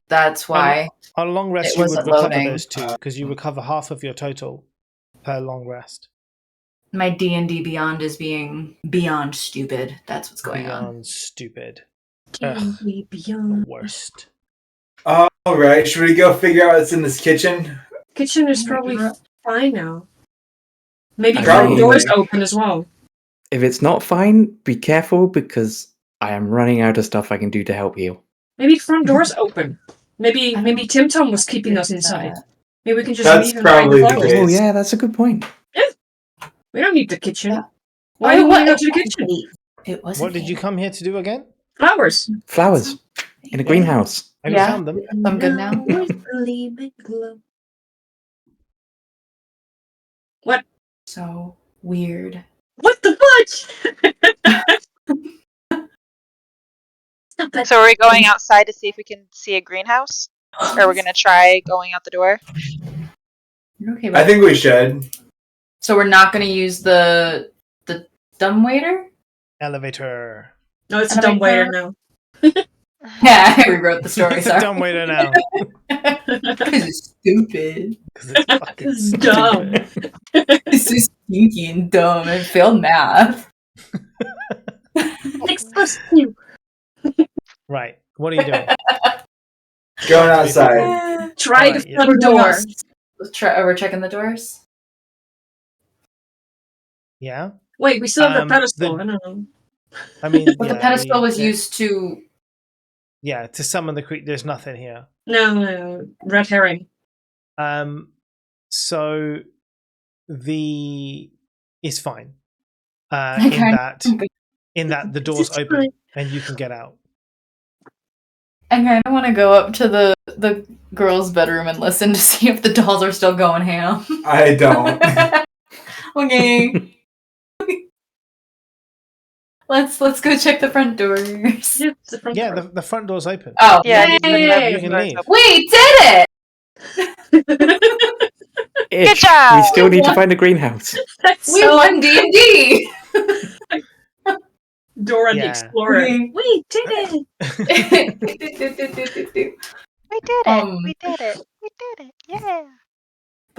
That's why. On a long rest, it you would wasn't recover loading. those 2, because you recover half of your total per long rest. My D&D Beyond is being beyond stupid. That's what's going on. Beyond stupid. Ugh, Beyond. worst. Alright, should we go figure out what's in this kitchen? Kitchen is probably fine now. Maybe Probably. front doors open as well. If it's not fine, be careful because I am running out of stuff I can do to help heal. Maybe front doors open. Maybe Tim Tom was keeping us inside. Maybe we can just That's leave him behind probably the the flowers. case. Oh yeah, that's a good point. We don't need the kitchen. Yeah. Why do we want to go to the kitchen? It wasn't. What did you come here to do again? Flowers. Flowers in a greenhouse. Have Yeah. you found them? I'm good now. What? So weird. What the fudge? So are we going outside to see if we can see a greenhouse? Or are we gonna try going out the door? Okay, I think we should. so we're not going to use the dumbwaiter? Elevator. No, it's a dumb waiter now. Yeah, I rewrote the story. Sorry. Dumb waiter now. Because it's stupid. Because it's fucking It's dumb. stupid. It's so stinky and dumb. I failed math. Next question. Right. What are you doing? Going outside. Try Alright, the yeah. front door. We're checking the doors. Yeah? Wait, we still have the Um, pedestal. the- I don't know. I mean, But the yeah, pedestal was yeah. used to. Yeah, to summon the creature. There's nothing here. No, red herring. So the is fine. Okay. In that the door's It's open fine. and you can get out. I kind of want to go up to the girls' bedroom and listen to see if the dolls are still going ham. I don't. Okay. Let's go check the front doors. Yeah, it's the front Yeah, door. the front door's open. Oh, Yeah, you Yay! can leave. we did it! Ish. job! We still need to find a greenhouse. That's We so won D&D! Dora the Yeah. Explorer. Okay. We did it! We did it. Um, We did it. We did it. Yeah.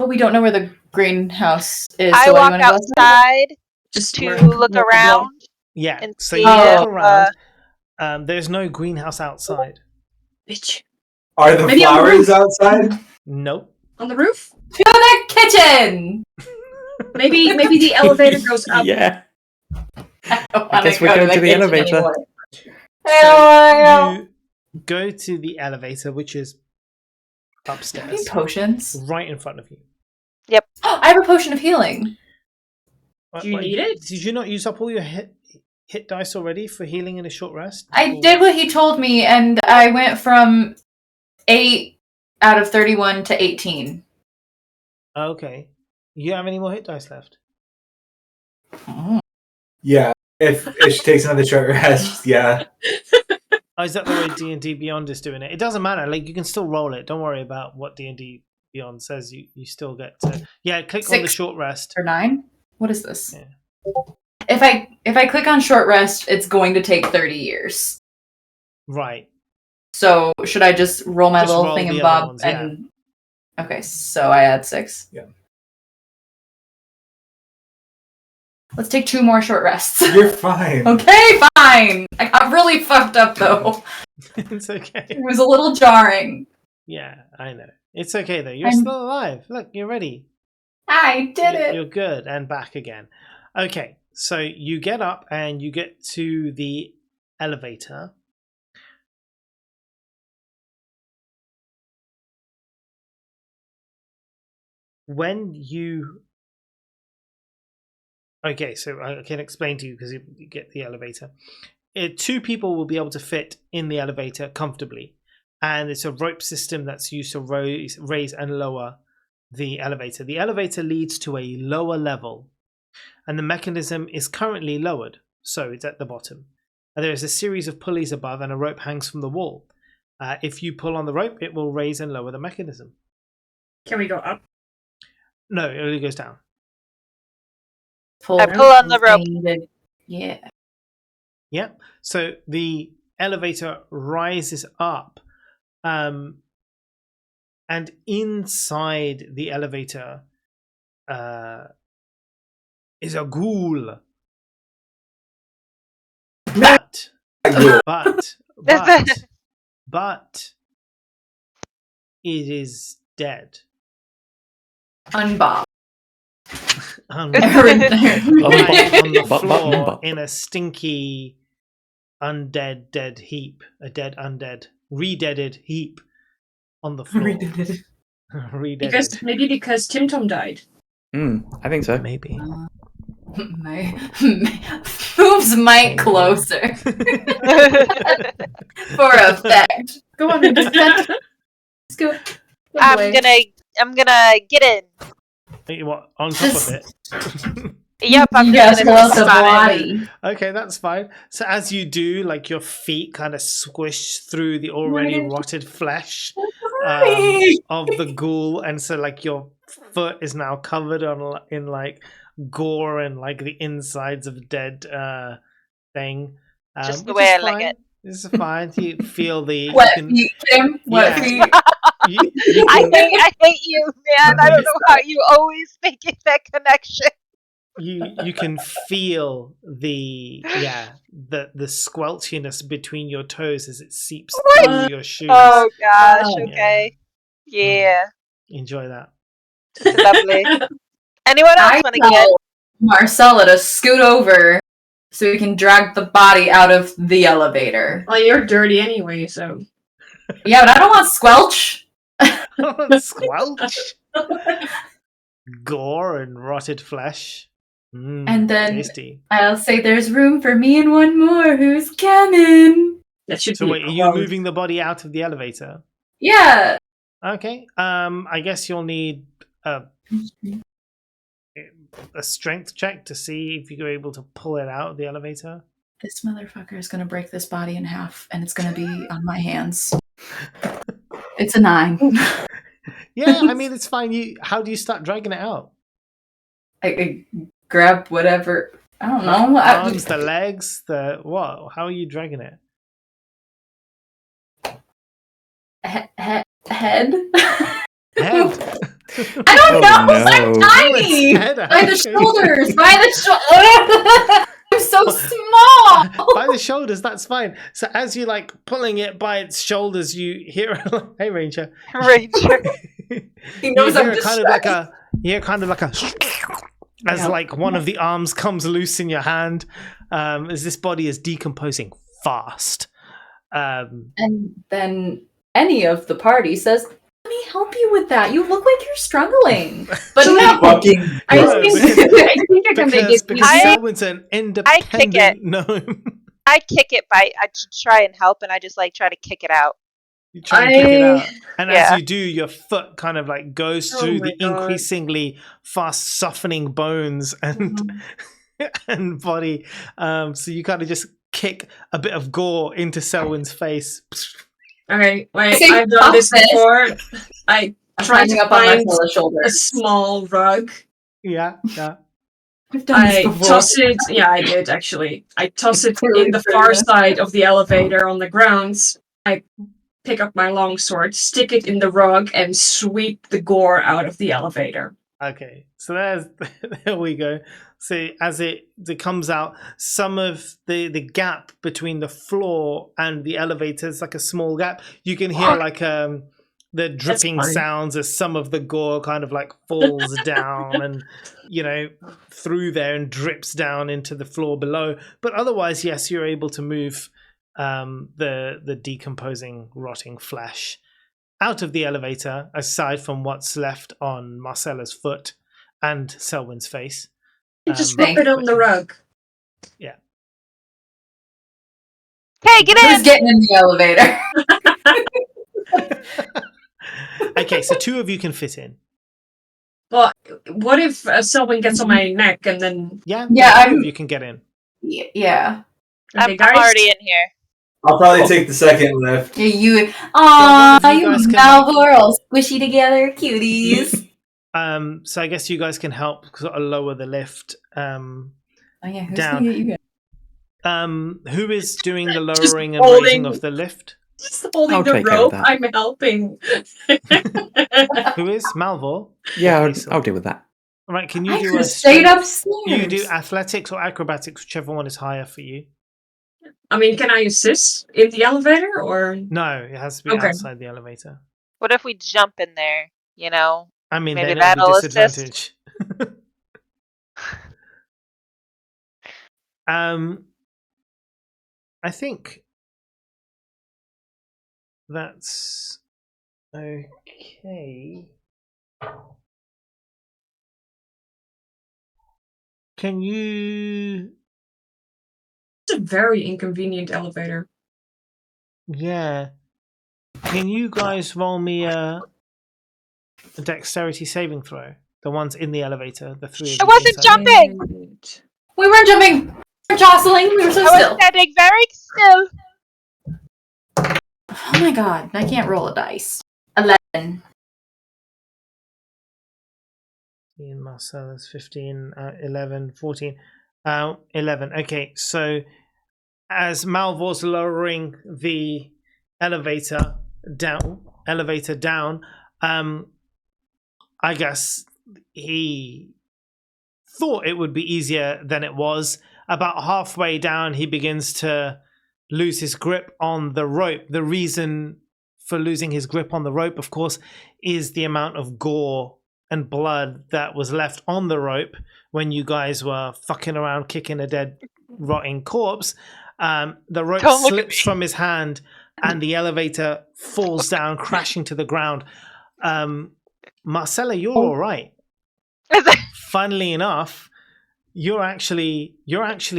But we don't know where the greenhouse is. I so what, walk do you wanna go outside Just to work- look work the around Yeah. and So see you Oh. look around. There's no greenhouse outside. Bitch. Are the Maybe on the flowers roof. outside? Nope. On the roof? To the kitchen! Maybe the elevator goes up. Yeah. I guess we're going to the elevator. So you go to the elevator, which is upstairs, Potions. right in front of you. I have a potion of healing. Do you need it? Did you not use up all your hit dice already for healing in a short rest? I Or- did what he told me, and I went from 8 out of 31 to 18. Okay. You have any more hit dice left? Yeah. If she takes another short rest, yeah. Oh, is that the way D&D Beyond is doing it? It doesn't matter. Like, you can still roll it. Don't worry about what D&D Beyond says. You still get to... Yeah, click on the 6 short rest. or 9? What is this? Yeah. If I click on short rest, it's going to take 30 years. Right. So should I just roll my Just little roll thing and the other bob ones, and okay, so I add 6. Yeah. Let's take 2 more short rests. You're fine. Okay, fine. I got really fucked up though. It's okay. It was a little jarring. Yeah, I know. It's okay, though. You're I'm- still alive. Look, you're ready. I did it. You're good and back again. Okay, so you get up and you get to the elevator. When you... Okay, so I can explain to you because you get the elevator. 2 people will be able to fit in the elevator comfortably. And it's a rope system that's used to raise and lower the elevator. The elevator leads to a lower level, and the mechanism is currently lowered, so it's at the bottom. And there is a series of pulleys above, and a rope hangs from the wall. If you pull on the rope, it will raise and lower the mechanism. Can we go up? No, it only goes down. I pull on the rope. Yeah. Yep. So the elevator rises up, and inside the elevator is a ghoul. But it is dead. Unbob. on the But- floor in a stinky undead dead heap, a dead undead re-deaded heap on the floor. Re-deaded. Because Tim Tom died. I think so. Maybe. Moves Mike closer for effect. Go on, let's go. I'm gonna get in. You what, on top of it? Yep, I'm You just guys gonna pull out the spot it. body. Okay, that's fine. So as you do, like your feet kind of squish through the already rotted flesh of the ghoul, and so like your foot is now covered in like gore and like the insides of a dead thing. Just the which way is I like fine. it. This is fine. You feel the Wet you can- feet, Tim. Wet Yeah. feet. you I can- hate you, man. I don't know how you always make that connection. you can feel the squelchiness between your toes as it seeps through your shoes. Oh gosh. Oh, Okay. Yeah. Enjoy that. Lovely. Anyone else I want to get? tell Marcella to scoot over so we can drag the body out of the elevator. Well, you're dirty anyway, so. Yeah, but I don't want squelch. Squelch, gore, and rotted flesh. And then tasty. I'll say there's room for me and one more who's coming. That should So be wait, are you close. moving the body out of the elevator? Yeah. Okay. I guess you'll need a strength check to see if you're able to pull it out of the elevator. This motherfucker is gonna break this body in half, and it's gonna be on my hands. It's a 9. Yeah, I mean it's fine. How do you start dragging it out? I grab whatever. I don't know. Arms, the legs, the what? How are you dragging it? Head. Head. I don't know. no. I'm tiny. Instead, By the okay. shoulders. By the shoulders. I'm so small. By the shoulders, that's fine. So as you like pulling it by its shoulders, you hear hey Ranger. Ranger. He knows you I'm hear distressed. kind of like a as like one of the arms comes loose in your hand, as this body is decomposing fast. And then any of the party says, "Let me help you with that. You look like you're struggling." But no, Fucking I gross. think I can make it because easier. Selwyn's an independent gnome. I kick it I try and help, and I just like try to kick it out. You try and kick it I- out. And Yeah. as you do, your foot kind of like goes Oh through my the God. increasingly fast softening bones and and body. So you kind of just kick a bit of gore into Selwyn's face. Okay, wait, Say I've done this stop this. before. I I'm tried climbing to up on find Marcella's a shoulders. small rug. Yeah. I've done this I before. toss it. Yeah, I did actually. I toss it Really in the good. far side of the elevator on the ground. I pick up my longsword, stick it in the rug, and sweep the gore out of the elevator. Okay, so there we go. So as it comes out, some of the gap between the floor and the elevator is like a small gap. You can hear like the dripping fine. sounds as some of the gore kind of like falls down and through there and drips down into the floor below. But otherwise, yes, you're able to move the decomposing, rotting flesh out of the elevator, aside from what's left on Marcella's foot and Selwyn's face. You just rub it on the rug. Yeah. Hey, get Who's in! getting in the elevator? Okay, so two of you can fit in. Well, what if someone gets on my neck and then... Yeah, Yeah, two I'm- of you can get in. Yeah. Okay, I'm guys? already in here. I'll probably take the second lift. Yeah, you. Well, Aw, one of you you guys and can, Malvo are all squishy together, cuties. So I guess you guys can help sort of lower the lift. Oh yeah, who's Down. gonna get you guys? Who is doing the Just lowering and holding- raising of the lift? Just holding I'll the take care of rope, that. I'm helping. Who is Malvor? Yeah, Okay, so- I'll deal with that. All right, can you I do could a have stayed strength- upstairs. You do athletics or acrobatics, whichever one is higher for you. I mean, can I assist in the elevator or... No, it has to be Okay. outside the elevator. What if we jump in there? You know? I mean, Maybe then it'll be that'll assist. disadvantage. I think that's okay. Can you? It's a very inconvenient elevator. Yeah. Can you guys roll me a dexterity saving throw? The ones in the elevator, the three of I you wasn't inside. jumping! We weren't jumping. We were jostling. We were so I was still. standing very still. Oh my god! I can't roll a dice. 11. Marcella's 15, 11, 14. 11. Okay, so as Malvor's lowering the elevator down, I guess he thought it would be easier than it was. About halfway down, he begins to lose his grip on the rope. The reason for losing his grip on the rope, of course, is the amount of gore and blood that was left on the rope when you guys were fucking around kicking a dead, rotting corpse. The rope Don't look at slips from his hand and the elevator falls down, crashing to the ground. Marcella, you're all right. Funnily enough, you're actually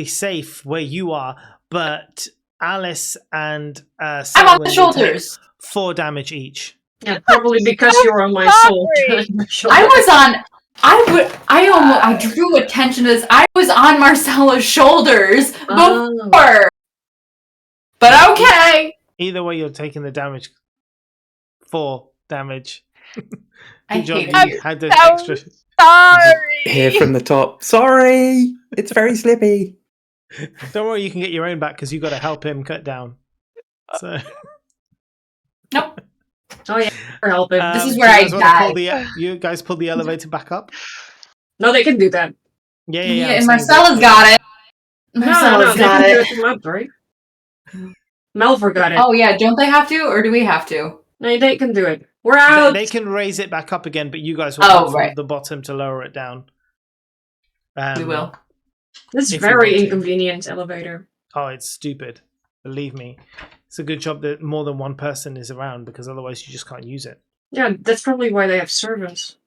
safe where you are, but Alice and I'm on Selwyn the will take shoulders. 4 damage each. Yeah, probably because you're on my sorry. shoulder. I was on. I drew attention to this. I was on Marcella's shoulders Oh. before. But okay. Either way, you're taking the damage. 4 damage. I Good job hate you it. had those So extra. sorry. Here from the top. Sorry, it's very slippy. Don't worry, you can get your own back because you got to help him cut down. So Nope. Oh yeah, we're helping. This is do where you I guys wanna die. you guys pull the elevator back up? No, they can do that. Yeah, Yeah, I'm and saying Marcella's that- got it. No, Marcella's they got can do it. it from up, right? Melvor got it. Oh yeah, don't they have to, or do we have to? No, they can do it. We're out. They can raise it back up again, but you guys will Oh, come from right. the bottom to lower it down. We will. This is if you very want to. inconvenient elevator. Oh, it's stupid. Believe me. It's a good job that more than one person is around because otherwise you just can't use it. Yeah, that's probably why they have servants.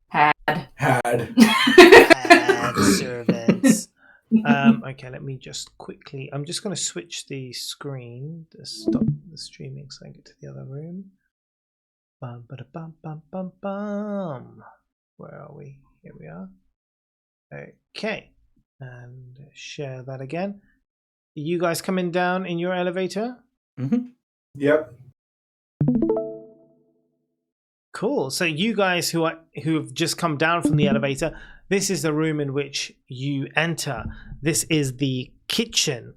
Had. Bad servants. Okay, let me just quickly. I'm just going to switch the screen to stop the streaming so I can get to the other room. Bum, ba, bum, bum, bum, bum. Where are we? Here we are. Okay, and share that again. You guys coming down in your elevator? Mm-hmm. Yep. Cool. So you guys who've just come down from the elevator, this is the room in which you enter. This is the kitchen.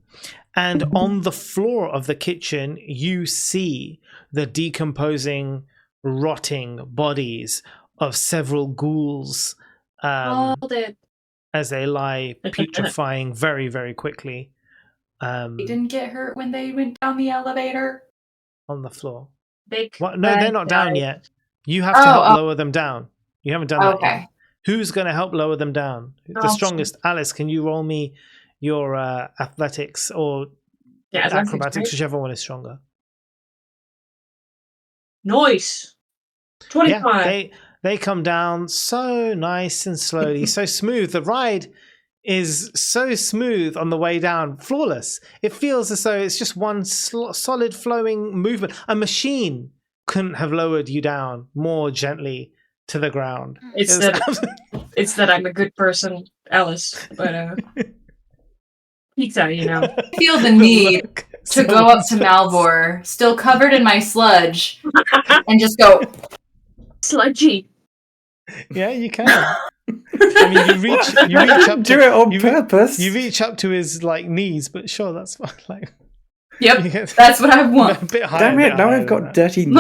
And on the floor of the kitchen, you see the decomposing, rotting bodies of several ghouls Hold it. as they lie putrefying very, very quickly They didn't get hurt when they went down the elevator. on the floor. Big. What? No, they're not down yet. You have to Oh, help oh. lower them down. You haven't done that yet. Okay. Who's going to help lower them down? The Oh, strongest. Alice, can you roll me your athletics or Yeah, acrobatics, whichever one is stronger? Noise. 25. Yeah, they come down so nice and slowly, so smooth. The ride is so smooth on the way down, flawless. It feels as though it's just one solid flowing movement. A machine couldn't have lowered you down more gently to the ground. It's that I'm a good person, Alice. But pizza, you know. I feel the need to go up to Malvor, still covered in my sludge, and just go sludgy. Yeah, you can. I mean, you reach up Do it on purpose. You reach up to his like knees, but sure, that's fine. Like, yep, that's what I want. A bit higher. Damn it! Now I've got dirty knees.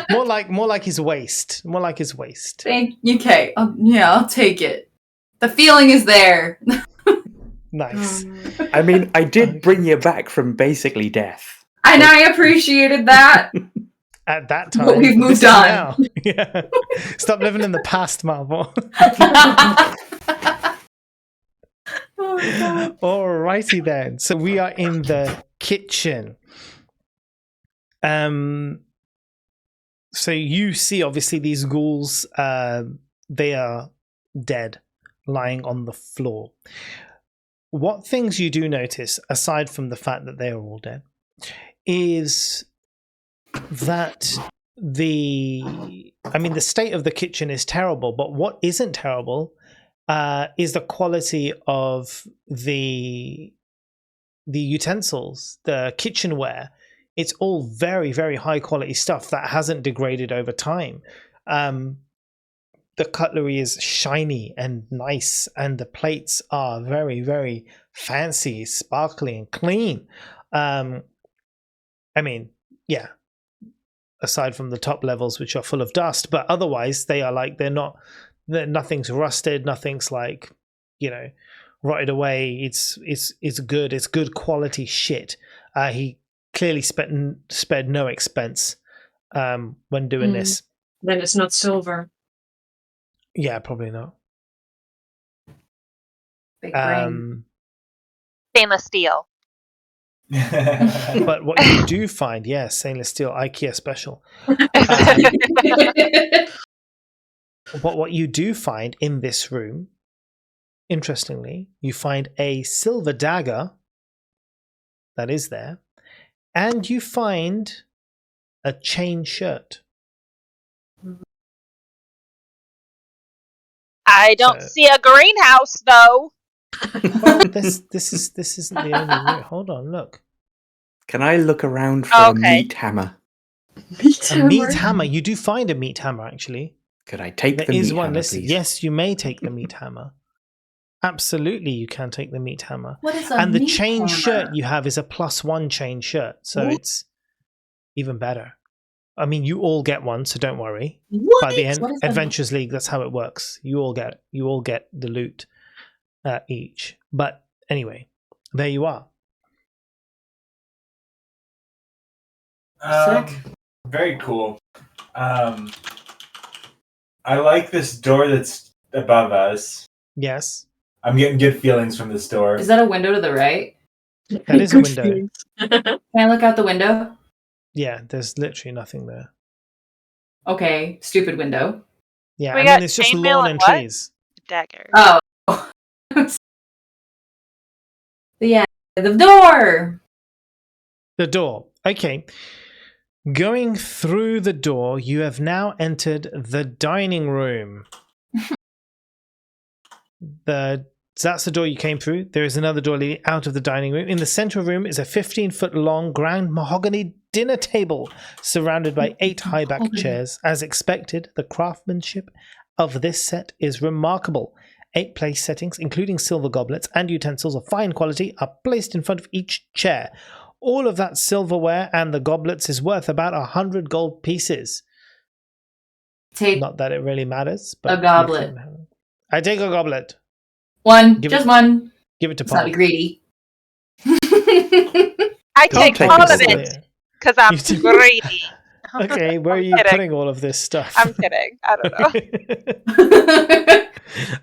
more like his waist. More like his waist. Thank you, Kay. Yeah, I'll take it. The feeling is there. Nice. I mean, I did bring you back from basically death. And I appreciated that. At that time, But we've moved this is on. now. Yeah. Stop living in the past, Marvel. Oh, God. Alrighty then. So we are in the kitchen. So you see, obviously, these ghouls. They are dead, lying on the floor. What things you do notice, aside from the fact that they are all dead, is that the state of the kitchen is terrible, but what isn't terrible is the quality of the utensils, the kitchenware. It's all very, very high quality stuff that hasn't degraded over time. The cutlery is shiny and nice, and the plates are very, very fancy, sparkly, and clean. Yeah, aside from the top levels, which are full of dust, but otherwise they are like nothing's rusted, nothing's like, rotted away. It's good. It's good quality shit. He clearly spared no expense when doing this. Then it's not silver. Yeah, probably not. Big brain. Stainless steel. But what you do find, stainless steel, IKEA special. What you do find in this room, interestingly, you find a silver dagger that is there, and you find a chain shirt. I don't see a greenhouse though. Well, this isn't the only room. Hold on, look. Can I look around for a meat hammer? A meat hammer. You do find a meat hammer, actually. Could I take the meat hammer, please? Yes, you may take the meat hammer. Absolutely, you can take the meat hammer. What is a And the meat chain hammer? shirt you have is a +1 chain shirt, so Ooh. it's even better. I mean, you all get one, so don't worry. What? By the end, What is that? Adventures League, that's how it works. You all get the loot each. But anyway, there you are. Sick. Very cool. I like this door that's above us. Yes, I'm getting good feelings from this door. Is that a window to the right? that is a window. Can I look out the window? Yeah, there's literally nothing there. Okay, stupid window. Yeah, We I got mean, it's just chainmail lawn and and what? trees. Dagger. Oh. Yeah, the door. The door. Okay. Going through the door, you have now entered the dining room. So that's the door you came through. There is another door leading out of the dining room. In the center of the room is a 15-foot long ground mahogany dinner table surrounded by 8 high-back chairs. As expected, the craftsmanship of this set is remarkable. 8 place settings, including silver goblets and utensils of fine quality, are placed in front of each chair. All of that silverware and the goblets is worth about 100 gold pieces. Take Not that it really matters, but a goblet. I take a goblet. One, Give just it- one. Give it to Let's not Paul. be greedy. I take take all it of all. it because I'm You do- greedy. Okay, where are I'm you kidding. putting all of this stuff? I'm kidding. I don't know.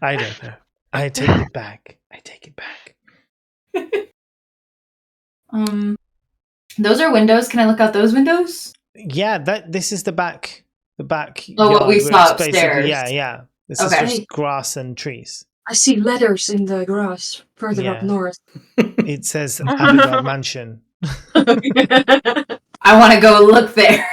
I don't know. I take it back. Those are windows. Can I look out those windows? Yeah, this is the back. The back. Oh, what yard we where saw it's basically- upstairs. Yeah. This Okay. is just grass and trees. I see letters in the grass further up Yeah. north. It says Abigail Mansion. I want to go look there.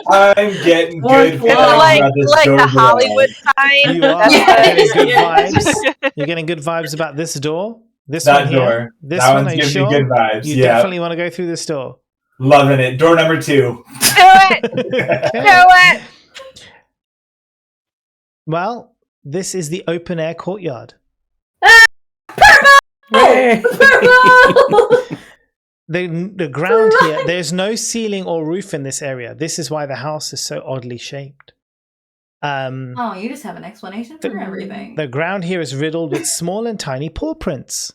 I'm getting good feelings Like about this like door. the Hollywood sign. You are Yes. getting good Yes. vibes. You're getting good vibes about this door. This That one here. door. This That one, one's are you giving sure? me good vibes. You Yeah. definitely want to go through this door. Loving it. Door number 2. Do it. Okay. Do it. Well, this is the open air courtyard. The ground here, there's no ceiling or roof in this area. This is why the house is so oddly shaped. Oh, you just have an explanation for everything. The ground here is riddled with small and tiny paw prints.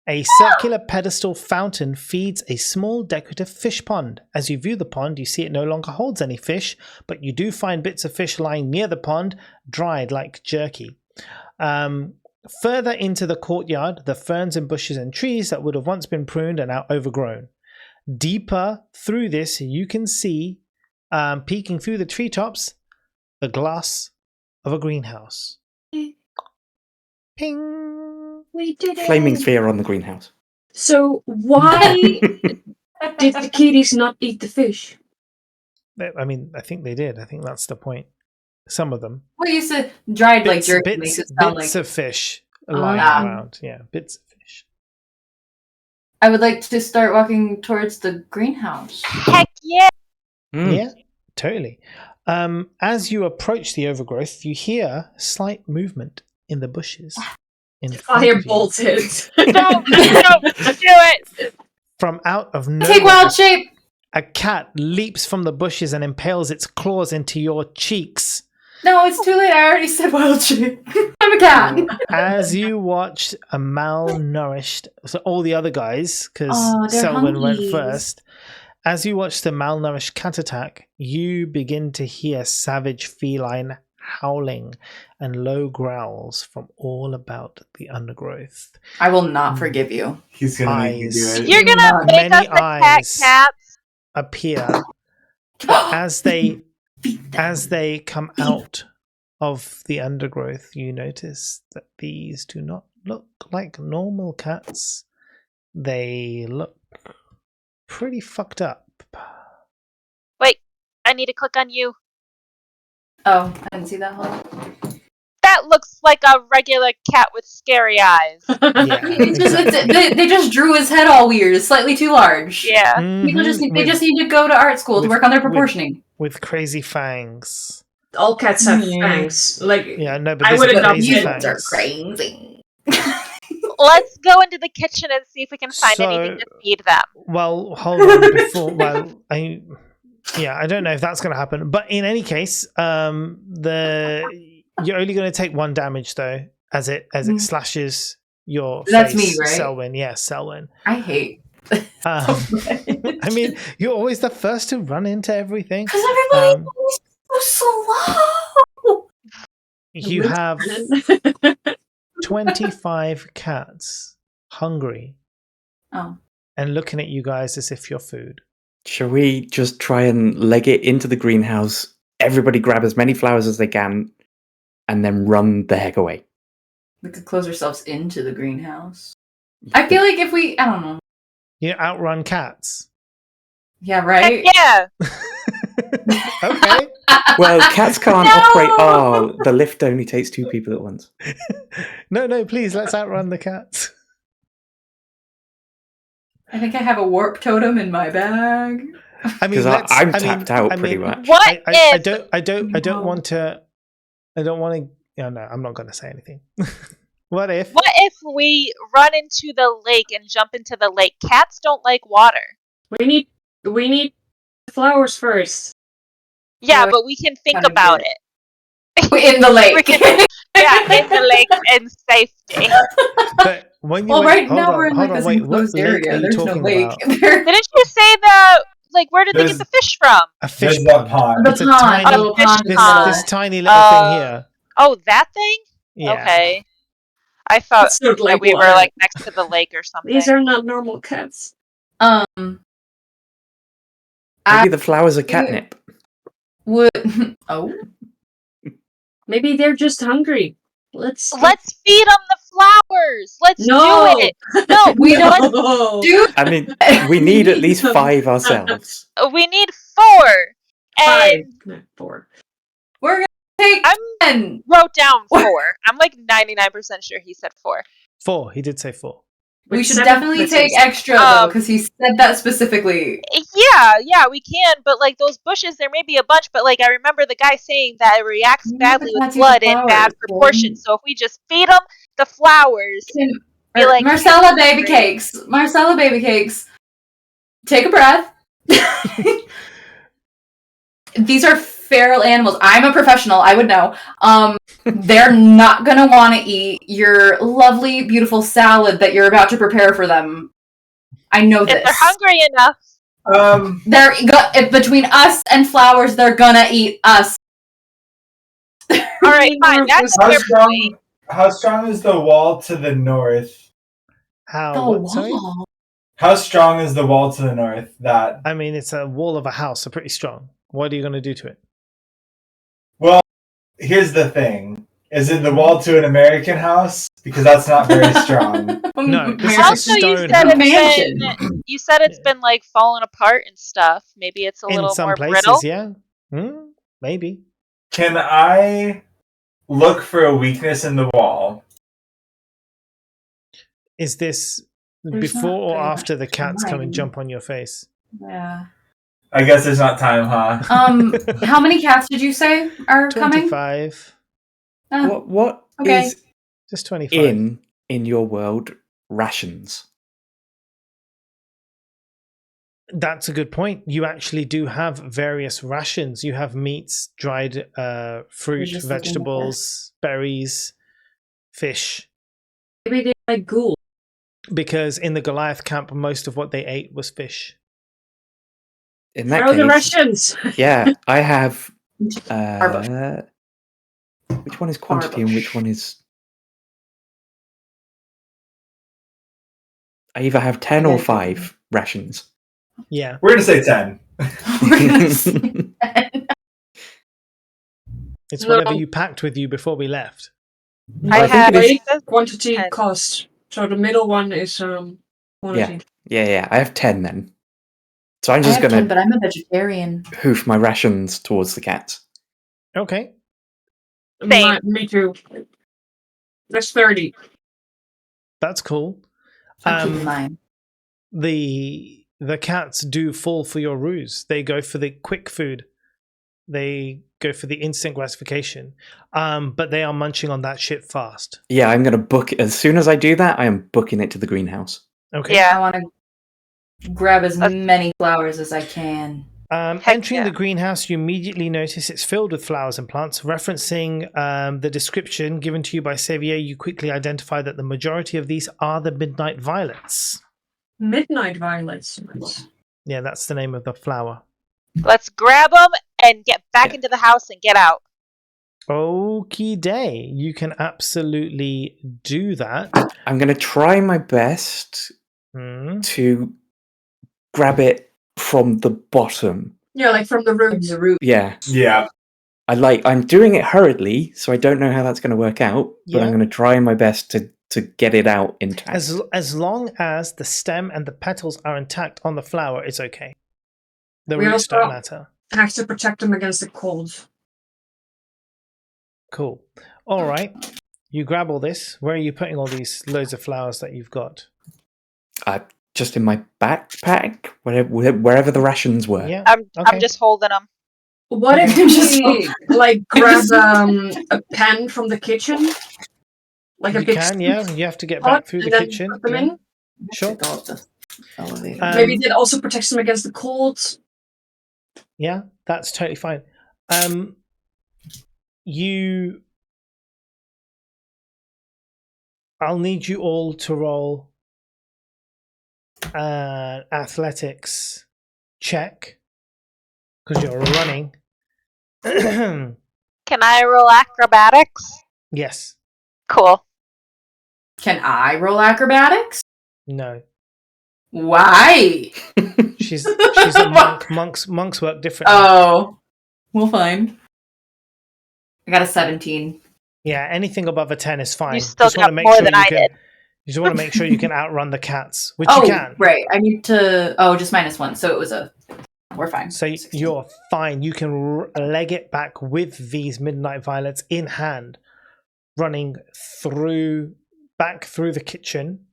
A circular pedestal fountain feeds a small decorative fish pond. As you view the pond, you see it no longer holds any fish, but you do find bits of fish lying near the pond, dried like jerky. Further into the courtyard, the ferns and bushes and trees that would have once been pruned are now overgrown. Deeper through this, you can see, peeking through the treetops, the glass of a greenhouse. Ping! We did it. Flaming sphere on the greenhouse. So why did the kitties not eat the fish? I mean, I think they did. I think that's the point. Some of them. Well, you said dried like jerky makes it sound bits like. of fish lying around. Yeah, bits of fish. I would like to start walking towards the greenhouse. Heck yeah. Yeah, totally. As you approach the overgrowth, you hear slight movement in the bushes. In front Fire of you. bolted. Don't do it. From out of nowhere, Take wild shape. a cat leaps from the bushes and impales its claws into your cheeks. No, it's too late. I already said wild shape. I'm a cat. As you watch a malnourished, so all the other guys, because Oh, they're Selwyn went hungies. first. As you watch the malnourished cat attack, you begin to hear savage feline howling and low growls from all about the undergrowth. I will not forgive you. He's gonna make you do Eyes. it. You're gonna make Many us attack eyes. cats. Appear as they come out of the undergrowth. You notice that these do not look like normal cats. They look pretty fucked up. Wait, I need to click on you. Oh, I didn't see that. Hold on. That looks like a regular cat with scary eyes. Yeah, It's just, exactly. they just drew his head all weird. It's slightly too large. Yeah. People Mhm, they just need to go to art school to with- work on their with- proportioning. with crazy fangs. All cats have Yeah. fangs. Like Yeah, no, but I this wouldn't is know crazy you fangs. crazy. let's go into the kitchen and see if we can find anything to feed them. Well, hold on. I don't know if that's going to happen. But in any case, you're only going to take 1 damage though, as it slashes your That's face. me, right? Selwyn, yes, Selwyn. I hate. I mean, you're always the first to run into everything. Because everybody is so slow. You have 25 cats hungry. Oh. And looking at you guys as if you're food. Shall we just try and leg it into the greenhouse? Everybody grab as many flowers as they can, and then run the heck away. We could close ourselves into the greenhouse. I feel like if we, I don't know. You outrun cats. Yeah, right? Yeah. Okay. Well, cats can't operate. Oh, the lift only takes 2 people at once. No, please, let's outrun the cats. I think I have a warp totem in my bag. I mean, I'm tapped out pretty much. What I if? don't want to. Yeah, no, I'm not going to say anything. What if? What if we run into the lake and jump into the lake? Cats don't like water. We need flowers first. Yeah, but we can think about it. In the lake. In the lake in safety. But when you right now on, we're in hold like on, this wait, what enclosed lake area. are you There's no talking lake. about? Didn't you say that? Like, where did they get the fish from? A fish There's that pond. The It's a pond, tiny, little pond. this tiny little thing here. Oh, that thing? Yeah. Okay. I thought It's not that like we were water. like next to the lake or something. These are not normal cats. Maybe the flowers are catnip. Would Maybe they're just hungry. Let's feed them the flowers. Let's do it. No, we don't do. I mean, we need at least 5 ourselves. We need 4. And 4. We're gonna take 10. Wrote down 4. I'm like 99% sure he said 4. 4. He did say 4. We should definitely take extra though, because he said that specifically. Yeah, we can. But like those bushes, there may be a bunch. But like I remember the guy saying that it reacts badly with blood in bad proportions. So if we just feed them the flowers, be like Marcella baby cakes. Marcella baby cakes. Take a breath. These are feral animals. I'm a professional. I would know. They're not gonna want to eat your lovely, beautiful salad that you're about to prepare for them. I know this. If they're hungry enough. If between us and flowers, they're gonna eat us. All right, fine. That's your point. How strong is the wall to the north? How strong is the wall to the north? That I mean, it's a wall of a house, so pretty strong. What are you going to do to it? Well, here's the thing. Is it the wall to an American house? Because that's not very strong. No, this is a Also, stone house. You said it's been like falling apart and stuff. Maybe it's a little In some more places, brittle. yeah. Maybe. Can I look for a weakness in the wall? Is this There's before or not after the cats come and time. jump on your face? Yeah. I guess there's not time, huh? How many cats did you say are coming? 25. What Okay. is Just 25. in your world rations? That's a good point. You actually do have various rations. You have meats, dried fruit, just looking at vegetables, berries, fish. Maybe they like ghoul. Because in the Goliath camp, most of what they ate was fish. In that Throw the case, Russians. yeah, I have. Which one is quantity and which one is? I either have 10 or 5 rations. Yeah. We're going to say 10. It's whatever you packed with you before we left. I have quantity cost. So the middle one is quantity. Yeah. I have 10 then. So I'm I just have going 10, but I'm a vegetarian. hoof my rations towards the cats. Okay. Me too. That's 30. That's cool. I'm keeping mine. The cats do fall for your ruse. They go for the quick food. They go for the instant gratification. But they are munching on that shit fast. Yeah, I'm going to book it. As soon as I do that, I am booking it to the greenhouse. Okay. I Yeah. want to grab as many flowers as I can. Entering yeah. the greenhouse, you immediately notice it's filled with flowers and plants. Referencing the description given to you by Xavier, you quickly identify that the majority of these are the midnight violets. Midnight violets. Nice. Yeah, that's the name of the flower. Let's grab them and get back into the house and get out. Okie day. You can absolutely do that. I'm going to try my best to grab it from the bottom. Yeah, like from the roots. Yeah. Yeah. I'm doing it hurriedly, so I don't know how that's going to work out, but I'm going to try my best to get it out intact. As long as the stem and the petals are intact on the flower, it's okay. The We roots also don't matter. have to protect them against the cold. Cool. All right. You grab all this. Where are you putting all these loads of flowers that you've got? Just in my backpack, wherever the rations were. Yeah. I'm just holding them. What if we like grab a pan from the kitchen? Like a You big can, yeah. You have to get pot back through the and then kitchen. put them Yeah. in? Sure. Maybe that also protects them against the cold. Yeah, that's totally fine. I'll need you all to roll an athletics check because you're running. Can I roll acrobatics? Yes. Cool. Can I roll acrobatics? No. Why? She's a monk. Monks work differently. Oh, we'll find. I got a 17. Yeah, anything above a 10 is fine. You still just wanna got make more sure than you I can, did. You just want to make sure you can outrun the cats, which Oh, you can. right. I need to. Oh, just -1. So it was a. We're fine. So you're fine. You can leg it back with these midnight violets in hand, running back through the kitchen.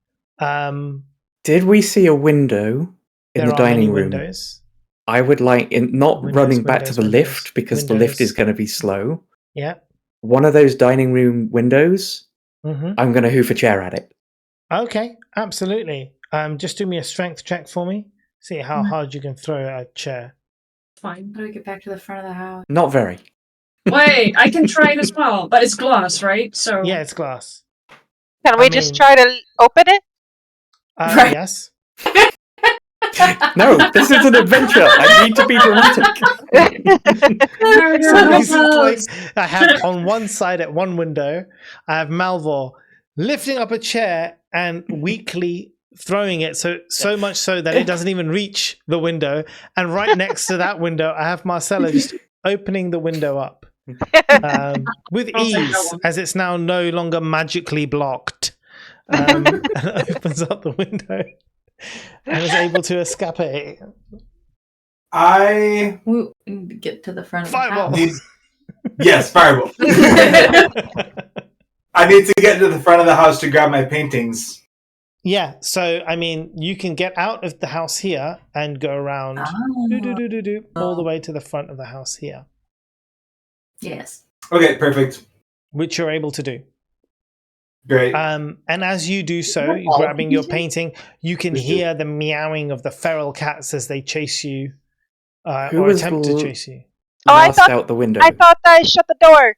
Did we see a window in the dining room? Windows. I would like not running back to the lift because the lift windows. is going to be slow. Yeah. One of those dining room windows. Mm-hmm. I'm going to hoof a chair at it. Okay, absolutely. Just do me a strength check for me. See how hard you can throw a chair. Fine. How do we get back to the front of the house? Not very. Wait, I can try it as well, but it's glass, right? So Yeah, it's glass. Can we just try to open it? Right. Yes. No, this is an adventure. I need to be dramatic. So this is like I have on one side at one window, I have Malvor lifting up a chair and weakly throwing it so much so that it doesn't even reach the window. And right next to that window, I have Marcella just opening the window up with ease, as it's now no longer magically blocked, and opens up the window and is able to escape. I We need to get to the front of Fireball. the house. yes, fireball. I need to get to the front of the house to grab my paintings. Yeah, so I mean, you can get out of the house here and go around all the way to the front of the house here, Yes. Okay, perfect. which you're able to do. Great. And as you do so, you're grabbing your painting, you can hear the meowing of the feral cats as they chase you Who or was attempt to chase you. Last out the window. I thought I shut the door.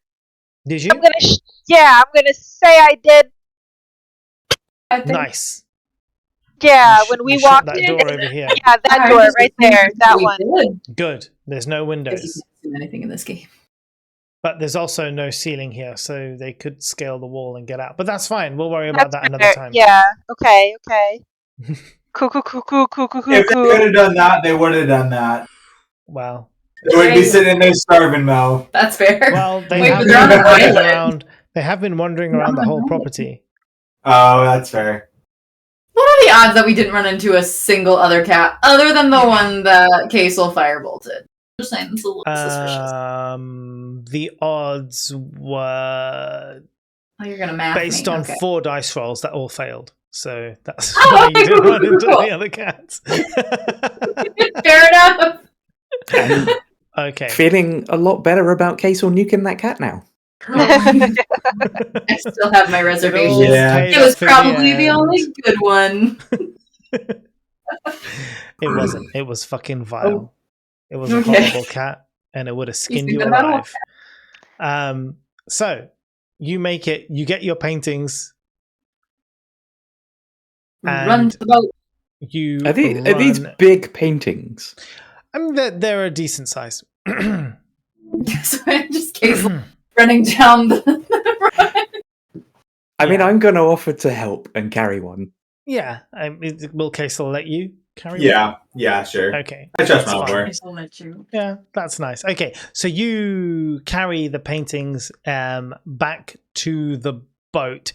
Did you? I'm gonna say I did. Nice. Yeah, You when we you shut walked that in. door over here. Yeah, that door right there. That one. Good. There's no windows. Anything in this game. But there's also no ceiling here, so they could scale the wall and get out. But that's fine. We'll worry about that another fair. time. Yeah. Okay. Cool. If they could have done that, they would have done that. Well, They would be sitting there starving, Mel. That's fair. well, they Wait, have but been they're on the wandering island. around. They have been wandering around the whole property. Oh, that's fair. What are the odds that we didn't run into a single other cat other than the one that Casel firebolted? Just saying, it's a little suspicious. The odds were Oh, you're gonna math based me. on Okay. 4 dice rolls that all failed. So that's Oh, why you didn't run into cool. the other cats. Fair enough. Okay. Feeling a lot better about Casel nuking that cat now. I still have my reservations. Yeah. It was probably the only good one. It wasn't. It was fucking vile. It was a Okay. horrible cat, and it would have skinned think you about alive. So you make it. You get your paintings. Run to the boat. You Are these run- big paintings? I mean, they're a decent size. So in just case running down the I mean, I'm going to offer to help and carry one. Yeah. Will Casel let you carry Yeah, yeah, sure. one? Okay. I trust that's my fine. lore. I'll let you. Yeah, that's nice. Okay, so you carry the paintings back to the boat.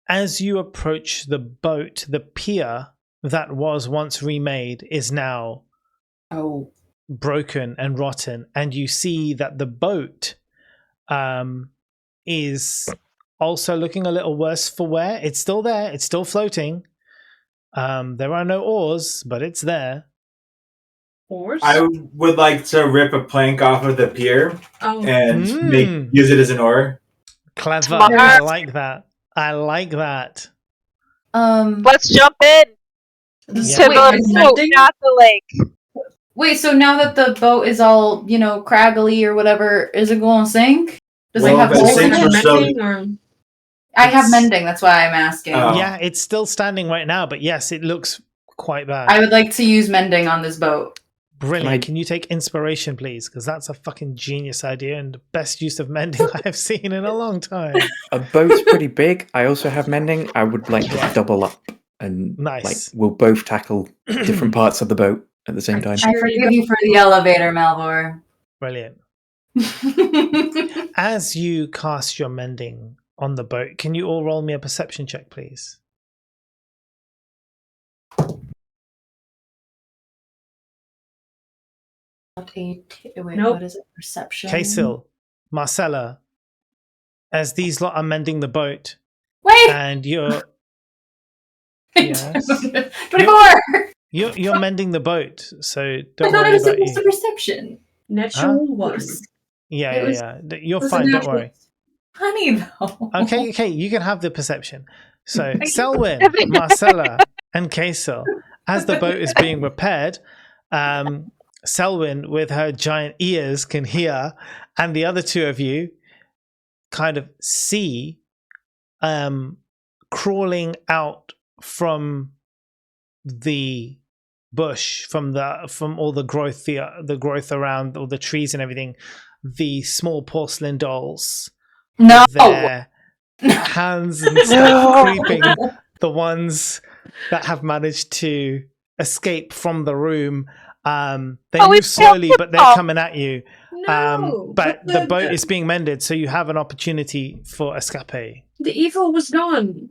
As you approach the boat, the pier that was once remade is now broken and rotten, and you see that the boat is also looking a little worse for wear. It's still there. It's still floating. There are no oars, but it's there. Oars? I would like to rip a plank off of the pier and Mm. use it as an oar. Clever. Smart. I like that. I like that. Let's jump in to Yeah. the boat, not the lake. Wait, so now that the boat is all, craggly or whatever, is it going to sink? Does it have the holes in sinks it? were so- Mending or- I have mending, that's why I'm asking. Oh. Yeah, it's still standing right now, but yes, it looks quite bad. I would like to use mending on this boat. Brilliant. Can you take inspiration, please? Because that's a fucking genius idea and the best use of mending I have seen in a long time. A boat's pretty big. I also have mending. I would like to double up and Nice. we'll both tackle different parts of the boat at the same time. I forgive you for the elevator, Malvor. Brilliant. As you cast your mending on the boat, can you all roll me a perception check, please? What is it? Perception? Kasil, Marcella, as these lot are mending the boat, Wait! and you're... Yes. 24! You're mending the boat, so I don't thought it worry was about supposed you. to perception. Natural one. Yeah. You're was a fine, don't natural worry. Honey, though. Okay, you can have the perception. So, Selwyn, Marcella, and Kasil, as the boat is being repaired, Selwyn, with her giant ears, can hear, and the other two of you kind of see crawling out from the bush, from all the growth, the growth around all the trees and everything, the small porcelain dolls. No. Their hands and stuff creeping, the ones that have managed to escape from the room. They move slowly, but they're coming at you. But the boat is being mended, so you have an opportunity for escape. The evil was gone.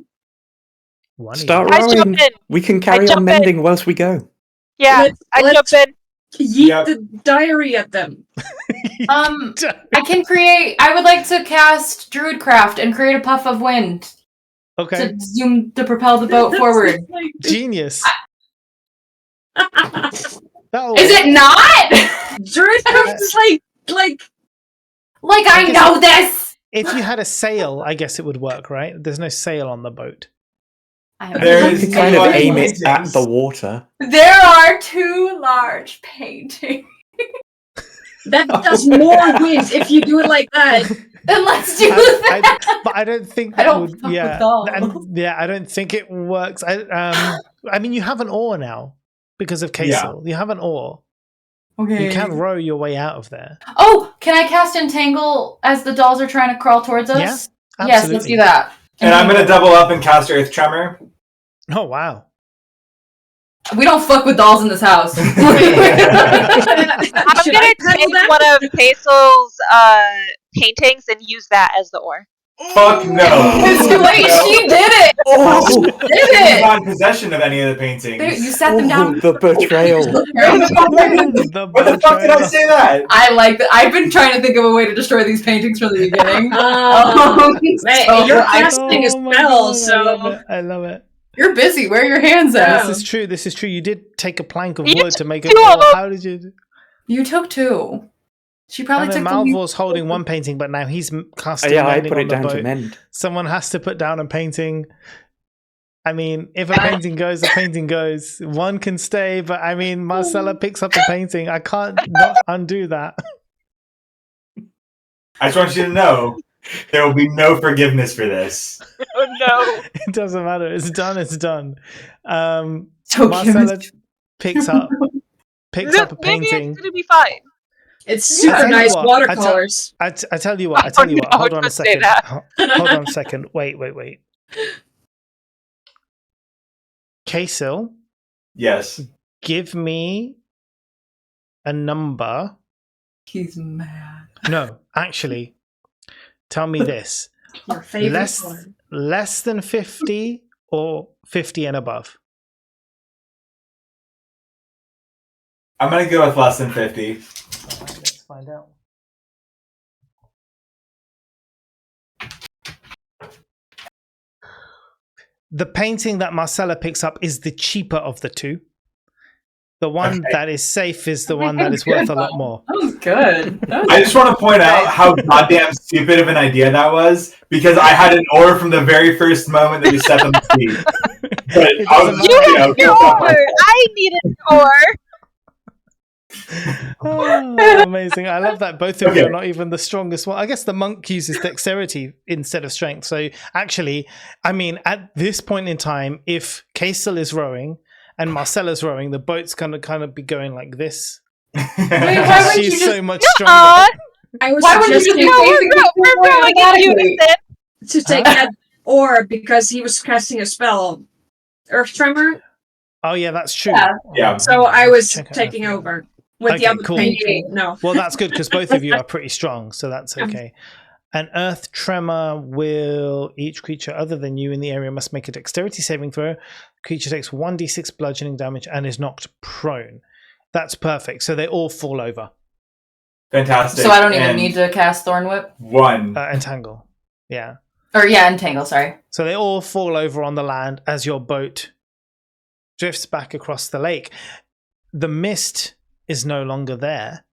Start rowing. We can carry on mending whilst we go. Yeah, I jump in. Yeet the diary at them. I would like to cast Druidcraft and create a puff of wind. Okay. To propel the boat forward. Genius. Is it not? Druidcraft is like I know this. If you had a sail, I guess it would work, right? There's no sail on the boat. You can kind of aim it at the water. There are two large paintings. That does more wind if you do it like that. Then let's do that. But I don't think I that don't would. fuck Yeah, with dolls. I don't think it works. I mean, you have an oar now because of Kasil. You have an oar. Okay. You can row your way out of there. Oh, can I cast Entangle as the dolls are trying to crawl towards us? Yeah, yes, let's do that. And I'm going to double up and cast Earth Tremor. Oh, wow. We don't fuck with dolls in this house. I'm gonna take one of Hazel's paintings and use that as the oar. Fuck no. Wait, she did it! Oh, She did it! not in possession of any of the paintings. There, you sat them down. The betrayal. What the fuck did I say that? I like that. I've been trying to think of a way to destroy these paintings from the beginning. You're casting a spell, so I love it. You're busy. Where are your hands at? This is true. You did take a plank of You wood to make it. took two of them. How did you? You took two. She probably And then took the lead. Malvor's holding one painting, but now he's casting Yeah, I mending put on it the down to boat. mend. Someone has to put down a painting. I mean, if a painting goes, a painting goes. One can stay, but I mean, Marcella picks up a painting. I can't not undo that. I just want you to know there will be no forgiveness for this. Oh no. It doesn't matter. It's done. It's done. So Marcella Kim picks up a Maybe it's painting. gonna be fine. It's I super tell you nice what, watercolors. I tell you what. I tell you what. no, Hold on a don't say second. that. Hold on a second. Wait. Kaysil, Yes. give me a number. He's mad. No, actually, tell me this. Your favorite color. Less than 50 or 50 and above? I'm going to go with less than 50. Let's find out. The painting that Marcella picks up is the cheaper of the two. The one that is safe is the one that is worth a lot more. That was good. I just want to point out how goddamn stupid of an idea that was, because I had an ore from the very first moment that we stepped on the sea. But It I doesn't was, matter. You had an ore! I needed an ore! Oh, amazing. I love that both of you Okay. are not even the strongest one. I guess the monk uses dexterity instead of strength. So actually, I mean, at this point in time, if Kaysil is rowing and Marcella's rowing, the boat's gonna kind of be going like this. Wait, why would She's you so just much Aw! stronger. I was Why would you suggesting just We're rowing in automatically? unison! to take that ore because he was casting a spell. Earth Tremor. Oh yeah, that's true. Yeah. Yeah. So I was Check out taking Earth Tremor. over with the Okay, other cool. painting. No. Well, that's good because both of you are pretty strong, so that's okay. An earth tremor will each creature other than you in the area must make a dexterity saving throw. Creature takes 1d6 bludgeoning damage and is knocked prone. That's perfect. So they all fall over. Fantastic. So I don't even And need to cast Thorn Whip? one. Entangle. Yeah. Or yeah, Entangle, sorry. So they all fall over on the land as your boat drifts back across the lake. The mist is no longer there.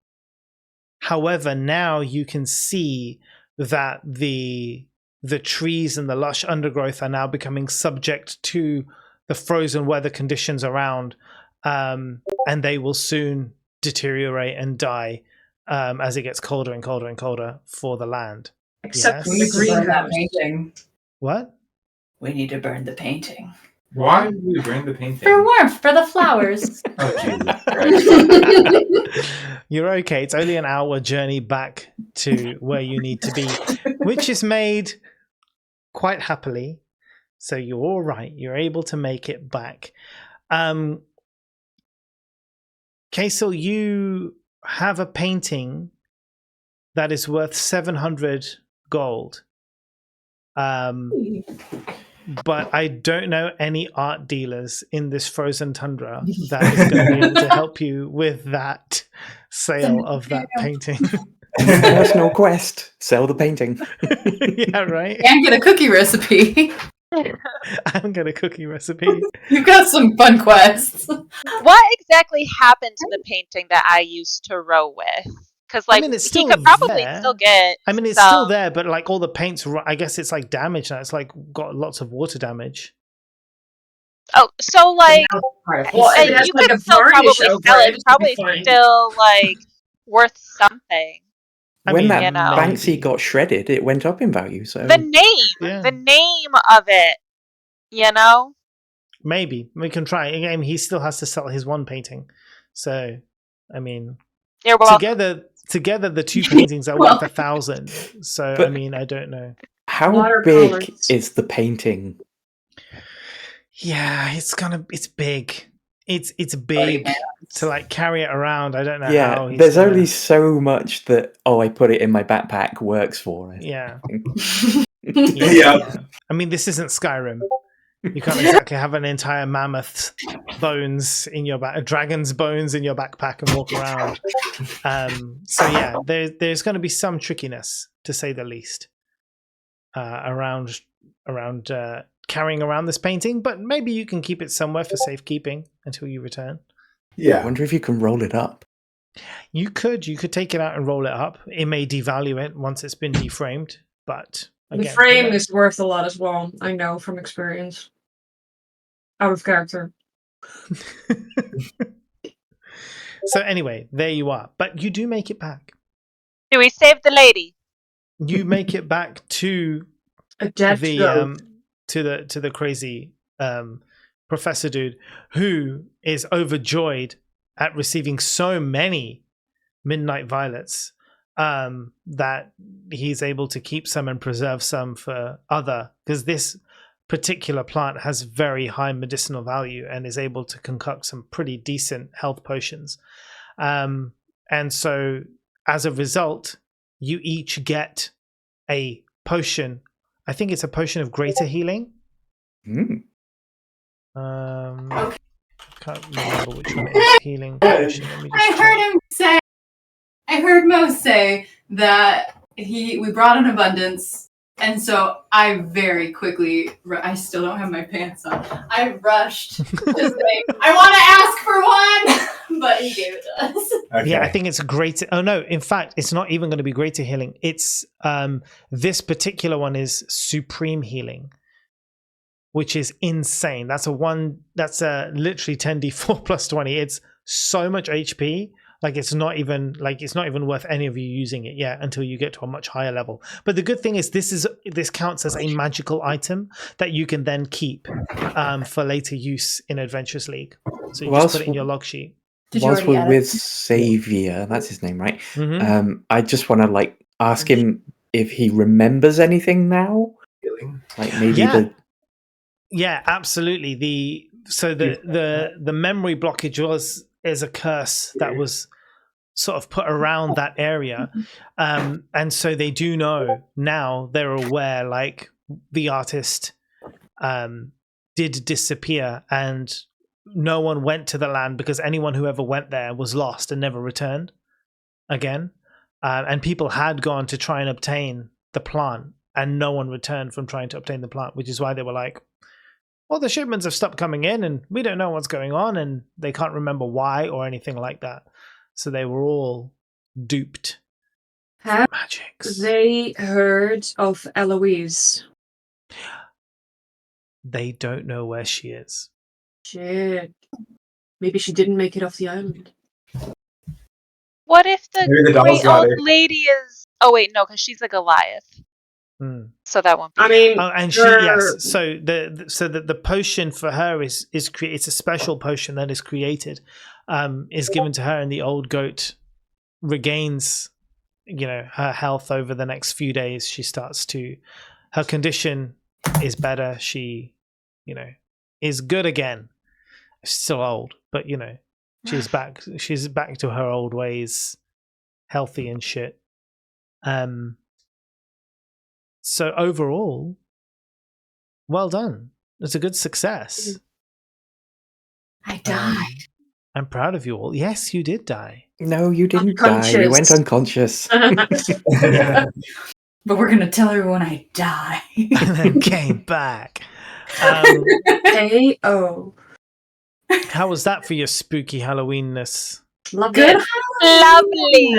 However, now you can see that the trees and the lush undergrowth are now becoming subject to the frozen weather conditions around, and they will soon deteriorate and die as it gets colder and colder and colder for the land. Except Yes. for We the need to burn that greenhouse. painting. What? We need to burn the painting. Why did we bring the painting? For warmth, for the flowers. Oh, Jesus Christ. You're okay. It's only an hour journey back to where you need to be, which is made quite happily. So you're all right. You're able to make it back. Kaysil, you have a painting that is worth 700 gold. But I don't know any art dealers in this frozen tundra that is going to be able to help you with that sale of that painting. Personal quest. Sell the painting. Yeah, right. And get a cookie recipe. I'm going to cookie recipe. You've got some fun quests. What exactly happened to the painting that I used to row with? Because like it's he still could probably there. still get. I mean, it's some- still there, but like all the paints, I guess it's like damaged now. It's like got lots of water damage. Oh, so like Well, and it has you like could a still varnish probably over sell it. it. It'd be Probably fine. still like worth something. I When mean, that you know. Banksy got shredded, it went up in value. So The name, Yeah. the name of it. You know. Maybe we can try. Again, he still has to sell his one painting. So, I mean, You're welcome. together the two paintings are worth 1,000. So, But- I mean, I don't know. how Watercolors. big is the painting? Yeah, it's big. It's big to like carry it around. I don't know how. Yeah, he's there's gonna- only so much that I put it in my backpack works for. Yeah. Yeah. I mean, this isn't Skyrim. You can't exactly have an entire mammoth's bones in your back, a dragon's bones in your backpack and walk around. So yeah, there's going to be some trickiness, to say the least, around carrying around this painting. But maybe you can keep it somewhere for safekeeping until you return. I Yeah. wonder if you can roll it up. You could take it out and roll it up. It may devalue it once it's been deframed, but again, The frame is worth a lot as well. I know from experience. Out of character. So anyway, there you are. But you do make it back. Do we save the lady? You make it back to A dead goat. to the crazy professor dude who is overjoyed at receiving so many midnight violets that he's able to keep some and preserve some for other, because this particular plant has very high medicinal value and is able to concoct some pretty decent health potions. And so as a result, you each get a potion. I think it's a potion of greater healing. Mm. Can't remember which one it is. Healing potion. Let me just check. I heard Mo say that we brought an abundance, and so I very quickly, I still don't have my pants on. I rushed to say, I want to ask for one, but he gave it to us. Okay. Yeah, I think it's greater. Oh no, in fact, it's not even going to be greater healing. It's this particular one is supreme healing, which is insane. That's a literally 10d4 plus 20. It's so much HP. Like it's not even worth any of you using it yet until you get to a much higher level. But the good thing is this counts as a magical item that you can then keep for later use in Adventurers League. So you just put it in your log sheet. Whilst we're with Xavier, that's his name, right? Mm-hmm. I just want to ask him if he remembers anything now. Like maybe Yeah, absolutely. The memory blockage is a curse that was sort of put around that area. And so they do know now, they're aware, like the artist did disappear and no one went to the land because anyone who ever went there was lost and never returned again. And people had gone to try and obtain the plant and no one returned from trying to obtain the plant, which is why they were like, well, the shipments have stopped coming in and we don't know what's going on, and they can't remember why or anything like that. So they were all duped. Have Magics. they heard of Eloise? They don't know where she is. Shit. Maybe she didn't make it off the island. What if the Maybe the doll's great got old her. lady is... Oh, wait, no, because she's a Goliath. So that won't be... I mean... Oh, and yes. So the potion for her is it's a special potion that is created, is given to her, and the old goat regains, her health over the next few days. She starts to... Her condition is better. She, is good again. Still old, but, she's back. She's back to her old ways, healthy and shit. So overall, well done. It's a good success. I died. I'm proud of you all. Yes, you did die. No, you didn't die. You went unconscious. But we're gonna tell everyone I die. And then came back. A-O. How was that for your spooky Halloweenness? Good. Lovely.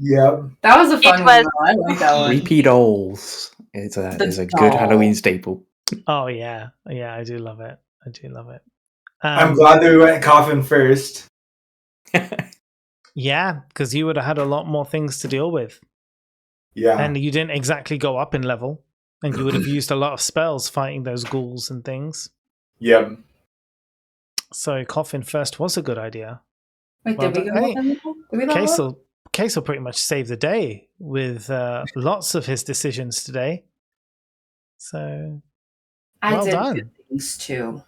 Yep. That was a fun one. was- Though. I like that one. Creepy dolls. It's a good doll. Halloween staple. Oh yeah, I do love it. I'm glad that we went coffin first. Yeah, because you would have had a lot more things to deal with. Yeah. And you didn't exactly go up in level, and you would have used a lot of spells fighting those ghouls and things. Yep. So coffin first was a good idea. Wait, Well did we done. go? Did we level up? Case will pretty much save the day with lots of his decisions today. So I well did done. good things too.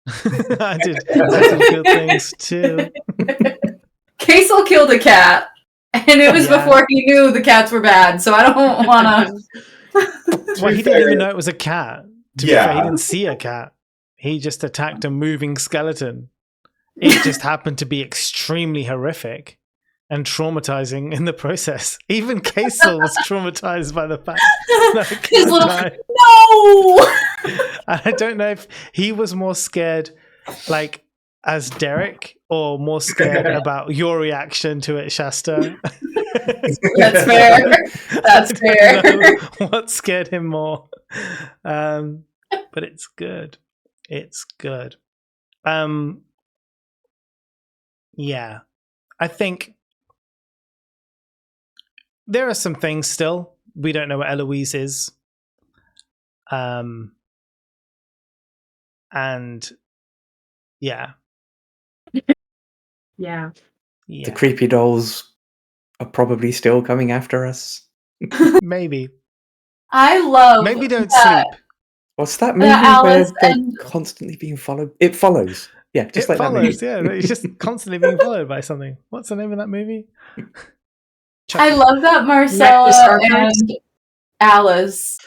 I did good things too. Casel killed a cat, and it was Yeah. before he knew the cats were bad. So I don't want to. Well, he didn't even know it was a cat. To be Yeah. fair, he didn't see a cat. He just attacked a moving skeleton. It just happened to be extremely horrific and traumatizing in the process. Even Casel was traumatized by the fact that a His cat little died. no. I don't know if he was more scared, like as Derek, or more scared about your reaction to it, Shasta? That's fair. That's I don't fair. know what scared him more. But it's good. It's good. Yeah. I think there are some things still. We don't know what Eloise is. And yeah. Yeah. The creepy dolls are probably still coming after us. Maybe. I love Maybe don't that, sleep. What's that movie Alice where they're and constantly being followed? It Follows. Yeah, just It like that movie. follows, yeah. It's just constantly being followed by something. What's the name of that movie? I love that Marcella and Alice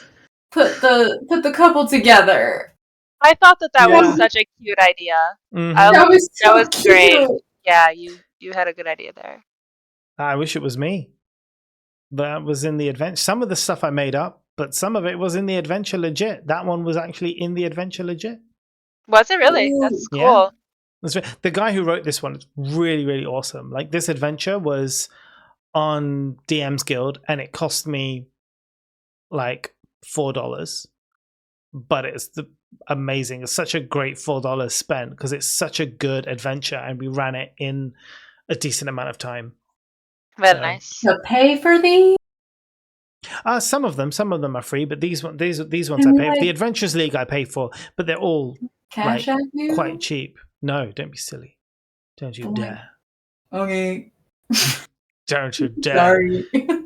put the couple together. I thought that Yeah. was such a cute idea. Mhm. That was so that was great. cute. Yeah, you had a good idea there. I wish it was me. That was in the adventure. Some of the stuff I made up, but some of it was in the adventure legit. That one was actually in the adventure legit. Was it really? That's Yeah. cool. The guy who wrote this one is really, really awesome. Like, this adventure was on DM's Guild, and it cost me like $4. But it's amazing. It's such a great $4 spent because it's such a good adventure, and we ran it in a decent amount of time. Very nice. To pay for these? Some of them are free, but these ones I Can pay we, for. The Adventures League I pay for, but they're all Cash like App you? quite cheap. No, don't be silly. Don't you dare. Okay. Don't you dare. Sorry.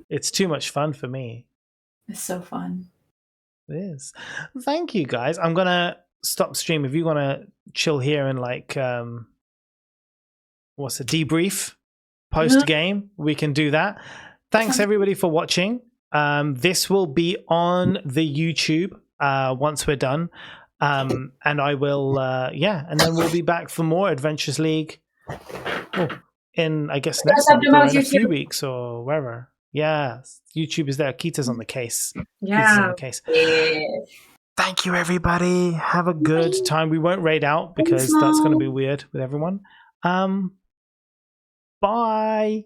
It's too much fun for me. It's so fun. It is. Thank you, guys. I'm gonna stop stream. If you wanna chill here and like what's a debrief post game, we can do that. Thanks everybody for watching. This will be on the YouTube once we're done. And I will and then we'll be back for more Adventures League in, I guess, next month or in a few weeks or wherever. Yeah, YouTube is there. Kita's on the case. Kita's on the case. Thank you, everybody. Have a good time. We won't raid out because that's going to be weird with everyone. Bye.